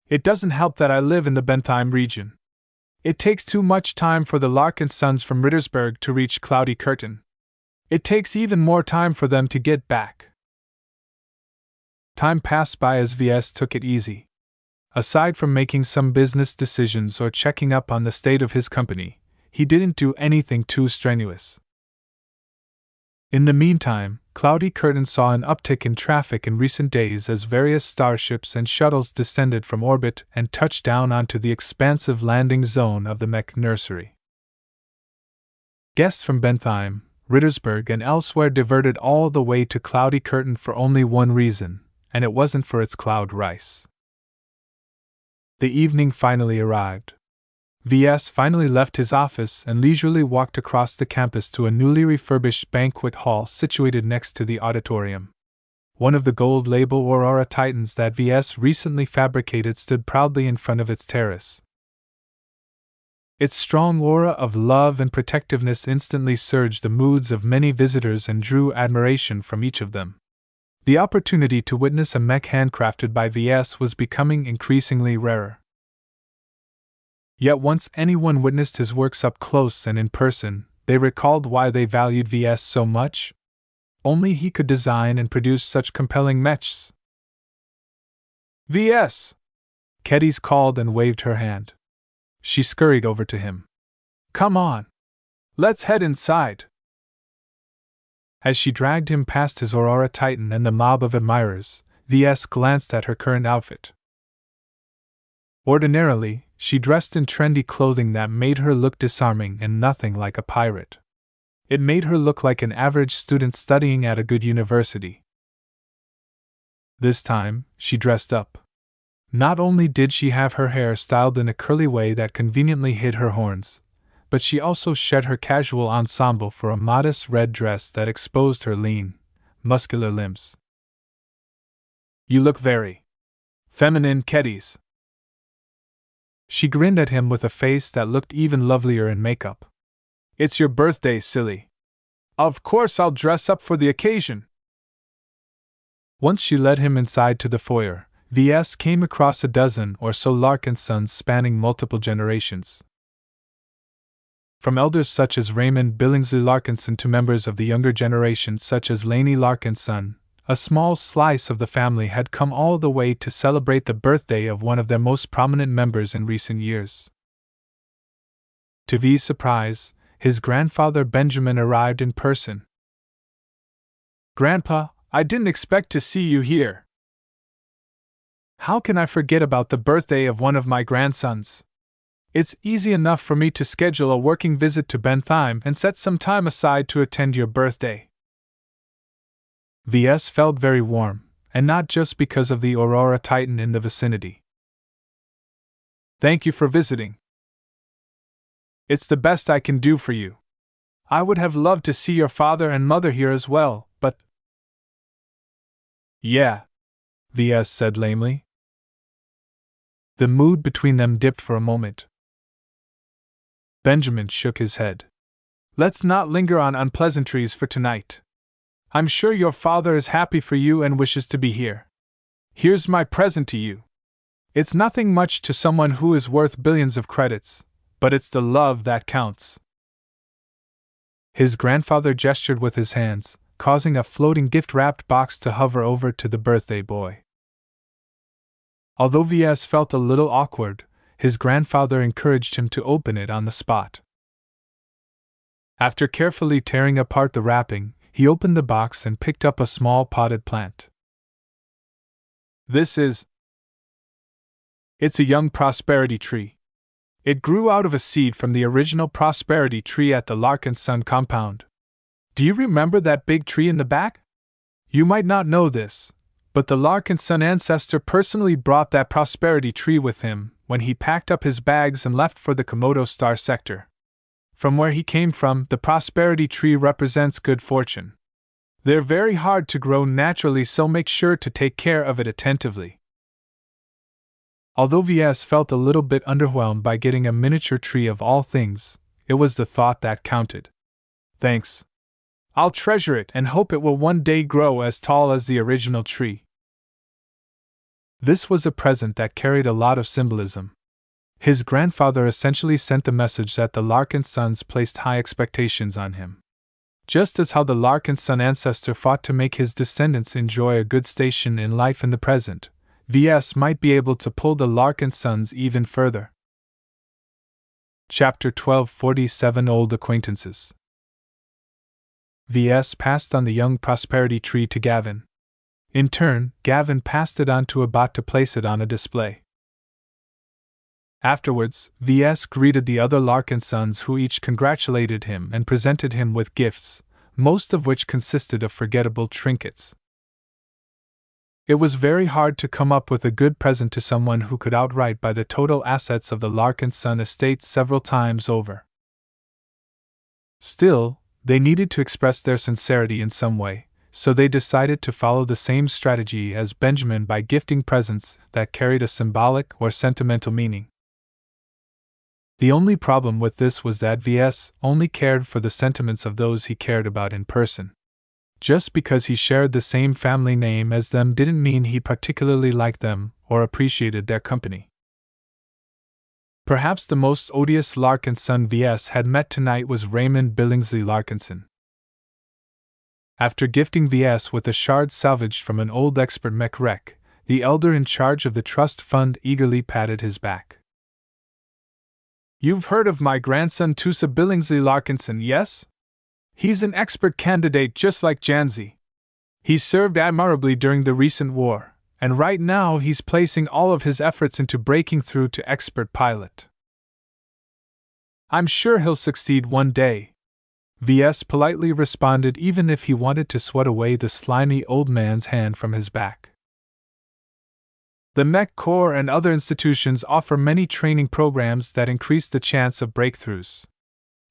It doesn't help that I live in the Bentheim region. It takes too much time for the Larkinsons from Rittersberg to reach Cloudy Curtain. It takes even more time for them to get back. Time passed by as Ves took it easy. Aside from making some business decisions or checking up on the state of his company, he didn't do anything too strenuous. In the meantime, Cloudy Curtain saw an uptick in traffic in recent days as various starships and shuttles descended from orbit and touched down onto the expansive landing zone of the Mech Nursery. Guests from Bentheim, Rittersberg, and elsewhere diverted all the way to Cloudy Curtain for only one reason, and it wasn't for its cloud rice. The evening finally arrived. Ves finally left his office and leisurely walked across the campus to a newly refurbished banquet hall situated next to the auditorium. One of the gold label Aurora Titans that Ves recently fabricated stood proudly in front of its terrace. Its strong aura of love and protectiveness instantly surged the moods of many visitors and drew admiration from each of them. The opportunity to witness a mech handcrafted by Ves was becoming increasingly rarer. Yet once anyone witnessed his works up close and in person, they recalled why they valued Ves so much. Only he could design and produce such compelling mechs. Ves! Kedis called and waved her hand. She scurried over to him. Come on! Let's head inside! As she dragged him past his Aurora Titan and the mob of admirers, Ves glanced at her current outfit. Ordinarily, she dressed in trendy clothing that made her look disarming and nothing like a pirate. It made her look like an average student studying at a good university. This time, she dressed up. Not only did she have her hair styled in a curly way that conveniently hid her horns, but she also shed her casual ensemble for a modest red dress that exposed her lean, muscular limbs. You look very feminine, Kedis. She grinned at him with a face that looked even lovelier in makeup. It's your birthday, silly. Of course I'll dress up for the occasion. Once she led him inside to the foyer, Ves came across a dozen or so Larkinsons spanning multiple generations. From elders such as Raymond Billingsley Larkinson to members of the younger generation such as Lainey Larkinson, a small slice of the family had come all the way to celebrate the birthday of one of their most prominent members in recent years. To V's surprise, his grandfather Benjamin arrived in person. Grandpa, I didn't expect to see you here. How can I forget about the birthday of one of my grandsons? It's easy enough for me to schedule a working visit to Bentheim and set some time aside to attend your birthday. Ves felt very warm, and not just because of the Aurora Titan in the vicinity. Thank you for visiting. It's the best I can do for you. I would have loved to see your father and mother here as well, but... Yeah, Ves said lamely. The mood between them dipped for a moment. Benjamin shook his head. Let's not linger on unpleasantries for tonight. I'm sure your father is happy for you and wishes to be here. Here's my present to you. It's nothing much to someone who is worth billions of credits, but it's the love that counts. His grandfather gestured with his hands, causing a floating gift-wrapped box to hover over to the birthday boy. Although Ves felt a little awkward, his grandfather encouraged him to open it on the spot. After carefully tearing apart the wrapping, he opened the box and picked up a small potted plant. It's a young prosperity tree. It grew out of a seed from the original prosperity tree at the Larkinson compound. Do you remember that big tree in the back? You might not know this, But the Larkinson ancestor personally brought that prosperity tree with him when he packed up his bags and left for the Komodo Star sector. From where he came from, the prosperity tree represents good fortune. They're very hard to grow naturally, so make sure to take care of it attentively. Although Ves felt a little bit underwhelmed by getting a miniature tree of all things, it was the thought that counted. Thanks. I'll treasure it and hope it will one day grow as tall as the original tree. This was a present that carried a lot of symbolism. His grandfather essentially sent the message that the Larkinsons placed high expectations on him. Just as how the Larkinson ancestor fought to make his descendants enjoy a good station in life in the present, Ves might be able to pull the Larkinsons even further. Chapter 1247 Old Acquaintances. Ves passed on the young prosperity tree to Gavin. In turn, Gavin passed it on to a bot to place it on a display. Afterwards, Ves greeted the other Larkinsons, who each congratulated him and presented him with gifts, most of which consisted of forgettable trinkets. It was very hard to come up with a good present to someone who could outright buy the total assets of the Larkinson estate several times over. Still, they needed to express their sincerity in some way, so they decided to follow the same strategy as Benjamin by gifting presents that carried a symbolic or sentimental meaning. The only problem with this was that Ves only cared for the sentiments of those he cared about in person. Just because he shared the same family name as them didn't mean he particularly liked them or appreciated their company. Perhaps the most odious Larkinson Ves had met tonight was Raymond Billingsley Larkinson. After gifting Ves with a shard salvaged from an old expert mech wreck, the elder in charge of the trust fund eagerly patted his back. You've heard of my grandson Tusa Billingsley Larkinson, yes? He's an expert candidate just like Janzi. He served admirably during the recent war, and right now he's placing all of his efforts into breaking through to expert pilot. I'm sure he'll succeed one day. Ves politely responded, even if he wanted to swat away the slimy old man's hand from his back. The Mech Corps and other institutions offer many training programs that increase the chance of breakthroughs.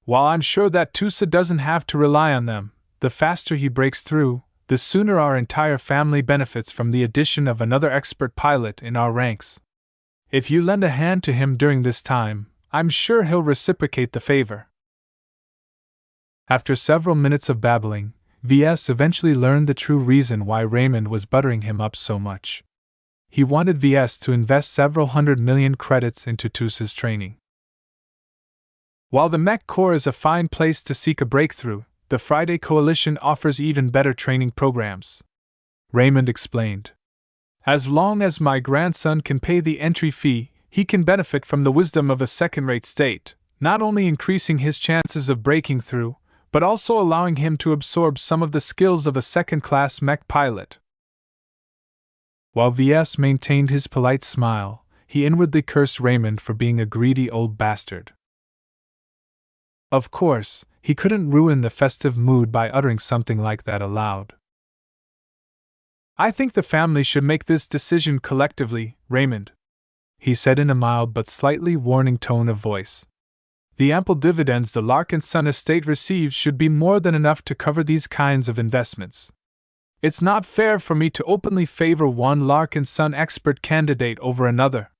While I'm sure that Tusa doesn't have to rely on them, the faster he breaks through, the sooner our entire family benefits from the addition of another expert pilot in our ranks. If you lend a hand to him during this time, I'm sure he'll reciprocate the favor. After several minutes of babbling, Ves eventually learned the true reason why Raymond was buttering him up so much. He wanted Ves to invest several 100 million credits into Tusa's training. While the Mech Corps is a fine place to seek a breakthrough, the Friday Coalition offers even better training programs. Raymond explained. As long as my grandson can pay the entry fee, he can benefit from the wisdom of a second-rate state, not only increasing his chances of breaking through, but also allowing him to absorb some of the skills of a second-class mech pilot. While Ves maintained his polite smile, he inwardly cursed Raymond for being a greedy old bastard. Of course, he couldn't ruin the festive mood by uttering something like that aloud. I think the family should make this decision collectively, Raymond, he said in a mild but slightly warning tone of voice. The ample dividends the Larkinson estate receives should be more than enough to cover these kinds of investments. It's not fair for me to openly favor one Larkinson expert candidate over another.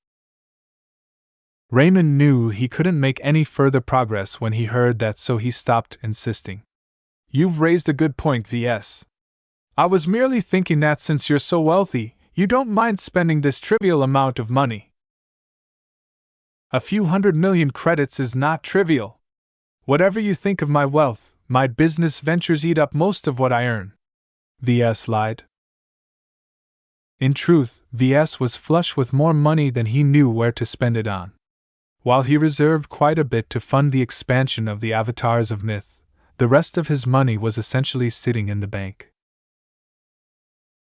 Raymond knew he couldn't make any further progress when he heard that, so he stopped insisting. You've raised a good point, Ves. I was merely thinking that since you're so wealthy, you don't mind spending this trivial amount of money. A few 100 million credits is not trivial. Whatever you think of my wealth, my business ventures eat up most of what I earn. Ves lied. In truth, Ves was flush with more money than he knew where to spend it on. While he reserved quite a bit to fund the expansion of the avatars of myth, the rest of his money was essentially sitting in the bank.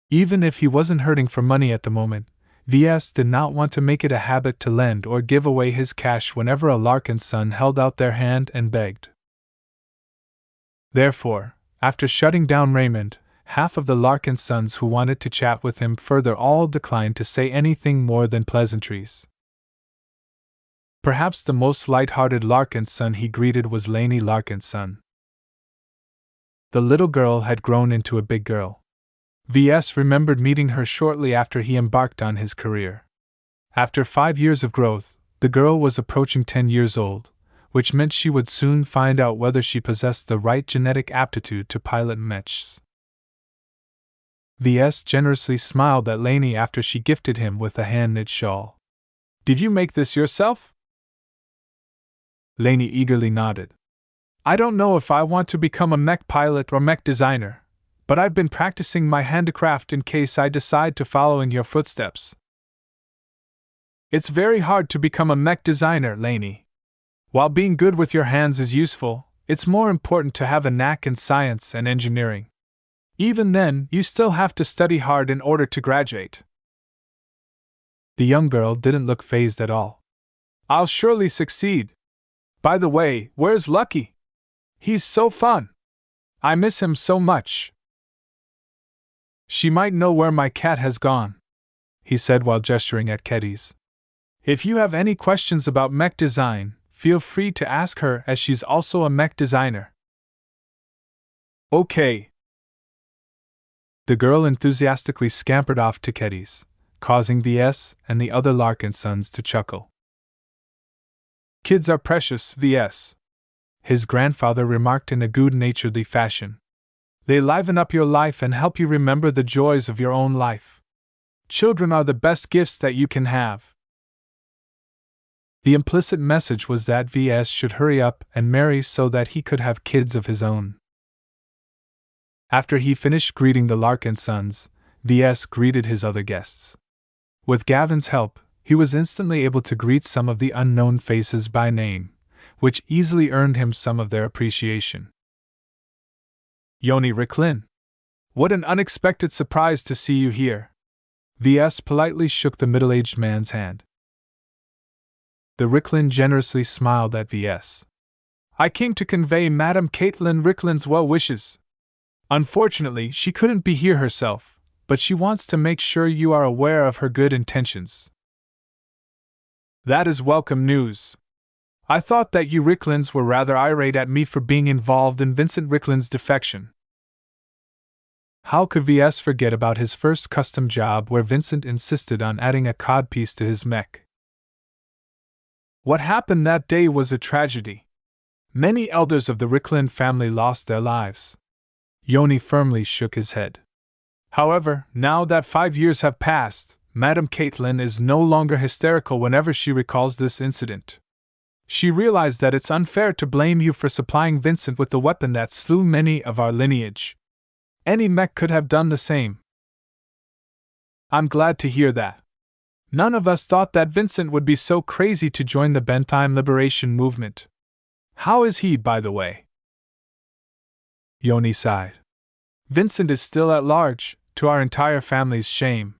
Even if he wasn't hurting for money at the moment, Ves did not want to make it a habit to lend or give away his cash whenever a Larkinson held out their hand and begged. Therefore, after shutting down Raymond, Half of the Larkinsons who wanted to chat with him further all declined to say anything more than pleasantries. Perhaps the most light-hearted Larkinson he greeted was Lainey Larkinson. The little girl had grown into a big girl. Ves remembered meeting her shortly after he embarked on his career. After 5 years of growth, the girl was approaching 10 years old, which meant she would soon find out whether she possessed the right genetic aptitude to pilot mechs. Ves generously smiled at Lainey after she gifted him with a hand-knit shawl. "Did you make this yourself?" Lainey eagerly nodded. "I don't know if I want to become a mech pilot or mech designer, but I've been practicing my handicraft in case I decide to follow in your footsteps." "It's very hard to become a mech designer, Lainey. While being good with your hands is useful, it's more important to have a knack in science and engineering. Even then, you still have to study hard in order to graduate." The young girl didn't look fazed at all. "I'll surely succeed. By the way, where's Lucky? He's so fun. I miss him so much." "She might know where my cat has gone," he said while gesturing at Keddies. "If you have any questions about mech design, feel free to ask her, as she's also a mech designer." "Okay." The girl enthusiastically scampered off to Keddies, causing Ves and the other Larkinsons to chuckle. "Kids are precious, Ves," his grandfather remarked in a good-naturedly fashion. "They liven up your life and help you remember the joys of your own life. Children are the best gifts that you can have." The implicit message was that Ves should hurry up and marry so that he could have kids of his own. After he finished greeting the Larkinsons, Ves greeted his other guests. With Gavin's help, he was instantly able to greet some of the unknown faces by name, which easily earned him some of their appreciation. "Yoni Ricklin. What an unexpected surprise to see you here." Ves politely shook the middle-aged man's hand. The Ricklin generously smiled at Ves. "I came to convey Madame Caitlin Ricklin's well wishes. Unfortunately, she couldn't be here herself, but she wants to make sure you are aware of her good intentions." "That is welcome news. I thought that you Ricklins were rather irate at me for being involved in Vincent Ricklin's defection." How could Ves forget about his first custom job where Vincent insisted on adding a codpiece to his mech? What happened that day was a tragedy. Many elders of the Ricklin family lost their lives. Yoni firmly shook his head. "However, now that 5 years have passed, Madame Caitlin is no longer hysterical whenever she recalls this incident. She realized that it's unfair to blame you for supplying Vincent with the weapon that slew many of our lineage. Any mech could have done the same." "I'm glad to hear that. None of us thought that Vincent would be so crazy to join the Bentheim Liberation Movement. How is he, by the way?" Yoni sighed. "Vincent is still at large, to our entire family's shame.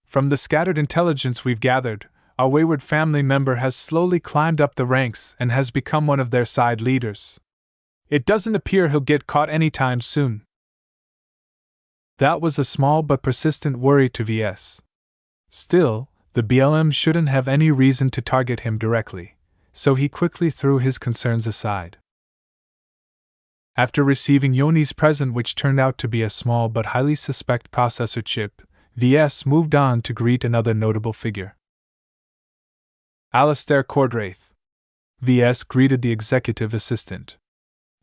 From the scattered intelligence we've gathered, our wayward family member has slowly climbed up the ranks and has become one of their side leaders. It doesn't appear he'll get caught anytime soon." That was a small but persistent worry to Ves. Still, the BLM shouldn't have any reason to target him directly, so he quickly threw his concerns aside. After receiving Yoni's present, which turned out to be a small but highly suspect processor chip, Ves moved on to greet another notable figure. Alistair Cordraith. Ves greeted the executive assistant.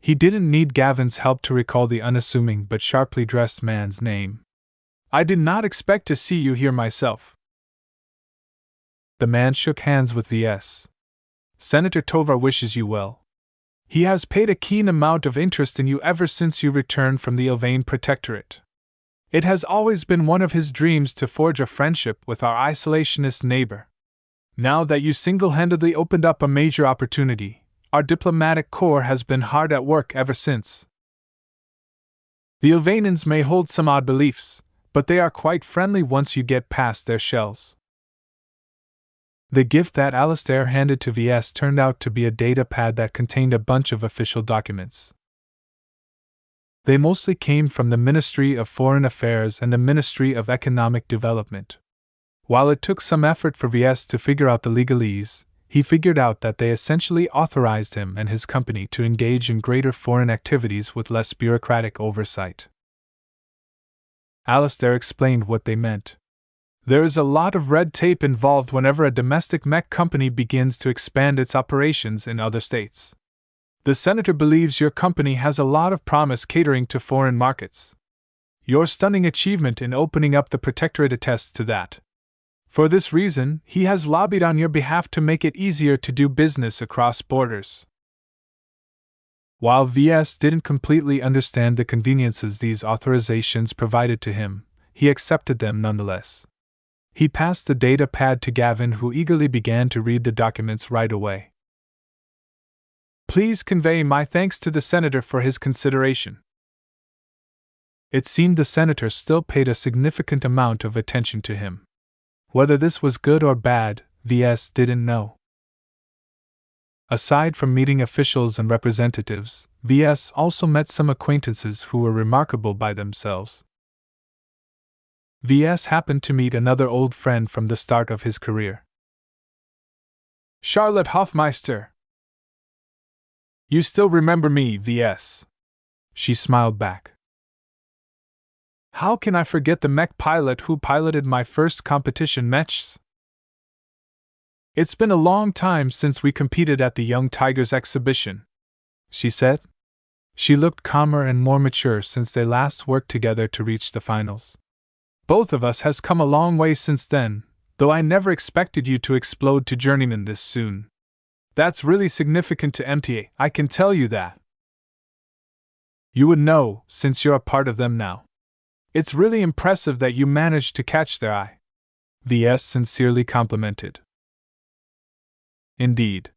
He didn't need Gavin's help to recall the unassuming but sharply dressed man's name. "I did not expect to see you here myself." The man shook hands with Ves. "Senator Tovar wishes you well. He has paid a keen amount of interest in you ever since you returned from the Ilvain Protectorate. It has always been one of his dreams to forge a friendship with our isolationist neighbor. Now that you single-handedly opened up a major opportunity, our diplomatic corps has been hard at work ever since. The Ilvainans may hold some odd beliefs, but they are quite friendly once you get past their shells." The gift that Alistair handed to Ves turned out to be a data pad that contained a bunch of official documents. They mostly came from the Ministry of Foreign Affairs and the Ministry of Economic Development. While it took some effort for Ves to figure out the legalese, he figured out that they essentially authorized him and his company to engage in greater foreign activities with less bureaucratic oversight. Alistair explained what they meant. There is a lot of red tape involved whenever a domestic mech company begins to expand its operations in other states. The Senator believes your company has a lot of promise catering to foreign markets. Your stunning achievement in opening up the Protectorate attests to that. For this reason, he has lobbied on your behalf to make it easier to do business across borders. While Ves didn't completely understand the conveniences these authorizations provided to him, he accepted them nonetheless. He passed the data pad to Gavin, who eagerly began to read the documents right away. Please convey my thanks to the Senator for his consideration. It seemed the Senator still paid a significant amount of attention to him. Whether this was good or bad, Ves didn't know. Aside from meeting officials and representatives, Ves also met some acquaintances who were remarkable by themselves. Ves happened to meet another old friend from the start of his career. Charlotte Hofmeister. You still remember me, Ves? She smiled back. How can I forget the mech pilot who piloted my first competition Mechs? It's been a long time since we competed at the Young Tigers exhibition, she said. She looked calmer and more mature since they last worked together to reach the finals. Both of us has come a long way since then, though I never expected you to explode to journeyman this soon. That's really significant to MTA, I can tell you that. You would know, since you're a part of them now. It's really impressive that you managed to catch their eye. Ves sincerely complimented. Indeed.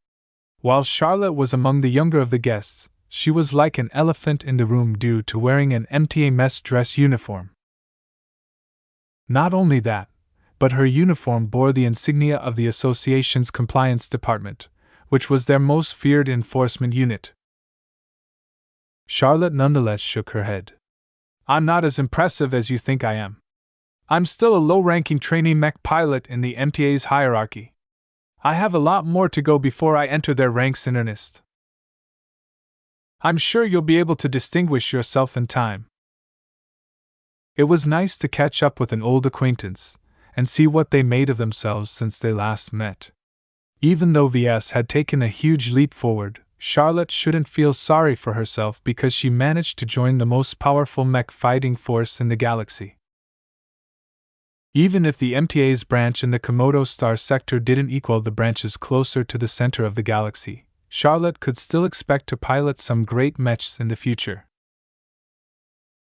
While Charlotte was among the younger of the guests, she was like an elephant in the room due to wearing an MTA mess dress uniform. Not only that, but her uniform bore the insignia of the association's compliance department, which was their most feared enforcement unit. Charlotte nonetheless shook her head. I'm not as impressive as you think I am. I'm still a low-ranking trainee mech pilot in the MTA's hierarchy. I have a lot more to go before I enter their ranks in earnest. I'm sure you'll be able to distinguish yourself in time. It was nice to catch up with an old acquaintance and see what they made of themselves since they last met. Even though Ves had taken a huge leap forward, Charlotte shouldn't feel sorry for herself because she managed to join the most powerful mech fighting force in the galaxy. Even if the MTA's branch in the Komodo Star sector didn't equal the branches closer to the center of the galaxy, Charlotte could still expect to pilot some great mechs in the future.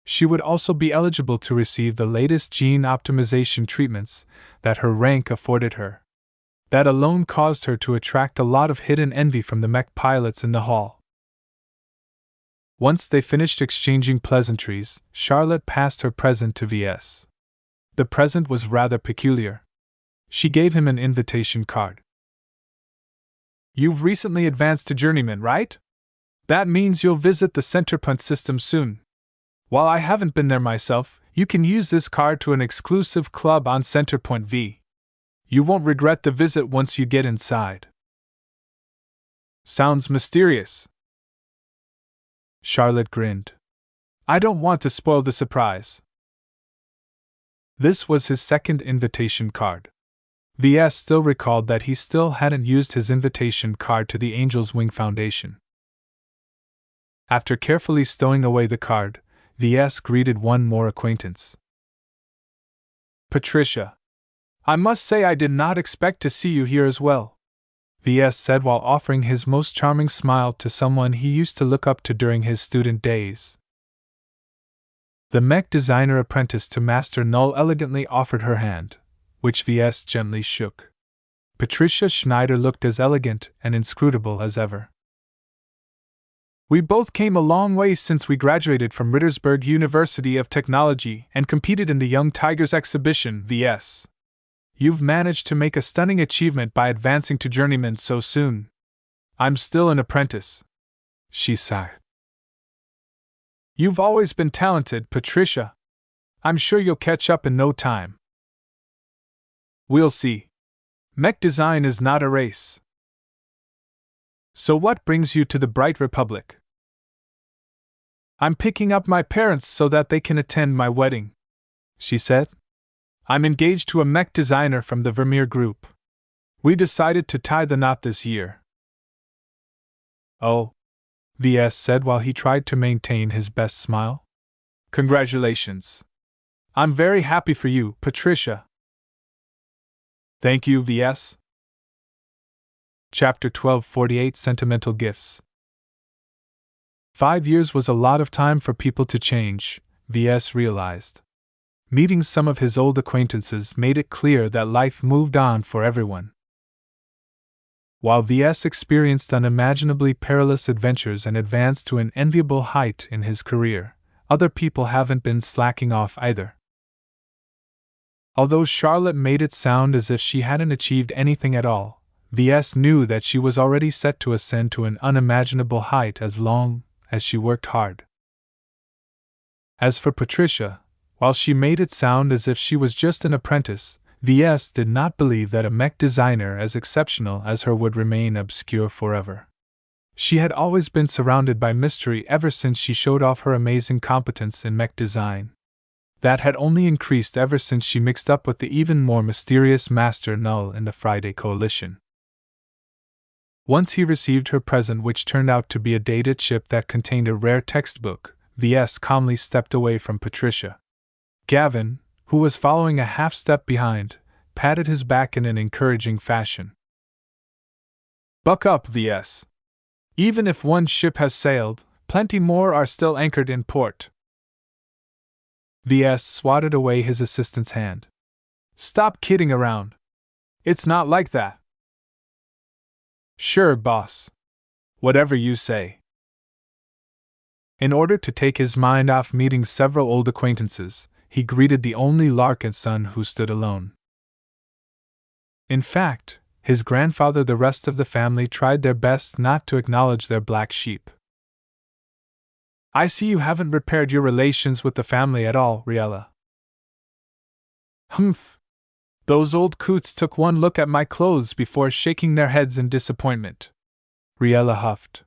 She would also be eligible to receive the latest gene optimization treatments that her rank afforded her. That alone caused her to attract a lot of hidden envy from the mech pilots in the hall. Once they finished exchanging pleasantries, Charlotte passed her present to Ves. The present was rather peculiar. She gave him an invitation card. You've recently advanced to journeyman, right? That means you'll visit the Centerpoint system soon. While I haven't been there myself, you can use this card to an exclusive club on Centerpoint V. You won't regret the visit once you get inside. Sounds mysterious. Charlotte grinned. I don't want to spoil the surprise. This was his second invitation card. Ves still recalled that he still hadn't used his invitation card to the Angel's Wing Foundation. After carefully stowing away the card, Ves greeted one more acquaintance. Patricia. I must say I did not expect to see you here as well, Ves said while offering his most charming smile to someone he used to look up to during his student days. The mech designer apprentice to Master Null elegantly offered her hand, which Ves gently shook. Patricia Schneider looked as elegant and inscrutable as ever. We both came a long way since we graduated from Rittersberg University of Technology and competed in the Young Tigers exhibition, Ves. You've managed to make a stunning achievement by advancing to journeyman so soon. I'm still an apprentice. She sighed. You've always been talented, Patricia. I'm sure you'll catch up in no time. We'll see. Mech design is not a race. So what brings you to the Bright Republic? I'm picking up my parents so that they can attend my wedding, she said. I'm engaged to a mech designer from the Vermeer Group. We decided to tie the knot this year. Oh, Ves said while he tried to maintain his best smile. Congratulations. I'm very happy for you, Patricia. Thank you, Ves. Chapter 12:48 Sentimental Gifts. 5 years was a lot of time for people to change, Ves realized. Meeting some of his old acquaintances made it clear that life moved on for everyone. While Ves experienced unimaginably perilous adventures and advanced to an enviable height in his career, other people haven't been slacking off either. Although Charlotte made it sound as if she hadn't achieved anything at all, Ves knew that she was already set to ascend to an unimaginable height as long as she worked hard. As for Patricia, while she made it sound as if she was just an apprentice, Ves did not believe that a mech designer as exceptional as her would remain obscure forever. She had always been surrounded by mystery ever since she showed off her amazing competence in mech design. That had only increased ever since she mixed up with the even more mysterious Master Null in the Friday Coalition. Once he received her present, which turned out to be a dated chip that contained a rare textbook, Ves calmly stepped away from Patricia. Gavin, who was following a half-step behind, patted his back in an encouraging fashion. Buck up, Ves. Even if one ship has sailed, plenty more are still anchored in port. Ves swatted away his assistant's hand. Stop kidding around. It's not like that. Sure, boss. Whatever you say. In order to take his mind off meeting several old acquaintances, he greeted the only Larkinson who stood alone. In fact, his grandfather and the rest of the family tried their best not to acknowledge their black sheep. I see you haven't repaired your relations with the family at all, Riella. Humph. Those old coots took one look at my clothes before shaking their heads in disappointment. Riella huffed.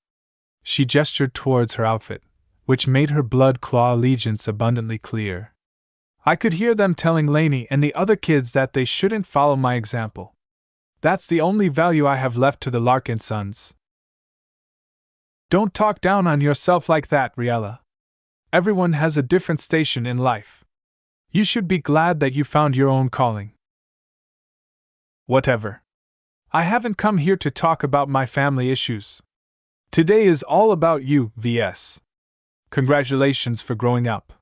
She gestured towards her outfit, which made her blood claw allegiance abundantly clear. I could hear them telling Lainey and the other kids that they shouldn't follow my example. That's the only value I have left to the Larkinsons. Don't talk down on yourself like that, Riella. Everyone has a different station in life. You should be glad that you found your own calling. Whatever. I haven't come here to talk about my family issues. Today is all about you, Ves. Congratulations for growing up.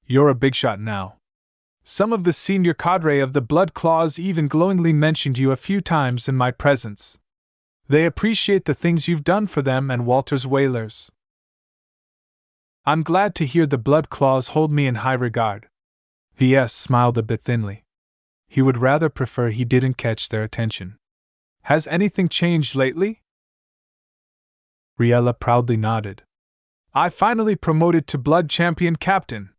You're a big shot now. Some of the senior cadre of the Blood Claws even glowingly mentioned you a few times in my presence. They appreciate the things you've done for them and Walter's Whalers. I'm glad to hear the Blood Claws hold me in high regard. Ves smiled a bit thinly. He would rather prefer he didn't catch their attention. Has anything changed lately? Riella proudly nodded. I finally promoted to Blood Champion Captain.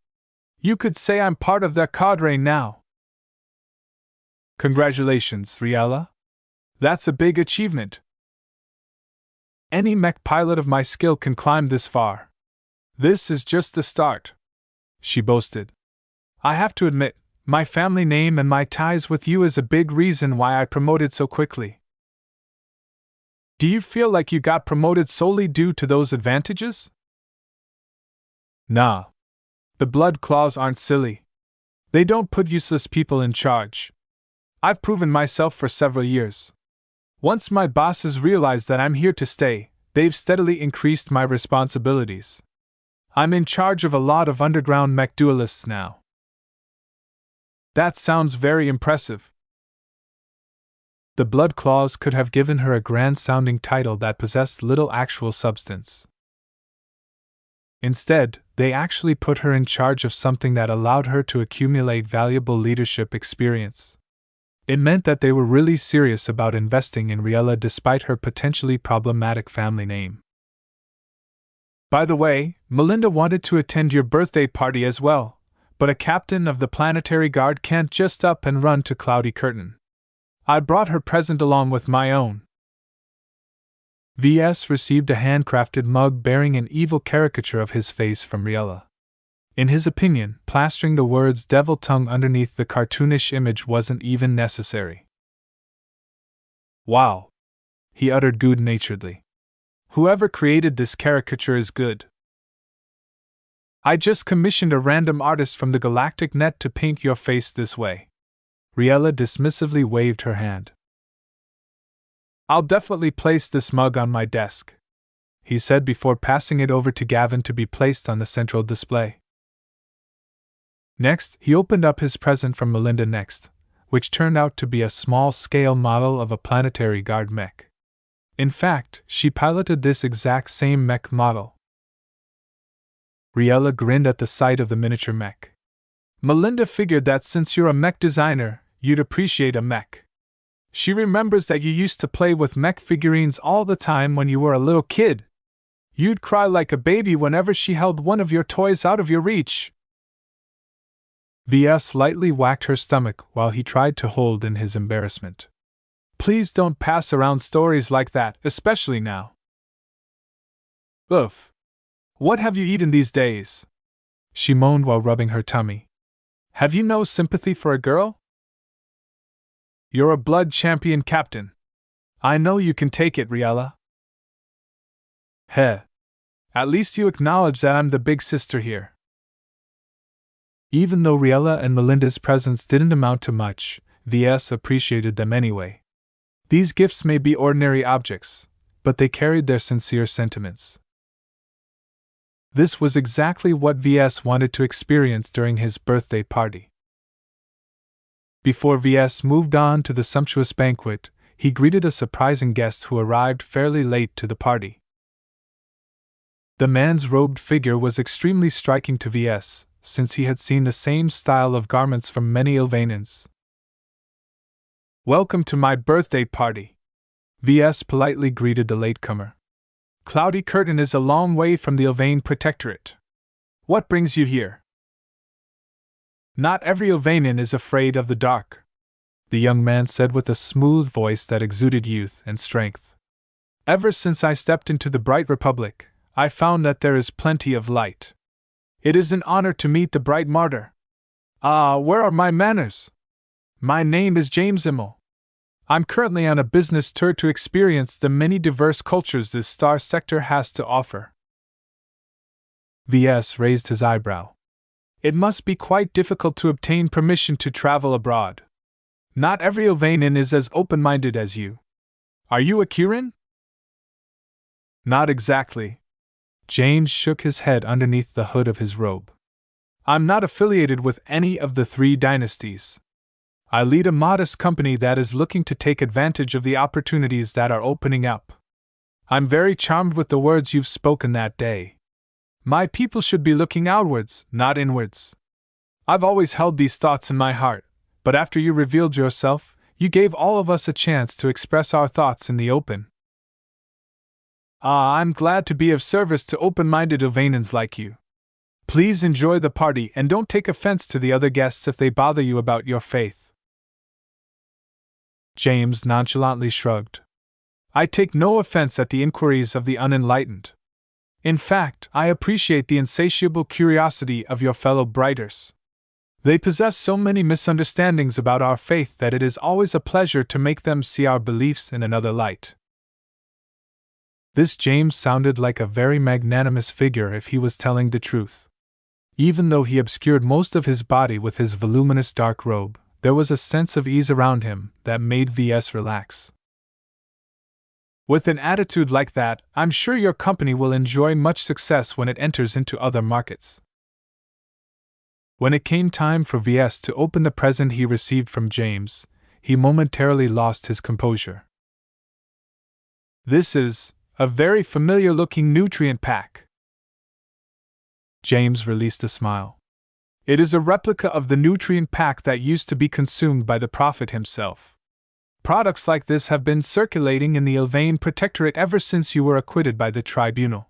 You could say I'm part of their cadre now. Congratulations, Riella. That's a big achievement. Any mech pilot of my skill can climb this far. This is just the start, she boasted. I have to admit, my family name and my ties with you is a big reason why I promoted so quickly. Do you feel like you got promoted solely due to those advantages? Nah. The Blood Claws aren't silly. They don't put useless people in charge. I've proven myself for several years. Once my bosses realize that I'm here to stay, they've steadily increased my responsibilities. I'm in charge of a lot of underground mech duelists now. That sounds very impressive. The Blood Claws could have given her a grand-sounding title that possessed little actual substance. Instead, they actually put her in charge of something that allowed her to accumulate valuable leadership experience. It meant that they were really serious about investing in Riella despite her potentially problematic family name. By the way, Melinda wanted to attend your birthday party as well, but a captain of the planetary guard can't just up and run to Cloudy Curtain. I brought her present along with my own. VS received a handcrafted mug bearing an evil caricature of his face from Riella. In his opinion, plastering the words devil tongue underneath the cartoonish image wasn't even necessary. Wow! He uttered good-naturedly. Whoever created this caricature is good. I just commissioned a random artist from the galactic net to paint your face this way. Riella dismissively waved her hand. I'll definitely place this mug on my desk, he said before passing it over to Gavin to be placed on the central display. Next, he opened up his present from Melinda next, which turned out to be a small-scale model of a planetary guard mech. In fact, she piloted this exact same mech model. Riella grinned at the sight of the miniature mech. Melinda figured that since you're a mech designer, you'd appreciate a mech. She remembers that you used to play with mech figurines all the time when you were a little kid. You'd cry like a baby whenever she held one of your toys out of your reach. VS lightly whacked her stomach while he tried to hold in his embarrassment. Please don't pass around stories like that, especially now. Oof. What have you eaten these days? She moaned while rubbing her tummy. Have you no sympathy for a girl? You're a blood champion captain. I know you can take it, Riella. Heh. At least you acknowledge that I'm the big sister here. Even though Riella and Melinda's presents didn't amount to much, VS appreciated them anyway. These gifts may be ordinary objects, but they carried their sincere sentiments. This was exactly what VS wanted to experience during his birthday party. Before VS moved on to the sumptuous banquet, he greeted a surprising guest who arrived fairly late to the party. The man's robed figure was extremely striking to VS, since he had seen the same style of garments from many Ilvanans. Welcome to my birthday party, VS politely greeted the latecomer. Cloudy Curtain is a long way from the Ilvane Protectorate. What brings you here? Not every Ilvanan is afraid of the dark, the young man said with a smooth voice that exuded youth and strength. Ever since I stepped into the Bright Republic, I found that there is plenty of light. It is an honor to meet the Bright Martyr. Where are my manners? My name is James Immel. I'm currently on a business tour to experience the many diverse cultures this star sector has to offer. VS raised his eyebrow. It must be quite difficult to obtain permission to travel abroad. Not every Ilvanan is as open-minded as you. Are you a Kirin? Not exactly. James shook his head underneath the hood of his robe. I'm not affiliated with any of the 3 dynasties. I lead a modest company that is looking to take advantage of the opportunities that are opening up. I'm very charmed with the words you've spoken that day. My people should be looking outwards, not inwards. I've always held these thoughts in my heart, but after you revealed yourself, you gave all of us a chance to express our thoughts in the open. I'm glad to be of service to open-minded Ilvanans like you. Please enjoy the party and don't take offense to the other guests if they bother you about your faith. James nonchalantly shrugged. I take no offense at the inquiries of the unenlightened. In fact, I appreciate the insatiable curiosity of your fellow Brighters. They possess so many misunderstandings about our faith that it is always a pleasure to make them see our beliefs in another light. This James sounded like a very magnanimous figure if he was telling the truth. Even though he obscured most of his body with his voluminous dark robe, there was a sense of ease around him that made VS relax. With an attitude like that, I'm sure your company will enjoy much success when it enters into other markets. When it came time for VS to open the present he received from James, he momentarily lost his composure. This is a very familiar-looking nutrient pack. James released a smile. It is a replica of the nutrient pack that used to be consumed by the Prophet himself. Products like this have been circulating in the Ilvane Protectorate ever since you were acquitted by the tribunal.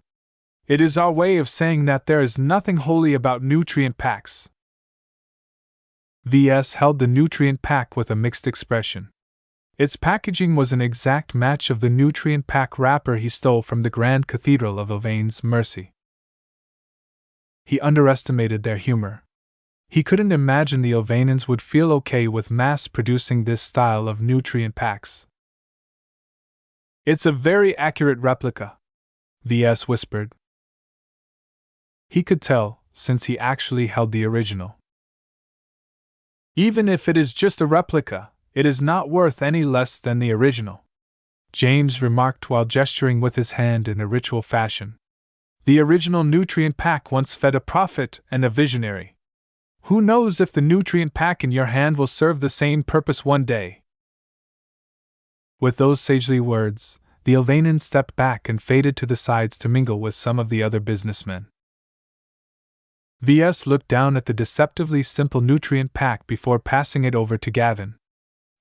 It is our way of saying that there is nothing holy about nutrient packs. VS held the nutrient pack with a mixed expression. Its packaging was an exact match of the nutrient pack wrapper he stole from the Grand Cathedral of Ylvain's Mercy. He underestimated their humor. He couldn't imagine the Ylvainans would feel okay with mass-producing this style of nutrient packs. It's a very accurate replica, VS whispered. He could tell, since he actually held the original. Even if it is just a replica, it is not worth any less than the original, James remarked while gesturing with his hand in a ritual fashion. The original nutrient pack once fed a prophet and a visionary. Who knows if the nutrient pack in your hand will serve the same purpose one day? With those sagely words, the Ylvainan stepped back and faded to the sides to mingle with some of the other businessmen. VS looked down at the deceptively simple nutrient pack before passing it over to Gavin.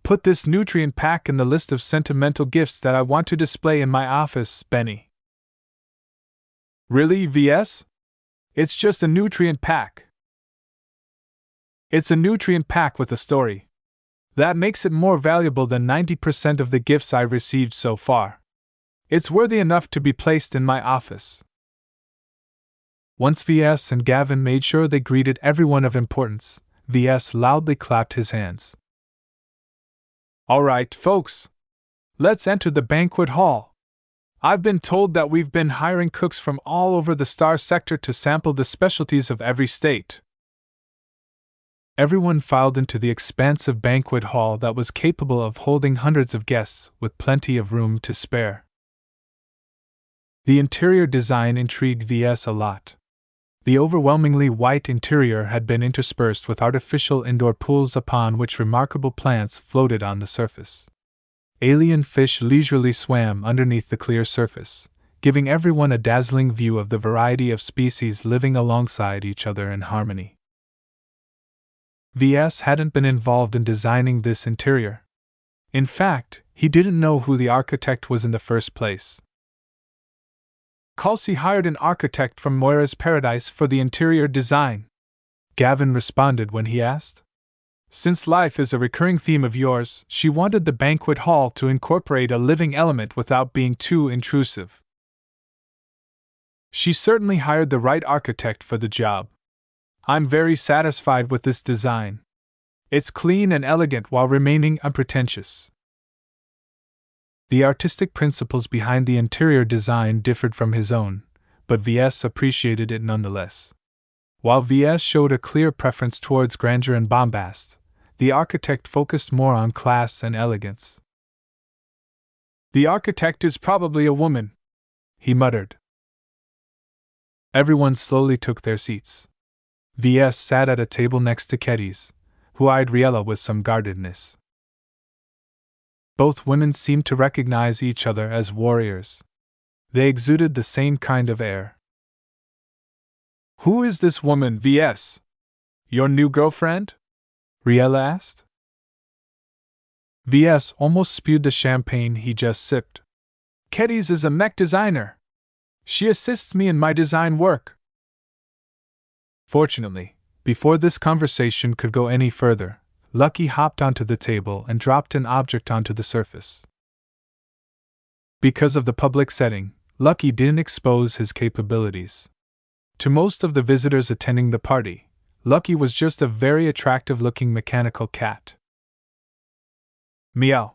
Put this nutrient pack in the list of sentimental gifts that I want to display in my office, Benny. Really, VS? It's just a nutrient pack. It's a nutrient pack with a story. That makes it more valuable than 90% of the gifts I've received so far. It's worthy enough to be placed in my office. Once VS and Gavin made sure they greeted everyone of importance, VS loudly clapped his hands. All right, folks. Let's enter the banquet hall. I've been told that we've been hiring cooks from all over the Star Sector to sample the specialties of every state. Everyone filed into the expansive banquet hall that was capable of holding hundreds of guests with plenty of room to spare. The interior design intrigued VS a lot. The overwhelmingly white interior had been interspersed with artificial indoor pools upon which remarkable plants floated on the surface. Alien fish leisurely swam underneath the clear surface, giving everyone a dazzling view of the variety of species living alongside each other in harmony. VS hadn't been involved in designing this interior. In fact, he didn't know who the architect was in the first place. Calcy hired an architect from Moira's Paradise for the interior design, Gavin responded when he asked. Since life is a recurring theme of yours, she wanted the banquet hall to incorporate a living element without being too intrusive. She certainly hired the right architect for the job. I'm very satisfied with this design. It's clean and elegant while remaining unpretentious. The artistic principles behind the interior design differed from his own, but VS appreciated it nonetheless. While VS showed a clear preference towards grandeur and bombast, the architect focused more on class and elegance. The architect is probably a woman, he muttered. Everyone slowly took their seats. VS sat at a table next to Keddy's, who eyed Riella with some guardedness. Both women seemed to recognize each other as warriors. They exuded the same kind of air. Who is this woman, VS? Your new girlfriend? Riella asked. VS almost spewed the champagne he just sipped. Keddy's is a mech designer. She assists me in my design work. Fortunately, before this conversation could go any further, Lucky hopped onto the table and dropped an object onto the surface. Because of the public setting, Lucky didn't expose his capabilities. To most of the visitors attending the party, Lucky was just a very attractive-looking mechanical cat. Meow.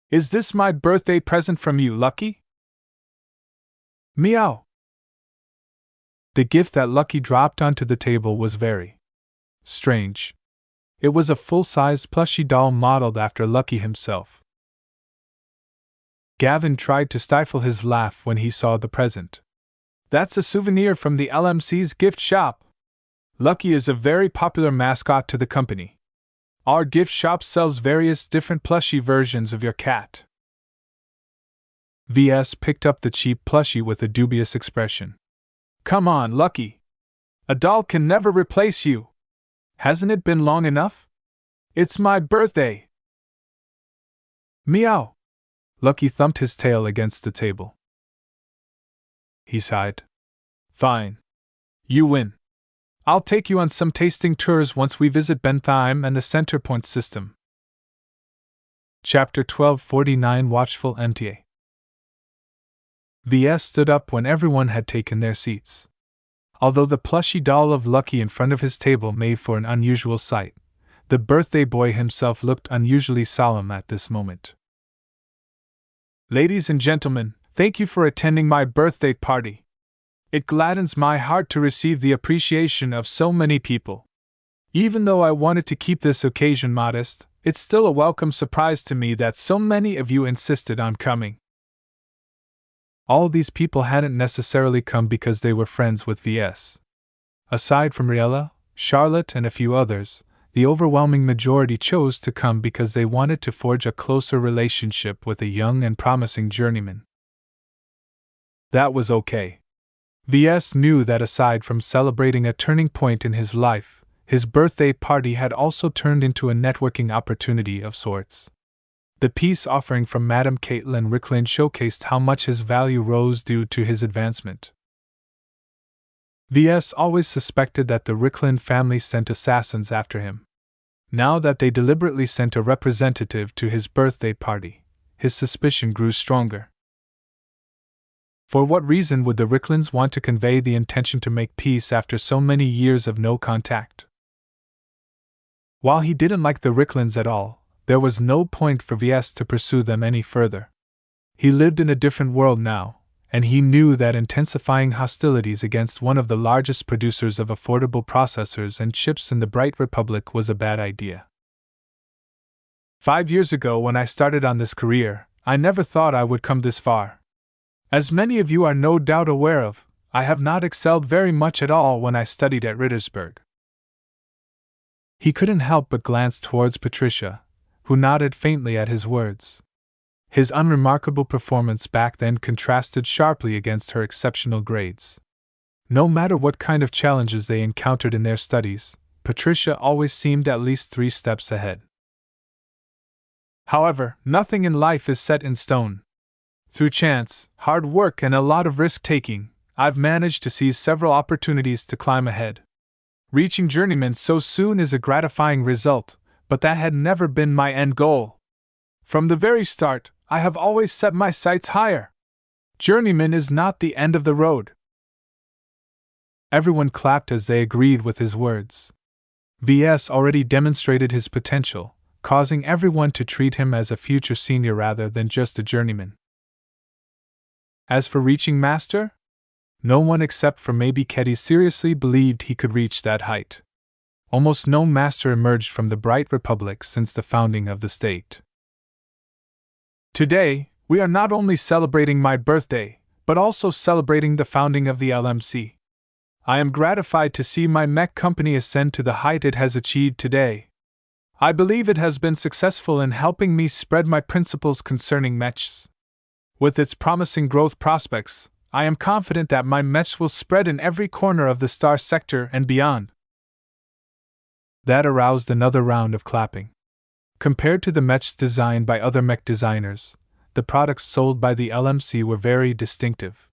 Is this my birthday present from you, Lucky? Meow. The gift that Lucky dropped onto the table was very strange. It was a full-sized plushie doll modeled after Lucky himself. Gavin tried to stifle his laugh when he saw the present. That's a souvenir from the LMC's gift shop. Lucky is a very popular mascot to the company. Our gift shop sells various different plushie versions of your cat. VS picked up the cheap plushie with a dubious expression. Come on, Lucky. A doll can never replace you. Hasn't it been long enough? It's my birthday. Meow. Lucky thumped his tail against the table. he sighed. Fine. You win. I'll take you on some tasting tours once we visit Bentheim and the Centerpoint system. Chapter 1249 Watchful MTA. Ves stood up when everyone had taken their seats. Although the plushy doll of Lucky in front of his table made for an unusual sight, the birthday boy himself looked unusually solemn at this moment. Ladies and gentlemen, thank you for attending my birthday party. It gladdens my heart to receive the appreciation of so many people. Even though I wanted to keep this occasion modest, it's still a welcome surprise to me that so many of you insisted on coming. All these people hadn't necessarily come because they were friends with Ves. Aside from Riella, Charlotte, and a few others, the overwhelming majority chose to come because they wanted to forge a closer relationship with a young and promising journeyman. That was okay. Ves knew that aside from celebrating a turning point in his life, his birthday party had also turned into a networking opportunity of sorts. The peace offering from Madame Caitlin Ricklin showcased how much his value rose due to his advancement. Ves always suspected that the Ricklin family sent assassins after him. Now that they deliberately sent a representative to his birthday party, his suspicion grew stronger. For what reason would the Ricklins want to convey the intention to make peace after so many years of no contact? While he didn't like the Ricklins at all, there was no point for Ves to pursue them any further. He lived in a different world now, and he knew that intensifying hostilities against one of the largest producers of affordable processors and chips in the Bright Republic was a bad idea. 5 years ago, when I started on this career, I never thought I would come this far. As many of you are no doubt aware of, I have not excelled very much at all when I studied at Rittersberg. He couldn't help but glance towards Patricia, who nodded faintly at his words. His unremarkable performance back then contrasted sharply against her exceptional grades. No matter what kind of challenges they encountered in their studies, Patricia always seemed at least 3 steps ahead. However, nothing in life is set in stone. Through chance, hard work, and a lot of risk-taking, I've managed to seize several opportunities to climb ahead. Reaching journeyman so soon is a gratifying result, but that had never been my end goal. From the very start, I have always set my sights higher. Journeyman is not the end of the road. Everyone clapped as they agreed with his words. Ves already demonstrated his potential, causing everyone to treat him as a future senior rather than just a journeyman. As for reaching master? No one except for maybe Ketty seriously believed he could reach that height. Almost no master emerged from the Bright Republic since the founding of the state. Today, we are not only celebrating my birthday, but also celebrating the founding of the LMC. I am gratified to see my mech company ascend to the height it has achieved today. I believe it has been successful in helping me spread my principles concerning mechs. With its promising growth prospects, I am confident that my mechs will spread in every corner of the star sector and beyond. That aroused another round of clapping. Compared to the mechs designed by other mech designers, the products sold by the LMC were very distinctive.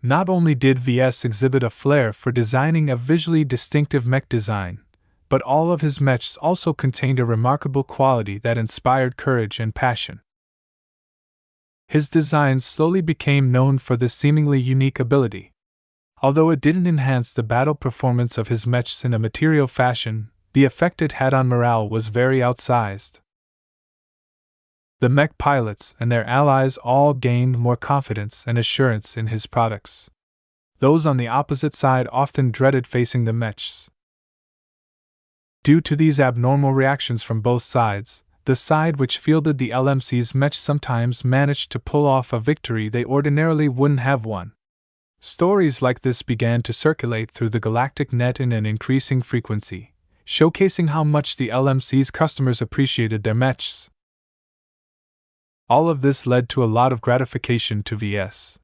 Not only did Ves exhibit a flair for designing a visually distinctive mech design, but all of his mechs also contained a remarkable quality that inspired courage and passion. His designs slowly became known for this seemingly unique ability. Although it didn't enhance the battle performance of his mechs in a material fashion, the effect it had on morale was very outsized. The mech pilots and their allies all gained more confidence and assurance in his products. Those on the opposite side often dreaded facing the mechs. Due to these abnormal reactions from both sides, the side which fielded the LMC's mech sometimes managed to pull off a victory they ordinarily wouldn't have won. Stories like this began to circulate through the galactic net in an increasing frequency, showcasing how much the LMC's customers appreciated their mechs. All of this led to a lot of gratification to Ves.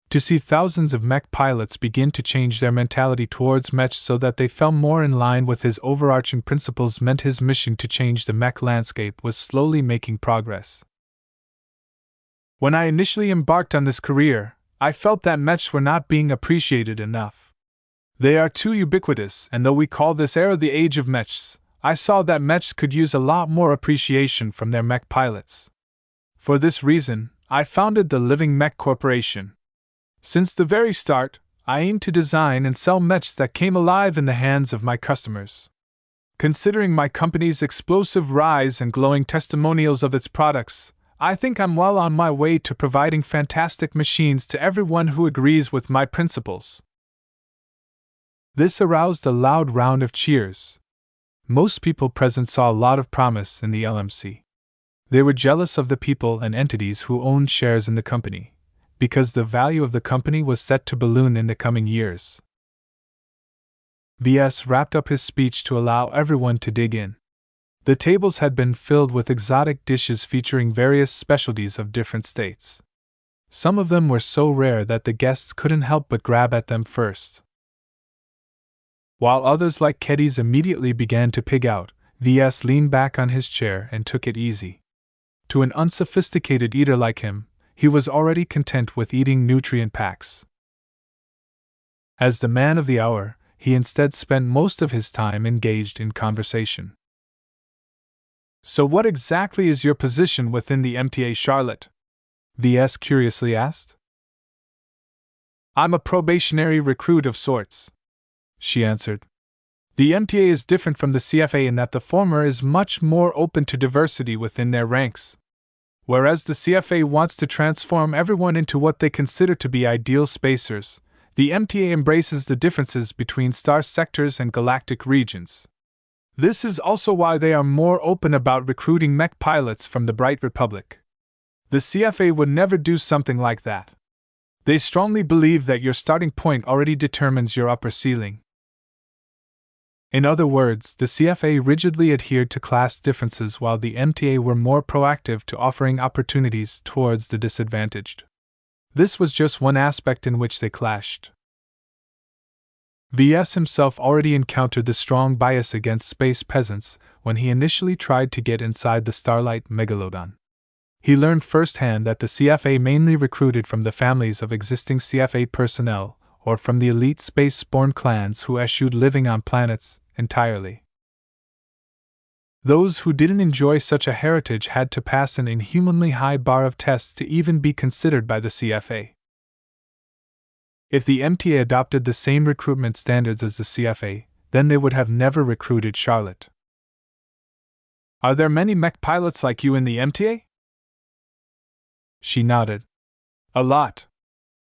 To see thousands of mech pilots begin to change their mentality towards mechs so that they fell more in line with his overarching principles meant his mission to change the mech landscape was slowly making progress. When I initially embarked on this career, I felt that mechs were not being appreciated enough. They are too ubiquitous, and though we call this era the Age of Mechs, I saw that mechs could use a lot more appreciation from their mech pilots. For this reason, I founded the Living Mech Corporation. Since the very start, I aimed to design and sell mechs that came alive in the hands of my customers. Considering my company's explosive rise and glowing testimonials of its products, I think I'm well on my way to providing fantastic machines to everyone who agrees with my principles. This aroused a loud round of cheers. Most people present saw a lot of promise in the LMC. They were jealous of the people and entities who owned shares in the company, because the value of the company was set to balloon in the coming years. Ves wrapped up his speech to allow everyone to dig in. The tables had been filled with exotic dishes featuring various specialties of different states. Some of them were so rare that the guests couldn't help but grab at them first. While others like Keddies immediately began to pig out, Ves leaned back on his chair and took it easy. To an unsophisticated eater like him, he was already content with eating nutrient packs. As the man of the hour, he instead spent most of his time engaged in conversation. So what exactly is your position within the MTA, Charlotte? Ves curiously asked. I'm a probationary recruit of sorts, she answered. The MTA is different from the CFA in that the former is much more open to diversity within their ranks, whereas the CFA wants to transform everyone into what they consider to be ideal spacers. The MTA embraces the differences between star sectors and galactic regions. This is also why they are more open about recruiting mech pilots from the Bright Republic. The CFA would never do something like that. They strongly believe that your starting point already determines your upper ceiling. In other words, the CFA rigidly adhered to class differences while the MTA were more proactive to offering opportunities towards the disadvantaged. This was just one aspect in which they clashed. Ves himself already encountered the strong bias against space peasants when he initially tried to get inside the Starlight Megalodon. He learned firsthand that the CFA mainly recruited from the families of existing CFA personnel, or from the elite space-born clans who eschewed living on planets entirely. Those who didn't enjoy such a heritage had to pass an inhumanly high bar of tests to even be considered by the CFA. If the MTA adopted the same recruitment standards as the CFA, then they would have never recruited Charlotte. Are there many mech pilots like you in the MTA? She nodded. A lot.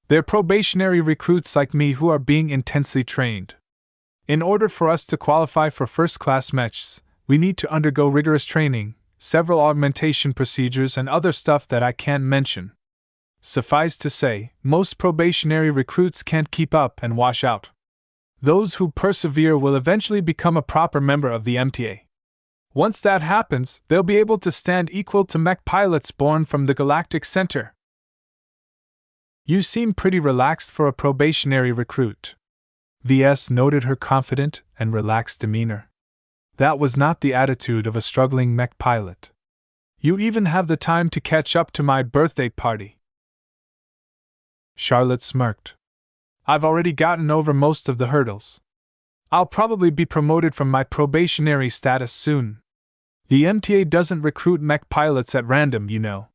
They're probationary recruits like me who are being intensely trained. In order for us to qualify for first-class mechs, we need to undergo rigorous training, several augmentation procedures, and other stuff that I can't mention. Suffice to say, most probationary recruits can't keep up and wash out. Those who persevere will eventually become a proper member of the MTA. Once that happens, they'll be able to stand equal to mech pilots born from the Galactic Center. You seem pretty relaxed for a probationary recruit. Ves noted her confident and relaxed demeanor. That was not the attitude of a struggling mech pilot. You even have the time to catch up to my birthday party. Charlotte smirked. I've already gotten over most of the hurdles. I'll probably be promoted from my probationary status soon. The MTA doesn't recruit mech pilots at random, you know.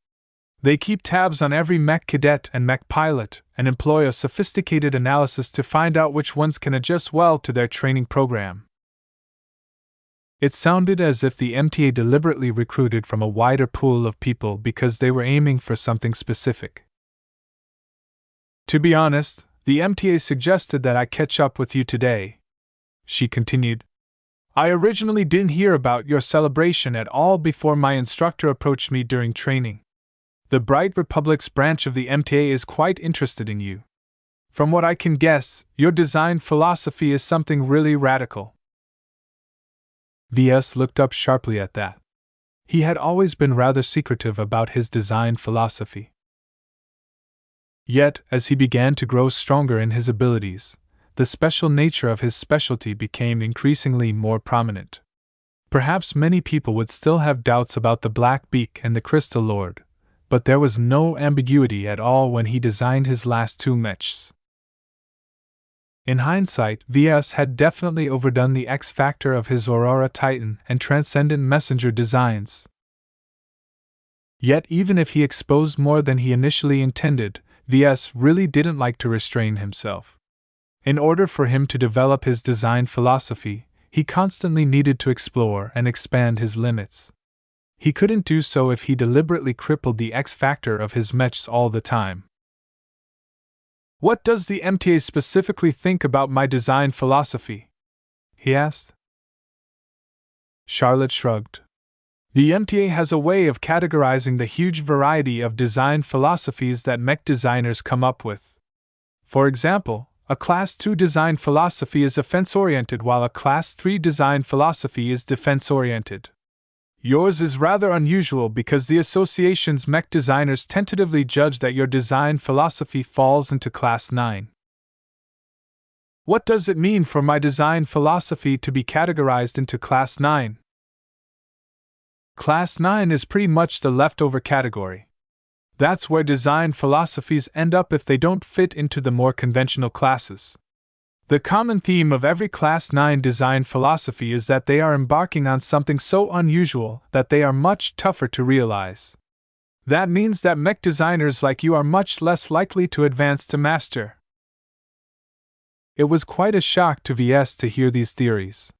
They keep tabs on every mech cadet and mech pilot, and employ a sophisticated analysis to find out which ones can adjust well to their training program. It sounded as if the MTA deliberately recruited from a wider pool of people because they were aiming for something specific. To be honest, the MTA suggested that I catch up with you today, she continued. I originally didn't hear about your celebration at all before my instructor approached me during training. The Bright Republic's branch of the MTA is quite interested in you. From what I can guess, your design philosophy is something really radical. Ves looked up sharply at that. He had always been rather secretive about his design philosophy. Yet, as he began to grow stronger in his abilities, the special nature of his specialty became increasingly more prominent. Perhaps many people would still have doubts about the Black Beak and the Crystal Lord, but there was no ambiguity at all when he designed his last two mechs. In hindsight, Ves had definitely overdone the X factor of his Aurora Titan and Transcendent Messenger designs. Yet even if he exposed more than he initially intended, Ves really didn't like to restrain himself. In order for him to develop his design philosophy, he constantly needed to explore and expand his limits. He couldn't do so if he deliberately crippled the X factor of his mechs all the time. "What does the MTA specifically think about my design philosophy?" he asked. Charlotte shrugged. "The MTA has a way of categorizing the huge variety of design philosophies that mech designers come up with. For example, a Class 2 design philosophy is offense-oriented while a Class 3 design philosophy is defense-oriented. Yours is rather unusual because the association's mech designers tentatively judge that your design philosophy falls into Class 9. What does it mean for my design philosophy to be categorized into Class 9? Class 9 is pretty much the leftover category. That's where design philosophies end up if they don't fit into the more conventional classes. The common theme of every Class 9 design philosophy is that they are embarking on something so unusual that they are much tougher to realize. That means that mech designers like you are much less likely to advance to master." It was quite a shock to Ves to hear these theories.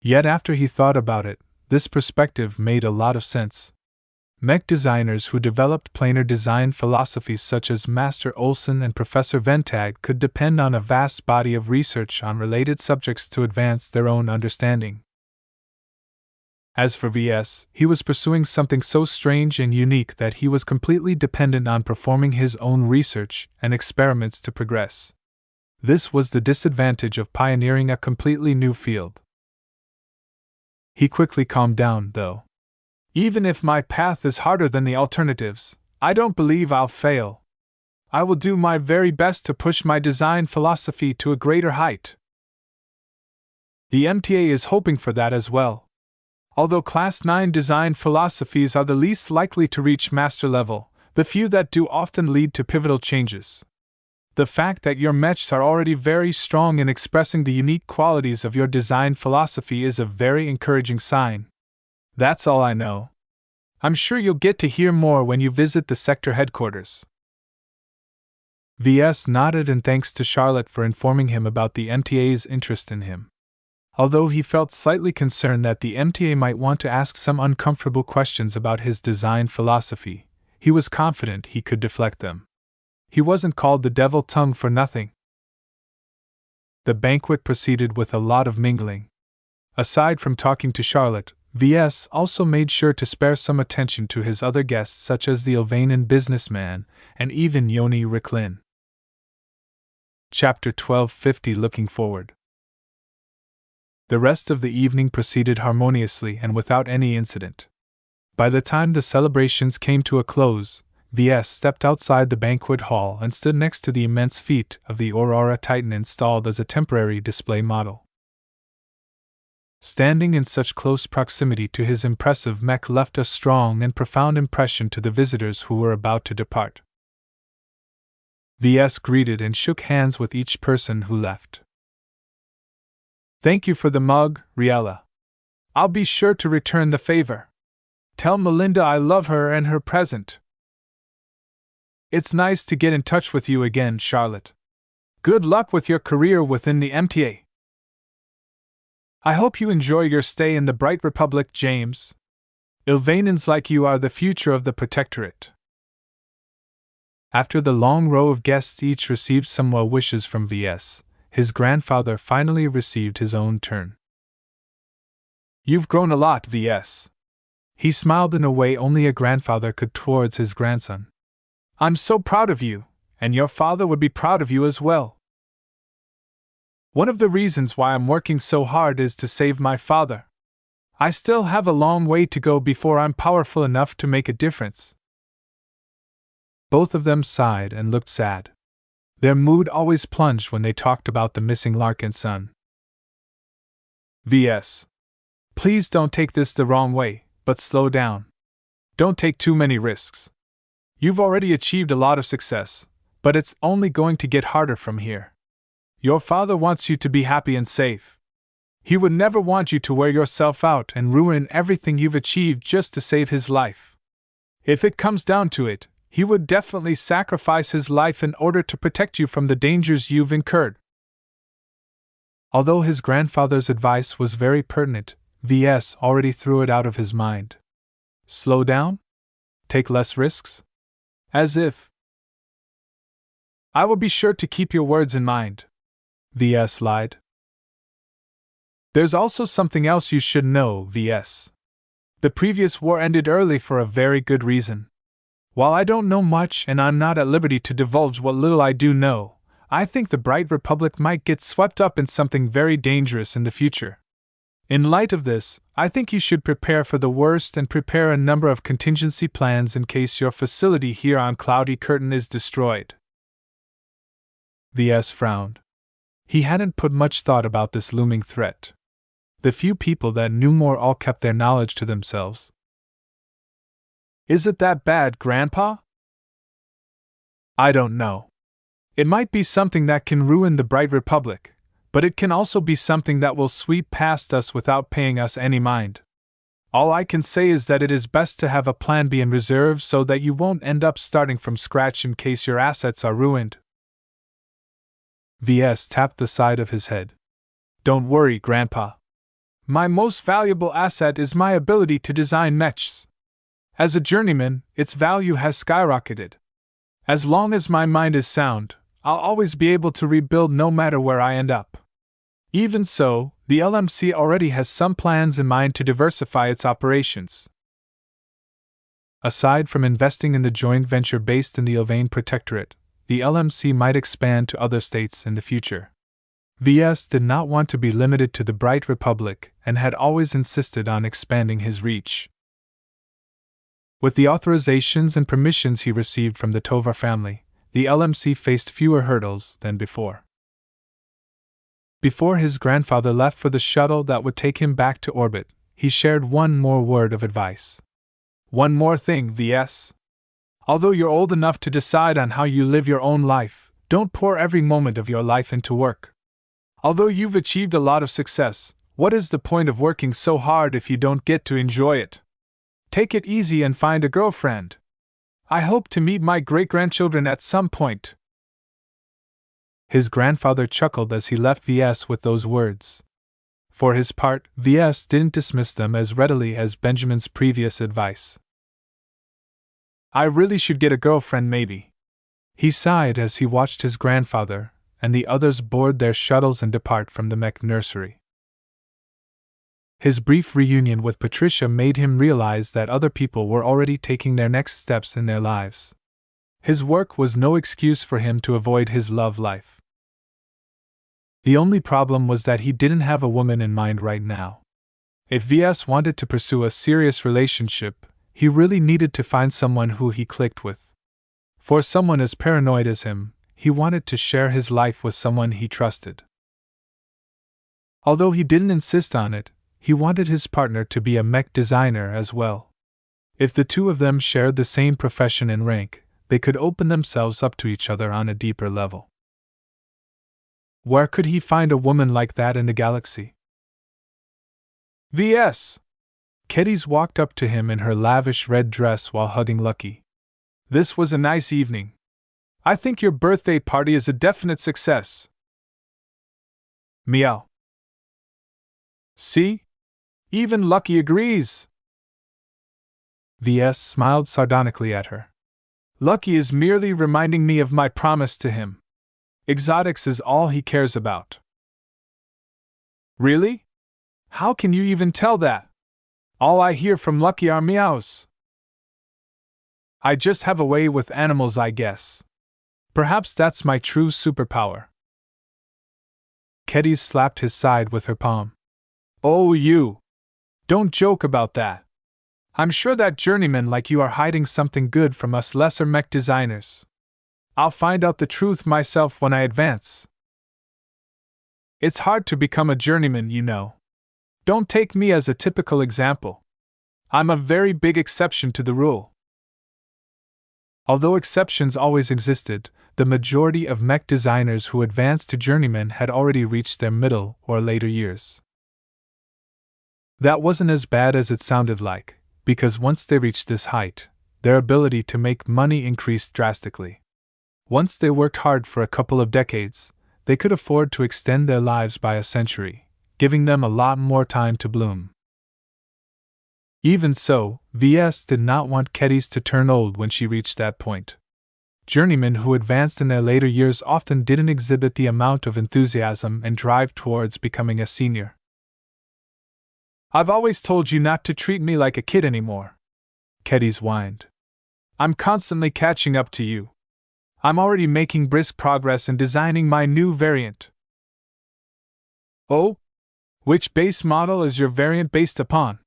Yet after he thought about it, this perspective made a lot of sense. Mech designers who developed planar design philosophies such as Master Olson and Professor Ventag could depend on a vast body of research on related subjects to advance their own understanding. As for Ves, he was pursuing something so strange and unique that he was completely dependent on performing his own research and experiments to progress. This was the disadvantage of pioneering a completely new field. He quickly calmed down, though. "Even if my path is harder than the alternatives, I don't believe I'll fail. I will do my very best to push my design philosophy to a greater height." The MTA is hoping for that as well. Although Class 9 design philosophies are the least likely to reach master level, the few that do often lead to pivotal changes. The fact that your mechs are already very strong in expressing the unique qualities of your design philosophy is a very encouraging sign. That's all I know. I'm sure you'll get to hear more when you visit the sector headquarters. Ves nodded in thanks to Charlotte for informing him about the MTA's interest in him. Although he felt slightly concerned that the MTA might want to ask some uncomfortable questions about his design philosophy, he was confident he could deflect them. He wasn't called the devil tongue for nothing. The banquet proceeded with a lot of mingling. Aside from talking to Charlotte, Ves also made sure to spare some attention to his other guests such as the Ilvanan businessman and even Yoni Ricklin. Chapter 1250 Looking Forward. The rest of the evening proceeded harmoniously and without any incident. By the time the celebrations came to a close, Ves stepped outside the banquet hall and stood next to the immense feat of the Aurora Titan installed as a temporary display model. Standing in such close proximity to his impressive mech left a strong and profound impression to the visitors who were about to depart. Ves greeted and shook hands with each person who left. "Thank you for the mug, Riella. I'll be sure to return the favor. Tell Melinda I love her and her present. It's nice to get in touch with you again, Charlotte. Good luck with your career within the MTA. I hope you enjoy your stay in the Bright Republic, James. Ilvanans like you are the future of the Protectorate." After the long row of guests each received some well wishes from Ves, his grandfather finally received his own turn. "You've grown a lot, Ves." He smiled in a way only a grandfather could towards his grandson. "I'm so proud of you, and your father would be proud of you as well. One of the reasons why I'm working so hard is to save my father. I still have a long way to go before I'm powerful enough to make a difference." Both of them sighed and looked sad. Their mood always plunged when they talked about the missing Larkinson. "Ves. Please don't take this the wrong way, but slow down. Don't take too many risks. You've already achieved a lot of success, but it's only going to get harder from here. Your father wants you to be happy and safe. He would never want you to wear yourself out and ruin everything you've achieved just to save his life. If it comes down to it, he would definitely sacrifice his life in order to protect you from the dangers you've incurred. Although his grandfather's advice was very pertinent, Ves already threw it out of his mind. Slow down? Take less risks? As if. I will be sure to keep your words in mind, Ves lied. There's also something else you should know, Ves. The previous war ended early for a very good reason. While I don't know much and I'm not at liberty to divulge what little I do know, I think the Bright Republic might get swept up in something very dangerous in the future. In light of this, I think you should prepare for the worst and prepare a number of contingency plans in case your facility here on Cloudy Curtain is destroyed. Ves frowned. He hadn't put much thought about this looming threat. The few people that knew more all kept their knowledge to themselves. Is it that bad, Grandpa? I don't know. It might be something that can ruin the Bright Republic, but it can also be something that will sweep past us without paying us any mind. All I can say is that it is best to have a plan B in reserve so that you won't end up starting from scratch in case your assets are ruined. Ves tapped the side of his head. Don't worry, Grandpa. My most valuable asset is my ability to design mechs. As a journeyman, its value has skyrocketed. As long as my mind is sound, I'll always be able to rebuild no matter where I end up. Even so, the LMC already has some plans in mind to diversify its operations. Aside from investing in the joint venture based in the Ilvain Protectorate, the LMC might expand to other states in the future. Ves did not want to be limited to the Bright Republic and had always insisted on expanding his reach. With the authorizations and permissions he received from the Tovar family, the LMC faced fewer hurdles than before. Before his grandfather left for the shuttle that would take him back to orbit, he shared one more word of advice. One more thing, Ves. Although you're old enough to decide on how you live your own life, don't pour every moment of your life into work. Although you've achieved a lot of success, what is the point of working so hard if you don't get to enjoy it? Take it easy and find a girlfriend. I hope to meet my great-grandchildren at some point. His grandfather chuckled as he left Ves with those words. For his part, Ves didn't dismiss them as readily as Benjamin's previous advice. I really should get a girlfriend, maybe. He sighed as he watched his grandfather and the others board their shuttles and depart from the mech nursery. His brief reunion with Patricia made him realize that other people were already taking their next steps in their lives. His work was no excuse for him to avoid his love life. The only problem was that he didn't have a woman in mind right now. If Ves wanted to pursue a serious relationship, he really needed to find someone who he clicked with. For someone as paranoid as him, he wanted to share his life with someone he trusted. Although he didn't insist on it, he wanted his partner to be a mech designer as well. If the two of them shared the same profession and rank, they could open themselves up to each other on a deeper level. Where could he find a woman like that in the galaxy? Ves! Kedis walked up to him in her lavish red dress while hugging Lucky. This was a nice evening. I think your birthday party is a definite success. Meow. See? Even Lucky agrees. Ves smiled sardonically at her. Lucky is merely reminding me of my promise to him. Exotics is all he cares about. Really? How can you even tell that? All I hear from Lucky are meows. I just have a way with animals, I guess. Perhaps that's my true superpower. Kedis slapped his side with her palm. Oh, you! Don't joke about that. I'm sure that journeymen like you are hiding something good from us lesser mech designers. I'll find out the truth myself when I advance. It's hard to become a journeyman, you know. Don't take me as a typical example. I'm a very big exception to the rule. Although exceptions always existed, the majority of mech designers who advanced to journeyman had already reached their middle or later years. That wasn't as bad as it sounded like, because once they reached this height, their ability to make money increased drastically. Once they worked hard for a couple of decades, they could afford to extend their lives by a century, giving them a lot more time to bloom. Even so, Ves did not want Kedis to turn old when she reached that point. Journeymen who advanced in their later years often didn't exhibit the amount of enthusiasm and drive towards becoming a senior. I've always told you not to treat me like a kid anymore, Kedis whined. I'm constantly catching up to you. I'm already making brisk progress in designing my new variant. Oh? Which base model is your variant based upon?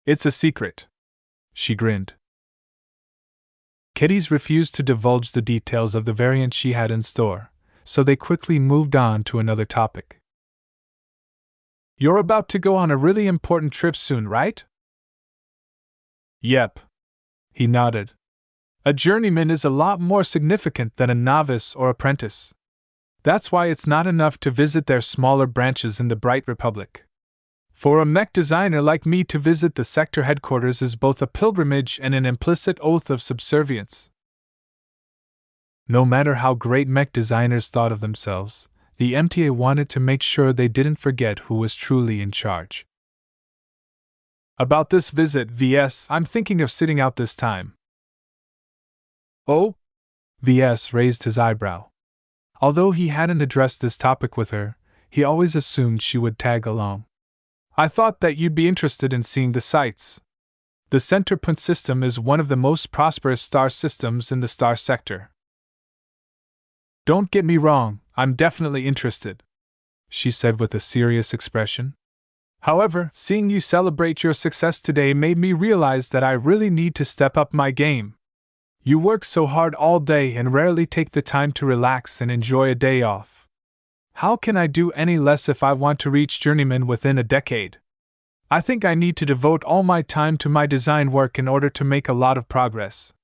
It's a secret. She grinned. Kedis refused to divulge the details of the variant she had in store, so they quickly moved on to another topic. You're about to go on a really important trip soon, right? Yep. He nodded. A journeyman is a lot more significant than a novice or apprentice. That's why it's not enough to visit their smaller branches in the Bright Republic. For a mech designer like me to visit the sector headquarters is both a pilgrimage and an implicit oath of subservience. No matter how great mech designers thought of themselves, the MTA wanted to make sure they didn't forget who was truly in charge. About this visit, Ves, I'm thinking of sitting out this time. Oh? Ves raised his eyebrow. Although he hadn't addressed this topic with her, he always assumed she would tag along. I thought that you'd be interested in seeing the sights. The Center Point system is one of the most prosperous star systems in the star sector. Don't get me wrong, I'm definitely interested, she said with a serious expression. However, seeing you celebrate your success today made me realize that I really need to step up my game. You work so hard all day and rarely take the time to relax and enjoy a day off. How can I do any less if I want to reach journeyman within a decade? I think I need to devote all my time to my design work in order to make a lot of progress.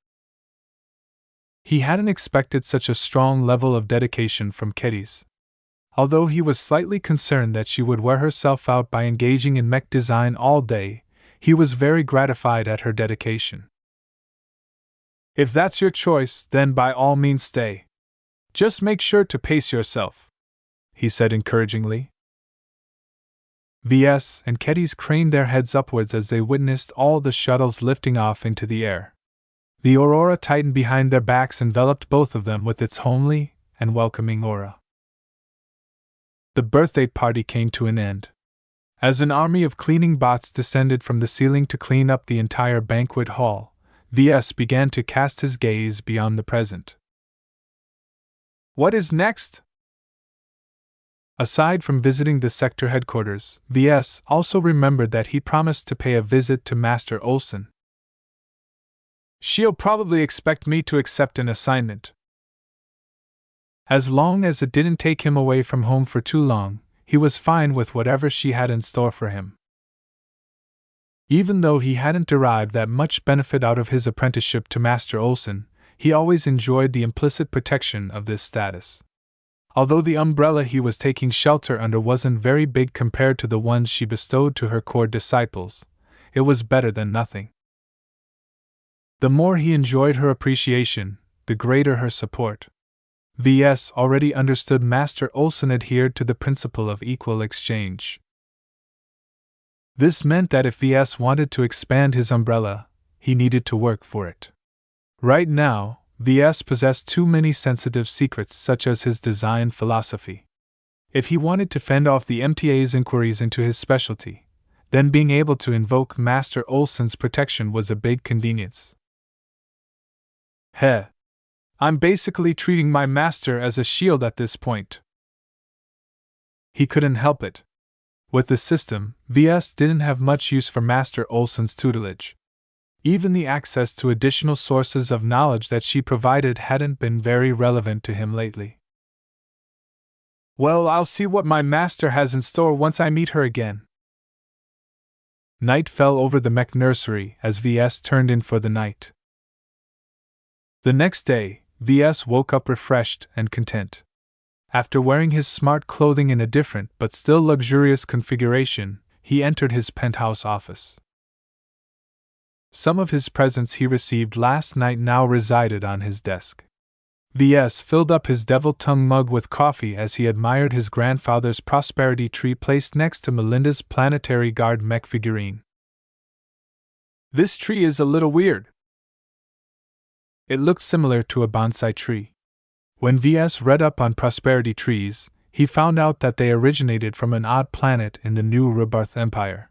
He hadn't expected such a strong level of dedication from Kedis. Although he was slightly concerned that she would wear herself out by engaging in mech design all day, he was very gratified at her dedication. If that's your choice, then by all means stay. Just make sure to pace yourself, he said encouragingly. Ves and Kedis craned their heads upwards as they witnessed all the shuttles lifting off into the air. The aurora tightened behind their backs, enveloped both of them with its homely and welcoming aura. The birthday party came to an end. As an army of cleaning bots descended from the ceiling to clean up the entire banquet hall, Ves began to cast his gaze beyond the present. What is next? Aside from visiting the sector headquarters, Ves also remembered that he promised to pay a visit to Master Olsen. She'll probably expect me to accept an assignment. As long as it didn't take him away from home for too long, he was fine with whatever she had in store for him. Even though he hadn't derived that much benefit out of his apprenticeship to Master Olsen, he always enjoyed the implicit protection of this status. Although the umbrella he was taking shelter under wasn't very big compared to the ones she bestowed to her core disciples, it was better than nothing. The more he enjoyed her appreciation, the greater her support. Ves already understood Master Olsen adhered to the principle of equal exchange. This meant that if Ves wanted to expand his umbrella, he needed to work for it. Right now, Ves possessed too many sensitive secrets such as his design philosophy. If he wanted to fend off the MTA's inquiries into his specialty, then being able to invoke Master Olsen's protection was a big convenience. Heh. I'm basically treating my master as a shield at this point. He couldn't help it. With the system, Ves didn't have much use for Master Olsen's tutelage. Even the access to additional sources of knowledge that she provided hadn't been very relevant to him lately. Well, I'll see what my master has in store once I meet her again. Night fell over the mech nursery as VS turned in for the night. The next day, VS woke up refreshed and content. After wearing his smart clothing in a different but still luxurious configuration, he entered his penthouse office. Some of his presents he received last night now resided on his desk. VS filled up his devil tongue mug with coffee as he admired his grandfather's prosperity tree placed next to Melinda's planetary guard mech figurine. "This tree is a little weird." It looked similar to a bonsai tree. When VS read up on prosperity trees, he found out that they originated from an odd planet in the new Rebirth Empire.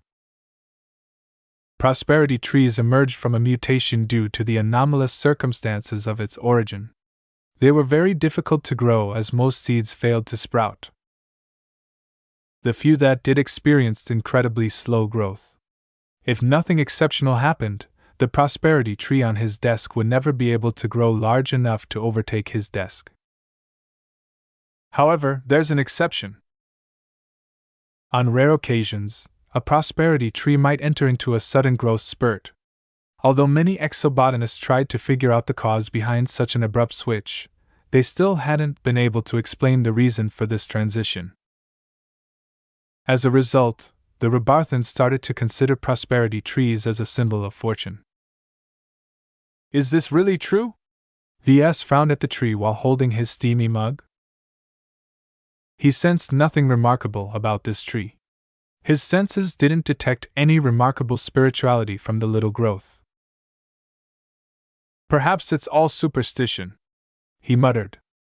Prosperity trees emerged from a mutation due to the anomalous circumstances of its origin. They were very difficult to grow as most seeds failed to sprout. The few that did experienced incredibly slow growth. If nothing exceptional happened, the prosperity tree on his desk would never be able to grow large enough to overtake his desk. However, there's an exception. On rare occasions, a prosperity tree might enter into a sudden growth spurt. Although many exobotanists tried to figure out the cause behind such an abrupt switch, they still hadn't been able to explain the reason for this transition. As a result, the Rebarthans started to consider prosperity trees as a symbol of fortune. "Is this really true?" VS frowned at the tree while holding his steamy mug. He sensed nothing remarkable about this tree. His senses didn't detect any remarkable spirituality from the little growth. "Perhaps it's all superstition," he muttered.